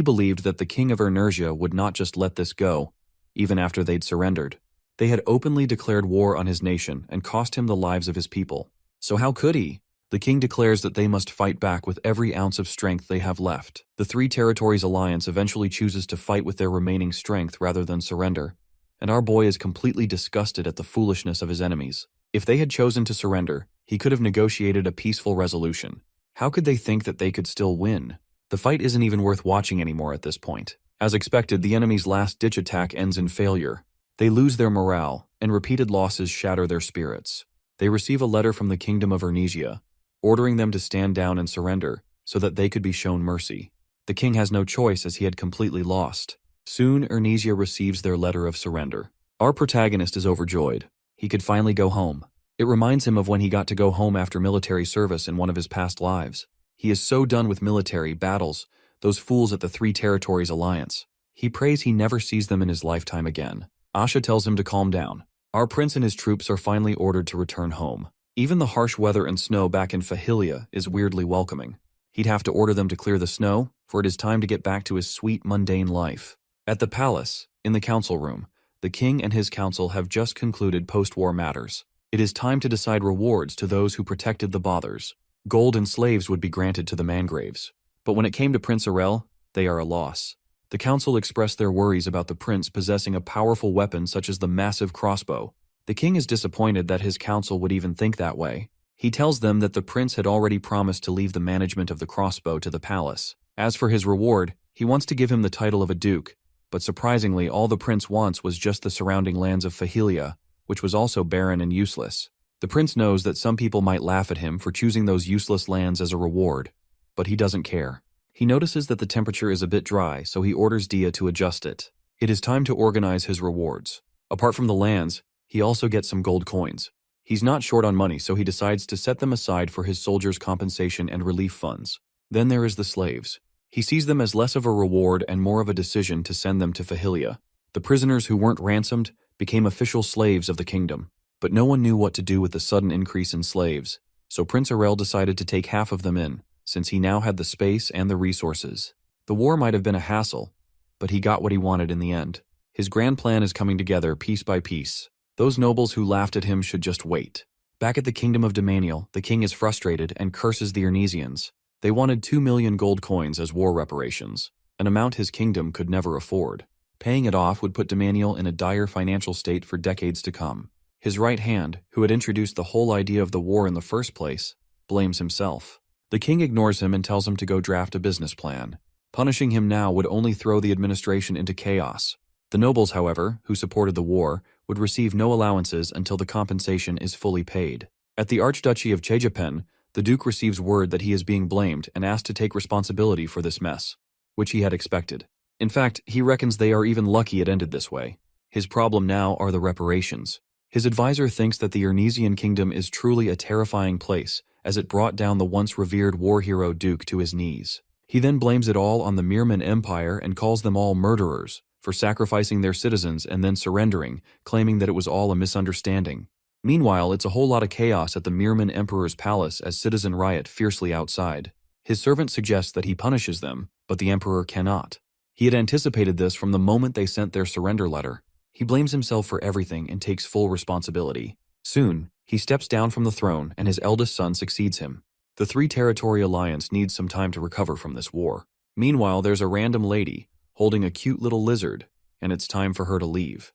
believed that the king of Ernersia would not just let this go, even after they'd surrendered. They had openly declared war on his nation and cost him the lives of his people. So how could he? The king declares that they must fight back with every ounce of strength they have left. The Three Territories Alliance eventually chooses to fight with their remaining strength rather than surrender, and our boy is completely disgusted at the foolishness of his enemies. If they had chosen to surrender, he could have negotiated a peaceful resolution. How could they think that they could still win? The fight isn't even worth watching anymore at this point. As expected, the enemy's last-ditch attack ends in failure. They lose their morale, and repeated losses shatter their spirits. They receive a letter from the Kingdom of Ernesia, ordering them to stand down and surrender, so that they could be shown mercy. The king has no choice as he had completely lost. Soon, Ernesia receives their letter of surrender. Our protagonist is overjoyed. He could finally go home. It reminds him of when he got to go home after military service in one of his past lives. He is so done with military battles, those fools at the Three Territories Alliance. He prays he never sees them in his lifetime again. Asha tells him to calm down. Our prince and his troops are finally ordered to return home. Even the harsh weather and snow back in Fahilia is weirdly welcoming. He'd have to order them to clear the snow, for it is time to get back to his sweet, mundane life. At the palace, in the council room, the king and his council have just concluded post-war matters. It is time to decide rewards to those who protected the Bothers. Gold and slaves would be granted to the Mangraves. But when it came to Prince Arel, they are a loss. The council expressed their worries about the prince possessing a powerful weapon such as the massive crossbow. The king is disappointed that his council would even think that way. He tells them that the prince had already promised to leave the management of the crossbow to the palace. As for his reward, he wants to give him the title of a duke, but surprisingly all the prince wants was just the surrounding lands of Fahilia, which was also barren and useless. The prince knows that some people might laugh at him for choosing those useless lands as a reward, but he doesn't care. He notices that the temperature is a bit dry, so he orders Dia to adjust it. It is time to organize his rewards. Apart from the lands, he also gets some gold coins. He's not short on money, so he decides to set them aside for his soldiers' compensation and relief funds. Then there is the slaves. He sees them as less of a reward and more of a decision to send them to Fahilia. The prisoners who weren't ransomed became official slaves of the kingdom, but no one knew what to do with the sudden increase in slaves. so Prince Arel decided to take half of them in, since he now had the space and the resources. The war might have been a hassle, but he got what he wanted in the end. His grand plan is coming together piece by piece. Those nobles who laughed at him should just wait. Back at the kingdom of Domanial, the king is frustrated and curses the Ernesians. They wanted 2 million gold coins as war reparations, an amount his kingdom could never afford. Paying it off would put Domanial in a dire financial state for decades to come. His right hand, who had introduced the whole idea of the war in the first place, blames himself. The king ignores him and tells him to go draft a business plan. Punishing him now would only throw the administration into chaos. The nobles, however, who supported the war, would receive no allowances until the compensation is fully paid. At the Archduchy of Chejapen, the Duke receives word that he is being blamed and asked to take responsibility for this mess, which he had expected. In fact, he reckons they are even lucky it ended this way. His problem now are the reparations. His advisor thinks that the Ernesian kingdom is truly a terrifying place, as it brought down the once revered war hero Duke to his knees. He then blames it all on the Mirman Empire and calls them all murderers for sacrificing their citizens and then surrendering, claiming that it was all a misunderstanding. Meanwhile, it's a whole lot of chaos at the Mirman Emperor's palace as citizens riot fiercely outside. His servant suggests that he punishes them, but the emperor cannot. He had anticipated this from the moment they sent their surrender letter. He blames himself for everything and takes full responsibility. Soon, he steps down from the throne and his eldest son succeeds him. The three-territory alliance needs some time to recover from this war. Meanwhile, there's a random lady holding a cute little lizard, and it's time for her to leave.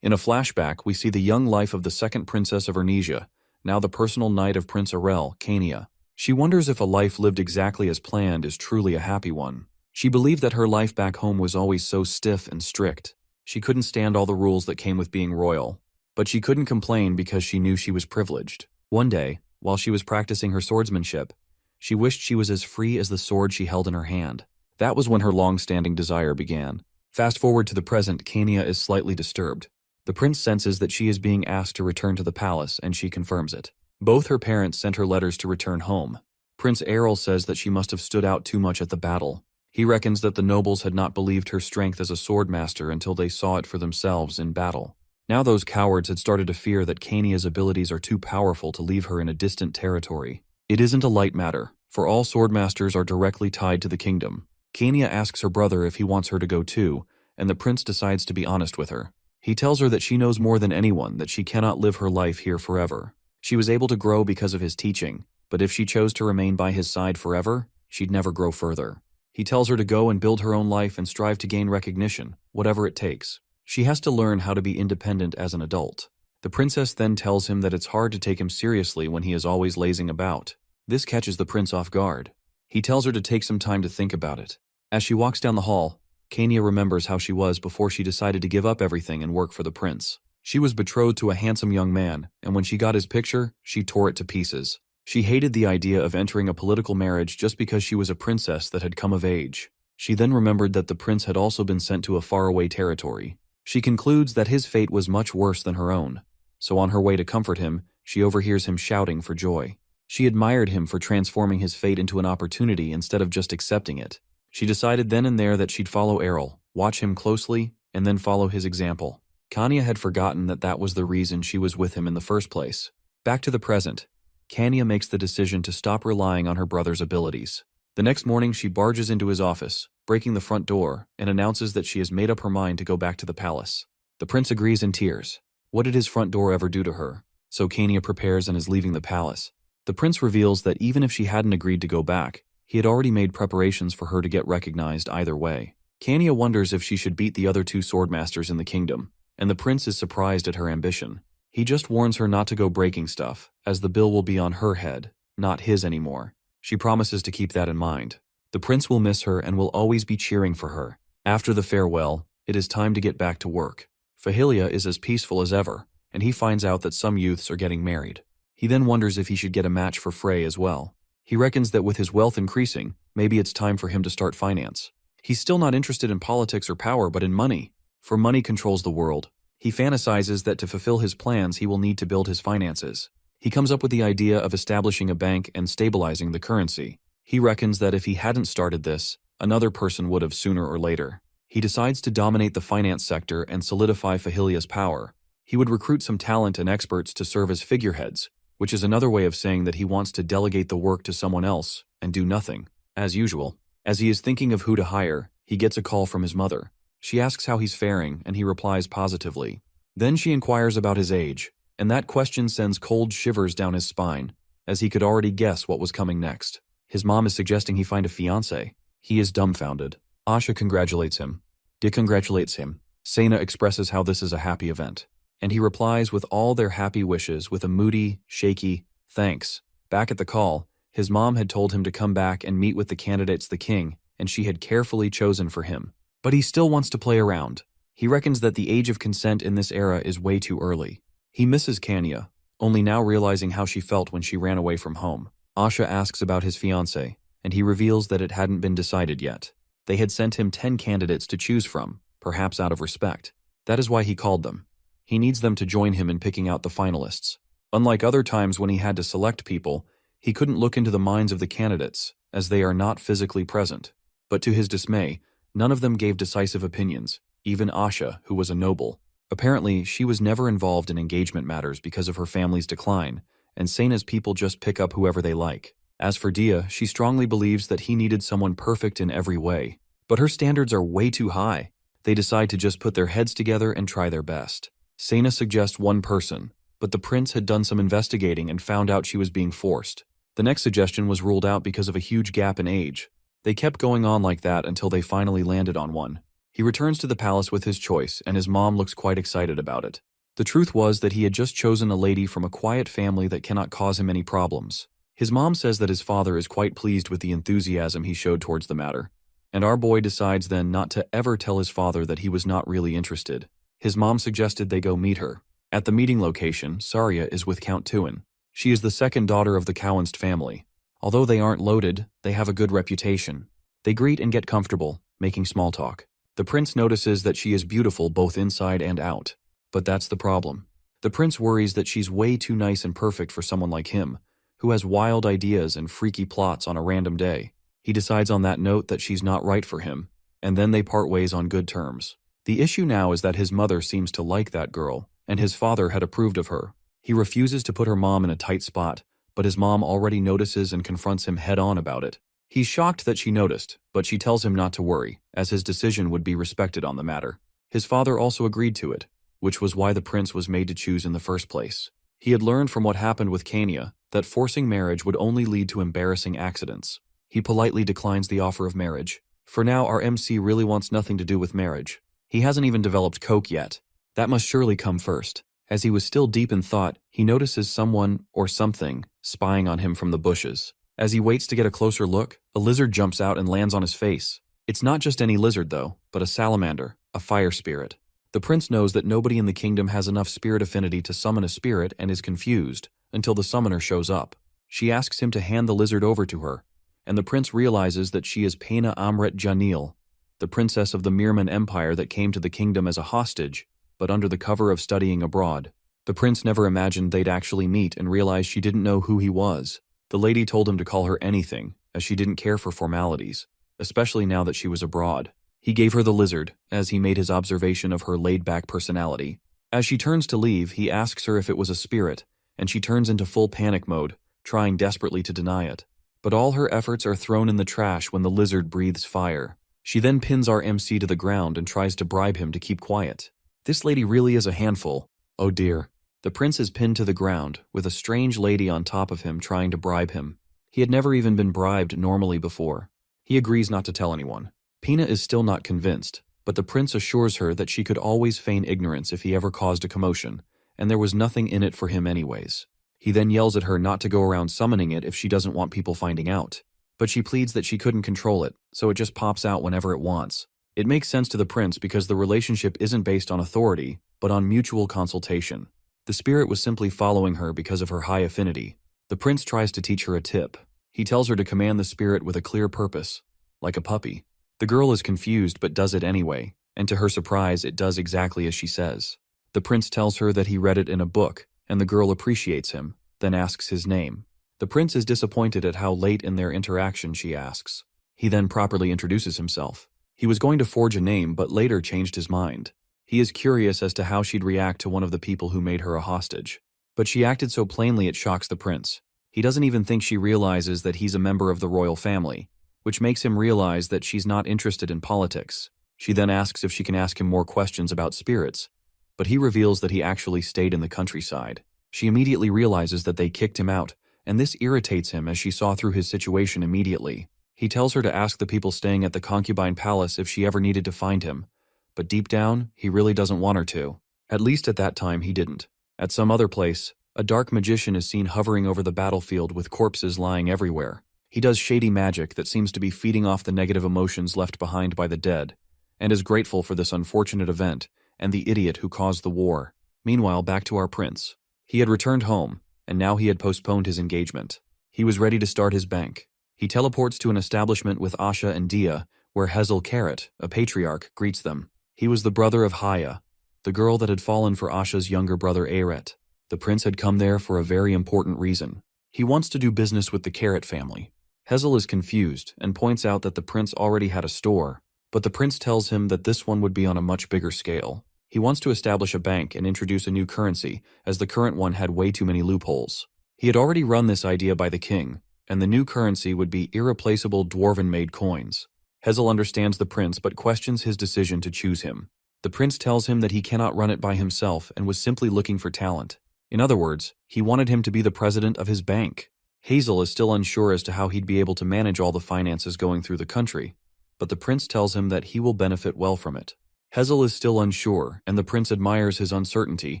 In a flashback, we see the young life of the second princess of Ernesia, now the personal knight of Prince Arel, Kania. She wonders if a life lived exactly as planned is truly a happy one. She believed that her life back home was always so stiff and strict. She couldn't stand all the rules that came with being royal. But she couldn't complain because she knew she was privileged. One day, while she was practicing her swordsmanship, she wished she was as free as the sword she held in her hand. That was when her long-standing desire began. Fast forward to the present, Kania is slightly disturbed. The prince senses that she is being asked to return to the palace, and she confirms it. Both her parents sent her letters to return home. Prince Errol says that she must have stood out too much at the battle. He reckons that the nobles had not believed her strength as a swordmaster until they saw it for themselves in battle. Now those cowards had started to fear that Kania's abilities are too powerful to leave her in a distant territory. It isn't a light matter, for all swordmasters are directly tied to the kingdom. Kania asks her brother if he wants her to go too, and the prince decides to be honest with her. He tells her that she knows more than anyone that she cannot live her life here forever. She was able to grow because of his teaching, but if she chose to remain by his side forever, she'd never grow further. He tells her to go and build her own life and strive to gain recognition, whatever it takes. She has to learn how to be independent as an adult. The princess then tells him that it's hard to take him seriously when he is always lazing about. This catches the prince off guard. He tells her to take some time to think about it. As she walks down the hall, Kania remembers how she was before she decided to give up everything and work for the prince. She was betrothed to a handsome young man, and when she got his picture, she tore it to pieces. She hated the idea of entering a political marriage just because she was a princess that had come of age. She then remembered that the prince had also been sent to a faraway territory. She concludes that his fate was much worse than her own, so on her way to comfort him, she overhears him shouting for joy. She admired him for transforming his fate into an opportunity instead of just accepting it. She decided then and there that she'd follow Errol, watch him closely, and then follow his example. Kania had forgotten that that was the reason she was with him in the first place. Back to the present, Kania makes the decision to stop relying on her brother's abilities. The next morning, she barges into his office, breaking the front door, and announces that she has made up her mind to go back to the palace. The prince agrees in tears. What did his front door ever do to her? So Kania prepares and is leaving the palace. The prince reveals that even if she hadn't agreed to go back, he had already made preparations for her to get recognized either way. Kania wonders if she should beat the other two swordmasters in the kingdom, and the prince is surprised at her ambition. He just warns her not to go breaking stuff, as the bill will be on her head, not his anymore. She promises to keep that in mind. The prince will miss her and will always be cheering for her. After the farewell, it is time to get back to work. Fahilia is as peaceful as ever, and he finds out that some youths are getting married. He then wonders if he should get a match for Frey as well. He reckons that with his wealth increasing, maybe it's time for him to start finance. He's still not interested in politics or power, but in money. For money controls the world. He fantasizes that to fulfill his plans, he will need to build his finances. He comes up with the idea of establishing a bank and stabilizing the currency. He reckons that if he hadn't started this, another person would have sooner or later. He decides to dominate the finance sector and solidify Fahilia's power. He would recruit some talent and experts to serve as figureheads, which is another way of saying that he wants to delegate the work to someone else and do nothing. As usual, as he is thinking of who to hire, he gets a call from his mother. She asks how he's faring, and he replies positively. Then she inquires about his age, and that question sends cold shivers down his spine, as he could already guess what was coming next. His mom is suggesting he find a fiancé. He is dumbfounded. Asha congratulates him. Dick congratulates him. Sena expresses how this is a happy event, and he replies with all their happy wishes with a moody, shaky, thanks. Back at the call, his mom had told him to come back and meet with the candidates the king, and she had carefully chosen for him. But he still wants to play around. He reckons that the age of consent in this era is way too early. He misses Kanya, only now realizing how she felt when she ran away from home. Asha asks about his fiancé, and he reveals that it hadn't been decided yet. They had sent him 10 candidates to choose from, perhaps out of respect. That is why he called them. He needs them to join him in picking out the finalists. Unlike other times when he had to select people, he couldn't look into the minds of the candidates, as they are not physically present. But to his dismay, none of them gave decisive opinions, even Asha, who was a noble. Apparently, she was never involved in engagement matters because of her family's decline, and Sena's people just pick up whoever they like. As for Dia, she strongly believes that he needed someone perfect in every way. But her standards are way too high. They decide to just put their heads together and try their best. Sena suggests one person, but the prince had done some investigating and found out she was being forced. The next suggestion was ruled out because of a huge gap in age. They kept going on like that until they finally landed on one. He returns to the palace with his choice, and his mom looks quite excited about it. The truth was that he had just chosen a lady from a quiet family that cannot cause him any problems. His mom says that his father is quite pleased with the enthusiasm he showed towards the matter, and our boy decides then not to ever tell his father that he was not really interested. His mom suggested they go meet her. At the meeting location, Saria is with Count Tuin. She is the second daughter of the Cowanst family. Although they aren't loaded, they have a good reputation. They greet and get comfortable, making small talk. The prince notices that she is beautiful both inside and out. But that's the problem. The prince worries that she's way too nice and perfect for someone like him, who has wild ideas and freaky plots on a random day. He decides on that note that she's not right for him, and then they part ways on good terms. The issue now is that his mother seems to like that girl, and his father had approved of her. He refuses to put her mom in a tight spot, but his mom already notices and confronts him head-on about it. He's shocked that she noticed, but she tells him not to worry, as his decision would be respected on the matter. His father also agreed to it, which was why the prince was made to choose in the first place. He had learned from what happened with Kanya that forcing marriage would only lead to embarrassing accidents. He politely declines the offer of marriage. For now, our MC really wants nothing to do with marriage. He hasn't even developed coke yet. That must surely come first. As he was still deep in thought, he notices someone, or something, spying on him from the bushes. As he waits to get a closer look, a lizard jumps out and lands on his face. It's not just any lizard though, but a salamander, a fire spirit. The prince knows that nobody in the kingdom has enough spirit affinity to summon a spirit and is confused until the summoner shows up. She asks him to hand the lizard over to her, and the prince realizes that she is Pena Amret Janil, the princess of the Mirman Empire that came to the kingdom as a hostage, but under the cover of studying abroad. The prince never imagined they'd actually meet and realized she didn't know who he was. The lady told him to call her anything, as she didn't care for formalities, especially now that she was abroad. He gave her the lizard, as he made his observation of her laid-back personality. As she turns to leave, he asks her if it was a spirit, and she turns into full panic mode, trying desperately to deny it. But all her efforts are thrown in the trash when the lizard breathes fire. She then pins our MC to the ground and tries to bribe him to keep quiet. This lady really is a handful. Oh dear. The prince is pinned to the ground, with a strange lady on top of him trying to bribe him. He had never even been bribed normally before. He agrees not to tell anyone. Pina is still not convinced, but the prince assures her that she could always feign ignorance if he ever caused a commotion, and there was nothing in it for him anyways. He then yells at her not to go around summoning it if she doesn't want people finding out. But she pleads that she couldn't control it, so it just pops out whenever it wants. It makes sense to the prince because the relationship isn't based on authority, but on mutual consultation. The spirit was simply following her because of her high affinity. The prince tries to teach her a tip. He tells her to command the spirit with a clear purpose, like a puppy. The girl is confused but does it anyway, and to her surprise it does exactly as she says. The prince tells her that he read it in a book, and the girl appreciates him, then asks his name. The prince is disappointed at how late in their interaction she asks. He then properly introduces himself. He was going to forge a name but later changed his mind. He is curious as to how she'd react to one of the people who made her a hostage. But she acted so plainly it shocks the prince. He doesn't even think she realizes that he's a member of the royal family, which makes him realize that she's not interested in politics. She then asks if she can ask him more questions about spirits, but he reveals that he actually stayed in the countryside. She immediately realizes that they kicked him out, and this irritates him as she saw through his situation immediately. He tells her to ask the people staying at the concubine palace if she ever needed to find him, but deep down, he really doesn't want her to. At least at that time he didn't. At some other place, a dark magician is seen hovering over the battlefield with corpses lying everywhere. He does shady magic that seems to be feeding off the negative emotions left behind by the dead, and is grateful for this unfortunate event and the idiot who caused the war. Meanwhile, back to our prince. He had returned home, and now he had postponed his engagement. He was ready to start his bank. He teleports to an establishment with Asha and Dia, where Hazel Carrot, a patriarch, greets them. He was the brother of Haya, the girl that had fallen for Asha's younger brother Aret. The prince had come there for a very important reason. He wants to do business with the Carrot family. Hazel is confused and points out that the prince already had a store, but the prince tells him that this one would be on a much bigger scale. He wants to establish a bank and introduce a new currency, as the current one had way too many loopholes. He had already run this idea by the king, and the new currency would be irreplaceable dwarven-made coins. Hazel understands the prince but questions his decision to choose him. The prince tells him that he cannot run it by himself and was simply looking for talent. In other words, he wanted him to be the president of his bank. Hazel is still unsure as to how he'd be able to manage all the finances going through the country, but the prince tells him that he will benefit well from it. Hazel is still unsure, and the prince admires his uncertainty,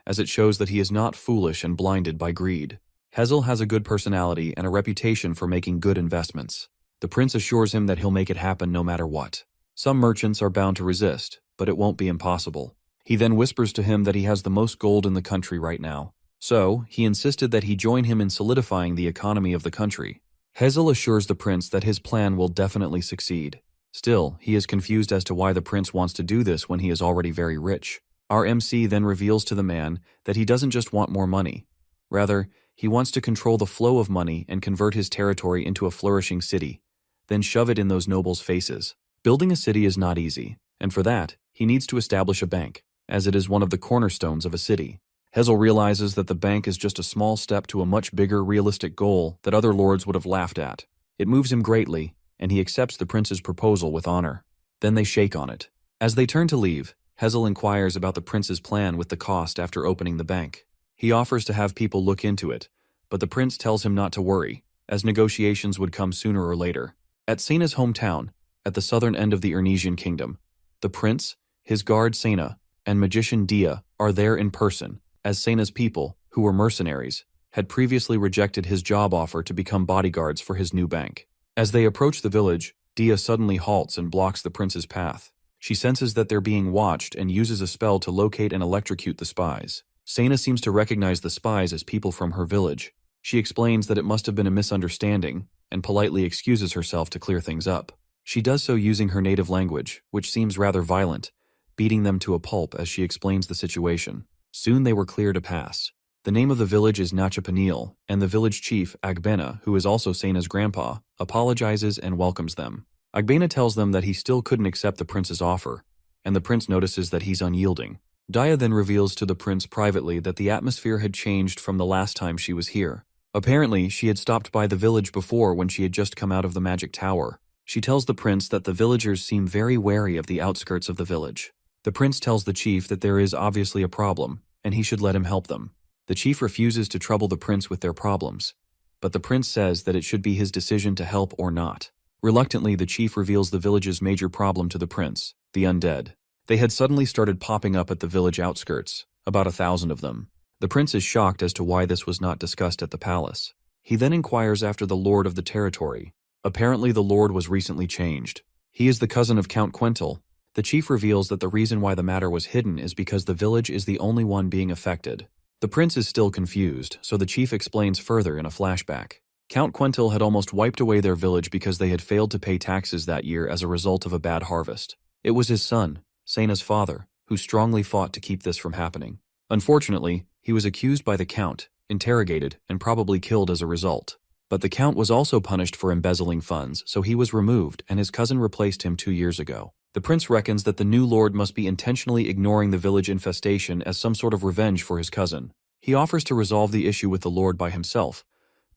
as it shows that he is not foolish and blinded by greed. Hazel has a good personality and a reputation for making good investments. The prince assures him that he'll make it happen no matter what. Some merchants are bound to resist, but it won't be impossible. He then whispers to him that he has the most gold in the country right now. So, he insisted that he join him in solidifying the economy of the country. Hazel assures the prince that his plan will definitely succeed. Still, he is confused as to why the prince wants to do this when he is already very rich. Our MC then reveals to the man that he doesn't just want more money. Rather, he wants to control the flow of money and convert his territory into a flourishing city, then shove it in those nobles' faces. Building a city is not easy, and for that, he needs to establish a bank, as it is one of the cornerstones of a city. Hazel realizes that the bank is just a small step to a much bigger, realistic goal that other lords would have laughed at. It moves him greatly, and he accepts the prince's proposal with honor. Then they shake on it. As they turn to leave, Hazel inquires about the prince's plan with the cost after opening the bank. He offers to have people look into it, but the prince tells him not to worry, as negotiations would come sooner or later. At Sena's hometown, at the southern end of the Ernesian kingdom, the prince, his guard Sena, and magician Dia are there in person, as Sena's people, who were mercenaries, had previously rejected his job offer to become bodyguards for his new bank. As they approach the village, Dia suddenly halts and blocks the prince's path. She senses that they're being watched and uses a spell to locate and electrocute the spies. Sena seems to recognize the spies as people from her village. She explains that it must have been a misunderstanding and politely excuses herself to clear things up. She does so using her native language, which seems rather violent, beating them to a pulp as she explains the situation. Soon they were clear to pass. The name of the village is Nachapanil, and the village chief, Agbena, who is also Sena's grandpa, apologizes and welcomes them. Agbena tells them that he still couldn't accept the prince's offer, and the prince notices that he's unyielding. Dia then reveals to the prince privately that the atmosphere had changed from the last time she was here. Apparently, she had stopped by the village before when she had just come out of the magic tower. She tells the prince that the villagers seem very wary of the outskirts of the village. The prince tells the chief that there is obviously a problem, and he should let him help them. The chief refuses to trouble the prince with their problems, but the prince says that it should be his decision to help or not. Reluctantly, the chief reveals the village's major problem to the prince, the undead. They had suddenly started popping up at the village outskirts, about 1,000 of them. The prince is shocked as to why this was not discussed at the palace. He then inquires after the lord of the territory. Apparently the lord was recently changed. He is the cousin of Count Quentil. The chief reveals that the reason why the matter was hidden is because the village is the only one being affected. The prince is still confused, so the chief explains further in a flashback. Count Quentil had almost wiped away their village because they had failed to pay taxes that year as a result of a bad harvest. It was his son, Sena's father, who strongly fought to keep this from happening. Unfortunately, he was accused by the count, interrogated, and probably killed as a result. But the count was also punished for embezzling funds, so he was removed and his cousin replaced him 2 years ago. The prince reckons that the new lord must be intentionally ignoring the village infestation as some sort of revenge for his cousin. He offers to resolve the issue with the Lord by himself,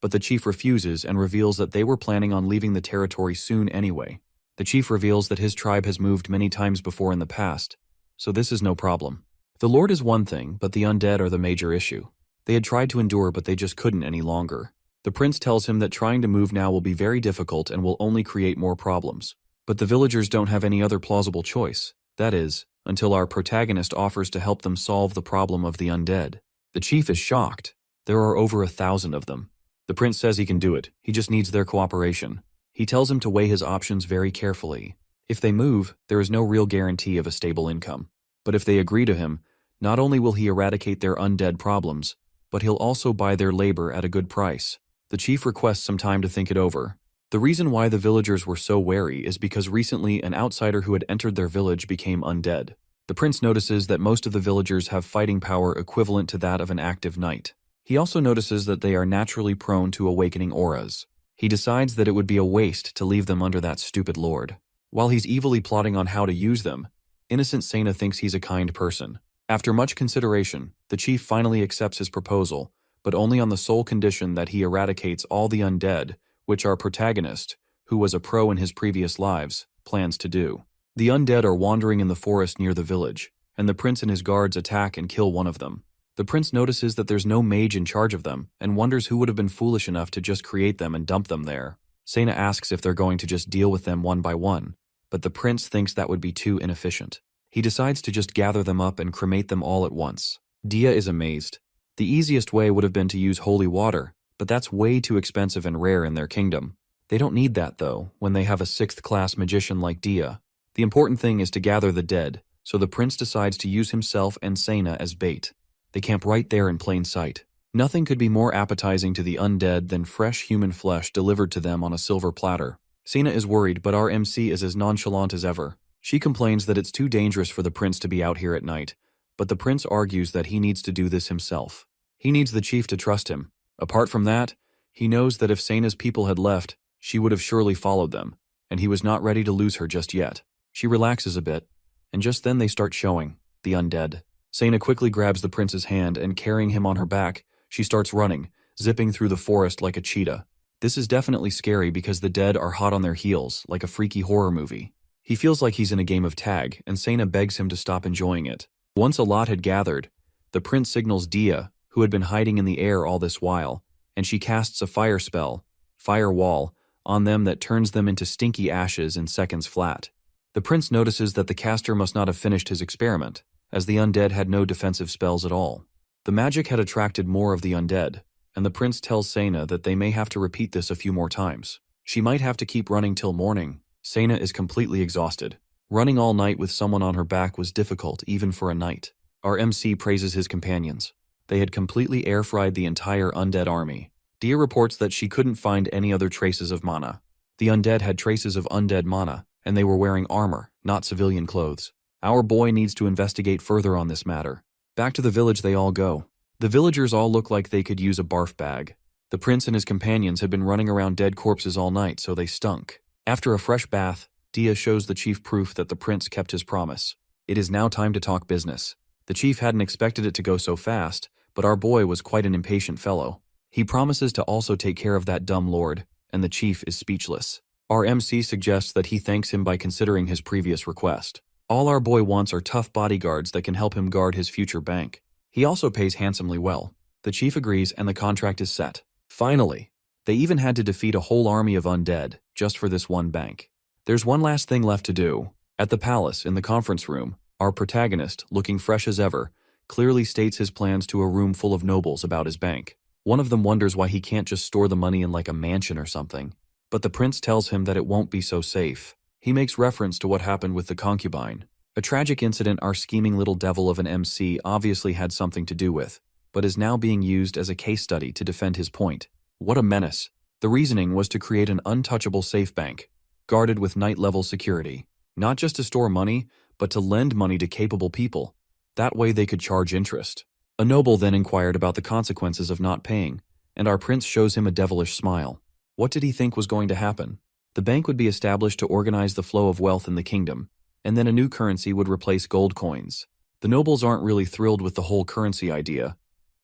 but the chief refuses and reveals that they were planning on leaving the territory soon anyway. The chief reveals that his tribe has moved many times before in the past, so this is no problem. The Lord is one thing, but the undead are the major issue. They had tried to endure, but they just couldn't any longer. The prince tells him that trying to move now will be very difficult and will only create more problems. But the villagers don't have any other plausible choice, that is, until our protagonist offers to help them solve the problem of the undead. The chief is shocked. There are over 1,000 of them. The prince says he can do it, he just needs their cooperation. He tells him to weigh his options very carefully. If they move, there is no real guarantee of a stable income. But if they agree to him, not only will he eradicate their undead problems, but he'll also buy their labor at a good price. The chief requests some time to think it over. The reason why the villagers were so wary is because recently an outsider who had entered their village became undead. The prince notices that most of the villagers have fighting power equivalent to that of an active knight. He also notices that they are naturally prone to awakening auras. He decides that it would be a waste to leave them under that stupid lord. While he's evilly plotting on how to use them, innocent Sena thinks he's a kind person. After much consideration, the chief finally accepts his proposal, but only on the sole condition that he eradicates all the undead, which our protagonist, who was a pro in his previous lives, plans to do. The undead are wandering in the forest near the village, and the prince and his guards attack and kill one of them. The prince notices that there's no mage in charge of them, and wonders who would have been foolish enough to just create them and dump them there. Sena asks if they're going to just deal with them one by one, but the prince thinks that would be too inefficient. He decides to just gather them up and cremate them all at once. Dia is amazed. The easiest way would have been to use holy water, but that's way too expensive and rare in their kingdom. They don't need that, though, when they have a 6th-class magician like Dia. The important thing is to gather the dead, so the prince decides to use himself and Sena as bait. They camp right there in plain sight. Nothing could be more appetizing to the undead than fresh human flesh delivered to them on a silver platter. Sena is worried, but our MC is as nonchalant as ever. She complains that it's too dangerous for the prince to be out here at night, but the prince argues that he needs to do this himself. He needs the chief to trust him. Apart from that, he knows that if Sena's people had left, she would have surely followed them, and he was not ready to lose her just yet. She relaxes a bit, and just then they start showing, the undead. Sena quickly grabs the prince's hand and carrying him on her back, she starts running, zipping through the forest like a cheetah. This is definitely scary because the dead are hot on their heels, like a freaky horror movie. He feels like he's in a game of tag, and Sena begs him to stop enjoying it. Once a lot had gathered, the prince signals Dia, who had been hiding in the air all this while, and she casts a fire spell, fire wall, on them that turns them into stinky ashes in seconds flat. The prince notices that the caster must not have finished his experiment, as the undead had no defensive spells at all. The magic had attracted more of the undead, and the prince tells Sena that they may have to repeat this a few more times. She might have to keep running till morning. Sena is completely exhausted. Running all night with someone on her back was difficult even for a knight. Our MC praises his companions. They had completely air-fried the entire undead army. Dia reports that she couldn't find any other traces of mana. The undead had traces of undead mana, and they were wearing armor, not civilian clothes. Our boy needs to investigate further on this matter. Back to the village they all go. The villagers all look like they could use a barf bag. The prince and his companions had been running around dead corpses all night, so they stunk. After a fresh bath, Dia shows the chief proof that the prince kept his promise. It is now time to talk business. The chief hadn't expected it to go so fast, but our boy was quite an impatient fellow. He promises to also take care of that dumb lord, and the chief is speechless. Our MC suggests that he thanks him by considering his previous request. All our boy wants are tough bodyguards that can help him guard his future bank. He also pays handsomely well. The chief agrees and the contract is set. Finally, they even had to defeat a whole army of undead just for this one bank. There's one last thing left to do. At the palace, in the conference room, our protagonist, looking fresh as ever, clearly states his plans to a room full of nobles about his bank. One of them wonders why he can't just store the money in like a mansion or something. But the prince tells him that it won't be so safe. He makes reference to what happened with the concubine. A tragic incident our scheming little devil of an MC obviously had something to do with, but is now being used as a case study to defend his point. What a menace. The reasoning was to create an untouchable safe bank, guarded with knight-level security. Not just to store money, but to lend money to capable people. That way they could charge interest. A noble then inquired about the consequences of not paying, and our prince shows him a devilish smile. What did he think was going to happen? The bank would be established to organize the flow of wealth in the kingdom, and then a new currency would replace gold coins. The nobles aren't really thrilled with the whole currency idea,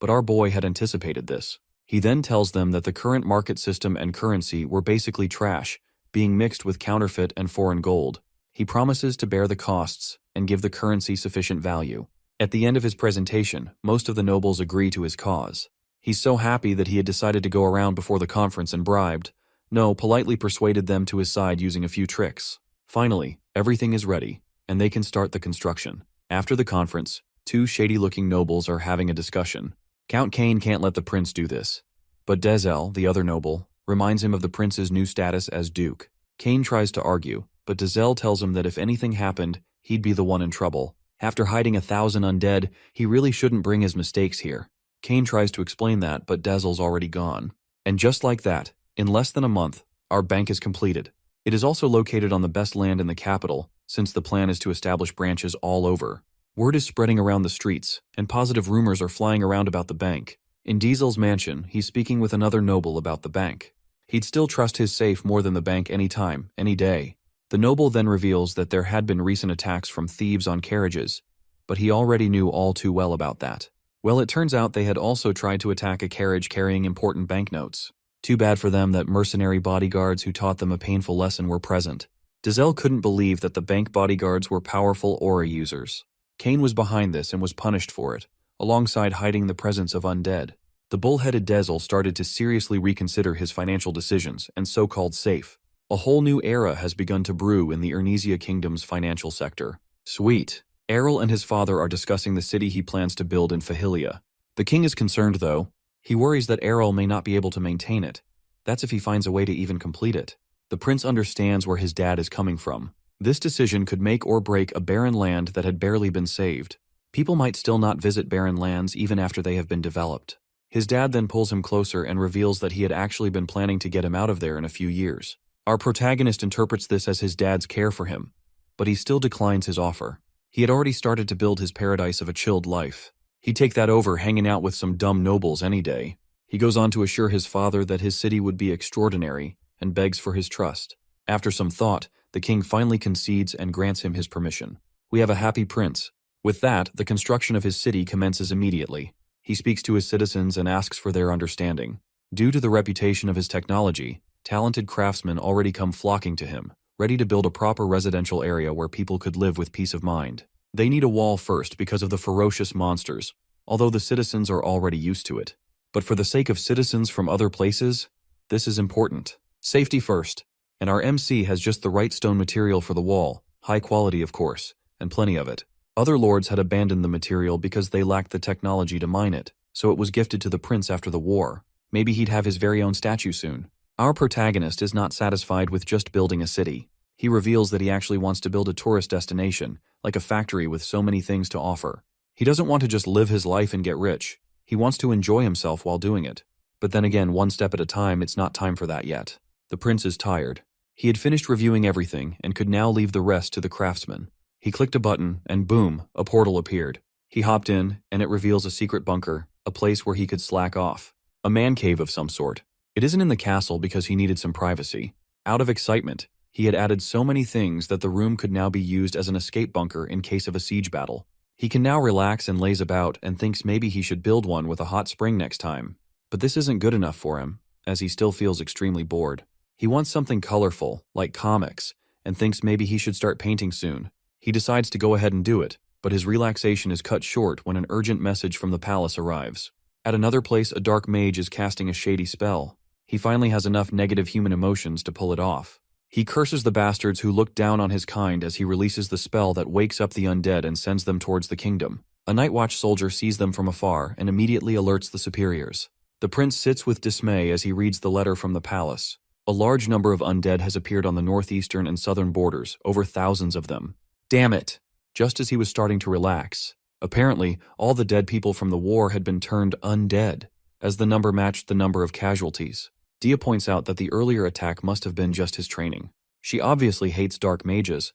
But our boy had anticipated this. He then tells them that the current market system and currency were basically trash, being mixed with counterfeit and foreign gold. He promises to bear the costs and give the currency sufficient value. At the end of his presentation, most of the nobles agree to his cause. He's so happy that he had decided to go around before the conference and politely persuaded them to his side using a few tricks. Finally, everything is ready, and they can start the construction. After the conference, two shady-looking nobles are having a discussion. Count Cain can't let the prince do this. But Dezel, the other noble, reminds him of the prince's new status as duke. Cain tries to argue, but Dezel tells him that if anything happened, he'd be the one in trouble. After hiding 1,000 undead, he really shouldn't bring his mistakes here. Cain tries to explain that, but Dezel's already gone. And just like that, in less than a month, our bank is completed. It is also located on the best land in the capital, since the plan is to establish branches all over. Word is spreading around the streets, and positive rumors are flying around about the bank. In Diesel's mansion, he's speaking with another noble about the bank. He'd still trust his safe more than the bank any time, any day. The noble then reveals that there had been recent attacks from thieves on carriages, but he already knew all too well about that. Well, it turns out they had also tried to attack a carriage carrying important banknotes. Too bad for them that mercenary bodyguards who taught them a painful lesson were present. Dezel couldn't believe that the bank bodyguards were powerful aura users. Cain was behind this and was punished for it, alongside hiding the presence of undead. The bull-headed Dezel started to seriously reconsider his financial decisions and so-called safe. A whole new era has begun to brew in the Ernisia Kingdom's financial sector. Sweet. Errol and his father are discussing the city he plans to build in Fahilia. The king is concerned, though. He worries that Errol may not be able to maintain it. That's if he finds a way to even complete it. The prince understands where his dad is coming from. This decision could make or break a barren land that had barely been saved. People might still not visit barren lands even after they have been developed. His dad then pulls him closer and reveals that he had actually been planning to get him out of there in a few years. Our protagonist interprets this as his dad's care for him, but he still declines his offer. He had already started to build his paradise of a chilled life. He'd take that over hanging out with some dumb nobles any day. He goes on to assure his father that his city would be extraordinary and begs for his trust. After some thought, the king finally concedes and grants him his permission. We have a happy prince. With that, the construction of his city commences immediately. He speaks to his citizens and asks for their understanding. Due to the reputation of his technology, talented craftsmen already come flocking to him, ready to build a proper residential area where people could live with peace of mind. They need a wall first because of the ferocious monsters, although the citizens are already used to it. But for the sake of citizens from other places, this is important. Safety first. And our MC has just the right stone material for the wall, high quality of course, and plenty of it. Other lords had abandoned the material because they lacked the technology to mine it, so it was gifted to the prince after the war. Maybe he'd have his very own statue soon. Our protagonist is not satisfied with just building a city. He reveals that he actually wants to build a tourist destination, like a factory with so many things to offer. He doesn't want to just live his life and get rich. He wants to enjoy himself while doing it. But then again, one step at a time, it's not time for that yet. The prince is tired. He had finished reviewing everything and could now leave the rest to the craftsman. He clicked a button, and boom, a portal appeared. He hopped in, and it reveals a secret bunker, a place where he could slack off. A man cave of some sort. It isn't in the castle because he needed some privacy. Out of excitement, he had added so many things that the room could now be used as an escape bunker in case of a siege battle. He can now relax and laze about and thinks maybe he should build one with a hot spring next time. But this isn't good enough for him, as he still feels extremely bored. He wants something colorful, like comics, and thinks maybe he should start painting soon. He decides to go ahead and do it, but his relaxation is cut short when an urgent message from the palace arrives. At another place, a dark mage is casting a shady spell. He finally has enough negative human emotions to pull it off. He curses the bastards who look down on his kind as he releases the spell that wakes up the undead and sends them towards the kingdom. A Night Watch soldier sees them from afar and immediately alerts the superiors. The prince sits with dismay as he reads the letter from the palace. A large number of undead has appeared on the northeastern and southern borders, over thousands of them. Damn it! Just as he was starting to relax. Apparently, all the dead people from the war had been turned undead, as the number matched the number of casualties. Dia points out that the earlier attack must have been just his training. She obviously hates dark mages,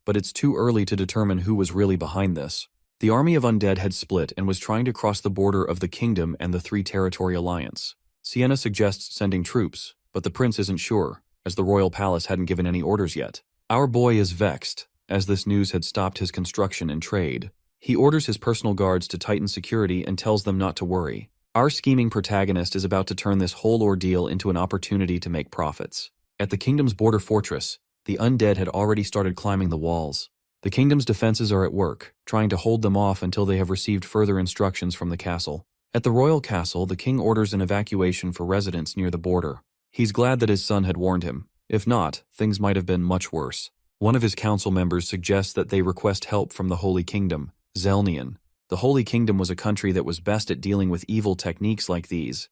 but it's too early to determine who was really behind this. The army of undead had split and was trying to cross the border of the kingdom and the Three-Territory Alliance. Sienna suggests sending troops, but the prince isn't sure, as the royal palace hadn't given any orders yet. Our boy is vexed, as this news had stopped his construction and trade. He orders his personal guards to tighten security and tells them not to worry. Our scheming protagonist is about to turn this whole ordeal into an opportunity to make profits. At the kingdom's border fortress, the undead had already started climbing the walls. The kingdom's defenses are at work, trying to hold them off until they have received further instructions from the castle. At the royal castle, the king orders an evacuation for residents near the border. He's glad that his son had warned him. If not, things might have been much worse. One of his council members suggests that they request help from the Holy Kingdom, Zelnian. The Holy Kingdom was a country that was best at dealing with evil techniques like these.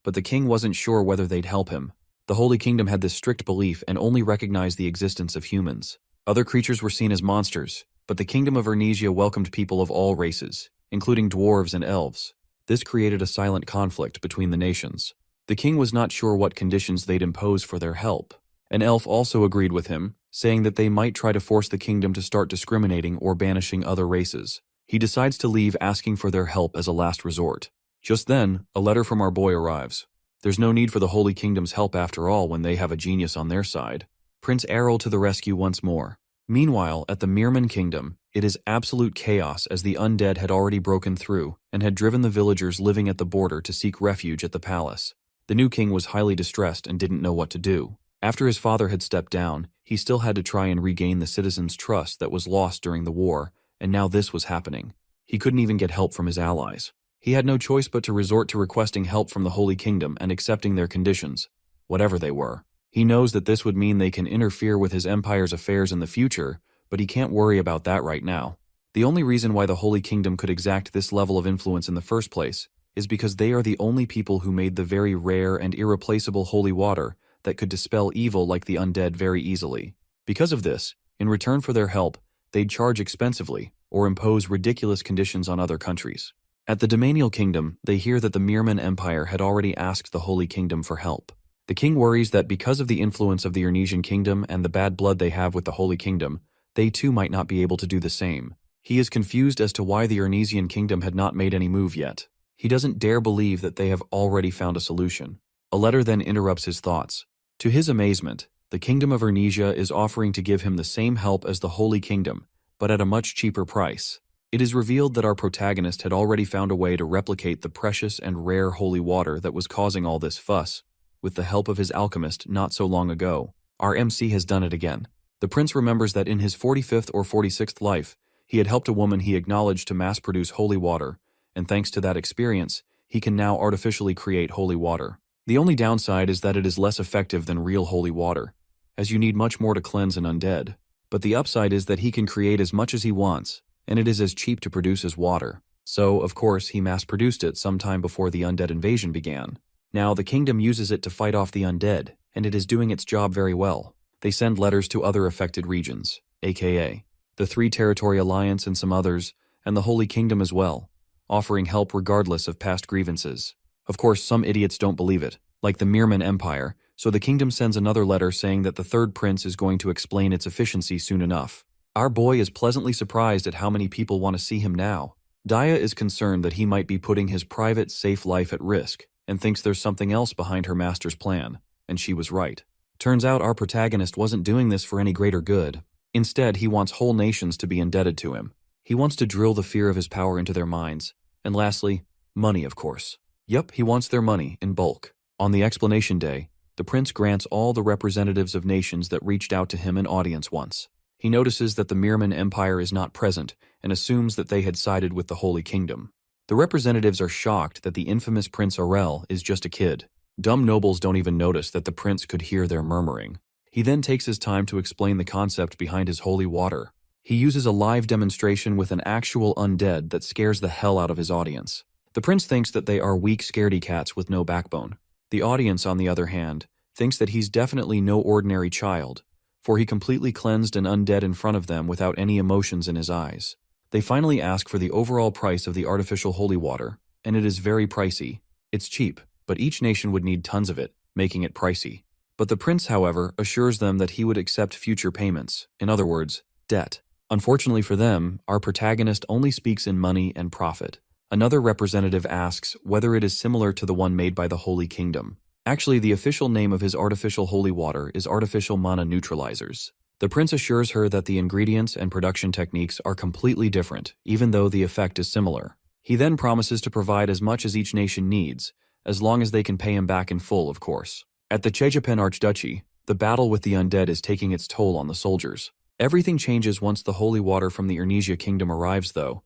But the king wasn't sure whether they'd help him. The Holy Kingdom had this strict belief and only recognized the existence of humans. Other creatures were seen as monsters, but the Kingdom of Arnesia welcomed people of all races, including dwarves and elves. This created a silent conflict between the nations. The king was not sure what conditions they'd impose for their help. An elf also agreed with him, saying that they might try to force the kingdom to start discriminating or banishing other races. He decides to leave, asking for their help as a last resort. Just then, a letter from our boy arrives. There's no need for the Holy Kingdom's help after all when they have a genius on their side. Prince Errol to the rescue once more. Meanwhile, at the Mirman Kingdom, it is absolute chaos as the undead had already broken through and had driven the villagers living at the border to seek refuge at the palace. The new king was highly distressed and didn't know what to do. After his father had stepped down, he still had to try and regain the citizens' trust that was lost during the war, and now this was happening. He couldn't even get help from his allies. He had no choice but to resort to requesting help from the Holy Kingdom and accepting their conditions, whatever they were. He knows that this would mean they can interfere with his empire's affairs in the future, but he can't worry about that right now. The only reason why the Holy Kingdom could exact this level of influence in the first place is because they are the only people who made the very rare and irreplaceable holy water that could dispel evil like the undead very easily. Because of this, in return for their help, they'd charge expensively or impose ridiculous conditions on other countries. At the Domanial Kingdom, they hear that the Mirman Empire had already asked the Holy Kingdom for help. The king worries that because of the influence of the Arnesian Kingdom and the bad blood they have with the Holy Kingdom, they too might not be able to do the same. He is confused as to why the Arnesian Kingdom had not made any move yet. He doesn't dare believe that they have already found a solution. A letter then interrupts his thoughts. To his amazement, the Kingdom of Arnesia is offering to give him the same help as the Holy Kingdom, but at a much cheaper price. It is revealed that our protagonist had already found a way to replicate the precious and rare holy water that was causing all this fuss, with the help of his alchemist not so long ago. Our MC has done it again. The prince remembers that in his 45th or 46th life, he had helped a woman he acknowledged to mass-produce holy water, and thanks to that experience, he can now artificially create holy water. The only downside is that it is less effective than real holy water, as you need much more to cleanse an undead. But the upside is that he can create as much as he wants, and it is as cheap to produce as water. So, of course, he mass-produced it sometime before the undead invasion began. Now, the kingdom uses it to fight off the undead, and it is doing its job very well. They send letters to other affected regions, aka the Three Territory Alliance and some others, and the Holy Kingdom as well, offering help regardless of past grievances. Of course, some idiots don't believe it, like the Mirman Empire, so the kingdom sends another letter saying that the third prince is going to explain its efficiency soon enough. Our boy is pleasantly surprised at how many people want to see him now. Daya is concerned that he might be putting his private, safe life at risk, and thinks there's something else behind her master's plan, and she was right. Turns out our protagonist wasn't doing this for any greater good. Instead, he wants whole nations to be indebted to him. He wants to drill the fear of his power into their minds. And lastly, money, of course. Yep, he wants their money, in bulk. On the explanation day, the prince grants all the representatives of nations that reached out to him an audience once. He notices that the Mirman Empire is not present and assumes that they had sided with the Holy Kingdom. The representatives are shocked that the infamous Prince Aurel is just a kid. Dumb nobles don't even notice that the prince could hear their murmuring. He then takes his time to explain the concept behind his holy water. He uses a live demonstration with an actual undead that scares the hell out of his audience. The prince thinks that they are weak scaredy cats with no backbone. The audience, on the other hand, thinks that he's definitely no ordinary child, for he completely cleansed an undead in front of them without any emotions in his eyes. They finally ask for the overall price of the artificial holy water, and it is very pricey. It's cheap, but each nation would need tons of it, making it pricey. But the prince, however, assures them that he would accept future payments, in other words, debt. Unfortunately for them, our protagonist only speaks in money and profit. Another representative asks whether it is similar to the one made by the Holy Kingdom. Actually, the official name of his artificial holy water is artificial mana neutralizers. The prince assures her that the ingredients and production techniques are completely different, even though the effect is similar. He then promises to provide as much as each nation needs, as long as they can pay him back in full, of course. At the Chejapan Archduchy, the battle with the undead is taking its toll on the soldiers. Everything changes once the holy water from the Urnesia kingdom arrives, though,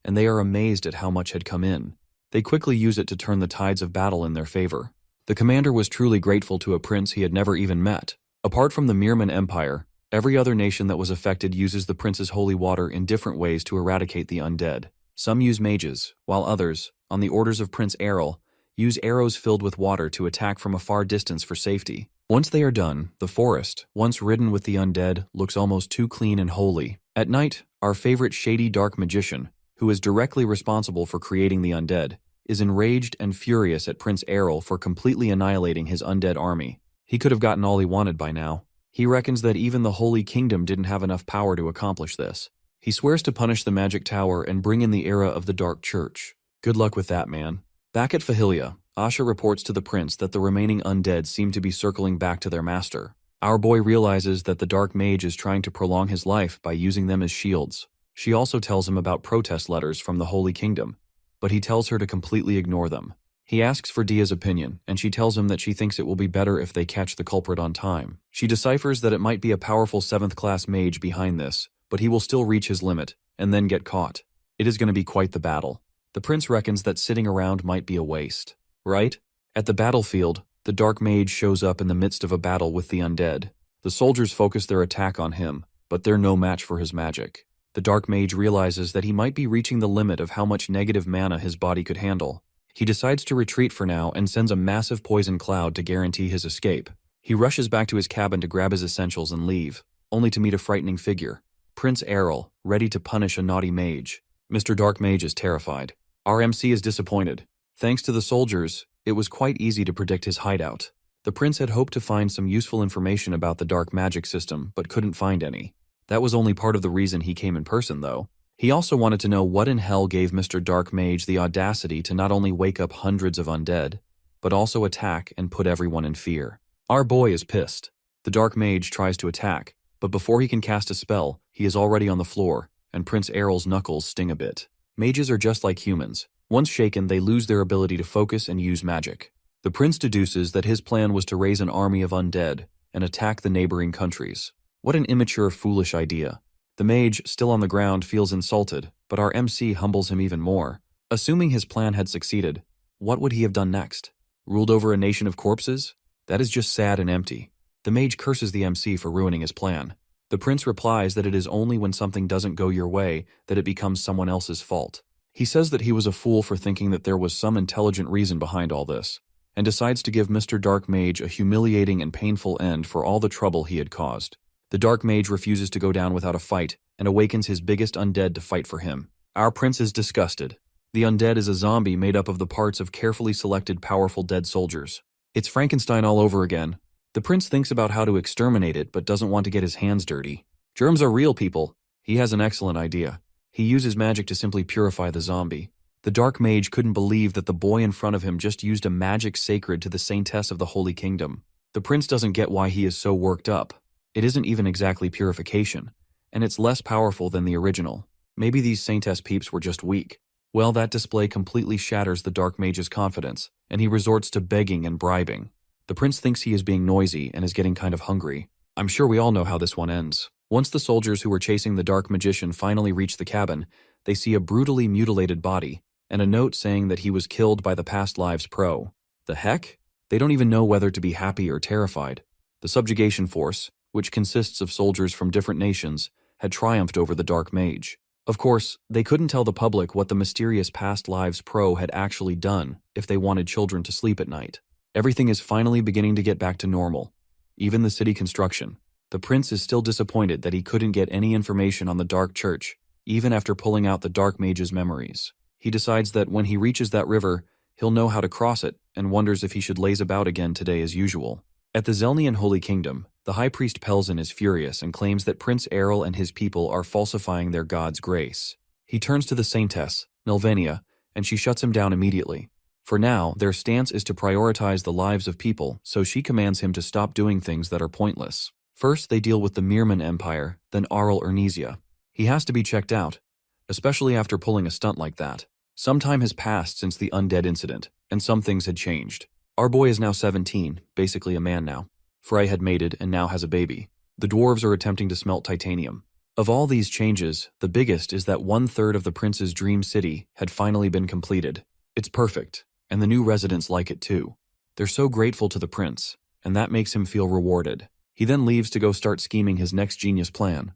and they are amazed at how much had come in. They quickly use it to turn the tides of battle in their favor. The commander was truly grateful to a prince he had never even met. Apart from the Mirman Empire, every other nation that was affected uses the prince's holy water in different ways to eradicate the undead. Some use mages, while others, on the orders of Prince Errol, use arrows filled with water to attack from a far distance for safety. Once they are done, the forest, once ridden with the undead, looks almost too clean and holy. At night, our favorite shady dark magician, who is directly responsible for creating the undead, is enraged and furious at Prince Errol for completely annihilating his undead army. He could have gotten all he wanted by now. He reckons that even the Holy Kingdom didn't have enough power to accomplish this. He swears to punish the Magic Tower and bring in the era of the Dark Church. Good luck with that, man. Back at Fahilia, Asha reports to the prince that the remaining undead seem to be circling back to their master. Our boy realizes that the Dark Mage is trying to prolong his life by using them as shields. She also tells him about protest letters from the Holy Kingdom, but he tells her to completely ignore them. He asks for Dia's opinion, and she tells him that she thinks it will be better if they catch the culprit on time. She deciphers that it might be a powerful 7th-class mage behind this, but he will still reach his limit, and then get caught. It is going to be quite the battle. The prince reckons that sitting around might be a waste. Right? At the battlefield, the Dark Mage shows up in the midst of a battle with the undead. The soldiers focus their attack on him, but they're no match for his magic. The Dark Mage realizes that he might be reaching the limit of how much negative mana his body could handle. He decides to retreat for now and sends a massive poison cloud to guarantee his escape. He rushes back to his cabin to grab his essentials and leave, only to meet a frightening figure. Prince Errol, ready to punish a naughty mage. Mr. Dark Mage is terrified. Our MC is disappointed. Thanks to the soldiers, it was quite easy to predict his hideout. The prince had hoped to find some useful information about the dark magic system, but couldn't find any. That was only part of the reason he came in person, though. He also wanted to know what in hell gave Mr. Dark Mage the audacity to not only wake up hundreds of undead, but also attack and put everyone in fear. Our boy is pissed. The Dark Mage tries to attack, but before he can cast a spell, he is already on the floor, and Prince Errol's knuckles sting a bit. Mages are just like humans. Once shaken, they lose their ability to focus and use magic. The prince deduces that his plan was to raise an army of undead and attack the neighboring countries. What an immature, foolish idea. The mage, still on the ground, feels insulted, but our MC humbles him even more. Assuming his plan had succeeded, what would he have done next? Ruled over a nation of corpses? That is just sad and empty. The mage curses the MC for ruining his plan. The prince replies that it is only when something doesn't go your way that it becomes someone else's fault. He says that he was a fool for thinking that there was some intelligent reason behind all this, and decides to give Mr. Dark Mage a humiliating and painful end for all the trouble he had caused. The Dark Mage refuses to go down without a fight and awakens his biggest undead to fight for him. Our prince is disgusted. The undead is a zombie made up of the parts of carefully selected powerful dead soldiers. It's Frankenstein all over again. The prince thinks about how to exterminate it but doesn't want to get his hands dirty. Germs are real, people. He has an excellent idea. He uses magic to simply purify the zombie. The Dark Mage couldn't believe that the boy in front of him just used a magic sacred to the saintess of the Holy Kingdom. The prince doesn't get why he is so worked up. It isn't even exactly purification, and it's less powerful than the original. Maybe these saintess peeps were just weak. Well, that display completely shatters the Dark Mage's confidence, and he resorts to begging and bribing. The prince thinks he is being noisy and is getting kind of hungry. I'm sure we all know how this one ends. Once the soldiers who were chasing the Dark Magician finally reach the cabin, they see a brutally mutilated body, and a note saying that he was killed by the Past Lives Pro. The heck? They don't even know whether to be happy or terrified. The subjugation force, which consists of soldiers from different nations, had triumphed over the Dark Mage. Of course, they couldn't tell the public what the mysterious Past Lives Pro had actually done if they wanted children to sleep at night. Everything is finally beginning to get back to normal, even the city construction. The prince is still disappointed that he couldn't get any information on the Dark Church, even after pulling out the Dark Mage's memories. He decides that when he reaches that river, he'll know how to cross it, and wonders if he should laze about again today as usual. At the Zelnian Holy Kingdom, the High Priest Pelzen is furious and claims that Prince Errol and his people are falsifying their god's grace. He turns to the Saintess, Nelvenia, and she shuts him down immediately. For now, their stance is to prioritize the lives of people, so she commands him to stop doing things that are pointless. First, they deal with the Mirman Empire, then Arl Urnesia. He has to be checked out, especially after pulling a stunt like that. Some time has passed since the undead incident, and some things had changed. Our boy is now 17, basically a man now. Frey had mated and now has a baby. The dwarves are attempting to smelt titanium. Of all these changes, the biggest is that 1/3 of the prince's dream city had finally been completed. It's perfect, and the new residents like it too. They're so grateful to the prince, and that makes him feel rewarded. He then leaves to go start scheming his next genius plan.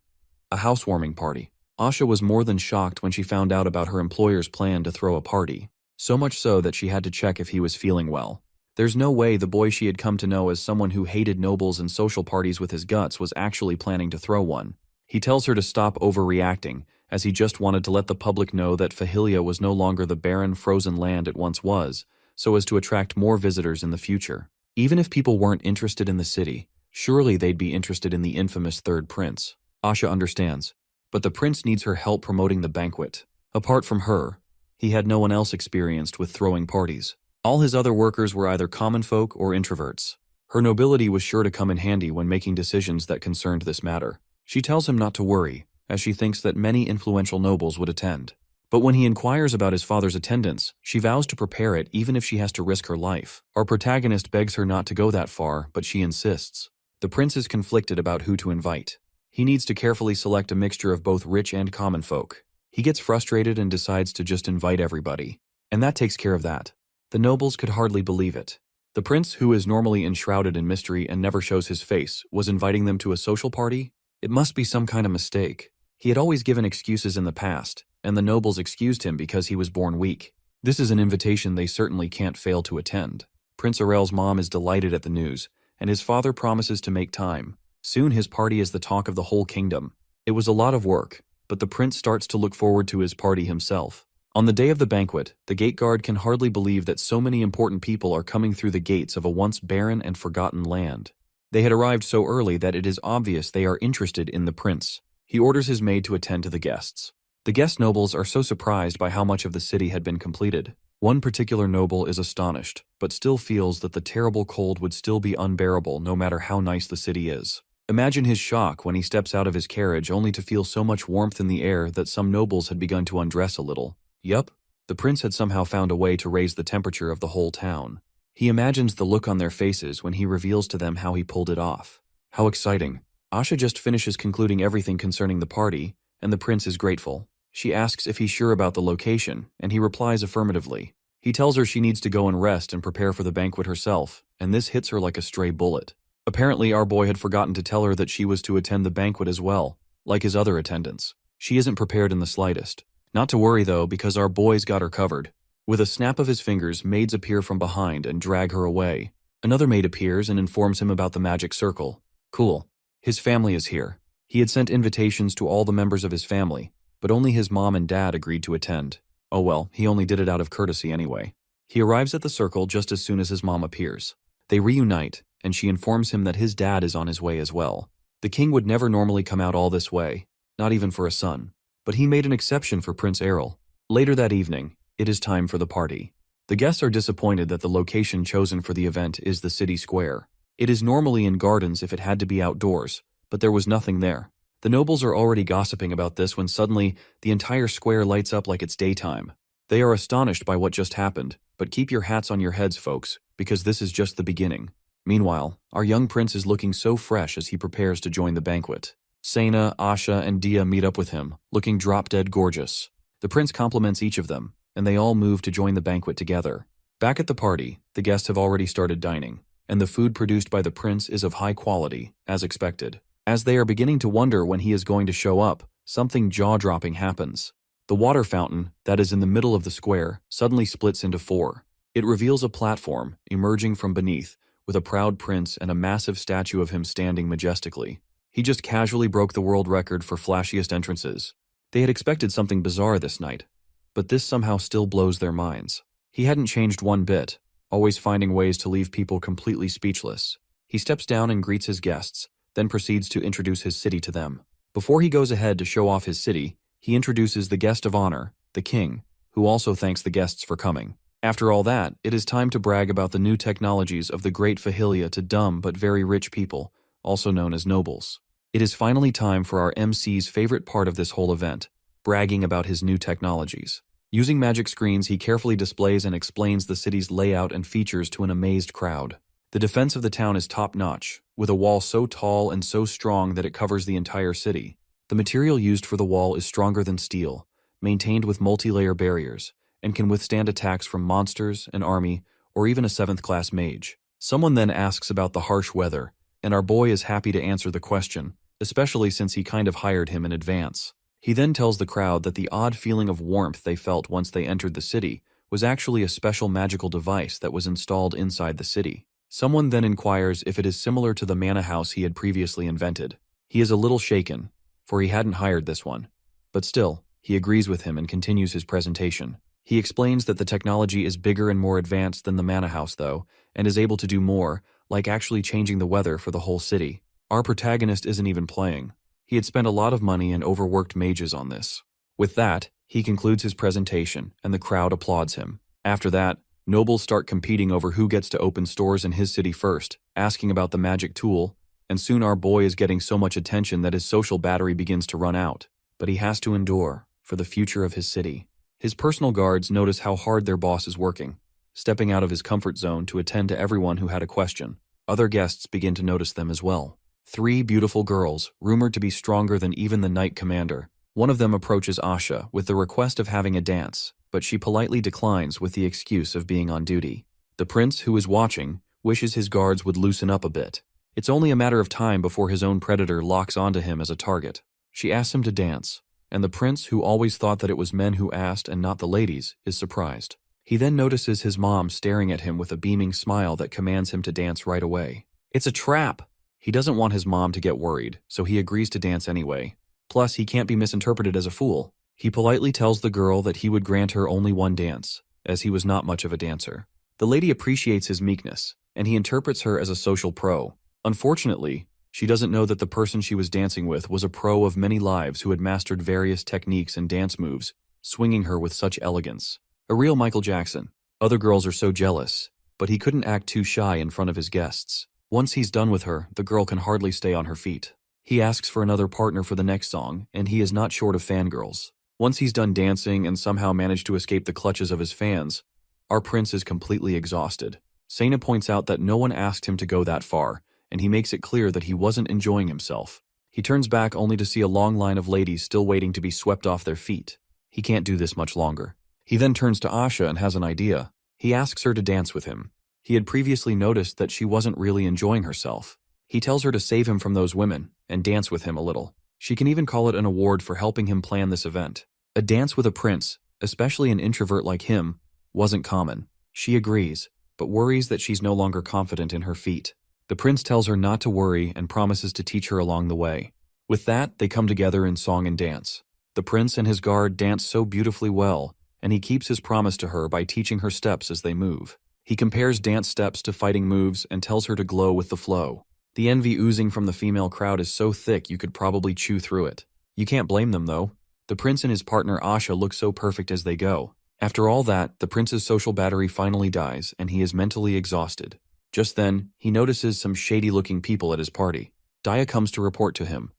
A housewarming party. Asha was more than shocked when she found out about her employer's plan to throw a party. So much so that she had to check if he was feeling well. There's no way the boy she had come to know as someone who hated nobles and social parties with his guts was actually planning to throw one. He tells her to stop overreacting, as he just wanted to let the public know that Fahilia was no longer the barren, frozen land it once was, so as to attract more visitors in the future. Even if people weren't interested in the city, surely they'd be interested in the infamous third prince. Asha understands, but the prince needs her help promoting the banquet. Apart from her, he had no one else experienced with throwing parties. All his other workers were either common folk or introverts. Her nobility was sure to come in handy when making decisions that concerned this matter. She tells him not to worry, as she thinks that many influential nobles would attend. But when he inquires about his father's attendance, she vows to prepare it even if she has to risk her life. Our protagonist begs her not to go that far, but she insists. The prince is conflicted about who to invite. He needs to carefully select a mixture of both rich and common folk. He gets frustrated and decides to just invite everybody. And that takes care of that. The nobles could hardly believe it. The prince, who is normally enshrouded in mystery and never shows his face, was inviting them to a social party? It must be some kind of mistake. He had always given excuses in the past, and the nobles excused him because he was born weak. This is an invitation they certainly can't fail to attend. Prince Arel's mom is delighted at the news, and his father promises to make time. Soon his party is the talk of the whole kingdom. It was a lot of work, but the prince starts to look forward to his party himself. On the day of the banquet, the gate guard can hardly believe that so many important people are coming through the gates of a once barren and forgotten land. They had arrived so early that it is obvious they are interested in the prince. He orders his maid to attend to the guests. The guest nobles are so surprised by how much of the city had been completed. One particular noble is astonished, but still feels that the terrible cold would still be unbearable no matter how nice the city is. Imagine his shock when he steps out of his carriage only to feel so much warmth in the air that some nobles had begun to undress a little. Yup, the prince had somehow found a way to raise the temperature of the whole town. He imagines the look on their faces when he reveals to them how he pulled it off. How exciting. Asha just finishes concluding everything concerning the party, and the prince is grateful. She asks if he's sure about the location, and he replies affirmatively. He tells her she needs to go and rest and prepare for the banquet herself, and this hits her like a stray bullet. Apparently, our boy had forgotten to tell her that she was to attend the banquet as well, like his other attendants. She isn't prepared in the slightest. Not to worry though, because our boy's got her covered. With a snap of his fingers, maids appear from behind and drag her away. Another maid appears and informs him about the magic circle. Cool. His family is here. He had sent invitations to all the members of his family, but only his mom and dad agreed to attend. Oh well, he only did it out of courtesy anyway. He arrives at the circle just as soon as his mom appears. They reunite, and she informs him that his dad is on his way as well. The king would never normally come out all this way, not even for a son. But he made an exception for Prince Errol. Later that evening, it is time for the party. The guests are disappointed that the location chosen for the event is the city square. It is normally in gardens if it had to be outdoors, but there was nothing there. The nobles are already gossiping about this when suddenly the entire square lights up like it's daytime. They are astonished by what just happened, but keep your hats on your heads, folks, because this is just the beginning. Meanwhile, our young prince is looking so fresh as he prepares to join the banquet. Sena, Asha, and Dia meet up with him, looking drop-dead gorgeous. The prince compliments each of them, and they all move to join the banquet together. Back at the party, the guests have already started dining, and the food produced by the prince is of high quality, as expected. As they are beginning to wonder when he is going to show up, something jaw-dropping happens. The water fountain, that is in the middle of the square, suddenly splits into 4. It reveals a platform, emerging from beneath, with a proud prince and a massive statue of him standing majestically. He just casually broke the world record for flashiest entrances. They had expected something bizarre this night, but this somehow still blows their minds. He hadn't changed one bit, always finding ways to leave people completely speechless. He steps down and greets his guests, then proceeds to introduce his city to them. Before he goes ahead to show off his city, he introduces the guest of honor, the king, who also thanks the guests for coming. After all that, it is time to brag about the new technologies of the great Fahilia to dumb but very rich people, also known as nobles. It is finally time for our MC's favorite part of this whole event, bragging about his new technologies. Using magic screens, he carefully displays and explains the city's layout and features to an amazed crowd. The defense of the town is top-notch, with a wall so tall and so strong that it covers the entire city. The material used for the wall is stronger than steel, maintained with multi-layer barriers, and can withstand attacks from monsters, an army, or even a 7th-class mage. Someone then asks about the harsh weather, and our boy is happy to answer the question, especially since he kind of hired him in advance. He then tells the crowd that the odd feeling of warmth they felt once they entered the city was actually a special magical device that was installed inside the city. Someone then inquires if it is similar to the mana house he had previously invented. He is a little shaken, for he hadn't hired this one. But still, he agrees with him and continues his presentation. He explains that the technology is bigger and more advanced than the mana house though, and is able to do more, like actually changing the weather for the whole city. Our protagonist isn't even playing. He had spent a lot of money and overworked mages on this. With that, he concludes his presentation, and the crowd applauds him. After that, nobles start competing over who gets to open stores in his city first, asking about the magic tool, and soon our boy is getting so much attention that his social battery begins to run out. But he has to endure, for the future of his city. His personal guards notice how hard their boss is working, stepping out of his comfort zone to attend to everyone who had a question. Other guests begin to notice them as well. 3 beautiful girls, rumored to be stronger than even the knight commander. One of them approaches Asha with the request of having a dance, but she politely declines with the excuse of being on duty. The prince, who is watching, wishes his guards would loosen up a bit. It's only a matter of time before his own predator locks onto him as a target. She asks him to dance, and the prince, who always thought that it was men who asked and not the ladies, is surprised. He then notices his mom staring at him with a beaming smile that commands him to dance right away. It's a trap! He doesn't want his mom to get worried, so he agrees to dance anyway. Plus, he can't be misinterpreted as a fool. He politely tells the girl that he would grant her only one dance, as he was not much of a dancer. The lady appreciates his meekness, and he interprets her as a social pro. Unfortunately, she doesn't know that the person she was dancing with was a pro of many lives who had mastered various techniques and dance moves, swinging her with such elegance. A real Michael Jackson. Other girls are so jealous, but he couldn't act too shy in front of his guests. Once he's done with her, the girl can hardly stay on her feet. He asks for another partner for the next song, and he is not short of fangirls. Once he's done dancing and somehow managed to escape the clutches of his fans, our prince is completely exhausted. Sena points out that no one asked him to go that far, and he makes it clear that he wasn't enjoying himself. He turns back only to see a long line of ladies still waiting to be swept off their feet. He can't do this much longer. He then turns to Asha and has an idea. He asks her to dance with him. He had previously noticed that she wasn't really enjoying herself. He tells her to save him from those women and dance with him a little. She can even call it an award for helping him plan this event. A dance with a prince, especially an introvert like him, wasn't common. She agrees, but worries that she's no longer confident in her feet. The prince tells her not to worry and promises to teach her along the way. With that, they come together in song and dance. The prince and his guard dance so beautifully well, and he keeps his promise to her by teaching her steps as they move. He compares dance steps to fighting moves and tells her to glow with the flow. The envy oozing from the female crowd is so thick you could probably chew through it. You can't blame them though. The prince and his partner Asha look so perfect as they go. After all that, the prince's social battery finally dies and he is mentally exhausted. Just then, he notices some shady-looking people at his party. Daya comes to report to him,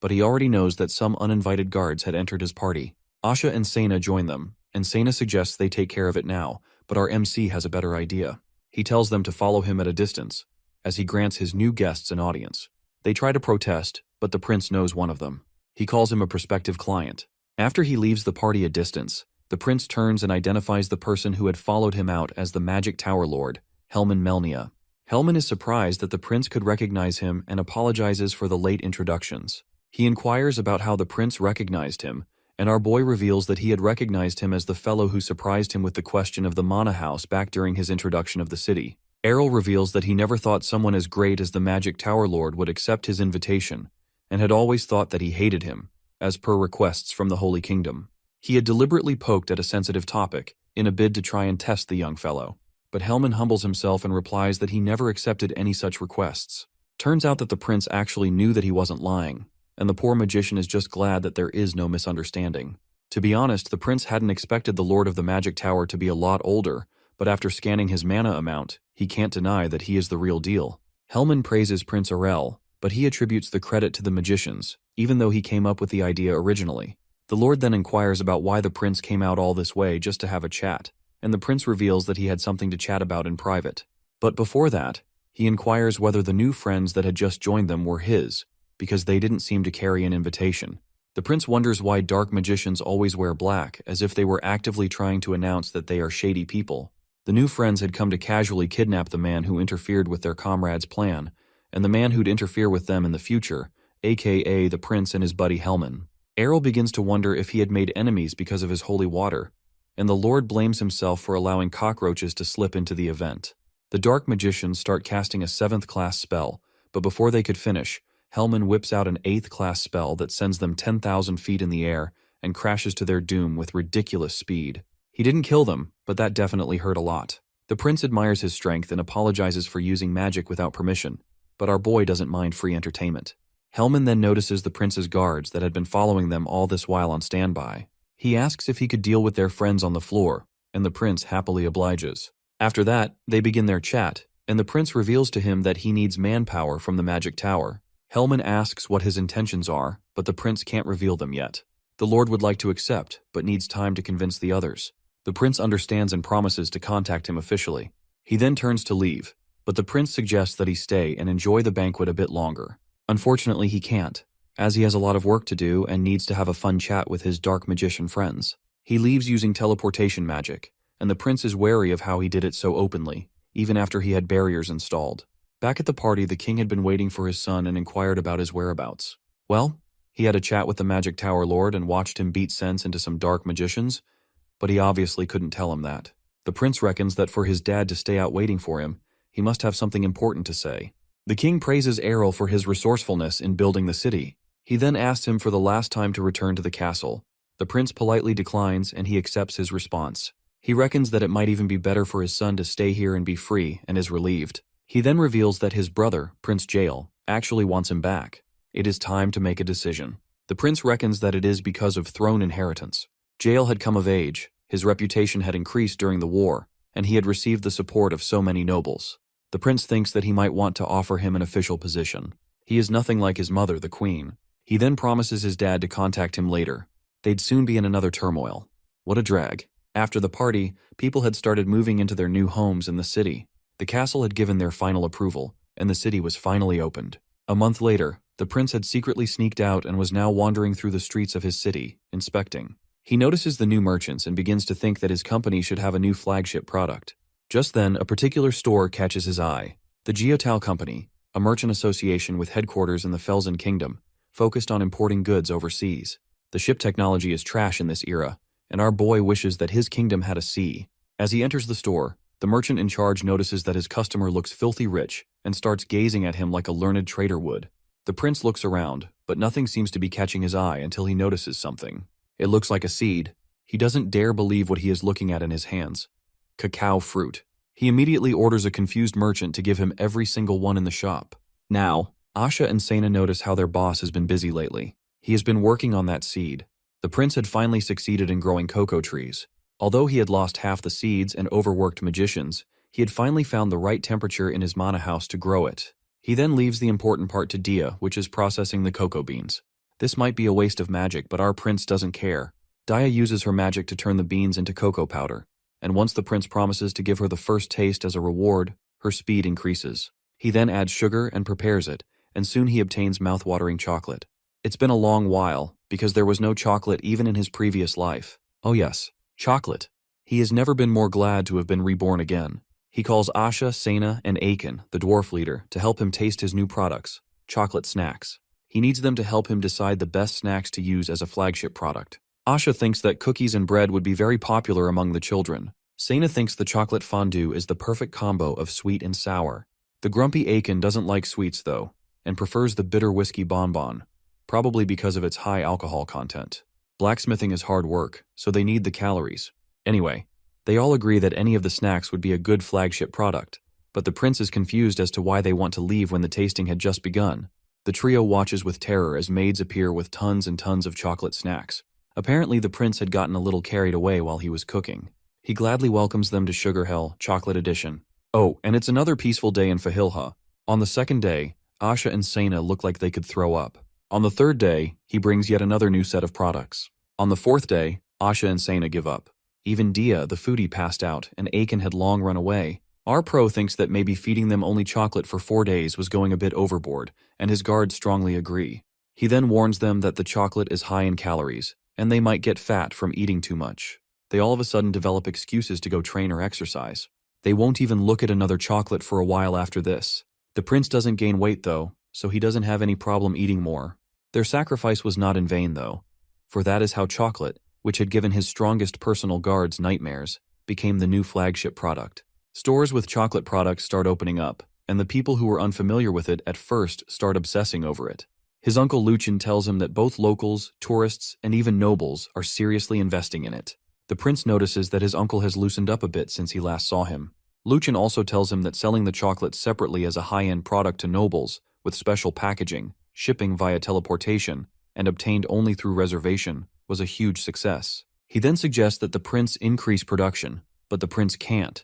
but he already knows that some uninvited guards had entered his party. Asha and Sena join them, and Sena suggests they take care of it now, but our MC has a better idea. He tells them to follow him at a distance, as he grants his new guests an audience. They try to protest, but the prince knows one of them. He calls him a prospective client. After he leaves the party a distance, the prince turns and identifies the person who had followed him out as the Magic Tower Lord, Helman Melnia. Helman is surprised that the prince could recognize him and apologizes for the late introductions. He inquires about how the prince recognized him, and our boy reveals that he had recognized him as the fellow who surprised him with the question of the Mana House back during his introduction of the city. Errol reveals that he never thought someone as great as the Magic Tower Lord would accept his invitation, and had always thought that he hated him, as per requests from the Holy Kingdom. He had deliberately poked at a sensitive topic, in a bid to try and test the young fellow. But Helman humbles himself and replies that he never accepted any such requests. Turns out that the prince actually knew that he wasn't lying, and the poor magician is just glad that there is no misunderstanding. To be honest, the prince hadn't expected the Lord of the Magic Tower to be a lot older, but after scanning his mana amount, he can't deny that he is the real deal. Helman praises Prince Arel, but he attributes the credit to the magicians, even though he came up with the idea originally. The Lord then inquires about why the prince came out all this way just to have a chat, and the prince reveals that he had something to chat about in private. But before that, he inquires whether the new friends that had just joined them were his, because they didn't seem to carry an invitation. The prince wonders why dark magicians always wear black, as if they were actively trying to announce that they are shady people. The new friends had come to casually kidnap the man who interfered with their comrade's plan, and the man who'd interfere with them in the future, aka the prince and his buddy Hellman. Errol begins to wonder if he had made enemies because of his holy water, and the Lord blames himself for allowing cockroaches to slip into the event. The dark magicians start casting a 7th class spell, but before they could finish, Hellman whips out an 8th class spell that sends them 10,000 feet in the air and crashes to their doom with ridiculous speed. He didn't kill them, but that definitely hurt a lot. The prince admires his strength and apologizes for using magic without permission, but our boy doesn't mind free entertainment. Hellman then notices the prince's guards that had been following them all this while on standby. He asks if he could deal with their friends on the floor, and the prince happily obliges. After that, they begin their chat, and the prince reveals to him that he needs manpower from the magic tower. Hellman asks what his intentions are, but the prince can't reveal them yet. The Lord would like to accept, but needs time to convince the others. The prince understands and promises to contact him officially. He then turns to leave, but the prince suggests that he stay and enjoy the banquet a bit longer. Unfortunately, he can't, as he has a lot of work to do and needs to have a fun chat with his dark magician friends. He leaves using teleportation magic, and the prince is wary of how he did it so openly, even after he had barriers installed. Back at the party, the king had been waiting for his son and inquired about his whereabouts. Well, he had a chat with the Magic Tower Lord and watched him beat sense into some dark magicians, but he obviously couldn't tell him that. The prince reckons that for his dad to stay out waiting for him, he must have something important to say. The king praises Errol for his resourcefulness in building the city. He then asks him for the last time to return to the castle. The prince politely declines and he accepts his response. He reckons that it might even be better for his son to stay here and be free, and is relieved. He then reveals that his brother, Prince Jael, actually wants him back. It is time to make a decision. The prince reckons that it is because of throne inheritance. Jael had come of age, his reputation had increased during the war, and he had received the support of so many nobles. The prince thinks that he might want to offer him an official position. He is nothing like his mother, the queen. He then promises his dad to contact him later. They'd soon be in another turmoil. What a drag. After the party, people had started moving into their new homes in the city. The castle had given their final approval, and the city was finally opened. A month later, the prince had secretly sneaked out and was now wandering through the streets of his city, inspecting. He notices the new merchants and begins to think that his company should have a new flagship product. Just then, a particular store catches his eye. The Geotal Company, a merchant association with headquarters in the Felsen Kingdom, focused on importing goods overseas. The ship technology is trash in this era, and our boy wishes that his kingdom had a sea. As he enters the store, the merchant in charge notices that his customer looks filthy rich and starts gazing at him like a learned trader would. The prince looks around, but nothing seems to be catching his eye until he notices something. It looks like a seed. He doesn't dare believe what he is looking at in his hands. Cacao fruit. He immediately orders a confused merchant to give him every single one in the shop. Now, Asha and Sena notice how their boss has been busy lately. He has been working on that seed. The prince had finally succeeded in growing cocoa trees. Although he had lost half the seeds and overworked magicians, he had finally found the right temperature in his mana house to grow it. He then leaves the important part to Dia, which is processing the cocoa beans. This might be a waste of magic, but our prince doesn't care. Dia uses her magic to turn the beans into cocoa powder, and once the prince promises to give her the first taste as a reward, her speed increases. He then adds sugar and prepares it, and soon he obtains mouth-watering chocolate. It's been a long while, because there was no chocolate even in his previous life. Oh yes, chocolate. He has never been more glad to have been reborn again. He calls Asha, Sena, and Aiken, the dwarf leader, to help him taste his new products, chocolate snacks. He needs them to help him decide the best snacks to use as a flagship product. Asha thinks that cookies and bread would be very popular among the children. Sena thinks the chocolate fondue is the perfect combo of sweet and sour. The grumpy Aiken doesn't like sweets though, and prefers the bitter whiskey bonbon, probably because of its high alcohol content. Blacksmithing is hard work, so they need the calories. Anyway, they all agree that any of the snacks would be a good flagship product, but the prince is confused as to why they want to leave when the tasting had just begun. The trio watches with terror as maids appear with tons and tons of chocolate snacks. Apparently the prince had gotten a little carried away while he was cooking. He gladly welcomes them to Sugar Hell, Chocolate Edition. Oh, and it's another peaceful day in Fahilha. On the second day, Asha and Sena look like they could throw up. On the third day, he brings yet another new set of products. On the fourth day, Asha and Sena give up. Even Dia, the foodie, passed out, and Aiken had long run away. Our pro thinks that maybe feeding them only chocolate for 4 days was going a bit overboard, and his guards strongly agree. He then warns them that the chocolate is high in calories, and they might get fat from eating too much. They all of a sudden develop excuses to go train or exercise. They won't even look at another chocolate for a while after this. The prince doesn't gain weight though, so he doesn't have any problem eating more. Their sacrifice was not in vain though, for that is how chocolate, which had given his strongest personal guards nightmares, became the new flagship product. Stores with chocolate products start opening up, and the people who were unfamiliar with it at first start obsessing over it. His uncle Luchin tells him that both locals, tourists, and even nobles are seriously investing in it. The prince notices that his uncle has loosened up a bit since he last saw him. Luchin also tells him that selling the chocolate separately as a high-end product to nobles, with special packaging, shipping via teleportation, and obtained only through reservation, was a huge success. He then suggests that the prince increase production, but the prince can't,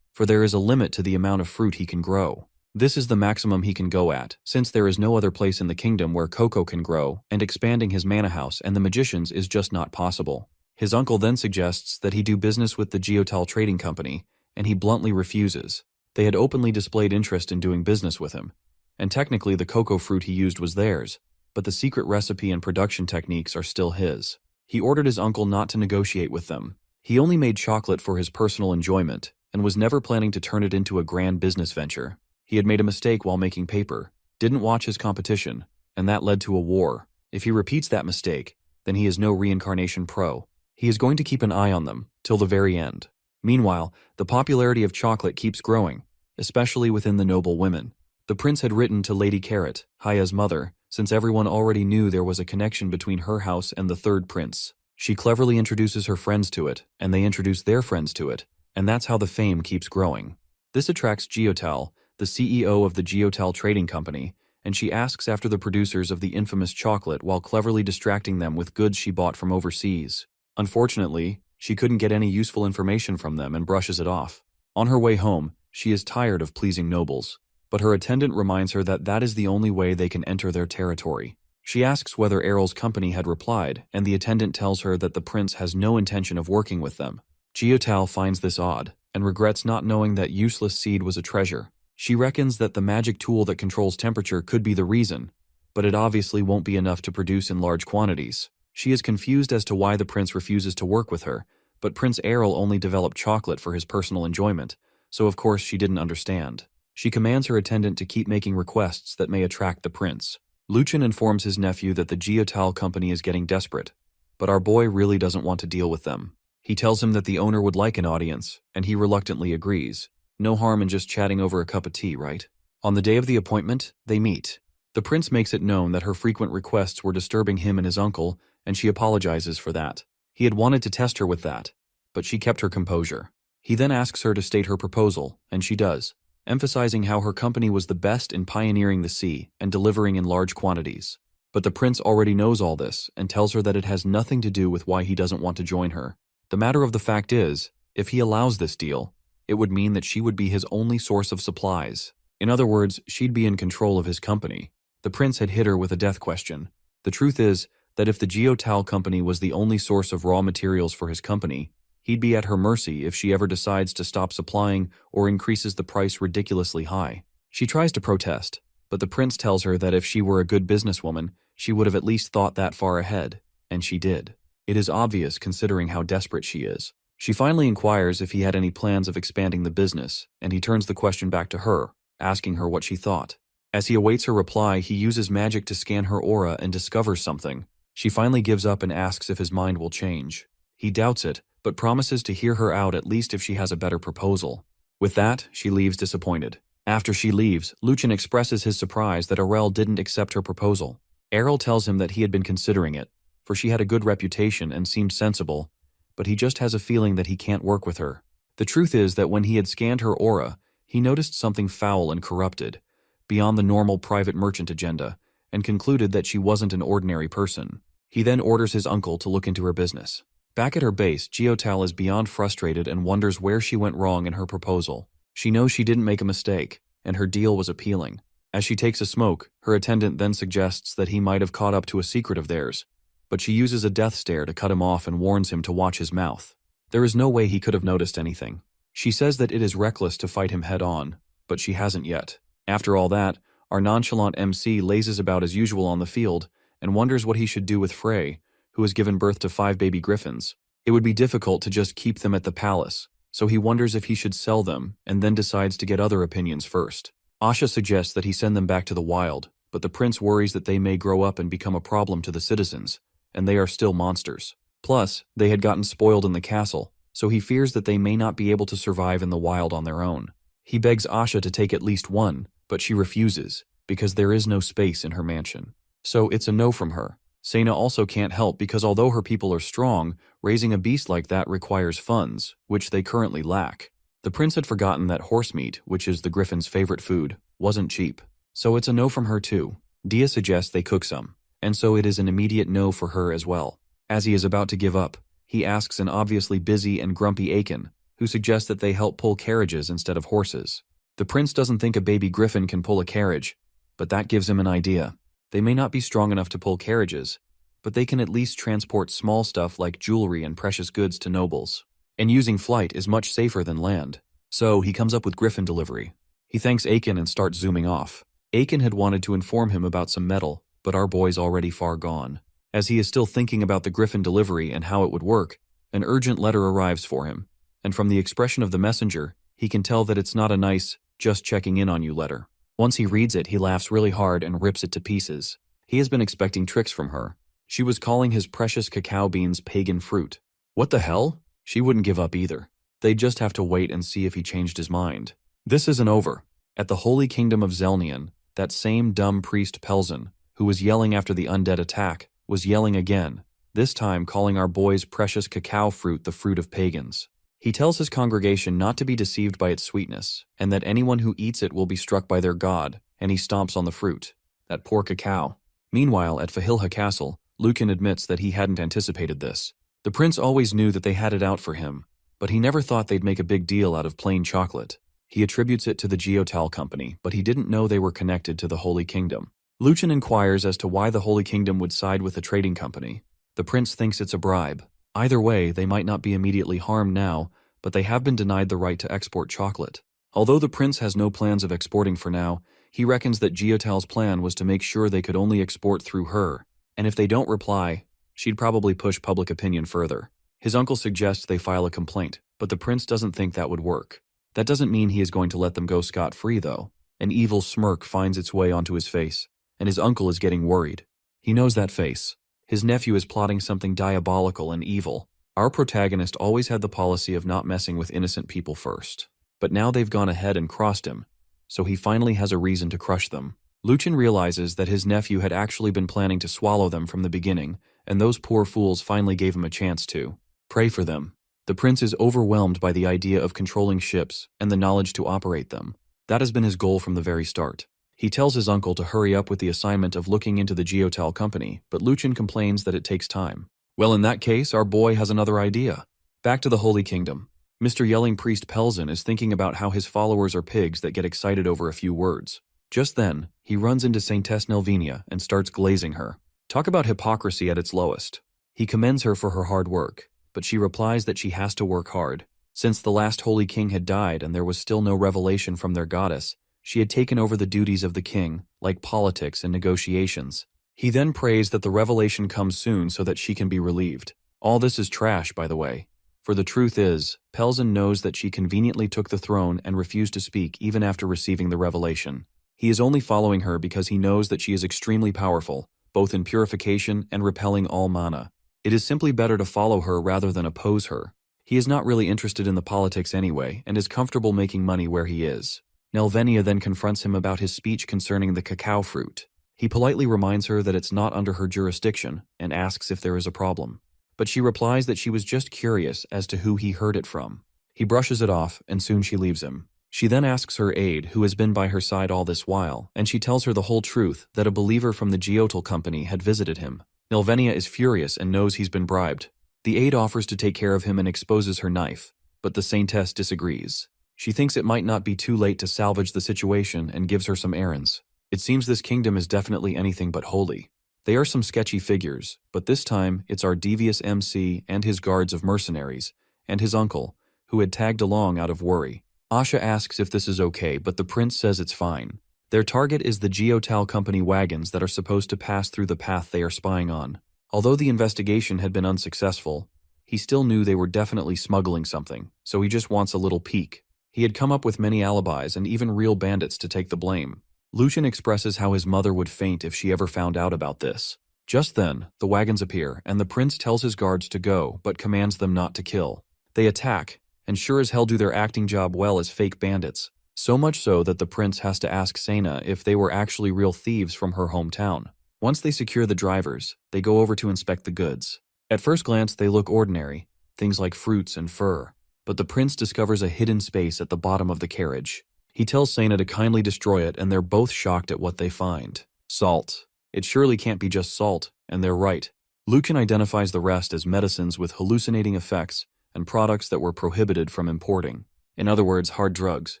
for there is a limit to the amount of fruit he can grow. This is the maximum he can go at, since there is no other place in the kingdom where cocoa can grow, and expanding his mana house and the magicians is just not possible. His uncle then suggests that he do business with the Geotal Trading Company, and he bluntly refuses. They had openly displayed interest in doing business with him, and technically the cocoa fruit he used was theirs, but the secret recipe and production techniques are still his. He ordered his uncle not to negotiate with them. He only made chocolate for his personal enjoyment, and was never planning to turn it into a grand business venture. He had made a mistake while making paper, didn't watch his competition, and that led to a war. If he repeats that mistake, then he is no reincarnation pro. He is going to keep an eye on them, till the very end. Meanwhile, the popularity of chocolate keeps growing, especially within the noble women. The prince had written to Lady Carrot, Haya's mother, since everyone already knew there was a connection between her house and the third prince. She cleverly introduces her friends to it, and they introduce their friends to it, and that's how the fame keeps growing. This attracts Geotal, the CEO of the Geotal Trading Company, and she asks after the producers of the infamous chocolate while cleverly distracting them with goods she bought from overseas. Unfortunately, she couldn't get any useful information from them and brushes it off. On her way home, she is tired of pleasing nobles, but her attendant reminds her that that is the only way they can enter their territory. She asks whether Errol's company had replied, and the attendant tells her that the prince has no intention of working with them. Geotal finds this odd, and regrets not knowing that useless seed was a treasure. She reckons that the magic tool that controls temperature could be the reason, but it obviously won't be enough to produce in large quantities. She is confused as to why the prince refuses to work with her, but Prince Errol only developed chocolate for his personal enjoyment, so of course she didn't understand. She commands her attendant to keep making requests that may attract the prince. Luchin informs his nephew that the Geotal company is getting desperate, but our boy really doesn't want to deal with them. He tells him that the owner would like an audience, and he reluctantly agrees. No harm in just chatting over a cup of tea, right? On the day of the appointment, they meet. The prince makes it known that her frequent requests were disturbing him and his uncle, and she apologizes for that. He had wanted to test her with that, but she kept her composure. He then asks her to state her proposal, and she does, emphasizing how her company was the best in pioneering the sea and delivering in large quantities. But the prince already knows all this and tells her that it has nothing to do with why he doesn't want to join her. The matter of the fact is, if he allows this deal, it would mean that she would be his only source of supplies. In other words, she'd be in control of his company. The prince had hit her with a death question. The truth is that if the Geotal company was the only source of raw materials for his company, he'd be at her mercy if she ever decides to stop supplying or increases the price ridiculously high. She tries to protest, but the prince tells her that if she were a good businesswoman, she would have at least thought that far ahead, and she did. It is obvious considering how desperate she is. She finally inquires if he had any plans of expanding the business, and he turns the question back to her, asking her what she thought. As he awaits her reply, he uses magic to scan her aura and discovers something. She finally gives up and asks if his mind will change. He doubts it, but promises to hear her out at least if she has a better proposal. With that, she leaves disappointed. After she leaves, Luchin expresses his surprise that Errol didn't accept her proposal. Errol tells him that he had been considering it, for she had a good reputation and seemed sensible, but he just has a feeling that he can't work with her. The truth is that when he had scanned her aura, he noticed something foul and corrupted, beyond the normal private merchant agenda, and concluded that she wasn't an ordinary person. He then orders his uncle to look into her business. Back at her base, Geotal is beyond frustrated and wonders where she went wrong in her proposal. She knows she didn't make a mistake, and her deal was appealing. As she takes a smoke, her attendant then suggests that he might have caught up to a secret of theirs, but she uses a death stare to cut him off and warns him to watch his mouth. There is no way he could have noticed anything. She says that it is reckless to fight him head-on, but she hasn't yet. After all that, our nonchalant MC lazes about as usual on the field and wonders what he should do with Frey, who has given birth to 5 baby griffins. It would be difficult to just keep them at the palace, so he wonders if he should sell them and then decides to get other opinions first. Asha suggests that he send them back to the wild, but the prince worries that they may grow up and become a problem to the citizens, and they are still monsters. Plus, they had gotten spoiled in the castle, so he fears that they may not be able to survive in the wild on their own. He begs Asha to take at least one, but she refuses, because there is no space in her mansion. So it's a no from her. Sena also can't help because although her people are strong, raising a beast like that requires funds, which they currently lack. The prince had forgotten that horse meat, which is the griffin's favorite food, wasn't cheap. So it's a no from her too. Dia suggests they cook some, and so it is an immediate no for her as well. As he is about to give up, he asks an obviously busy and grumpy Aiken, who suggests that they help pull carriages instead of horses. The prince doesn't think a baby griffin can pull a carriage, but that gives him an idea. They may not be strong enough to pull carriages, but they can at least transport small stuff like jewelry and precious goods to nobles. And using flight is much safer than land. So he comes up with griffin delivery. He thanks Aiken and starts zooming off. Aiken had wanted to inform him about some metal, but our boy's already far gone. As he is still thinking about the griffin delivery and how it would work, an urgent letter arrives for him, and from the expression of the messenger, he can tell that it's not a nice, just checking in on you letter. Once he reads it, he laughs really hard and rips it to pieces. He has been expecting tricks from her. She was calling his precious cacao beans pagan fruit. What the hell? She wouldn't give up either. They'd just have to wait and see if he changed his mind. This isn't over. At the Holy Kingdom of Zelnian, that same dumb priest Pelzen, who was yelling after the undead attack, was yelling again, this time calling our boy's precious cacao fruit the fruit of pagans. He tells his congregation not to be deceived by its sweetness, and that anyone who eats it will be struck by their god, and he stomps on the fruit. That poor cacao. Meanwhile, at Fahilha Castle, Lucan admits that he hadn't anticipated this. The prince always knew that they had it out for him, but he never thought they'd make a big deal out of plain chocolate. He attributes it to the Geotal company, but he didn't know they were connected to the Holy Kingdom. Lucan inquires as to why the Holy Kingdom would side with a trading company. The prince thinks it's a bribe. Either way, they might not be immediately harmed now, but they have been denied the right to export chocolate. Although the prince has no plans of exporting for now, he reckons that Geotal's plan was to make sure they could only export through her, and if they don't reply, she'd probably push public opinion further. His uncle suggests they file a complaint, but the prince doesn't think that would work. That doesn't mean he is going to let them go scot-free, though. An evil smirk finds its way onto his face, and his uncle is getting worried. He knows that face. His nephew is plotting something diabolical and evil. Our protagonist always had the policy of not messing with innocent people first. But now they've gone ahead and crossed him, so he finally has a reason to crush them. Lucian realizes that his nephew had actually been planning to swallow them from the beginning, and those poor fools finally gave him a chance to. Pray for them. The prince is overwhelmed by the idea of controlling ships and the knowledge to operate them. That has been his goal from the very start. He tells his uncle to hurry up with the assignment of looking into the Geotal company, but Lucian complains that it takes time. Well, in that case, our boy has another idea. Back to the Holy Kingdom. Mr. Yelling Priest Pelzen is thinking about how his followers are pigs that get excited over a few words. Just then, he runs into Saintess Nelvinia and starts glazing her. Talk about hypocrisy at its lowest. He commends her for her hard work, but she replies that she has to work hard. Since the last Holy King had died and there was still no revelation from their goddess, she had taken over the duties of the king, like politics and negotiations. He then prays that the revelation comes soon so that she can be relieved. All this is trash, by the way. For the truth is, Pelzen knows that she conveniently took the throne and refused to speak even after receiving the revelation. He is only following her because he knows that she is extremely powerful, both in purification and repelling all mana. It is simply better to follow her rather than oppose her. He is not really interested in the politics anyway, and is comfortable making money where he is. Nelvenia then confronts him about his speech concerning the cacao fruit. He politely reminds her that it's not under her jurisdiction, and asks if there is a problem. But she replies that she was just curious as to who he heard it from. He brushes it off, and soon she leaves him. She then asks her aide, who has been by her side all this while, and she tells her the whole truth, that a believer from the Geotal company had visited him. Nelvenia is furious and knows he's been bribed. The aide offers to take care of him and exposes her knife, but the Saintess disagrees. She thinks it might not be too late to salvage the situation and gives her some errands. It seems this kingdom is definitely anything but holy. They are some sketchy figures, but this time it's our devious MC and his guards of mercenaries, and his uncle, who had tagged along out of worry. Asha asks if this is okay, but the prince says it's fine. Their target is the Geotal Company wagons that are supposed to pass through the path they are spying on. Although the investigation had been unsuccessful, he still knew they were definitely smuggling something, so he just wants a little peek. He had come up with many alibis and even real bandits to take the blame. Lucian expresses how his mother would faint if she ever found out about this. Just then, the wagons appear, and the prince tells his guards to go, but commands them not to kill. They attack, and sure as hell do their acting job well as fake bandits. So much so that the prince has to ask Sena if they were actually real thieves from her hometown. Once they secure the drivers, they go over to inspect the goods. At first glance, they look ordinary, things like fruits and fur. But the prince discovers a hidden space at the bottom of the carriage. He tells Sena to kindly destroy it, and they're both shocked at what they find. Salt. It surely can't be just salt, and they're right. Lucan identifies the rest as medicines with hallucinating effects and products that were prohibited from importing. In other words, hard drugs.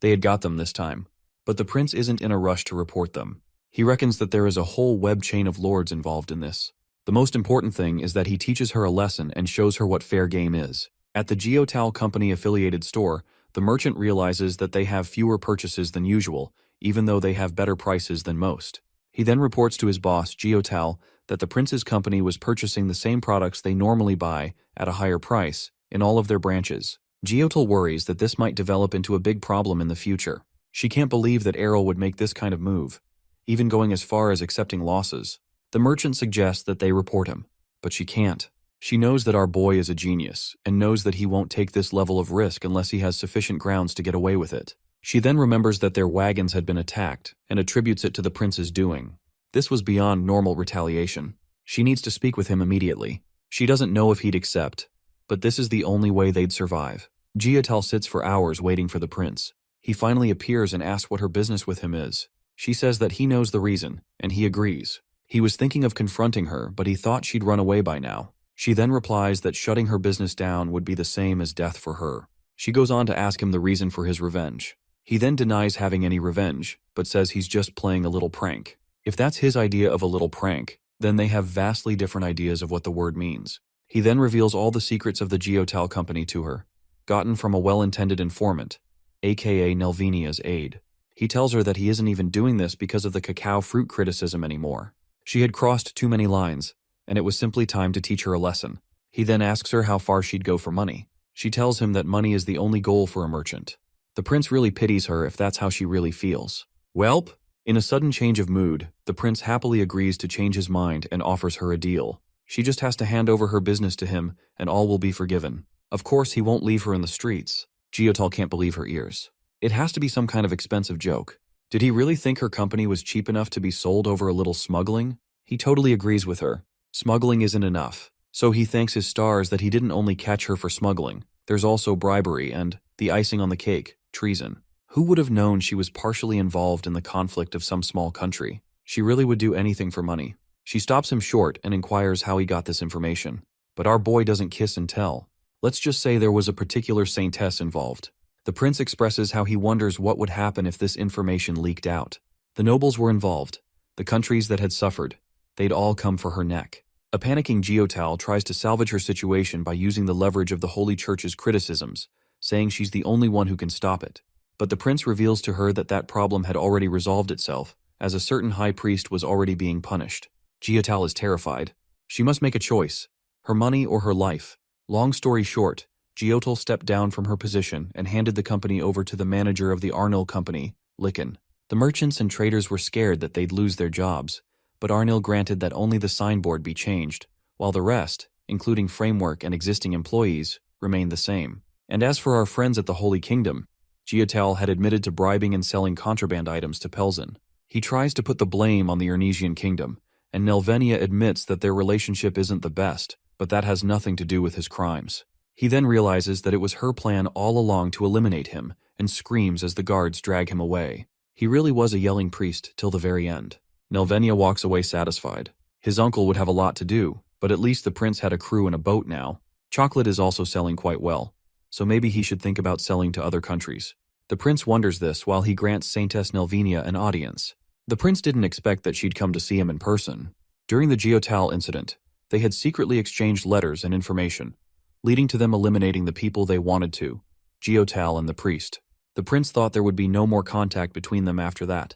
They had got them this time. But the prince isn't in a rush to report them. He reckons that there is a whole web chain of lords involved in this. The most important thing is that he teaches her a lesson and shows her what fair game is. At the Geotal Company affiliated store, the merchant realizes that they have fewer purchases than usual, even though they have better prices than most. He then reports to his boss, Geotal, that the prince's company was purchasing the same products they normally buy at a higher price in all of their branches. Geotal worries that this might develop into a big problem in the future. She can't believe that Errol would make this kind of move, even going as far as accepting losses. The merchant suggests that they report him, but she can't. She knows that our boy is a genius, and knows that he won't take this level of risk unless he has sufficient grounds to get away with it. She then remembers that their wagons had been attacked, and attributes it to the prince's doing. This was beyond normal retaliation. She needs to speak with him immediately. She doesn't know if he'd accept, but this is the only way they'd survive. Geotal sits for hours waiting for the prince. He finally appears and asks what her business with him is. She says that he knows the reason, and he agrees. He was thinking of confronting her, but he thought she'd run away by now. She then replies that shutting her business down would be the same as death for her. She goes on to ask him the reason for his revenge. He then denies having any revenge, but says he's just playing a little prank. If that's his idea of a little prank, then they have vastly different ideas of what the word means. He then reveals all the secrets of the Geotal Company to her, gotten from a well-intended informant, aka Nelvinia's aide. He tells her that he isn't even doing this because of the cacao fruit criticism anymore. She had crossed too many lines, and it was simply time to teach her a lesson. He then asks her how far she'd go for money. She tells him that money is the only goal for a merchant. The prince really pities her if that's how she really feels. Welp! In a sudden change of mood, the prince happily agrees to change his mind and offers her a deal. She just has to hand over her business to him, and all will be forgiven. Of course, he won't leave her in the streets. Geotal can't believe her ears. It has to be some kind of expensive joke. Did he really think her company was cheap enough to be sold over a little smuggling? He totally agrees with her. Smuggling isn't enough. So he thanks his stars that he didn't only catch her for smuggling. There's also bribery and, the icing on the cake, treason. Who would have known she was partially involved in the conflict of some small country? She really would do anything for money. She stops him short and inquires how he got this information. But our boy doesn't kiss and tell. Let's just say there was a particular saintess involved. The prince expresses how he wonders what would happen if this information leaked out. The nobles were involved. The countries that had suffered. They'd all come for her neck. A panicking Geotal tries to salvage her situation by using the leverage of the Holy Church's criticisms, saying she's the only one who can stop it. But the prince reveals to her that that problem had already resolved itself, as a certain high priest was already being punished. Geotal is terrified. She must make a choice, her money or her life. Long story short, Geotal stepped down from her position and handed the company over to the manager of the Arnil company, Licken. The merchants and traders were scared that they'd lose their jobs, but Arnil granted that only the signboard be changed, while the rest, including framework and existing employees, remained the same. And as for our friends at the Holy Kingdom, Geotal had admitted to bribing and selling contraband items to Pelzen. He tries to put the blame on the Ernesian kingdom, and Nelvenia admits that their relationship isn't the best, but that has nothing to do with his crimes. He then realizes that it was her plan all along to eliminate him, and screams as the guards drag him away. He really was a yelling priest till the very end. Nelvenia walks away satisfied. His uncle would have a lot to do, but at least the prince had a crew and a boat now. Chocolate is also selling quite well, so maybe he should think about selling to other countries. The prince wonders this while he grants Saintess Nelvenia an audience. The prince didn't expect that she'd come to see him in person. During the Geotal incident, they had secretly exchanged letters and information, leading to them eliminating the people they wanted to, Geotal and the priest. The prince thought there would be no more contact between them after that.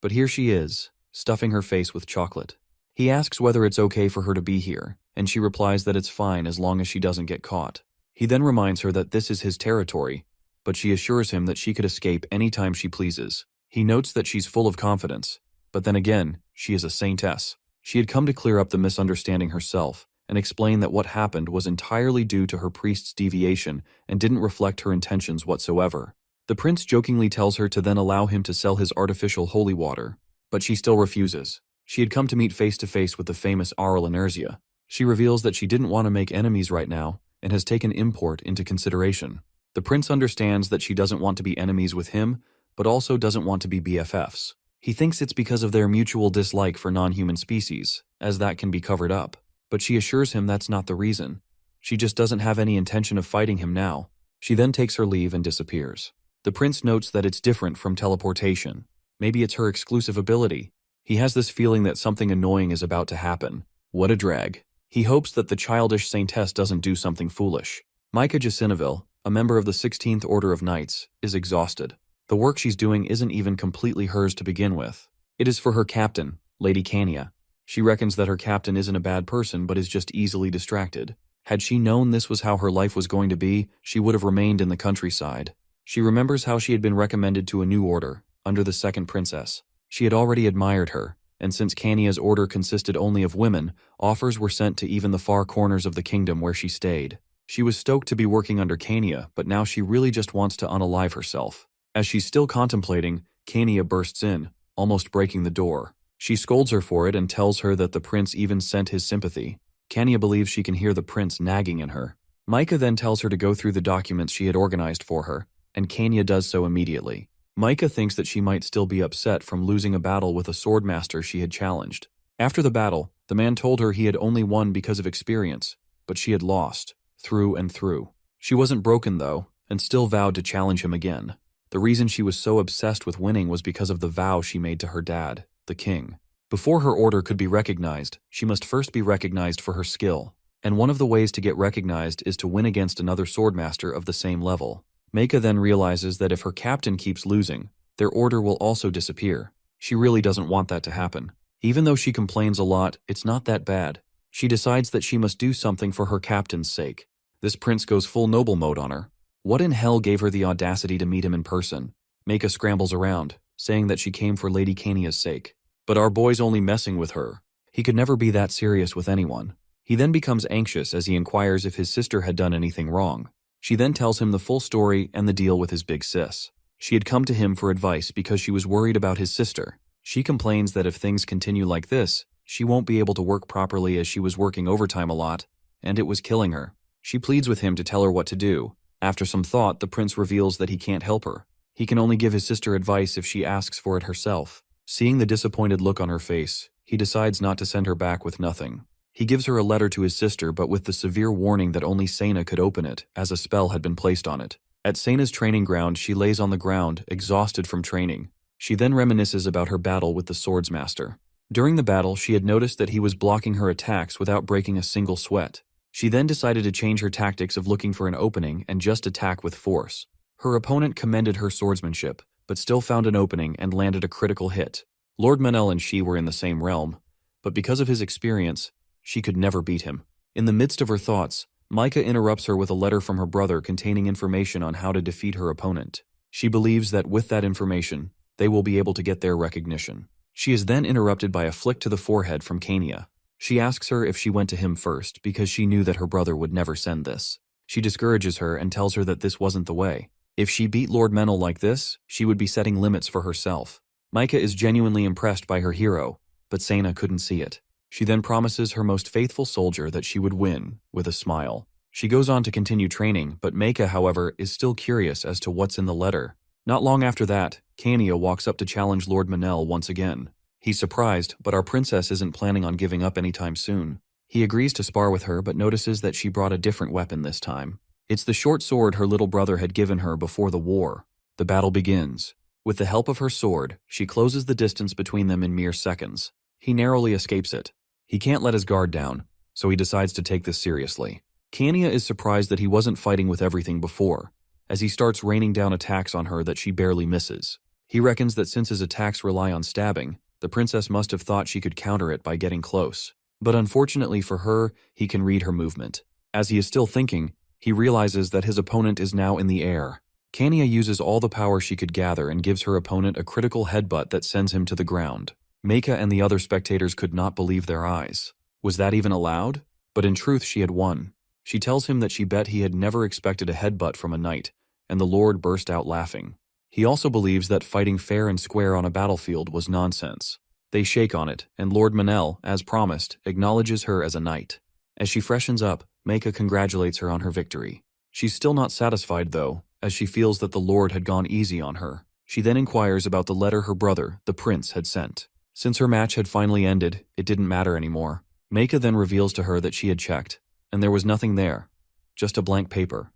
But here she is, stuffing her face with chocolate. He asks whether it's okay for her to be here, and she replies that it's fine as long as she doesn't get caught. He then reminds her that this is his territory, but she assures him that she could escape anytime she pleases. He notes that she's full of confidence, but then again, she is a saintess. She had come to clear up the misunderstanding herself and explain that what happened was entirely due to her priest's deviation and didn't reflect her intentions whatsoever. The prince jokingly tells her to then allow him to sell his artificial holy water, but she still refuses. She had come to meet face-to-face with the famous Aral Inertia. She reveals that she didn't want to make enemies right now and has taken import into consideration. The prince understands that she doesn't want to be enemies with him, but also doesn't want to be BFFs. He thinks it's because of their mutual dislike for non-human species, as that can be covered up. But she assures him that's not the reason. She just doesn't have any intention of fighting him now. She then takes her leave and disappears. The prince notes that it's different from teleportation. Maybe it's her exclusive ability. He has this feeling that something annoying is about to happen. What a drag. He hopes that the childish saintess doesn't do something foolish. Micah Jacineville, a member of the 16th Order of Knights, is exhausted. The work she's doing isn't even completely hers to begin with. It is for her captain, Lady Kania. She reckons that her captain isn't a bad person but is just easily distracted. Had she known this was how her life was going to be, she would have remained in the countryside. She remembers how she had been recommended to a new order, under the second princess. She had already admired her, and since Kania's order consisted only of women, offers were sent to even the far corners of the kingdom where she stayed. She was stoked to be working under Kania, but now she really just wants to unalive herself. As she's still contemplating, Kania bursts in, almost breaking the door. She scolds her for it and tells her that the prince even sent his sympathy. Kania believes she can hear the prince nagging in her. Micah then tells her to go through the documents she had organized for her, and Kania does so immediately. Micah thinks that she might still be upset from losing a battle with a swordmaster she had challenged. After the battle, the man told her he had only won because of experience, but she had lost, through and through. She wasn't broken though, and still vowed to challenge him again. The reason she was so obsessed with winning was because of the vow she made to her dad, the king. Before her order could be recognized, she must first be recognized for her skill, and one of the ways to get recognized is to win against another swordmaster of the same level. Micah then realizes that if her captain keeps losing, their order will also disappear. She really doesn't want that to happen. Even though she complains a lot, it's not that bad. She decides that she must do something for her captain's sake. This prince goes full noble mode on her. What in hell gave her the audacity to meet him in person? Micah scrambles around, saying that she came for Lady Kania's sake. But our boy's only messing with her. He could never be that serious with anyone. He then becomes anxious as he inquires if his sister had done anything wrong. She then tells him the full story and the deal with his big sis. She had come to him for advice because she was worried about his sister. She complains that if things continue like this, she won't be able to work properly as she was working overtime a lot, and it was killing her. She pleads with him to tell her what to do. After some thought, the prince reveals that he can't help her. He can only give his sister advice if she asks for it herself. Seeing the disappointed look on her face, he decides not to send her back with nothing. He gives her a letter to his sister but with the severe warning that only Sena could open it, as a spell had been placed on it. At Sena's training ground, she lays on the ground, exhausted from training. She then reminisces about her battle with the swordsmaster. During the battle, she had noticed that he was blocking her attacks without breaking a single sweat. She then decided to change her tactics of looking for an opening and just attack with force. Her opponent commended her swordsmanship, but still found an opening and landed a critical hit. Lord Manel and she were in the same realm, but because of his experience, she could never beat him. In the midst of her thoughts, Micah interrupts her with a letter from her brother containing information on how to defeat her opponent. She believes that with that information, they will be able to get their recognition. She is then interrupted by a flick to the forehead from Kania. She asks her if she went to him first because she knew that her brother would never send this. She discourages her and tells her that this wasn't the way. If she beat Lord Menel like this, she would be setting limits for herself. Micah is genuinely impressed by her hero, but Sena couldn't see it. She then promises her most faithful soldier that she would win, with a smile. She goes on to continue training, but Micah, however, is still curious as to what's in the letter. Not long after that, Kania walks up to challenge Lord Manel once again. He's surprised, but our princess isn't planning on giving up anytime soon. He agrees to spar with her but notices that she brought a different weapon this time. It's the short sword her little brother had given her before the war. The battle begins. With the help of her sword, she closes the distance between them in mere seconds. He narrowly escapes it. He can't let his guard down, so he decides to take this seriously. Kania is surprised that he wasn't fighting with everything before, as he starts raining down attacks on her that she barely misses. He reckons that since his attacks rely on stabbing, the princess must have thought she could counter it by getting close. But unfortunately for her, he can read her movement. As he is still thinking, he realizes that his opponent is now in the air. Kania uses all the power she could gather and gives her opponent a critical headbutt that sends him to the ground. Meika and the other spectators could not believe their eyes. Was that even allowed? But in truth, she had won. She tells him that she bet he had never expected a headbutt from a knight, and the Lord burst out laughing. He also believes that fighting fair and square on a battlefield was nonsense. They shake on it, and Lord Manel, as promised, acknowledges her as a knight. As she freshens up, Meika congratulates her on her victory. She's still not satisfied, though, as she feels that the Lord had gone easy on her. She then inquires about the letter her brother, the prince, had sent. Since her match had finally ended, it didn't matter anymore. Meika then reveals to her that she had checked, and there was nothing there. Just a blank paper.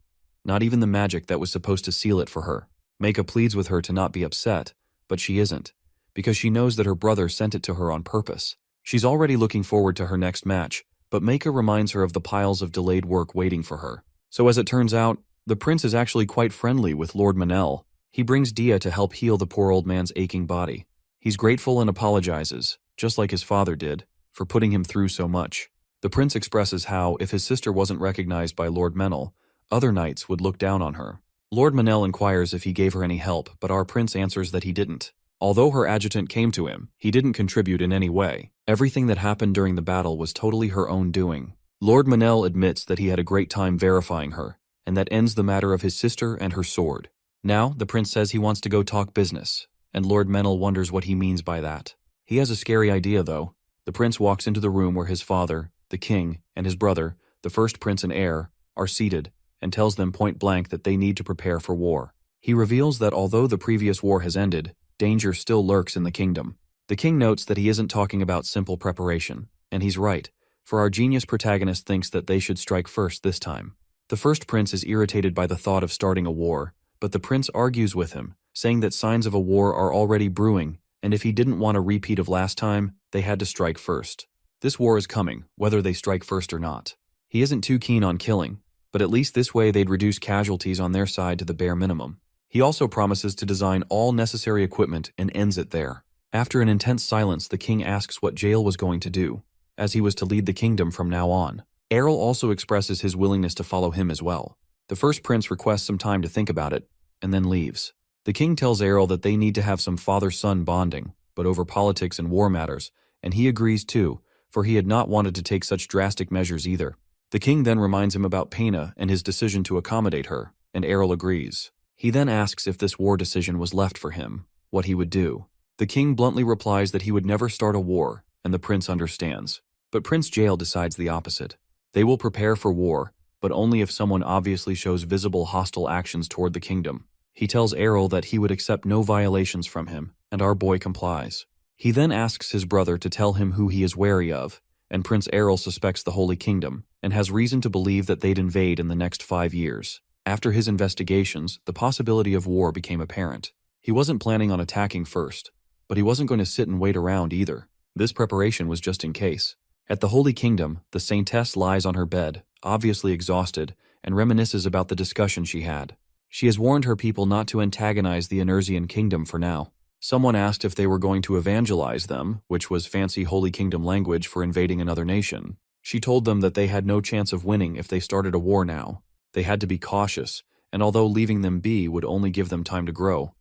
Not even the magic that was supposed to seal it for her. Meika pleads with her to not be upset, but she isn't, because she knows that her brother sent it to her on purpose. She's already looking forward to her next match, but Meika reminds her of the piles of delayed work waiting for her. So as it turns out, the prince is actually quite friendly with Lord Manel. He brings Dia to help heal the poor old man's aching body. He's grateful and apologizes, just like his father did, for putting him through so much. The prince expresses how, if his sister wasn't recognized by Lord Manel, other knights would look down on her. Lord Manel inquires if he gave her any help, but our prince answers that he didn't. Although her adjutant came to him, he didn't contribute in any way. Everything that happened during the battle was totally her own doing. Lord Manel admits that he had a great time verifying her, and that ends the matter of his sister and her sword. Now, the prince says he wants to go talk business, and Lord Manel wonders what he means by that. He has a scary idea, though. The prince walks into the room where his father, the king, and his brother, the first prince and heir, are seated, and tells them point blank that they need to prepare for war. He reveals that although the previous war has ended, danger still lurks in the kingdom. The king notes that he isn't talking about simple preparation, and he's right, for our genius protagonist thinks that they should strike first this time. The first prince is irritated by the thought of starting a war, but the prince argues with him, saying that signs of a war are already brewing, and if he didn't want a repeat of last time, they had to strike first. This war is coming, whether they strike first or not. He isn't too keen on killing, but at least this way they'd reduce casualties on their side to the bare minimum. He also promises to design all necessary equipment and ends it there. After an intense silence, the king asks what Jael was going to do, as he was to lead the kingdom from now on. Errol also expresses his willingness to follow him as well. The first prince requests some time to think about it, and then leaves. The king tells Errol that they need to have some father-son bonding, but over politics and war matters, and he agrees too, for he had not wanted to take such drastic measures either. The king then reminds him about Pena and his decision to accommodate her, and Errol agrees. He then asks if this war decision was left for him, what he would do. The king bluntly replies that he would never start a war, and the prince understands. But Prince Jael decides the opposite. They will prepare for war, but only if someone obviously shows visible hostile actions toward the kingdom. He tells Errol that he would accept no violations from him, and our boy complies. He then asks his brother to tell him who he is wary of, and Prince Errol suspects the Holy Kingdom, and has reason to believe that they'd invade in the next 5 years. After his investigations, the possibility of war became apparent. He wasn't planning on attacking first, but he wasn't going to sit and wait around either. This preparation was just in case. At the Holy Kingdom, the Saintess lies on her bed, obviously exhausted, and reminisces about the discussion she had. She has warned her people not to antagonize the Enersian kingdom for now. Someone asked if they were going to evangelize them, which was fancy Holy Kingdom language for invading another nation. She told them that they had no chance of winning if they started a war now. They had to be cautious, and although leaving them be would only give them time to grow,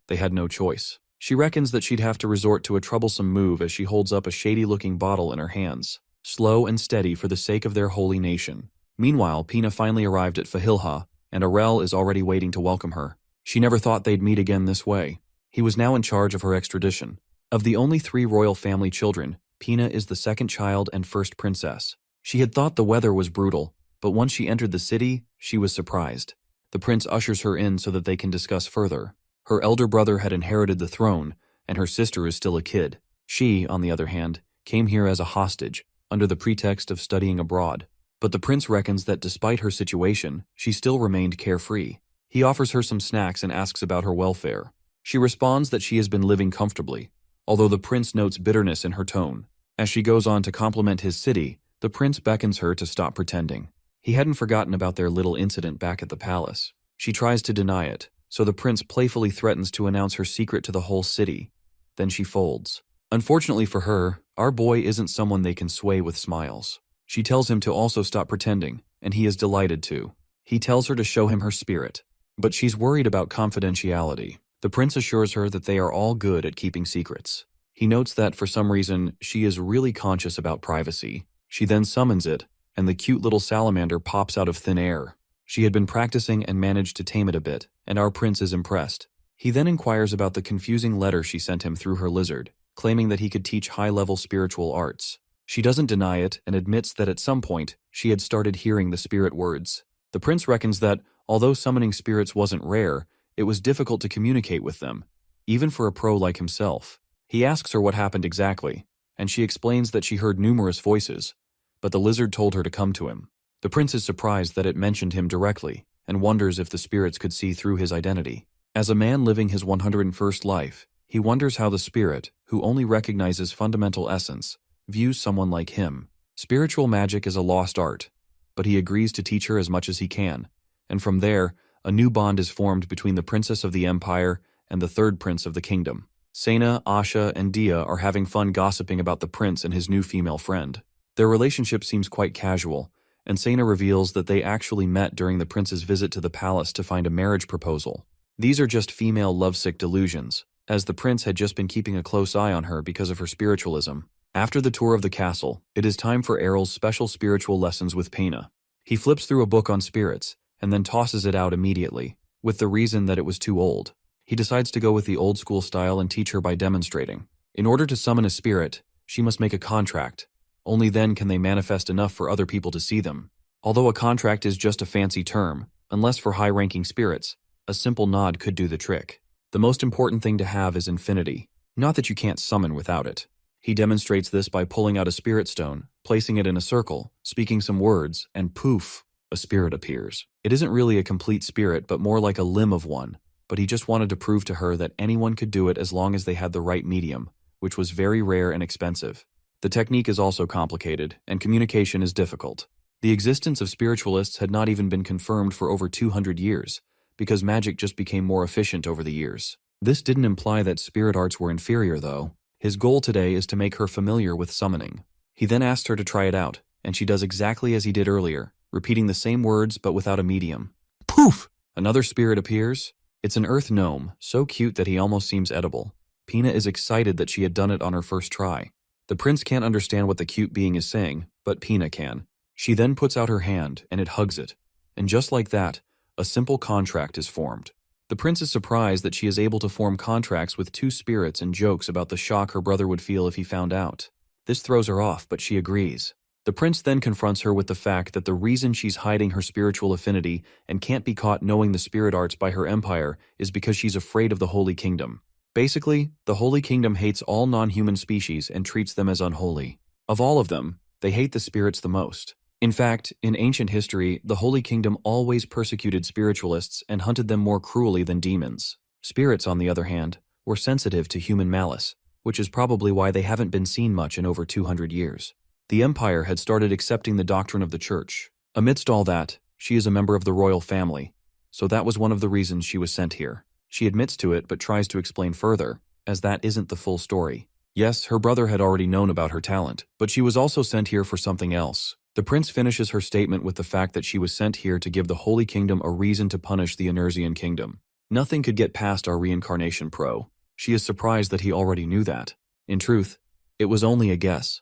they had no choice. She reckons that she'd have to resort to a troublesome move as she holds up a shady-looking bottle in her hands, slow and steady for the sake of their holy nation. Meanwhile, Pina finally arrived at Fahilha, and Arel is already waiting to welcome her. She never thought they'd meet again this way. He was now in charge of her extradition. Of the only 3 royal family children, Pina is the second child and first princess. She had thought the weather was brutal, but once she entered the city, she was surprised. The prince ushers her in so that they can discuss further. Her elder brother had inherited the throne, and her sister is still a kid. She, on the other hand, came here as a hostage, under the pretext of studying abroad. But the prince reckons that despite her situation, she still remained carefree. He offers her some snacks and asks about her welfare. She responds that she has been living comfortably, although the prince notes bitterness in her tone. As she goes on to compliment his city, the prince beckons her to stop pretending. He hadn't forgotten about their little incident back at the palace. She tries to deny it, so the prince playfully threatens to announce her secret to the whole city. Then she folds. Unfortunately for her, our boy isn't someone they can sway with smiles. She tells him to also stop pretending, and he is delighted to. He tells her to show him her spirit, but she's worried about confidentiality. The prince assures her that they are all good at keeping secrets. He notes that for some reason, she is really conscious about privacy. She then summons it, and the cute little salamander pops out of thin air. She had been practicing and managed to tame it a bit, and our prince is impressed. He then inquires about the confusing letter she sent him through her lizard, claiming that he could teach high-level spiritual arts. She doesn't deny it and admits that at some point, she had started hearing the spirit words. The prince reckons that, although summoning spirits wasn't rare, it was difficult to communicate with them, even for a pro like himself. He asks her what happened exactly, and she explains that she heard numerous voices, but the lizard told her to come to him. The prince is surprised that it mentioned him directly, and wonders if the spirits could see through his identity. As a man living his 101st life, he wonders how the spirit, who only recognizes fundamental essence, views someone like him. Spiritual magic is a lost art, but he agrees to teach her as much as he can, and from there, a new bond is formed between the princess of the empire and the third prince of the kingdom. Sena, Asha, and Dia are having fun gossiping about the prince and his new female friend. Their relationship seems quite casual, and Sena reveals that they actually met during the prince's visit to the palace to find a marriage proposal. These are just female lovesick delusions, as the prince had just been keeping a close eye on her because of her spiritualism. After the tour of the castle, it is time for Errol's special spiritual lessons with Pena. He flips through a book on spirits, and then tosses it out immediately, with the reason that it was too old. He decides to go with the old-school style and teach her by demonstrating. In order to summon a spirit, she must make a contract. Only then can they manifest enough for other people to see them. Although a contract is just a fancy term, unless for high-ranking spirits, a simple nod could do the trick. The most important thing to have is infinity, not that you can't summon without it. He demonstrates this by pulling out a spirit stone, placing it in a circle, speaking some words, and poof, a spirit appears. It isn't really a complete spirit, but more like a limb of one, but he just wanted to prove to her that anyone could do it as long as they had the right medium, which was very rare and expensive. The technique is also complicated, and communication is difficult. The existence of spiritualists had not even been confirmed for over 200 years, because magic just became more efficient over the years. This didn't imply that spirit arts were inferior, though. His goal today is to make her familiar with summoning. He then asked her to try it out, and she does exactly as he did earlier, repeating the same words but without a medium. Poof! Another spirit appears. It's an earth gnome, so cute that he almost seems edible. Pena is excited that she had done it on her first try. The prince can't understand what the cute being is saying, but Pena can. She then puts out her hand, and it hugs it. And just like that, a simple contract is formed. The prince is surprised that she is able to form contracts with two spirits and jokes about the shock her brother would feel if he found out. This throws her off, but she agrees. The prince then confronts her with the fact that the reason she's hiding her spiritual affinity and can't be caught knowing the spirit arts by her empire is because she's afraid of the Holy Kingdom. Basically, the Holy Kingdom hates all non-human species and treats them as unholy. Of all of them, they hate the spirits the most. In fact, in ancient history, the Holy Kingdom always persecuted spiritualists and hunted them more cruelly than demons. Spirits, on the other hand, were sensitive to human malice, which is probably why they haven't been seen much in over 200 years. The Empire had started accepting the doctrine of the Church. Amidst all that, she is a member of the royal family, so that was one of the reasons she was sent here. She admits to it but tries to explain further, as that isn't the full story. Yes, her brother had already known about her talent, but she was also sent here for something else. The prince finishes her statement with the fact that she was sent here to give the Holy Kingdom a reason to punish the Enerzian Kingdom. Nothing could get past our reincarnation pro. She is surprised that he already knew that. In truth, it was only a guess,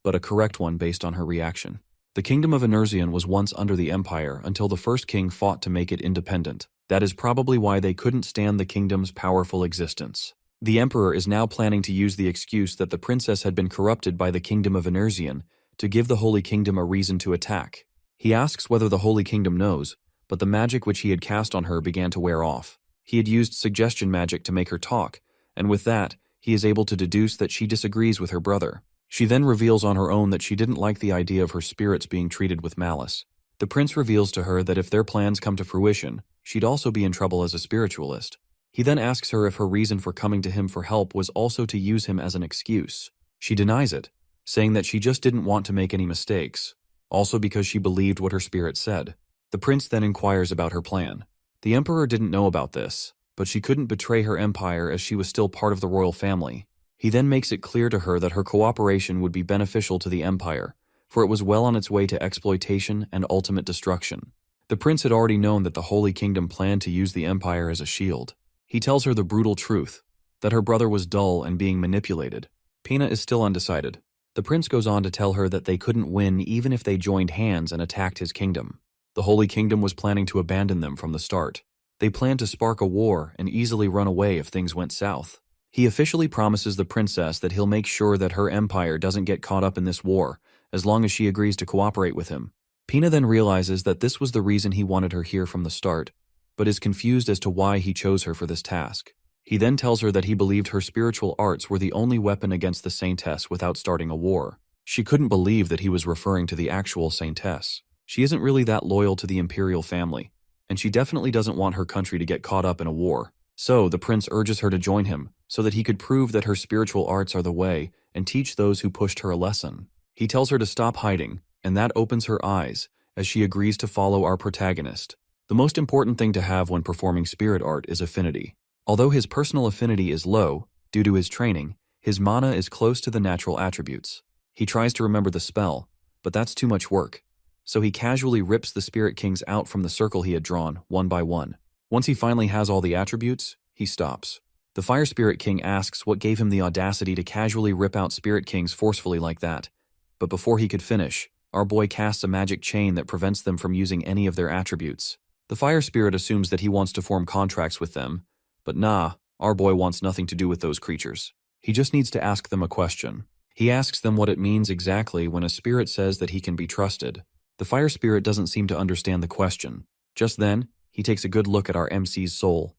but a correct one based on her reaction. The Kingdom of Enerzian was once under the Empire until the first king fought to make it independent. That is probably why they couldn't stand the kingdom's powerful existence. The Emperor is now planning to use the excuse that the princess had been corrupted by the Kingdom of Enerzian to give the Holy Kingdom a reason to attack. He asks whether the Holy Kingdom knows, but the magic which he had cast on her began to wear off. He had used suggestion magic to make her talk, and with that, he is able to deduce that she disagrees with her brother. She then reveals on her own that she didn't like the idea of her spirits being treated with malice. The prince reveals to her that if their plans come to fruition, she'd also be in trouble as a spiritualist. He then asks her if her reason for coming to him for help was also to use him as an excuse. She denies it, saying that she just didn't want to make any mistakes, also because she believed what her spirit said. The prince then inquires about her plan. The emperor didn't know about this, but she couldn't betray her empire as she was still part of the royal family. He then makes it clear to her that her cooperation would be beneficial to the empire, for it was well on its way to exploitation and ultimate destruction. The prince had already known that the Holy Kingdom planned to use the empire as a shield. He tells her the brutal truth, that her brother was dull and being manipulated. Pina is still undecided. The prince goes on to tell her that they couldn't win even if they joined hands and attacked his kingdom. The Holy Kingdom was planning to abandon them from the start. They planned to spark a war and easily run away if things went south. He officially promises the princess that he'll make sure that her empire doesn't get caught up in this war, as long as she agrees to cooperate with him. Pina then realizes that this was the reason he wanted her here from the start, but is confused as to why he chose her for this task. He then tells her that he believed her spiritual arts were the only weapon against the Saintess without starting a war. She couldn't believe that he was referring to the actual Saintess. She isn't really that loyal to the imperial family, and she definitely doesn't want her country to get caught up in a war. So, the prince urges her to join him, so that he could prove that her spiritual arts are the way and teach those who pushed her a lesson. He tells her to stop hiding, and that opens her eyes, as she agrees to follow our protagonist. The most important thing to have when performing spirit art is affinity. Although his personal affinity is low, due to his training, his mana is close to the natural attributes. He tries to remember the spell, but that's too much work. So he casually rips the Spirit Kings out from the circle he had drawn, one by one. Once he finally has all the attributes, he stops. The Fire Spirit King asks what gave him the audacity to casually rip out Spirit Kings forcefully like that. But before he could finish, our boy casts a magic chain that prevents them from using any of their attributes. The Fire Spirit assumes that he wants to form contracts with them, but nah, our boy wants nothing to do with those creatures. He just needs to ask them a question. He asks them what it means exactly when a spirit says that he can be trusted. The Fire Spirit doesn't seem to understand the question. Just then, he takes a good look at our MC's soul,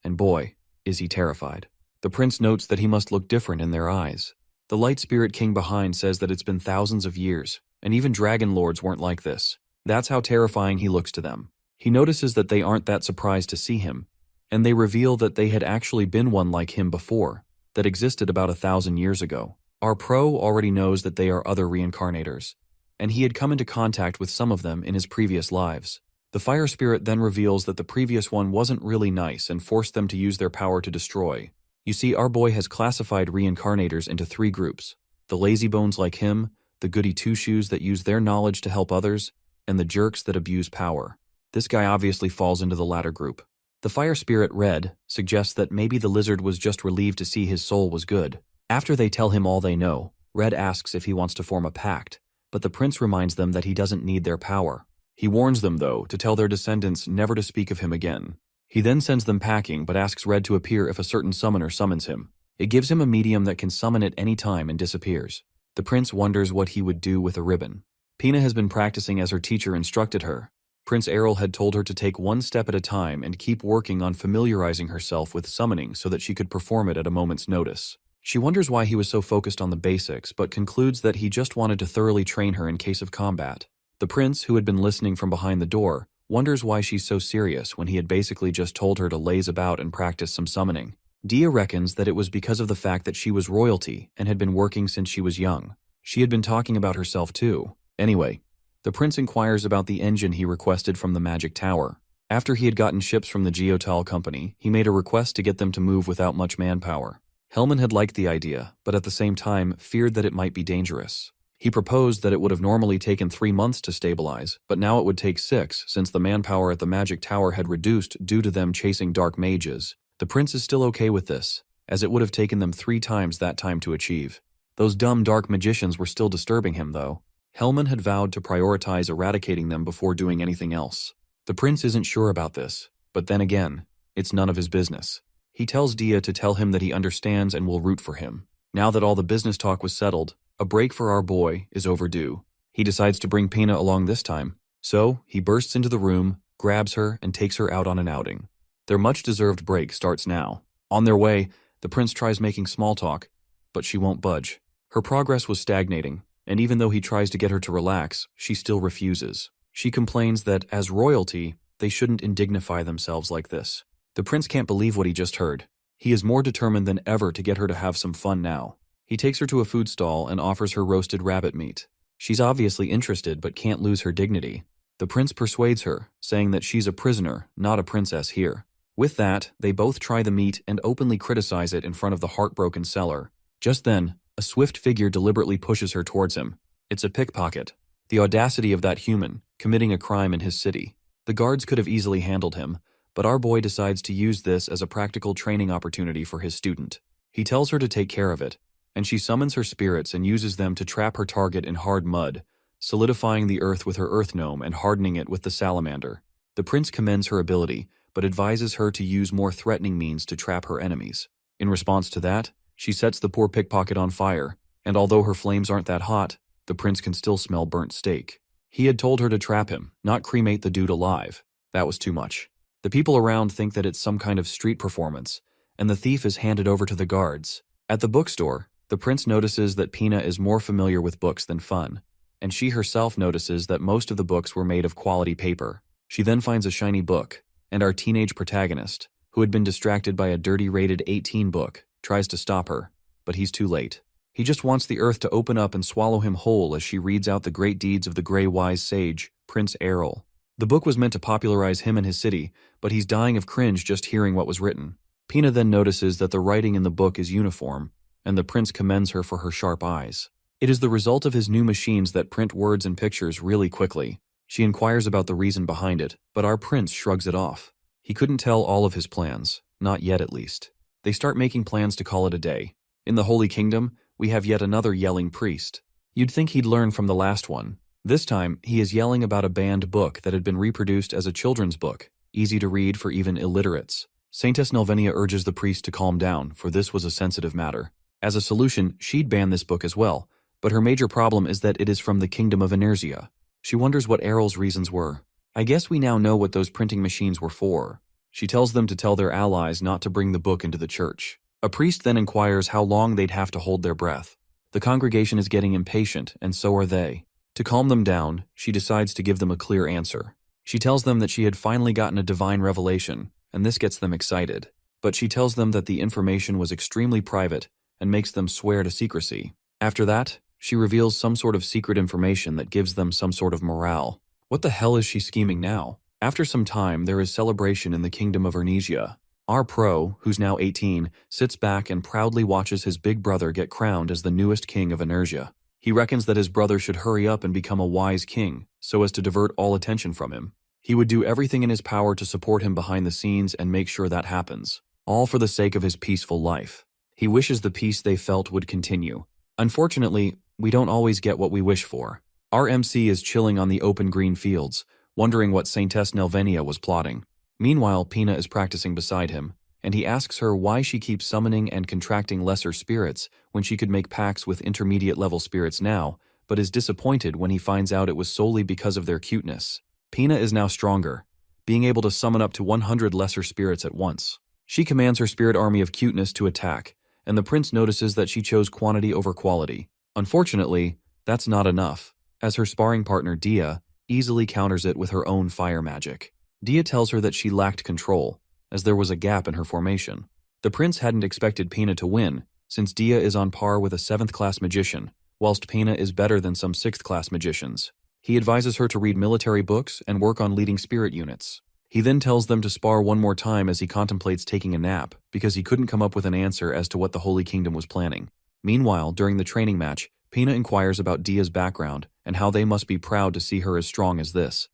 and boy, is he terrified. The prince notes that he must look different in their eyes. The Light Spirit King behind says that it's been thousands of years, and even dragon lords weren't like this. That's how terrifying he looks to them. He notices that they aren't that surprised to see him, and they reveal that they had actually been one like him before, that existed about 1,000 years ago. Our pro already knows that they are other reincarnators, and he had come into contact with some of them in his previous lives. The Fire Spirit then reveals that the previous one wasn't really nice and forced them to use their power to destroy. You see, our boy has classified reincarnators into 3 groups: the lazy bones like him, the goody two-shoes that use their knowledge to help others, and the jerks that abuse power. This guy obviously falls into the latter group. The Fire Spirit Red suggests that maybe the lizard was just relieved to see his soul was good. After they tell him all they know, Red asks if he wants to form a pact, but the prince reminds them that he doesn't need their power. He warns them, though, to tell their descendants never to speak of him again. He then sends them packing but asks Red to appear if a certain summoner summons him. It gives him a medium that can summon at any time and disappears. The prince wonders what he would do with a ribbon. Pina has been practicing as her teacher instructed her. Prince Errol had told her to take one step at a time and keep working on familiarizing herself with summoning so that she could perform it at a moment's notice. She wonders why he was so focused on the basics, but concludes that he just wanted to thoroughly train her in case of combat. The prince, who had been listening from behind the door, wonders why she's so serious when he had basically just told her to laze about and practice some summoning. Dia reckons that it was because of the fact that she was royalty and had been working since she was young. She had been talking about herself too. Anyway, the prince inquires about the engine he requested from the Magic Tower. After he had gotten ships from the Geotal Company, he made a request to get them to move without much manpower. Hellman had liked the idea, but at the same time feared that it might be dangerous. He proposed that it would have normally taken 3 months to stabilize, but now it would take 6 since the manpower at the Magic Tower had reduced due to them chasing dark mages. The prince is still okay with this, as it would have taken them 3 times that time to achieve. Those dumb dark magicians were still disturbing him, though. Hellman had vowed to prioritize eradicating them before doing anything else. The prince isn't sure about this, but then again, it's none of his business. He tells Dia to tell him that he understands and will root for him. Now that all the business talk was settled, a break for our boy is overdue. He decides to bring Pina along this time. So, he bursts into the room, grabs her, and takes her out on an outing. Their much-deserved break starts now. On their way, the prince tries making small talk, but she won't budge. Her progress was stagnating, and even though he tries to get her to relax, she still refuses. She complains that, as royalty, they shouldn't indignify themselves like this. The prince can't believe what he just heard. He is more determined than ever to get her to have some fun now. He takes her to a food stall and offers her roasted rabbit meat. She's obviously interested but can't lose her dignity. The prince persuades her, saying that she's a prisoner, not a princess here. With that, they both try the meat and openly criticize it in front of the heartbroken seller. Just then, a swift figure deliberately pushes her towards him. It's a pickpocket. The audacity of that human, committing a crime in his city. The guards could have easily handled him, but our boy decides to use this as a practical training opportunity for his student. He tells her to take care of it, and she summons her spirits and uses them to trap her target in hard mud, solidifying the earth with her earth gnome and hardening it with the salamander. The prince commends her ability, but advises her to use more threatening means to trap her enemies. In response to that, she sets the poor pickpocket on fire, and although her flames aren't that hot, the prince can still smell burnt steak. He had told her to trap him, not cremate the dude alive. That was too much. The people around think that it's some kind of street performance, and the thief is handed over to the guards. At the bookstore, the prince notices that Pina is more familiar with books than fun, and she herself notices that most of the books were made of quality paper. She then finds a shiny book, and our teenage protagonist, who had been distracted by a dirty rated 18 book, tries to stop her, but he's too late. He just wants the earth to open up and swallow him whole as she reads out the great deeds of the grey wise sage, Prince Errol. The book was meant to popularize him and his city, but he's dying of cringe just hearing what was written. Pina then notices that the writing in the book is uniform, and the prince commends her for her sharp eyes. It is the result of his new machines that print words and pictures really quickly. She inquires about the reason behind it, but our prince shrugs it off. He couldn't tell all of his plans, not yet at least. They start making plans to call it a day. In the Holy Kingdom, we have yet another yelling priest. You'd think he'd learn from the last one. This time, he is yelling about a banned book that had been reproduced as a children's book, easy to read for even illiterates. Saintess Nelvenia urges the priest to calm down, for this was a sensitive matter. As a solution, she'd ban this book as well, but her major problem is that it is from the Kingdom of Inertia. She wonders what Errol's reasons were. I guess we now know what those printing machines were for. She tells them to tell their allies not to bring the book into the church. A priest then inquires how long they'd have to hold their breath. The congregation is getting impatient, and so are they. To calm them down, she decides to give them a clear answer. She tells them that she had finally gotten a divine revelation, and this gets them excited. But she tells them that the information was extremely private and makes them swear to secrecy. After that, she reveals some sort of secret information that gives them some sort of morale. What the hell is she scheming now? After some time, there is celebration in the Kingdom of Inertia. Our pro, who's now 18, sits back and proudly watches his big brother get crowned as the newest king of Inertia. He reckons that his brother should hurry up and become a wise king, so as to divert all attention from him. He would do everything in his power to support him behind the scenes and make sure that happens, all for the sake of his peaceful life. He wishes the peace they felt would continue. Unfortunately, we don't always get what we wish for. Our MC is chilling on the open green fields, wondering what Saintess Nelvenia was plotting. Meanwhile, Pina is practicing beside him, and he asks her why she keeps summoning and contracting lesser spirits when she could make pacts with intermediate-level spirits now, but is disappointed when he finds out it was solely because of their cuteness. Pina is now stronger, being able to summon up to 100 lesser spirits at once. She commands her spirit army of cuteness to attack, and the prince notices that she chose quantity over quality. Unfortunately, that's not enough, as her sparring partner Dia easily counters it with her own fire magic. Dia tells her that she lacked control, as there was a gap in her formation. The prince hadn't expected Pina to win, since Dia is on par with a 7th-class magician, whilst Pina is better than some 6th-class magicians. He advises her to read military books and work on leading spirit units. He then tells them to spar one more time as he contemplates taking a nap, because he couldn't come up with an answer as to what the Holy Kingdom was planning. Meanwhile, during the training match, Pina inquires about Dia's background and how they must be proud to see her as strong as this.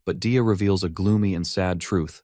But Dia reveals a gloomy and sad truth.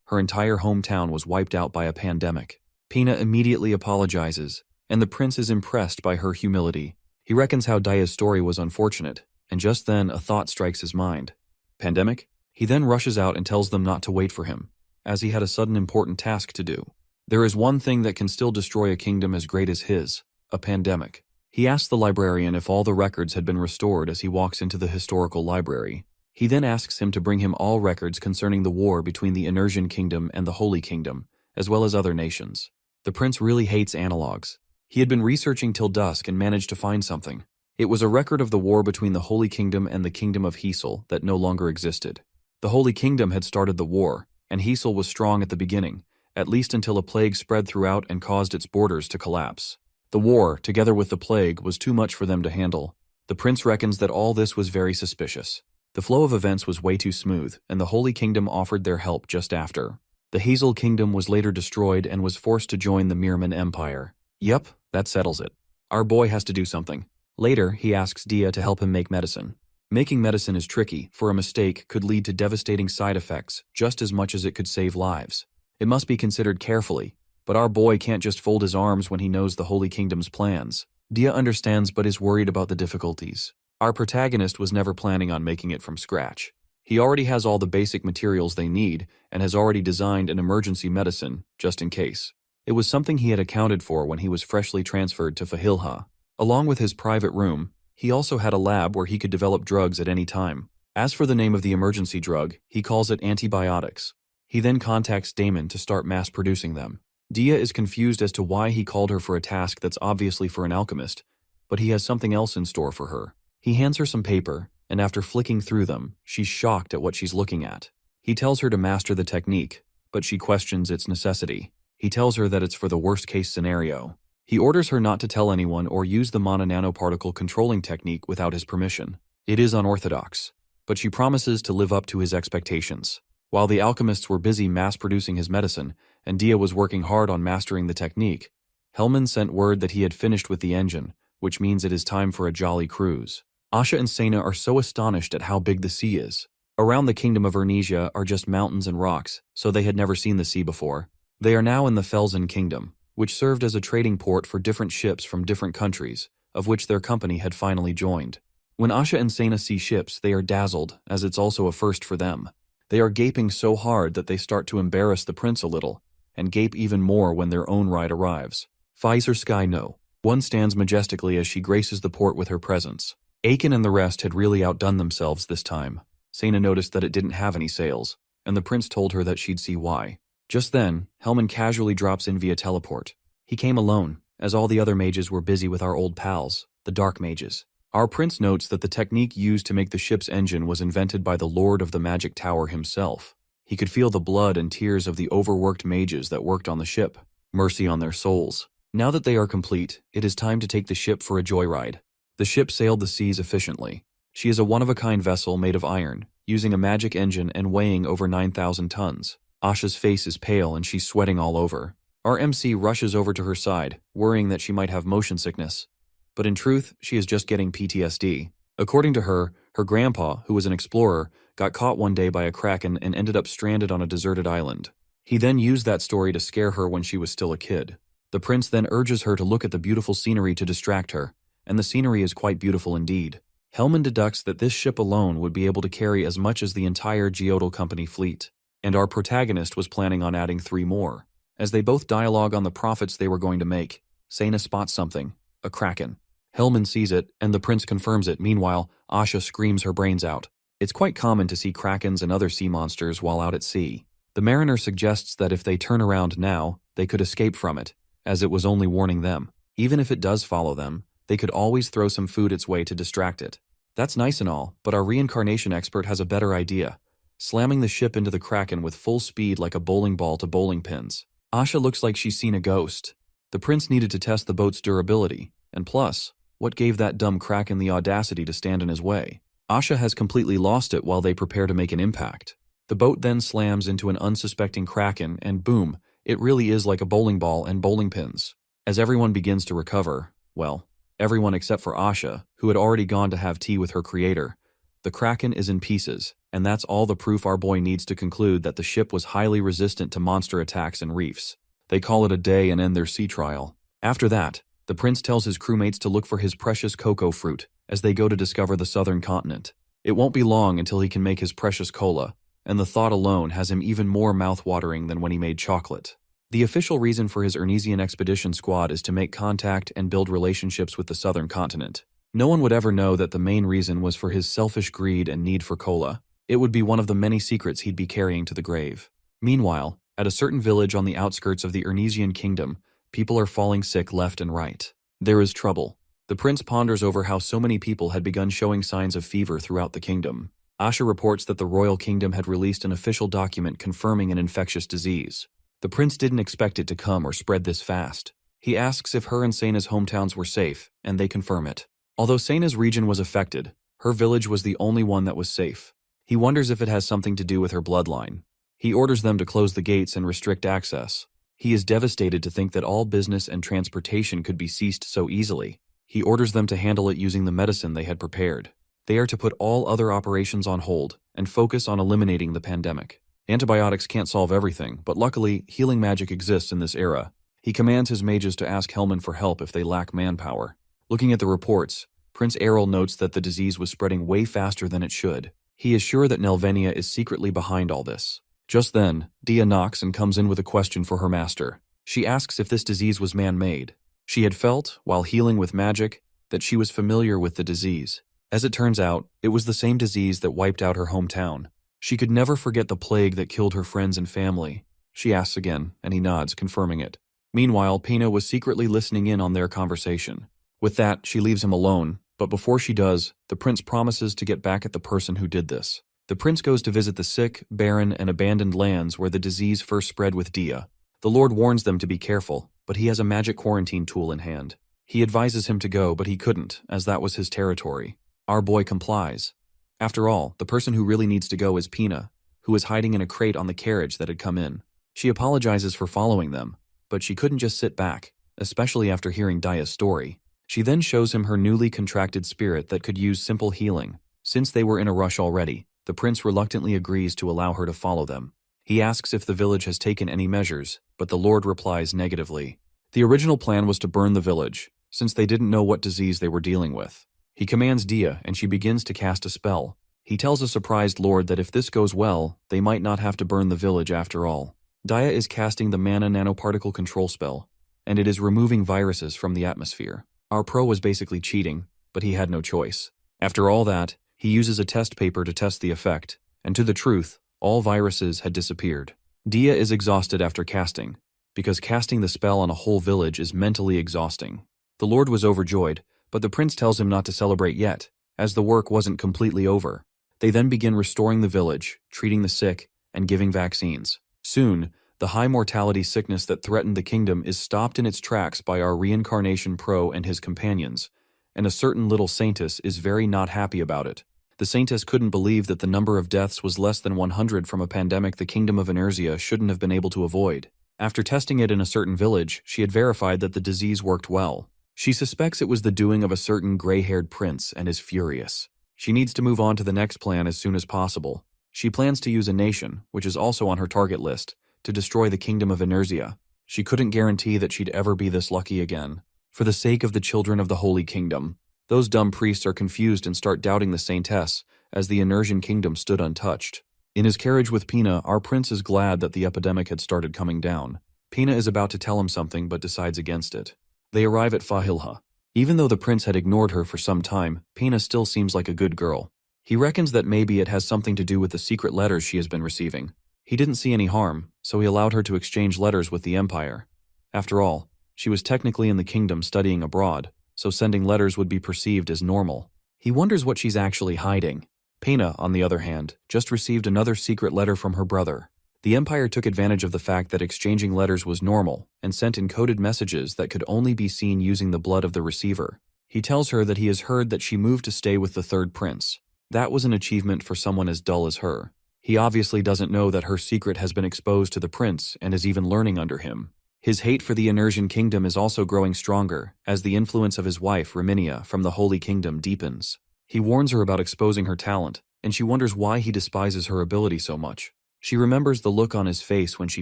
Her entire hometown was wiped out by a pandemic. Pina immediately apologizes, and the prince is impressed by her humility. He reckons how Dia's story was unfortunate, and just then a thought strikes his mind. Pandemic? He then rushes out and tells them not to wait for him, as he had a sudden important task to do. There is one thing that can still destroy a kingdom as great as his, a pandemic. He asks the librarian if all the records had been restored as he walks into the historical library. He then asks him to bring him all records concerning the war between the Inertian Kingdom and the Holy Kingdom, as well as other nations. The prince really hates analogs. He had been researching till dusk and managed to find something. It was a record of the war between the Holy Kingdom and the Kingdom of Heesel that no longer existed. The Holy Kingdom had started the war, and Heesel was strong at the beginning, at least until a plague spread throughout and caused its borders to collapse. The war, together with the plague, was too much for them to handle. The prince reckons that all this was very suspicious. The flow of events was way too smooth, and the Holy Kingdom offered their help just after. The Hazel Kingdom was later destroyed and was forced to join the Mirman Empire. Yup, that settles it. Our boy has to do something. Later, he asks Dia to help him make medicine. Making medicine is tricky, for a mistake could lead to devastating side effects just as much as it could save lives. It must be considered carefully, but our boy can't just fold his arms when he knows the Holy Kingdom's plans. Dia understands but is worried about the difficulties. Our protagonist was never planning on making it from scratch. He already has all the basic materials they need and has already designed an emergency medicine, just in case. It was something he had accounted for when he was freshly transferred to Fahilha. Along with his private room, he also had a lab where he could develop drugs at any time. As for the name of the emergency drug, he calls it antibiotics. He then contacts Damon to start mass-producing them. Dia is confused as to why he called her for a task that's obviously for an alchemist, but he has something else in store for her. He hands her some paper, and after flicking through them, she's shocked at what she's looking at. He tells her to master the technique, but she questions its necessity. He tells her that it's for the worst-case scenario. He orders her not to tell anyone or use the mono-nanoparticle controlling technique without his permission. It is unorthodox, but she promises to live up to his expectations. While the alchemists were busy mass-producing his medicine, and Dia was working hard on mastering the technique, Hellman sent word that he had finished with the engine, which means it is time for a jolly cruise. Asha and Sena are so astonished at how big the sea is. Around the kingdom of Ernesia are just mountains and rocks, so they had never seen the sea before. They are now in the Felsen Kingdom, which served as a trading port for different ships from different countries, of which their company had finally joined. When Asha and Sena see ships, they are dazzled, as it's also a first for them. They are gaping so hard that they start to embarrass the prince a little, and gape even more when their own ride arrives. Pfizer Sky No. One stands majestically as she graces the port with her presence. Aiken and the rest had really outdone themselves this time. Sena noticed that it didn't have any sails, and the prince told her that she'd see why. Just then, Hellman casually drops in via teleport. He came alone, as all the other mages were busy with our old pals, the Dark Mages. Our prince notes that the technique used to make the ship's engine was invented by the Lord of the Magic Tower himself. He could feel the blood and tears of the overworked mages that worked on the ship. Mercy on their souls. Now that they are complete, it is time to take the ship for a joyride. The ship sailed the seas efficiently. She is a one-of-a-kind vessel made of iron, using a magic engine and weighing over 9,000 tons. Asha's face is pale and she's sweating all over. Our MC rushes over to her side, worrying that she might have motion sickness. But in truth, she is just getting PTSD. According to her, her grandpa, who was an explorer, got caught one day by a kraken and ended up stranded on a deserted island. He then used that story to scare her when she was still a kid. The prince then urges her to look at the beautiful scenery to distract her, and the scenery is quite beautiful indeed. Hellman deducts that this ship alone would be able to carry as much as the entire Geodal Company fleet, and our protagonist was planning on adding 3 more. As they both dialogue on the profits they were going to make, Sena spots something, a kraken. Hellman sees it, and the prince confirms it. Meanwhile, Asha screams her brains out. It's quite common to see krakens and other sea monsters while out at sea. The mariner suggests that if they turn around now, they could escape from it, as it was only warning them. Even if it does follow them, they could always throw some food its way to distract it. That's nice and all, but our reincarnation expert has a better idea, slamming the ship into the kraken with full speed like a bowling ball to bowling pins. Asha looks like she's seen a ghost. The prince needed to test the boat's durability, and plus, what gave that dumb kraken the audacity to stand in his way? Asha has completely lost it while they prepare to make an impact. The boat then slams into an unsuspecting kraken, and boom, it really is like a bowling ball and bowling pins. As everyone begins to recover, well, everyone except for Asha, who had already gone to have tea with her creator, the kraken is in pieces, and that's all the proof our boy needs to conclude that the ship was highly resistant to monster attacks and reefs. They call it a day and end their sea trial. After that, the prince tells his crewmates to look for his precious cocoa fruit as they go to discover the southern continent. It won't be long until he can make his precious cola, and the thought alone has him even more mouth-watering than when he made chocolate. The official reason for his Ernesian expedition squad is to make contact and build relationships with the southern continent. No one would ever know that the main reason was for his selfish greed and need for cola. It would be one of the many secrets he'd be carrying to the grave. Meanwhile, at a certain village on the outskirts of the Ernesian kingdom, people are falling sick left and right. There is trouble. The prince ponders over how so many people had begun showing signs of fever throughout the kingdom. Asha reports that the royal kingdom had released an official document confirming an infectious disease. The prince didn't expect it to come or spread this fast. He asks if her and Sena's hometowns were safe, and they confirm it. Although Sena's region was affected, her village was the only one that was safe. He wonders if it has something to do with her bloodline. He orders them to close the gates and restrict access. He is devastated to think that all business and transportation could be ceased so easily. He orders them to handle it using the medicine they had prepared. They are to put all other operations on hold and focus on eliminating the pandemic. Antibiotics can't solve everything, but luckily, healing magic exists in this era. He commands his mages to ask Hellman for help if they lack manpower. Looking at the reports, Prince Errol notes that the disease was spreading way faster than it should. He is sure that Nelvenia is secretly behind all this. Just then, Dia knocks and comes in with a question for her master. She asks if this disease was man-made. She had felt, while healing with magic, that she was familiar with the disease. As it turns out, it was the same disease that wiped out her hometown. She could never forget the plague that killed her friends and family. She asks again, and he nods, confirming it. Meanwhile, Pina was secretly listening in on their conversation. With that, she leaves him alone, but before she does, the prince promises to get back at the person who did this. The prince goes to visit the sick, barren, and abandoned lands where the disease first spread with Dia. The Lord warns them to be careful, but he has a magic quarantine tool in hand. He advises him to go, but he couldn't, as that was his territory. Our boy complies. After all, the person who really needs to go is Pina, who is hiding in a crate on the carriage that had come in. She apologizes for following them, but she couldn't just sit back, especially after hearing Dia's story. She then shows him her newly contracted spirit that could use simple healing. Since they were in a rush already, the prince reluctantly agrees to allow her to follow them. He asks if the village has taken any measures, but the Lord replies negatively. The original plan was to burn the village, since they didn't know what disease they were dealing with. He commands Dia, and she begins to cast a spell. He tells a surprised Lord that if this goes well, they might not have to burn the village after all. Dia is casting the mana nanoparticle control spell, and it is removing viruses from the atmosphere. Our pro was basically cheating, but he had no choice. After all that, he uses a test paper to test the effect, and to the truth, all viruses had disappeared. Dia is exhausted after casting, because casting the spell on a whole village is mentally exhausting. The Lord was overjoyed, but the prince tells him not to celebrate yet, as the work wasn't completely over. They then begin restoring the village, treating the sick, and giving vaccines. Soon, the high mortality sickness that threatened the kingdom is stopped in its tracks by our reincarnation pro and his companions, and a certain little saintess is very not happy about it. The saintess couldn't believe that the number of deaths was less than 100 from a pandemic the kingdom of Inertia shouldn't have been able to avoid. After testing it in a certain village, she had verified that the disease worked well. She suspects it was the doing of a certain gray-haired prince and is furious. She needs to move on to the next plan as soon as possible. She plans to use a nation, which is also on her target list, to destroy the kingdom of Inertia. She couldn't guarantee that she'd ever be this lucky again. For the sake of the children of the Holy Kingdom, those dumb priests are confused and start doubting the saintess, as the Inertian kingdom stood untouched. In his carriage with Pina, our prince is glad that the epidemic had started coming down. Pina is about to tell him something but decides against it. They arrive at Fahilha. Even though the prince had ignored her for some time, Pina still seems like a good girl. He reckons that maybe it has something to do with the secret letters she has been receiving. He didn't see any harm, so he allowed her to exchange letters with the Empire. After all, she was technically in the kingdom studying abroad, so sending letters would be perceived as normal. He wonders what she's actually hiding. Pina, on the other hand, just received another secret letter from her brother. The Empire took advantage of the fact that exchanging letters was normal and sent encoded messages that could only be seen using the blood of the receiver. He tells her that he has heard that she moved to stay with the third prince. That was an achievement for someone as dull as her. He obviously doesn't know that her secret has been exposed to the prince and is even learning under him. His hate for the Inertian kingdom is also growing stronger as the influence of his wife, Raminia, from the Holy Kingdom deepens. He warns her about exposing her talent, and she wonders why he despises her ability so much. She remembers the look on his face when she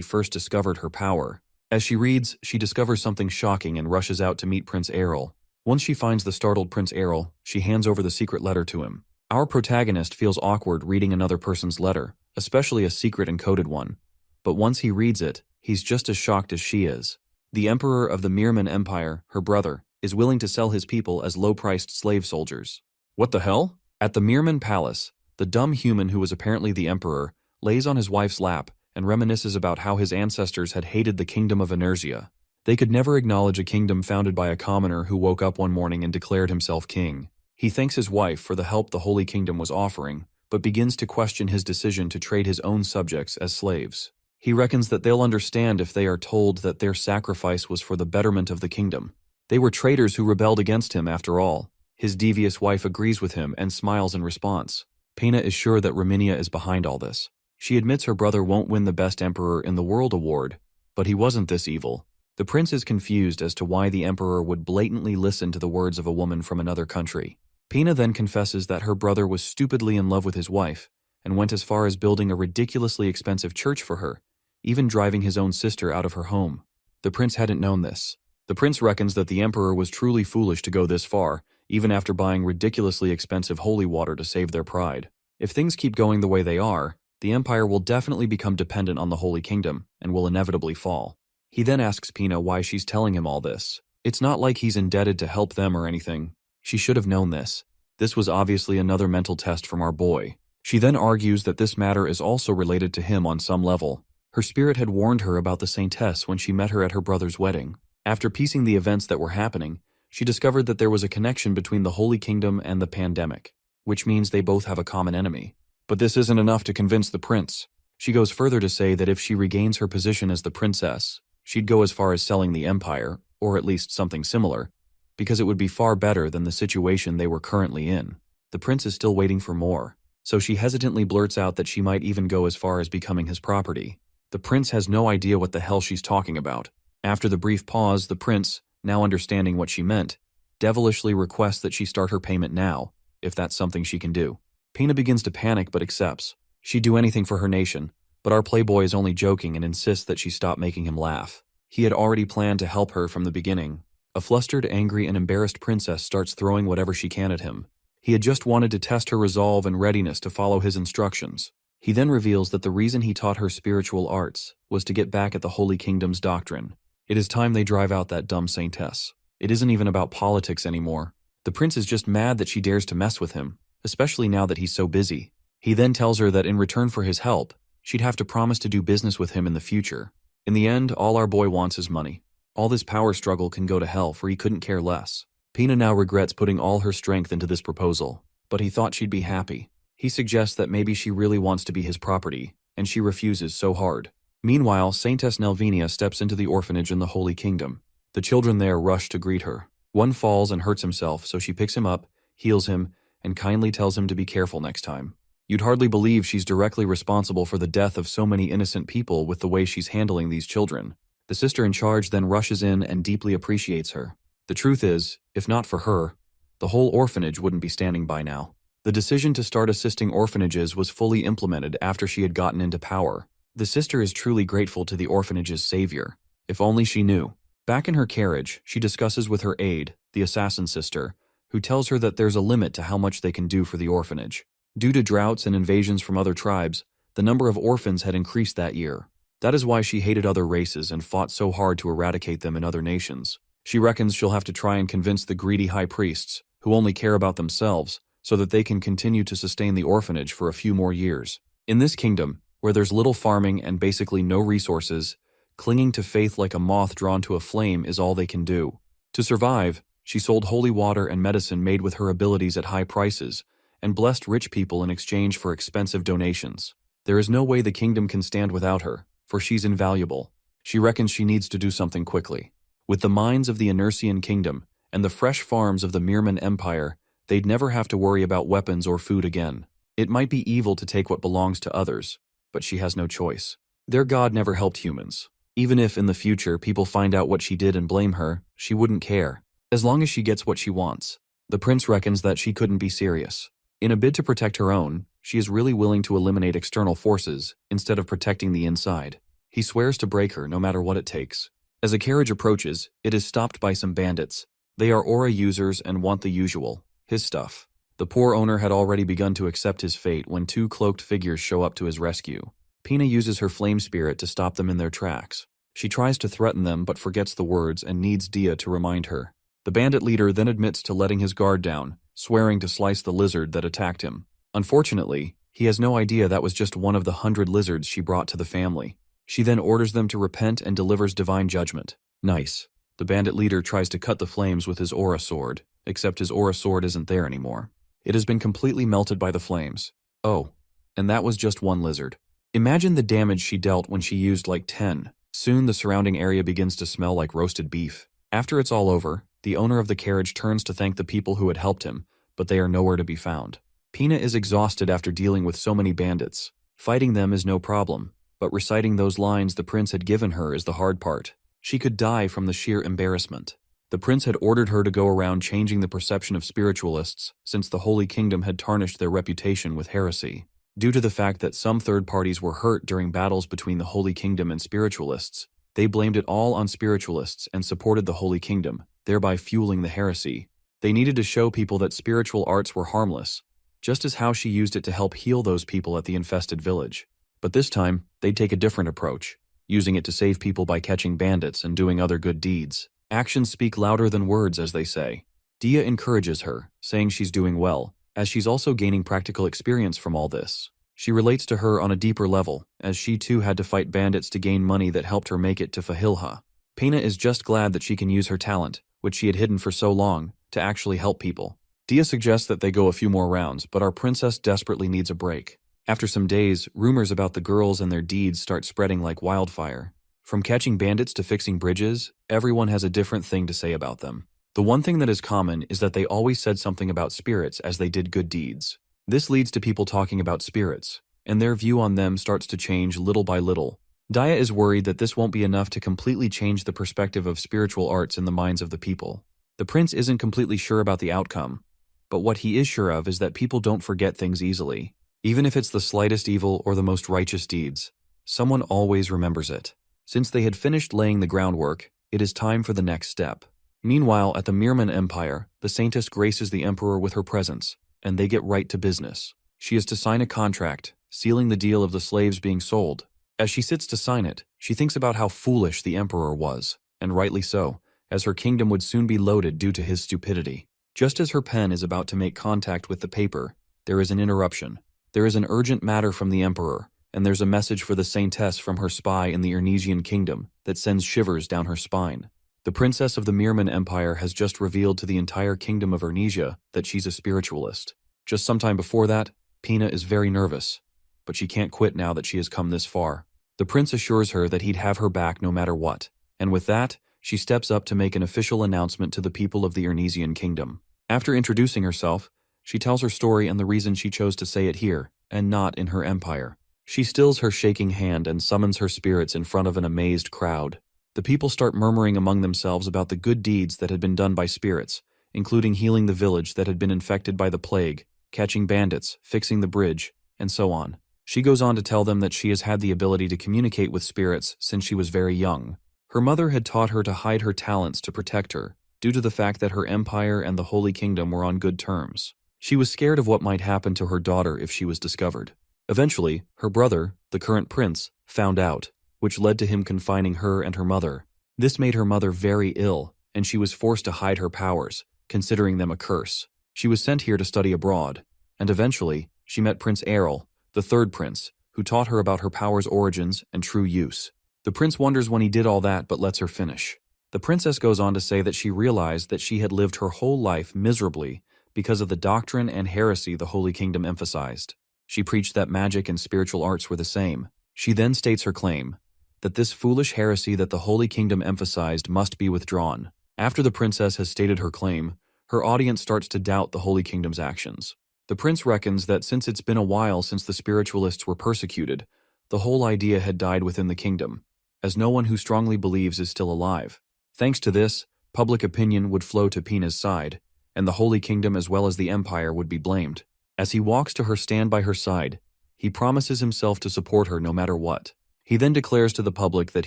first discovered her power. As she reads, she discovers something shocking and rushes out to meet Prince Errol. Once she finds the startled Prince Errol, she hands over the secret letter to him. Our protagonist feels awkward reading another person's letter, especially a secret encoded one. But once he reads it, he's just as shocked as she is. The Emperor of the Mirman Empire, her brother, is willing to sell his people as low-priced slave soldiers. What the hell? At the Mirman Palace, the dumb human who was apparently the Emperor lays on his wife's lap and reminisces about how his ancestors had hated the kingdom of Inertia. They could never acknowledge a kingdom founded by a commoner who woke up one morning and declared himself king. He thanks his wife for the help the Holy Kingdom was offering, but begins to question his decision to trade his own subjects as slaves. He reckons that they'll understand if they are told that their sacrifice was for the betterment of the kingdom. They were traitors who rebelled against him after all. His devious wife agrees with him and smiles in response. Pena is sure that Raminia is behind all this. She admits her brother won't win the Best Emperor in the World award, but he wasn't this evil. The prince is confused as to why the emperor would blatantly listen to the words of a woman from another country. Pena then confesses that her brother was stupidly in love with his wife and went as far as building a ridiculously expensive church for her, even driving his own sister out of her home. The prince hadn't known this. The prince reckons that the emperor was truly foolish to go this far, even after buying ridiculously expensive holy water to save their pride. If things keep going the way they are, the empire will definitely become dependent on the Holy Kingdom and will inevitably fall. He then asks Pena why she's telling him all this. It's not like he's indebted to help them or anything. She should have known this. This was obviously another mental test from our boy. She then argues that this matter is also related to him on some level. Her spirit had warned her about the Saintess when she met her at her brother's wedding. After piecing the events that were happening, she discovered that there was a connection between the Holy Kingdom and the pandemic, which means they both have a common enemy. But this isn't enough to convince the prince. She goes further to say that if she regains her position as the princess, she'd go as far as selling the empire, or at least something similar, because it would be far better than the situation they were currently in. The prince is still waiting for more, so she hesitantly blurts out that she might even go as far as becoming his property. The prince has no idea what the hell she's talking about. After the brief pause, the prince, now understanding what she meant, devilishly requests that she start her payment now, if that's something she can do. Pena begins to panic but accepts. She'd do anything for her nation, but our playboy is only joking and insists that she stop making him laugh. He had already planned to help her from the beginning. A flustered, angry, and embarrassed princess starts throwing whatever she can at him. He had just wanted to test her resolve and readiness to follow his instructions. He then reveals that the reason he taught her spiritual arts was to get back at the Holy Kingdom's doctrine. It is time they drive out that dumb saintess. It isn't even about politics anymore. The prince is just mad that she dares to mess with him, especially now that he's so busy. He then tells her that in return for his help, she'd have to promise to do business with him in the future. In the end, all our boy wants is money. All this power struggle can go to hell, for he couldn't care less. Pena now regrets putting all her strength into this proposal, but he thought she'd be happy. He suggests that maybe she really wants to be his property, and she refuses so hard. Meanwhile, Saintess Nelvinia steps into the orphanage in the Holy Kingdom. The children there rush to greet her. One falls and hurts himself, so she picks him up, heals him, and kindly tells him to be careful next time. You'd hardly believe she's directly responsible for the death of so many innocent people with the way she's handling these children. The sister in charge then rushes in and deeply appreciates her. The truth is, if not for her, the whole orphanage wouldn't be standing by now. The decision to start assisting orphanages was fully implemented after she had gotten into power. The sister is truly grateful to the orphanage's savior. If only she knew. Back in her carriage, she discusses with her aide, the assassin sister, who tells her that there's a limit to how much they can do for the orphanage. Due to droughts and invasions from other tribes, the number of orphans had increased that year. That is why she hated other races and fought so hard to eradicate them in other nations. She reckons she'll have to try and convince the greedy high priests, who only care about themselves, so that they can continue to sustain the orphanage for a few more years. In this kingdom, where there's little farming and basically no resources, clinging to faith like a moth drawn to a flame is all they can do. To survive, she sold holy water and medicine made with her abilities at high prices, and blessed rich people in exchange for expensive donations. There is no way the kingdom can stand without her, for she's invaluable. She reckons she needs to do something quickly. With the mines of the Inersian kingdom and the fresh farms of the Mirman Empire, they'd never have to worry about weapons or food again. It might be evil to take what belongs to others, but she has no choice. Their god never helped humans. Even if in the future people find out what she did and blame her, she wouldn't care. As long as she gets what she wants. The prince reckons that she couldn't be serious. In a bid to protect her own, she is really willing to eliminate external forces instead of protecting the inside. He swears to break her no matter what it takes. As a carriage approaches, it is stopped by some bandits. They are aura users and want the usual, his stuff. The poor owner had already begun to accept his fate when two cloaked figures show up to his rescue. Pena uses her flame spirit to stop them in their tracks. She tries to threaten them but forgets the words and needs Dia to remind her. The bandit leader then admits to letting his guard down, swearing to slice the lizard that attacked him. Unfortunately, he has no idea that was just one of the 100 lizards she brought to the family. She then orders them to repent and delivers divine judgment. Nice. The bandit leader tries to cut the flames with his aura sword, except his aura sword isn't there anymore. It has been completely melted by the flames. Oh, and that was just one lizard. Imagine the damage she dealt when she used like 10. Soon the surrounding area begins to smell like roasted beef. After it's all over, the owner of the carriage turns to thank the people who had helped him, but they are nowhere to be found. Pina is exhausted after dealing with so many bandits. Fighting them is no problem, but reciting those lines the prince had given her is the hard part. She could die from the sheer embarrassment. The prince had ordered her to go around changing the perception of spiritualists, since the Holy Kingdom had tarnished their reputation with heresy. Due to the fact that some third parties were hurt during battles between the Holy Kingdom and spiritualists, they blamed it all on spiritualists and supported the Holy Kingdom, thereby fueling the heresy. They needed to show people that spiritual arts were harmless, just as how she used it to help heal those people at the infested village. But this time, they'd take a different approach, using it to save people by catching bandits and doing other good deeds. Actions speak louder than words, as they say. Dia encourages her, saying she's doing well, as she's also gaining practical experience from all this. She relates to her on a deeper level, as she too had to fight bandits to gain money that helped her make it to Fahilha. Pina is just glad that she can use her talent, which she had hidden for so long, to actually help people. Dia suggests that they go a few more rounds, but our princess desperately needs a break. After some days, rumors about the girls and their deeds start spreading like wildfire. From catching bandits to fixing bridges, everyone has a different thing to say about them. The one thing that is common is that they always said something about spirits as they did good deeds. This leads to people talking about spirits, and their view on them starts to change little by little. Dia is worried that this won't be enough to completely change the perspective of spiritual arts in the minds of the people. The prince isn't completely sure about the outcome, but what he is sure of is that people don't forget things easily. Even if it's the slightest evil or the most righteous deeds, someone always remembers it. Since they had finished laying the groundwork, it is time for the next step. Meanwhile, at the Mirman Empire, the Saintess graces the Emperor with her presence, and they get right to business. She is to sign a contract, sealing the deal of the slaves being sold. As she sits to sign it, she thinks about how foolish the Emperor was, and rightly so, as her kingdom would soon be loaded due to his stupidity. Just as her pen is about to make contact with the paper, there is an interruption. There is an urgent matter from the Emperor, and there's a message for the Saintess from her spy in the Ernesian kingdom that sends shivers down her spine. The princess of the Mirman Empire has just revealed to the entire kingdom of Ernesia that she's a spiritualist. Just sometime before that, Pina is very nervous, but she can't quit now that she has come this far. The prince assures her that he'd have her back no matter what, and with that, she steps up to make an official announcement to the people of the Ernesian kingdom. After introducing herself, she tells her story and the reason she chose to say it here, and not in her empire. She stills her shaking hand and summons her spirits in front of an amazed crowd. The people start murmuring among themselves about the good deeds that had been done by spirits, including healing the village that had been infected by the plague, catching bandits, fixing the bridge, and so on. She goes on to tell them that she has had the ability to communicate with spirits since she was very young. Her mother had taught her to hide her talents to protect her, due to the fact that her empire and the Holy Kingdom were on good terms. She was scared of what might happen to her daughter if she was discovered. Eventually, her brother, the current prince, found out, which led to him confining her and her mother. This made her mother very ill, and she was forced to hide her powers, considering them a curse. She was sent here to study abroad, and eventually, she met Prince Errol, the third prince, who taught her about her powers' origins and true use. The prince wonders when he did all that but lets her finish. The princess goes on to say that she realized that she had lived her whole life miserably because of the doctrine and heresy the Holy Kingdom emphasized. She preached that magic and spiritual arts were the same. She then states her claim, that this foolish heresy that the Holy Kingdom emphasized must be withdrawn. After the princess has stated her claim, her audience starts to doubt the Holy Kingdom's actions. The prince reckons that since it's been a while since the spiritualists were persecuted, the whole idea had died within the kingdom, as no one who strongly believes is still alive. Thanks to this, public opinion would flow to Pina's side, and the Holy Kingdom as well as the Empire would be blamed. As he walks to her stand by her side, he promises himself to support her no matter what. He then declares to the public that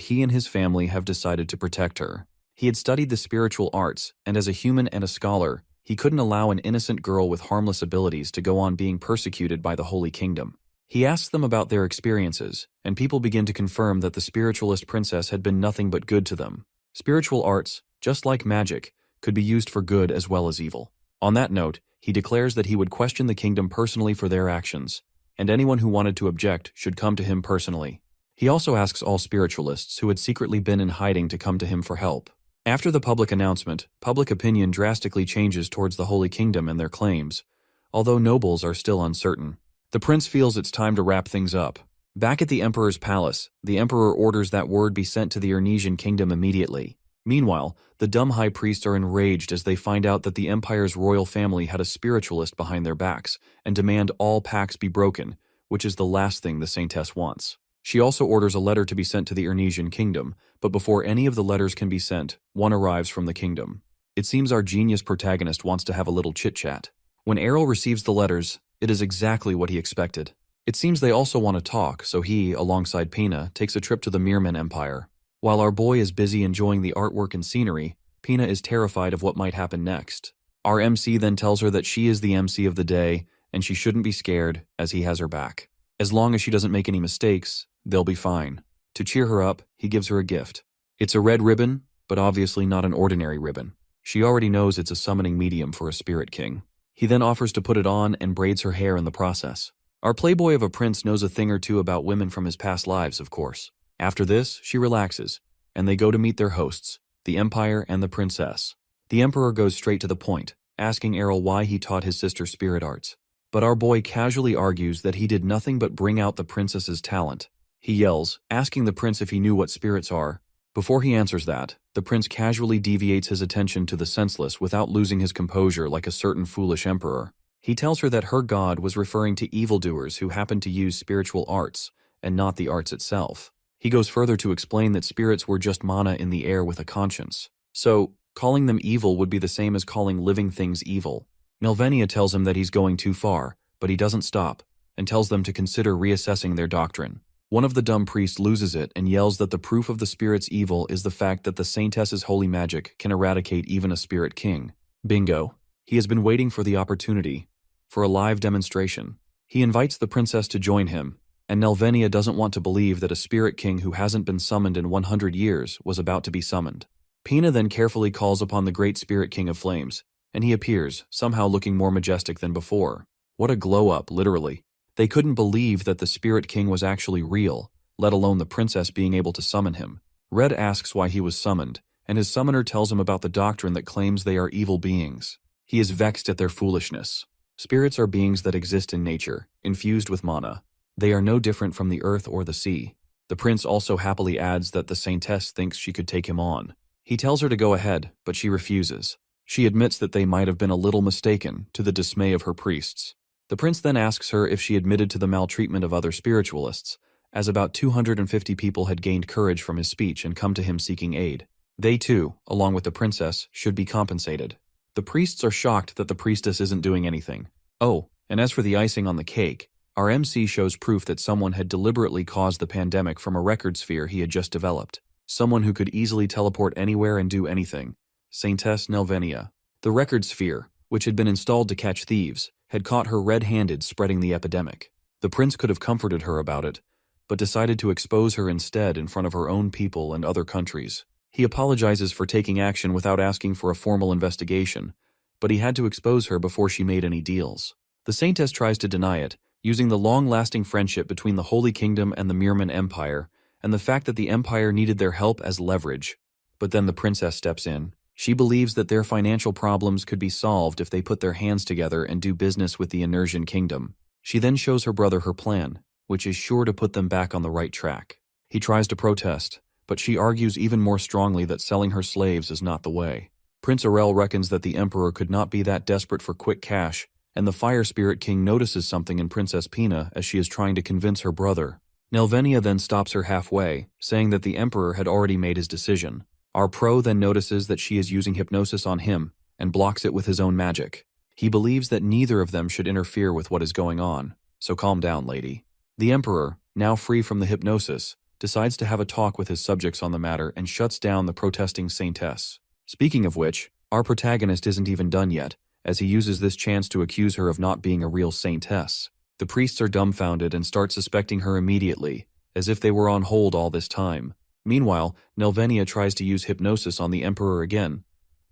he and his family have decided to protect her. He had studied the spiritual arts, and as a human and a scholar, he couldn't allow an innocent girl with harmless abilities to go on being persecuted by the Holy Kingdom. He asks them about their experiences, and people begin to confirm that the spiritualist princess had been nothing but good to them. Spiritual arts, just like magic, could be used for good as well as evil. On that note, he declares that he would question the kingdom personally for their actions, and anyone who wanted to object should come to him personally. He also asks all spiritualists who had secretly been in hiding to come to him for help. After the public announcement, public opinion drastically changes towards the Holy Kingdom and their claims, although nobles are still uncertain. The prince feels it's time to wrap things up. Back at the Emperor's palace, the Emperor orders that word be sent to the Ernesian kingdom immediately. Meanwhile, the dumb high priests are enraged as they find out that the Empire's royal family had a spiritualist behind their backs and demand all pacts be broken, which is the last thing the Saintess wants. She also orders a letter to be sent to the Ernesian kingdom, but before any of the letters can be sent, one arrives from the kingdom. It seems our genius protagonist wants to have a little chit-chat. When Errol receives the letters, it is exactly what he expected. It seems they also want to talk, so he, alongside Pina, takes a trip to the Mirman Empire. While our boy is busy enjoying the artwork and scenery, Pina is terrified of what might happen next. Our MC then tells her that she is the MC of the day, and she shouldn't be scared, as he has her back. As long as she doesn't make any mistakes, they'll be fine. To cheer her up, he gives her a gift. It's a red ribbon, but obviously not an ordinary ribbon. She already knows it's a summoning medium for a spirit king. He then offers to put it on and braids her hair in the process. Our playboy of a prince knows a thing or two about women from his past lives, of course. After this, she relaxes, and they go to meet their hosts, the Empire and the princess. The Emperor goes straight to the point, asking Errol why he taught his sister spirit arts. But our boy casually argues that he did nothing but bring out the princess's talent. He yells, asking the prince if he knew what spirits are. Before he answers that, the prince casually deviates his attention to the senseless without losing his composure like a certain foolish emperor. He tells her that her god was referring to evildoers who happened to use spiritual arts, and not the arts itself. He goes further to explain that spirits were just mana in the air with a conscience. So, calling them evil would be the same as calling living things evil. Nelvenia tells him that he's going too far, but he doesn't stop, and tells them to consider reassessing their doctrine. One of the dumb priests loses it and yells that the proof of the spirit's evil is the fact that the Saintess's holy magic can eradicate even a spirit king. Bingo. He has been waiting for the opportunity, for a live demonstration. He invites the princess to join him, and Nelvenia doesn't want to believe that a spirit king who hasn't been summoned in 100 years was about to be summoned. Pina then carefully calls upon the great spirit king of flames, and he appears, somehow looking more majestic than before. What a glow-up, literally. They couldn't believe that the spirit king was actually real, let alone the princess being able to summon him. Red asks why he was summoned, and his summoner tells him about the doctrine that claims they are evil beings. He is vexed at their foolishness. Spirits are beings that exist in nature, infused with mana. They are no different from the earth or the sea. The prince also happily adds that the Saintess thinks she could take him on. He tells her to go ahead, but she refuses. She admits that they might have been a little mistaken, to the dismay of her priests. The prince then asks her if she admitted to the maltreatment of other spiritualists, as about 250 people had gained courage from his speech and come to him seeking aid. They too, along with the princess, should be compensated. The priests are shocked that the priestess isn't doing anything. Oh, and as for the icing on the cake, our MC shows proof that someone had deliberately caused the pandemic from a record sphere he had just developed. Someone who could easily teleport anywhere and do anything. Saintess Nelvenia. The record sphere, which had been installed to catch thieves, had caught her red-handed spreading the epidemic. The prince could have comforted her about it, but decided to expose her instead in front of her own people and other countries. He apologizes for taking action without asking for a formal investigation, but he had to expose her before she made any deals. The Saintess tries to deny it, using the long-lasting friendship between the Holy Kingdom and the Mirman Empire, and the fact that the Empire needed their help as leverage. But then the princess steps in. She believes that their financial problems could be solved if they put their hands together and do business with the Ernesian kingdom. She then shows her brother her plan, which is sure to put them back on the right track. He tries to protest, but she argues even more strongly that selling her slaves is not the way. Prince Arel reckons that the Emperor could not be that desperate for quick cash, and the Fire Spirit King notices something in Princess Pina as she is trying to convince her brother. Nelvenia then stops her halfway, saying that the Emperor had already made his decision. Our pro then notices that she is using hypnosis on him, and blocks it with his own magic. He believes that neither of them should interfere with what is going on, so calm down, lady. The Emperor, now free from the hypnosis, decides to have a talk with his subjects on the matter and shuts down the protesting Saintess. Speaking of which, our protagonist isn't even done yet, as he uses this chance to accuse her of not being a real Saintess. The priests are dumbfounded and start suspecting her immediately, as if they were on hold all this time. Meanwhile, Nelvenia tries to use hypnosis on the Emperor again,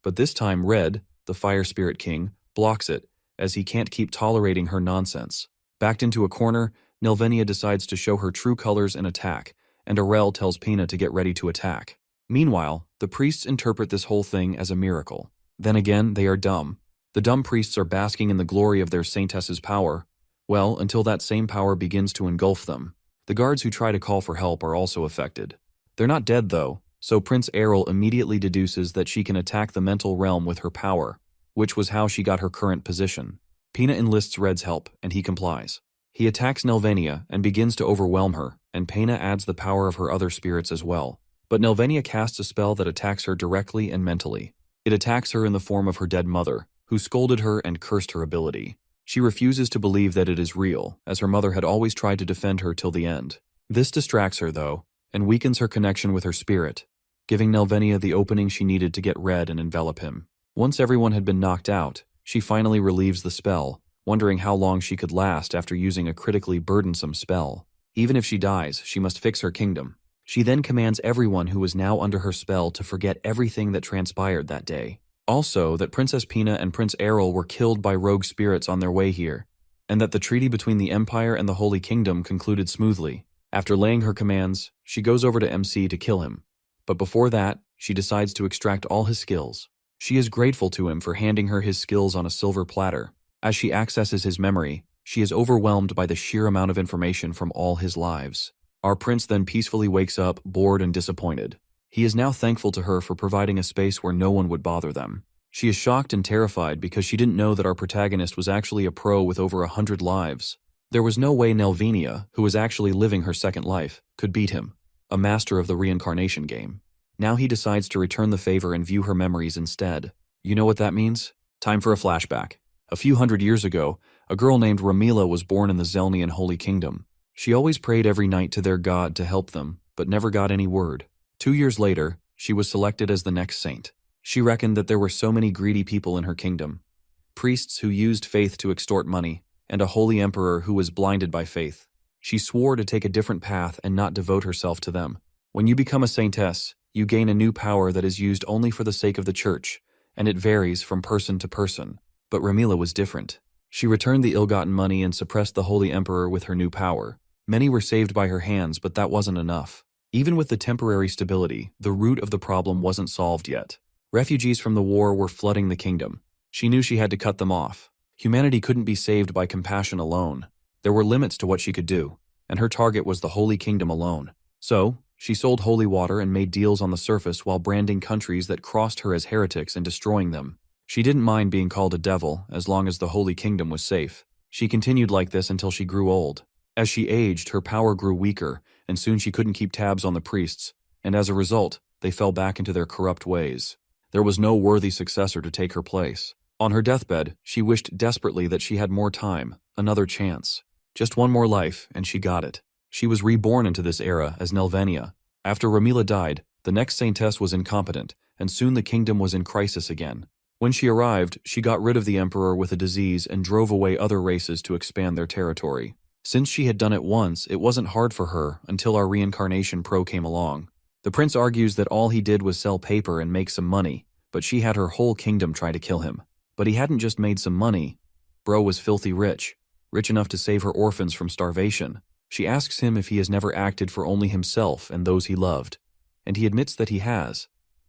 but this time Red, the Fire Spirit King, blocks it, as he can't keep tolerating her nonsense. Backed into a corner, Nelvenia decides to show her true colors and attack, and Arel tells Pina to get ready to attack. Meanwhile, the priests interpret this whole thing as a miracle. Then again, they are dumb. The dumb priests are basking in the glory of their Saintess's power, well, until that same power begins to engulf them. The guards who try to call for help are also affected. They're not dead though, so Prince Errol immediately deduces that she can attack the mental realm with her power, which was how she got her current position. Pina enlists Red's help, and he complies. He attacks Nelvania and begins to overwhelm her, and Pina adds the power of her other spirits as well. But Nelvania casts a spell that attacks her directly and mentally. It attacks her in the form of her dead mother, who scolded her and cursed her ability. She refuses to believe that it is real, as her mother had always tried to defend her till the end. This distracts her, though, and weakens her connection with her spirit, giving Nelvania the opening she needed to get Red and envelop him. Once everyone had been knocked out, she finally relieves the spell, wondering how long she could last after using a critically burdensome spell. Even if she dies, she must fix her kingdom. She then commands everyone who was now under her spell to forget everything that transpired that day. Also, that Princess Pina and Prince Errol were killed by rogue spirits on their way here, and that the treaty between the Empire and the Holy Kingdom concluded smoothly. After laying her commands, she goes over to MC to kill him. But before that, she decides to extract all his skills. She is grateful to him for handing her his skills on a silver platter. As she accesses his memory, she is overwhelmed by the sheer amount of information from all his lives. Our prince then peacefully wakes up, bored and disappointed. He is now thankful to her for providing a space where no one would bother them. She is shocked and terrified because she didn't know that our protagonist was actually a pro with over 100 lives. There was no way Nelvania, who was actually living her second life, could beat him, a master of the reincarnation game. Now he decides to return the favor and view her memories instead. You know what that means? Time for a flashback. A few hundred years ago, a girl named Ramila was born in the Zelnian Holy Kingdom. She always prayed every night to their god to help them, but never got any word. 2 years later, she was selected as the next saint. She reckoned that there were so many greedy people in her kingdom. Priests who used faith to extort money, and a holy emperor who was blinded by faith. She swore to take a different path and not devote herself to them. When you become a saintess, you gain a new power that is used only for the sake of the church, and it varies from person to person. But Ramila was different. She returned the ill-gotten money and suppressed the holy emperor with her new power. Many were saved by her hands, but that wasn't enough. Even with the temporary stability, the root of the problem wasn't solved yet. Refugees from the war were flooding the kingdom. She knew she had to cut them off. Humanity couldn't be saved by compassion alone. There were limits to what she could do, and her target was the Holy Kingdom alone. So, she sold holy water and made deals on the surface while branding countries that crossed her as heretics and destroying them. She didn't mind being called a devil as long as the Holy Kingdom was safe. She continued like this until she grew old. As she aged, her power grew weaker, and soon she couldn't keep tabs on the priests, and as a result, they fell back into their corrupt ways. There was no worthy successor to take her place. On her deathbed, she wished desperately that she had more time, another chance. Just one more life, and she got it. She was reborn into this era as Nelvania. After Ramila died, the next saintess was incompetent, and soon the kingdom was in crisis again. When she arrived, she got rid of the emperor with a disease and drove away other races to expand their territory. Since she had done it once, it wasn't hard for her until our reincarnation pro came along. The prince argues that all he did was sell paper and make some money, but she had her whole kingdom try to kill him. But he hadn't just made some money. Bro was filthy rich enough to save her orphans from starvation. She asks him if he has never acted for only himself and those he loved, and he admits that he has,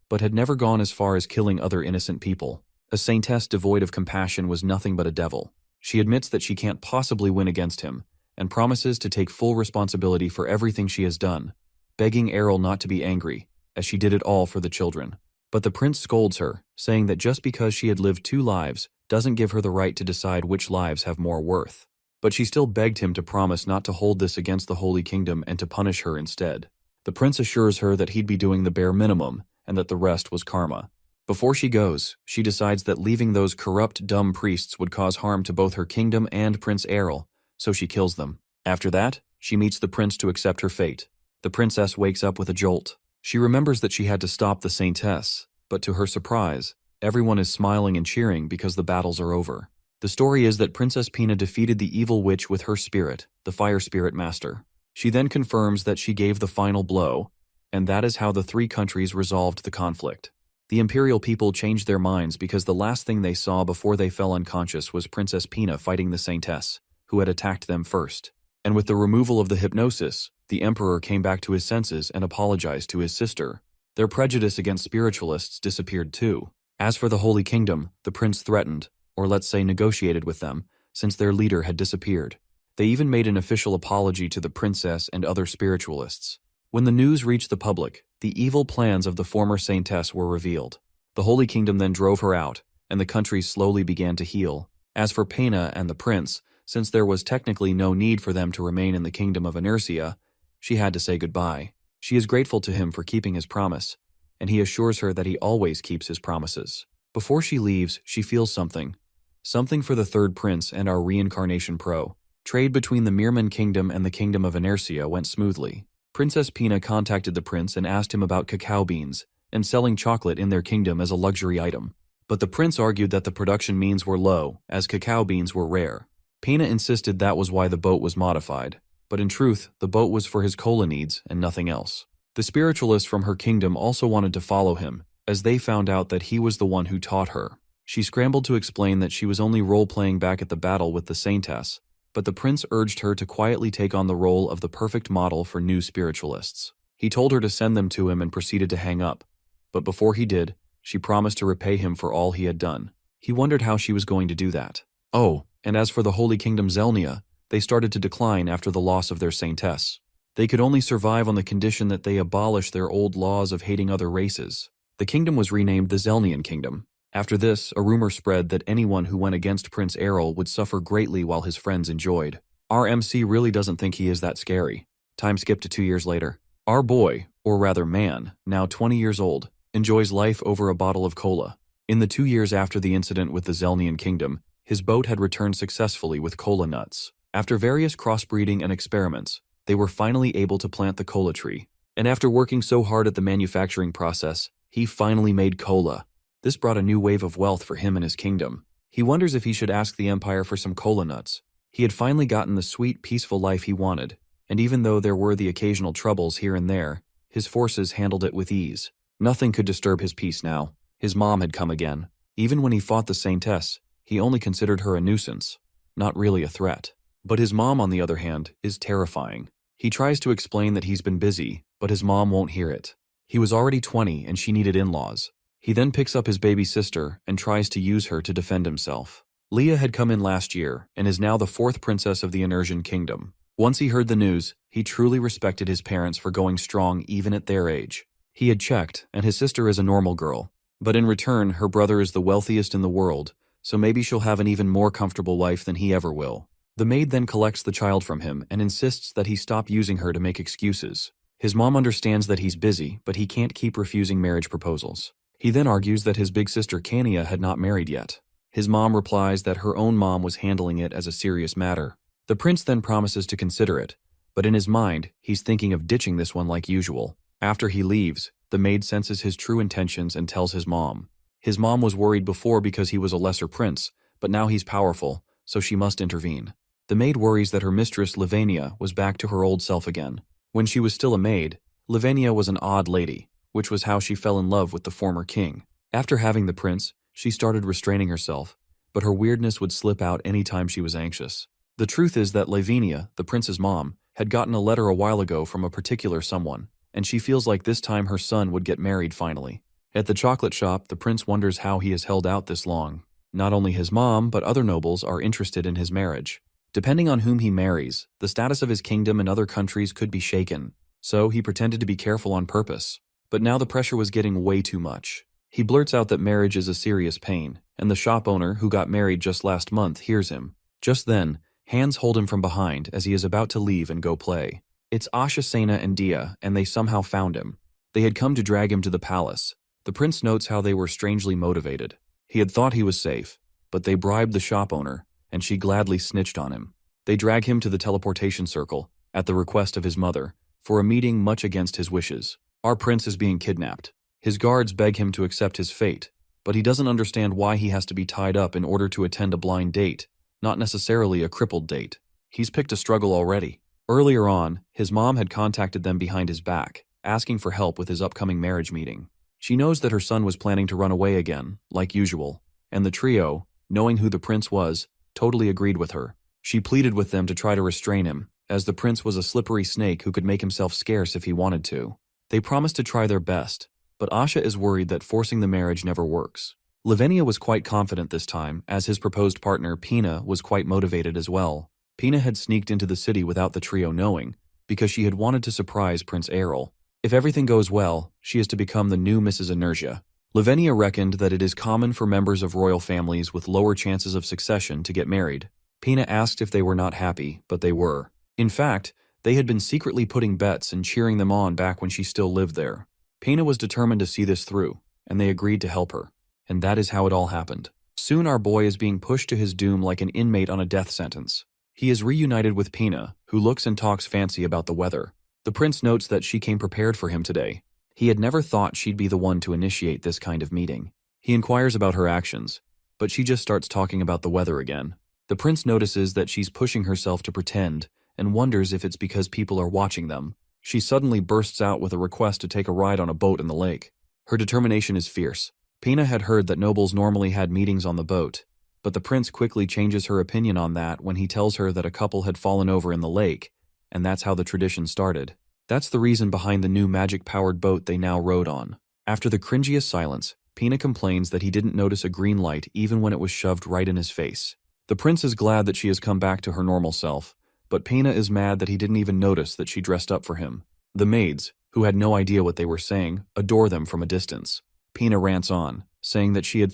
but had never gone as far as killing other innocent people. A saintess devoid of compassion was nothing but a devil. She admits that she can't possibly win against him, and promises to take full responsibility for everything she has done, begging Errol not to be angry, as she did it all for the children. But the prince scolds her, saying that just because she had lived 2 lives doesn't give her the right to decide which lives have more worth. But she still begged him to promise not to hold this against the Holy Kingdom and to punish her instead. The prince assures her that he'd be doing the bare minimum, and that the rest was karma. Before she goes, she decides that leaving those corrupt, dumb priests would cause harm to both her kingdom and Prince Errol, so she kills them. After that, she meets the prince to accept her fate. The princess wakes up with a jolt. She remembers that she had to stop the saintess, but to her surprise, everyone is smiling and cheering because the battles are over. The story is that Princess Pina defeated the evil witch with her spirit, the Fire Spirit Master. She then confirms that she gave the final blow, and that is how the 3 countries resolved the conflict. The imperial people changed their minds because the last thing they saw before they fell unconscious was Princess Pina fighting the saintess, who had attacked them first. And with the removal of the hypnosis, the emperor came back to his senses and apologized to his sister. Their prejudice against spiritualists disappeared too. As for the Holy Kingdom, the prince threatened, or let's say negotiated with them, since their leader had disappeared. They even made an official apology to the princess and other spiritualists. When the news reached the public, the evil plans of the former saintess were revealed. The Holy Kingdom then drove her out, and the country slowly began to heal. As for Pena and the prince, since there was technically no need for them to remain in the kingdom of Inertia, she had to say goodbye. She is grateful to him for keeping his promise, and he assures her that he always keeps his promises. Before she leaves, she feels something. Something for the third prince and our reincarnation pro. Trade between the Mirman kingdom and the kingdom of Inertia went smoothly. Princess Pena contacted the prince and asked him about cacao beans and selling chocolate in their kingdom as a luxury item. But the prince argued that the production means were low, as cacao beans were rare. Pena insisted that was why the boat was modified, but in truth, the boat was for his cola needs and nothing else. The spiritualists from her kingdom also wanted to follow him, as they found out that he was the one who taught her. She scrambled to explain that she was only role-playing back at the battle with the saintess, but the prince urged her to quietly take on the role of the perfect model for new spiritualists. He told her to send them to him and proceeded to hang up. But before he did, she promised to repay him for all he had done. He wondered how she was going to do that. Oh, and as for the Holy Kingdom Zelnia, they started to decline after the loss of their saintess. They could only survive on the condition that they abolish their old laws of hating other races. The kingdom was renamed the Zelnian Kingdom. After this, a rumor spread that anyone who went against Prince Errol would suffer greatly while his friends enjoyed. Our MC really doesn't think he is that scary. Time skip to 2 years later. Our boy, or rather man, now 20 years old, enjoys life over a bottle of cola. In the 2 years after the incident with the Zelnian Kingdom, his boat had returned successfully with cola nuts. After various crossbreeding and experiments, they were finally able to plant the cola tree. And after working so hard at the manufacturing process, he finally made cola. This brought a new wave of wealth for him and his kingdom. He wonders if he should ask the empire for some cola nuts. He had finally gotten the sweet, peaceful life he wanted, and even though there were the occasional troubles here and there, his forces handled it with ease. Nothing could disturb his peace now. His mom had come again. Even when he fought the saintess, he only considered her a nuisance, not really a threat. But his mom, on the other hand, is terrifying. He tries to explain that he's been busy, but his mom won't hear it. He was already 20 and she needed in-laws. He then picks up his baby sister and tries to use her to defend himself. Leah had come in last year and is now the 4th princess of the Inertian Kingdom. Once he heard the news, he truly respected his parents for going strong even at their age. He had checked, and his sister is a normal girl. But in return, her brother is the wealthiest in the world, so maybe she'll have an even more comfortable life than he ever will. The maid then collects the child from him and insists that he stop using her to make excuses. His mom understands that he's busy, but he can't keep refusing marriage proposals. He then argues that his big sister Kania had not married yet. His mom replies that her own mom was handling it as a serious matter. The prince then promises to consider it, but in his mind, he's thinking of ditching this one like usual. After he leaves, the maid senses his true intentions and tells his mom. His mom was worried before because he was a lesser prince, but now he's powerful, so she must intervene. The maid worries that her mistress Lavinia was back to her old self again. When she was still a maid, Lavinia was an odd lady, which was how she fell in love with the former king. After having the prince, she started restraining herself, but her weirdness would slip out any time she was anxious. The truth is that Lavinia, the prince's mom, had gotten a letter a while ago from a particular someone, and she feels like this time her son would get married finally. At the chocolate shop, the prince wonders how he has held out this long. Not only his mom, but other nobles are interested in his marriage. Depending on whom he marries, the status of his kingdom in other countries could be shaken, so he pretended to be careful on purpose. But now the pressure was getting way too much. He blurts out that marriage is a serious pain, and the shop owner, who got married just last month, hears him. Just then, hands hold him from behind as he is about to leave and go play. It's Asha, Sena, and Dia, and they somehow found him. They had come to drag him to the palace. The prince notes how they were strangely motivated. He had thought he was safe, but they bribed the shop owner, and she gladly snitched on him. They drag him to the teleportation circle, at the request of his mother, for a meeting much against his wishes. Our prince is being kidnapped. His guards beg him to accept his fate, but he doesn't understand why he has to be tied up in order to attend a blind date, not necessarily a crippled date. He's picked a struggle already. Earlier on, his mom had contacted them behind his back, asking for help with his upcoming marriage meeting. She knows that her son was planning to run away again, like usual, and the trio, knowing who the prince was, totally agreed with her. She pleaded with them to try to restrain him, as the prince was a slippery snake who could make himself scarce if he wanted to. They promised to try their best, but Asha is worried that forcing the marriage never works. Lavinia was quite confident this time, as his proposed partner, Pina, was quite motivated as well. Pina had sneaked into the city without the trio knowing, because she had wanted to surprise Prince Errol. If everything goes well, she is to become the new Mrs. Inertia. Lavinia reckoned that it is common for members of royal families with lower chances of succession to get married. Pina asked if they were not happy, but they were. In fact, they had been secretly putting bets and cheering them on back when she still lived there. Pina was determined to see this through, and they agreed to help her. And that is how it all happened. Soon our boy is being pushed to his doom like an inmate on a death sentence. He is reunited with Pina, who looks and talks fancy about the weather. The prince notes that she came prepared for him today. He had never thought she'd be the one to initiate this kind of meeting. He inquires about her actions, but she just starts talking about the weather again. The prince notices that she's pushing herself to pretend and wonders if it's because people are watching them. She suddenly bursts out with a request to take a ride on a boat in the lake. Her determination is fierce. Pina had heard that nobles normally had meetings on the boat, but the prince quickly changes her opinion on that when he tells her that a couple had fallen over in the lake, and that's how the tradition started. That's the reason behind the new magic-powered boat they now rode on. After the cringiest silence, Pina complains that he didn't notice a green light even when it was shoved right in his face. The prince is glad that she has come back to her normal self, but Pina is mad that he didn't even notice that she dressed up for him. The maids, who had no idea what they were saying, adore them from a distance. Pina rants on, saying that she had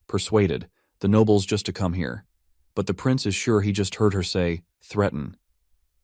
persuaded, the nobles just to come here. But the prince is sure he just heard her say, threaten.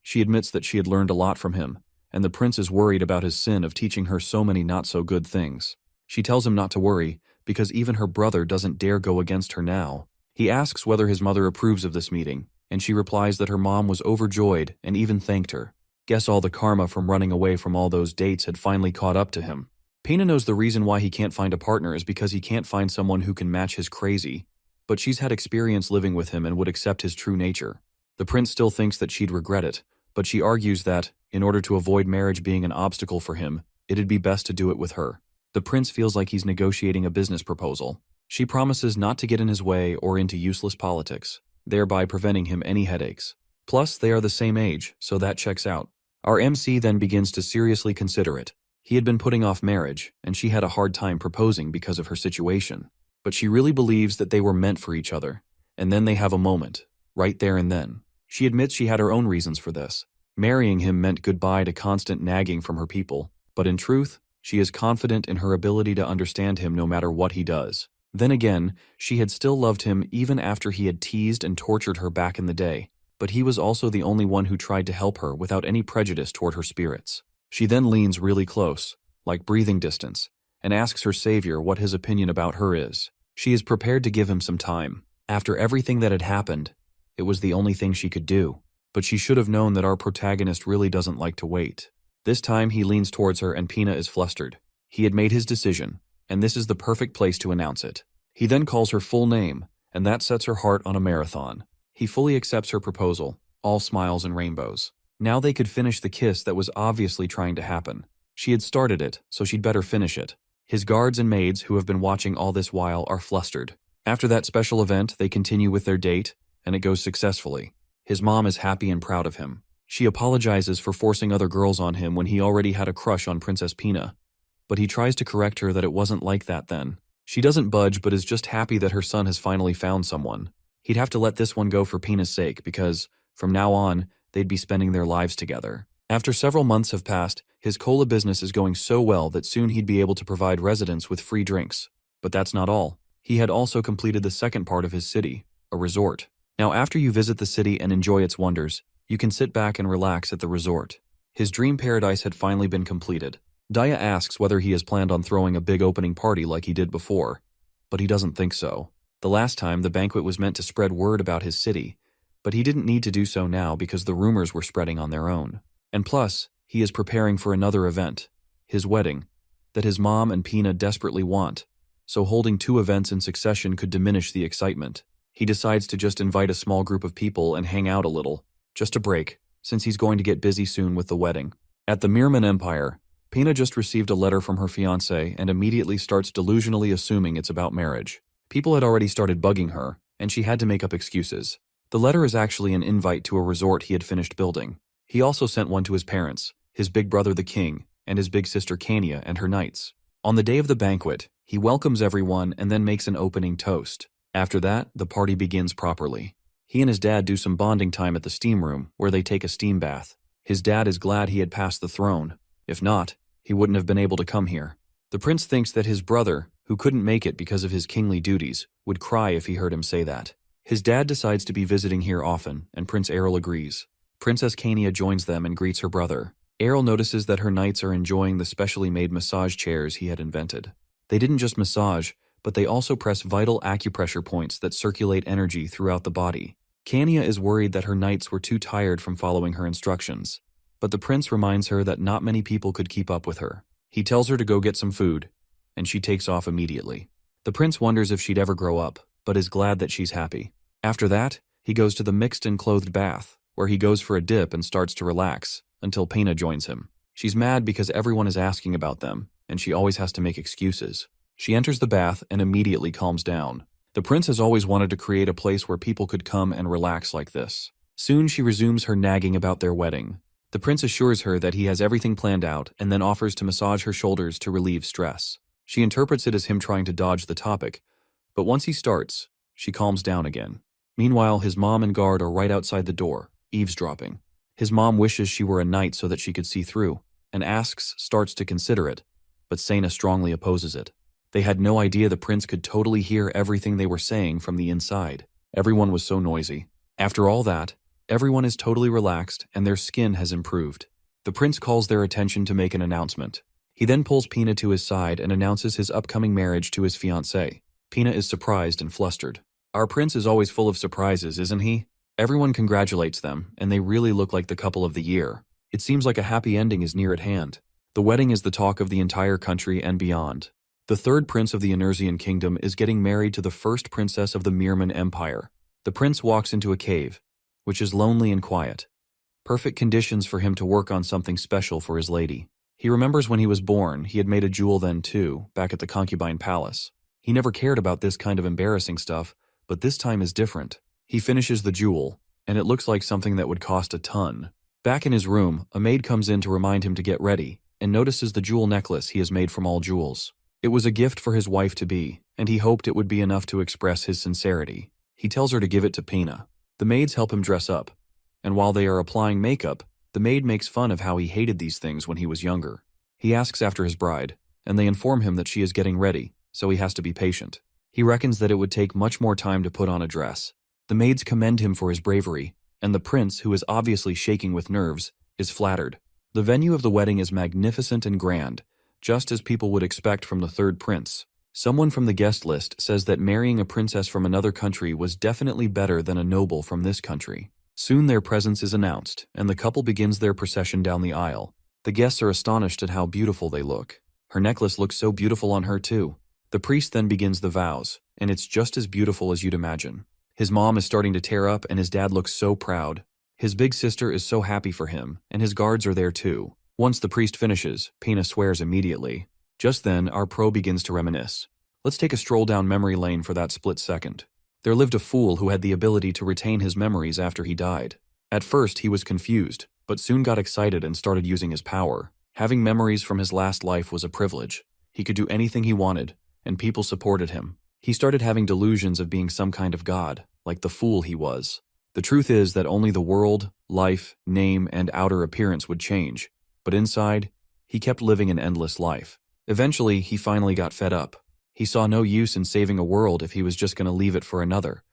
She admits that she had learned a lot from him, and the prince is worried about his sin of teaching her so many not-so-good things. She tells him not to worry, because even her brother doesn't dare go against her now. He asks whether his mother approves of this meeting, and she replies that her mom was overjoyed and even thanked her. Guess all the karma from running away from all those dates had finally caught up to him. Pina knows the reason why he can't find a partner is because he can't find someone who can match his crazy, but she's had experience living with him and would accept his true nature. The prince still thinks that she'd regret it, but she argues that, in order to avoid marriage being an obstacle for him, it'd be best to do it with her. The prince feels like he's negotiating a business proposal. She promises not to get in his way or into useless politics, thereby preventing him any headaches. Plus, they are the same age, so that checks out. Our MC then begins to seriously consider it. He had been putting off marriage, and she had a hard time proposing because of her situation. But she really believes that they were meant for each other, and then they have a moment, right there and then. She admits she had her own reasons for this. Marrying him meant goodbye to constant nagging from her people, but in truth, she is confident in her ability to understand him no matter what he does. Then again, she had still loved him even after he had teased and tortured her back in the day, but he was also the only one who tried to help her without any prejudice toward her spirits. She then leans really close, like breathing distance, and asks her savior what his opinion about her is. She is prepared to give him some time. After everything that had happened, it was the only thing she could do. But she should have known that our protagonist really doesn't like to wait. This time he leans towards her and Pina is flustered. He had made his decision, and this is the perfect place to announce it. He then calls her full name, and that sets her heart on a marathon. He fully accepts her proposal, all smiles and rainbows. Now they could finish the kiss that was obviously trying to happen. She had started it, so she'd better finish it. His guards and maids who have been watching all this while are flustered. After that special event, they continue with their date, and it goes successfully. His mom is happy and proud of him. She apologizes for forcing other girls on him when he already had a crush on Princess Pina. But he tries to correct her that it wasn't like that then. She doesn't budge but is just happy that her son has finally found someone. He'd have to let this one go for Pina's sake because, from now on, they'd be spending their lives together. After several months have passed, his cola business is going so well that soon he'd be able to provide residents with free drinks. But that's not all. He had also completed the second part of his city, a resort. Now after you visit the city and enjoy its wonders, you can sit back and relax at the resort. His dream paradise had finally been completed. Daya asks whether he has planned on throwing a big opening party like he did before, but he doesn't think so. The last time, the banquet was meant to spread word about his city, but he didn't need to do so now because the rumors were spreading on their own. And plus, he is preparing for another event, his wedding, that his mom and Pina desperately want, so holding two events in succession could diminish the excitement. He decides to just invite a small group of people and hang out a little, just a break, since he's going to get busy soon with the wedding. At the Mirman Empire, Pina just received a letter from her fiancé and immediately starts delusionally assuming it's about marriage. People had already started bugging her, and she had to make up excuses. The letter is actually an invite to a resort he had finished building. He also sent one to his parents, his big brother the king, and his big sister Kania and her knights. On the day of the banquet, he welcomes everyone and then makes an opening toast. After that, the party begins properly. He and his dad do some bonding time at the steam room, where they take a steam bath. His dad is glad he had passed the throne. If not, he wouldn't have been able to come here. The prince thinks that his brother, who couldn't make it because of his kingly duties, would cry if he heard him say that. His dad decides to be visiting here often, and Prince Errol agrees. Princess Kania joins them and greets her brother. Errol notices that her knights are enjoying the specially made massage chairs he had invented. They didn't just massage, but they also press vital acupressure points that circulate energy throughout the body. Kania is worried that her knights were too tired from following her instructions, but the prince reminds her that not many people could keep up with her. He tells her to go get some food, and she takes off immediately. The prince wonders if she'd ever grow up, but is glad that she's happy. After that, he goes to the mixed and clothed bath, where he goes for a dip and starts to relax, until Pena joins him. She's mad because everyone is asking about them, and she always has to make excuses. She enters the bath and immediately calms down. The prince has always wanted to create a place where people could come and relax like this. Soon she resumes her nagging about their wedding. The prince assures her that he has everything planned out and then offers to massage her shoulders to relieve stress. She interprets it as him trying to dodge the topic, but once he starts, she calms down again. Meanwhile, his mom and guard are right outside the door, eavesdropping. His mom wishes she were a knight so that she could see through, and starts to consider it, but Sena strongly opposes it. They had no idea the prince could totally hear everything they were saying from the inside. Everyone was so noisy. After all that, everyone is totally relaxed and their skin has improved. The prince calls their attention to make an announcement. He then pulls Pina to his side and announces his upcoming marriage to his fiancée. Pina is surprised and flustered. Our prince is always full of surprises, isn't he? Everyone congratulates them, and they really look like the couple of the year. It seems like a happy ending is near at hand. The wedding is the talk of the entire country and beyond. The third prince of the Enersian kingdom is getting married to the first princess of the Mirman Empire. The prince walks into a cave, which is lonely and quiet. Perfect conditions for him to work on something special for his lady. He remembers when he was born, he had made a jewel then too, back at the concubine palace. He never cared about this kind of embarrassing stuff, but this time is different. He finishes the jewel, and it looks like something that would cost a ton. Back in his room, a maid comes in to remind him to get ready, and notices the jewel necklace he has made from all jewels. It was a gift for his wife-to-be, and he hoped it would be enough to express his sincerity. He tells her to give it to Pina. The maids help him dress up, and while they are applying makeup, the maid makes fun of how he hated these things when he was younger. He asks after his bride, and they inform him that she is getting ready, so he has to be patient. He reckons that it would take much more time to put on a dress. The maids commend him for his bravery, and the prince, who is obviously shaking with nerves, is flattered. The venue of the wedding is magnificent and grand, just as people would expect from the third prince. Someone from the guest list says that marrying a princess from another country was definitely better than a noble from this country. Soon their presence is announced, and the couple begins their procession down the aisle. The guests are astonished at how beautiful they look. Her necklace looks so beautiful on her too. The priest then begins the vows, and it's just as beautiful as you'd imagine. His mom is starting to tear up, and his dad looks so proud. His big sister is so happy for him, and his guards are there too. Once the priest finishes, Pina swears immediately. Just then, our pro begins to reminisce. Let's take a stroll down memory lane for that split second. There lived a fool who had the ability to retain his memories after he died. At first, he was confused, but soon got excited and started using his power. Having memories from his last life was a privilege. He could do anything he wanted, and people supported him. He started having delusions of being some kind of god, like the fool he was. The truth is that only the world, life, name, and outer appearance would change, but inside, he kept living an endless life. Eventually, he finally got fed up. He saw no use in saving a world if he was just going to leave it for another,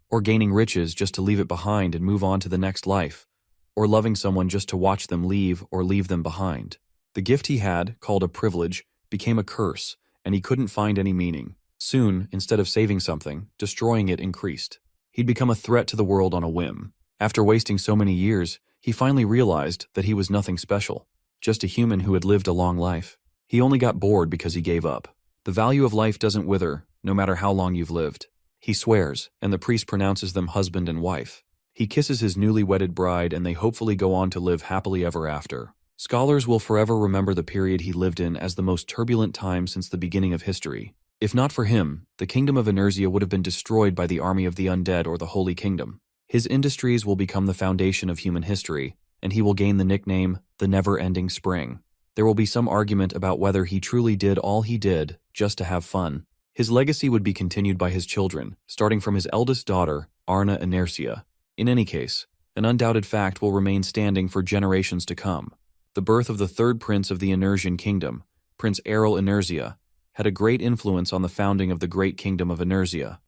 or gaining riches just to leave it behind and move on to the next life, or loving someone just to watch them leave or leave them behind. The gift he had, called a privilege, became a curse, and he couldn't find any meaning. Soon, instead of saving something, destroying it increased. He'd become a threat to the world on a whim. After wasting so many years, he finally realized that he was nothing special, just a human who had lived a long life. He only got bored because he gave up. The value of life doesn't wither, no matter how long you've lived. He swears, and the priest pronounces them husband and wife. He kisses his newly wedded bride, and they hopefully go on to live happily ever after. Scholars will forever remember the period he lived in as the most turbulent time since the beginning of history. If not for him, the kingdom of Enersia would have been destroyed by the army of the undead or the Holy Kingdom. His industries will become the foundation of human history, and he will gain the nickname, the Never-Ending Spring. There will be some argument about whether he truly did all he did just to have fun. His legacy would be continued by his children, starting from his eldest daughter, Arna Inertia. In any case, an undoubted fact will remain standing for generations to come. The birth of the third prince of the Enersian kingdom, Prince Errol Enersia, had a great influence on the founding of the great kingdom of Enersia.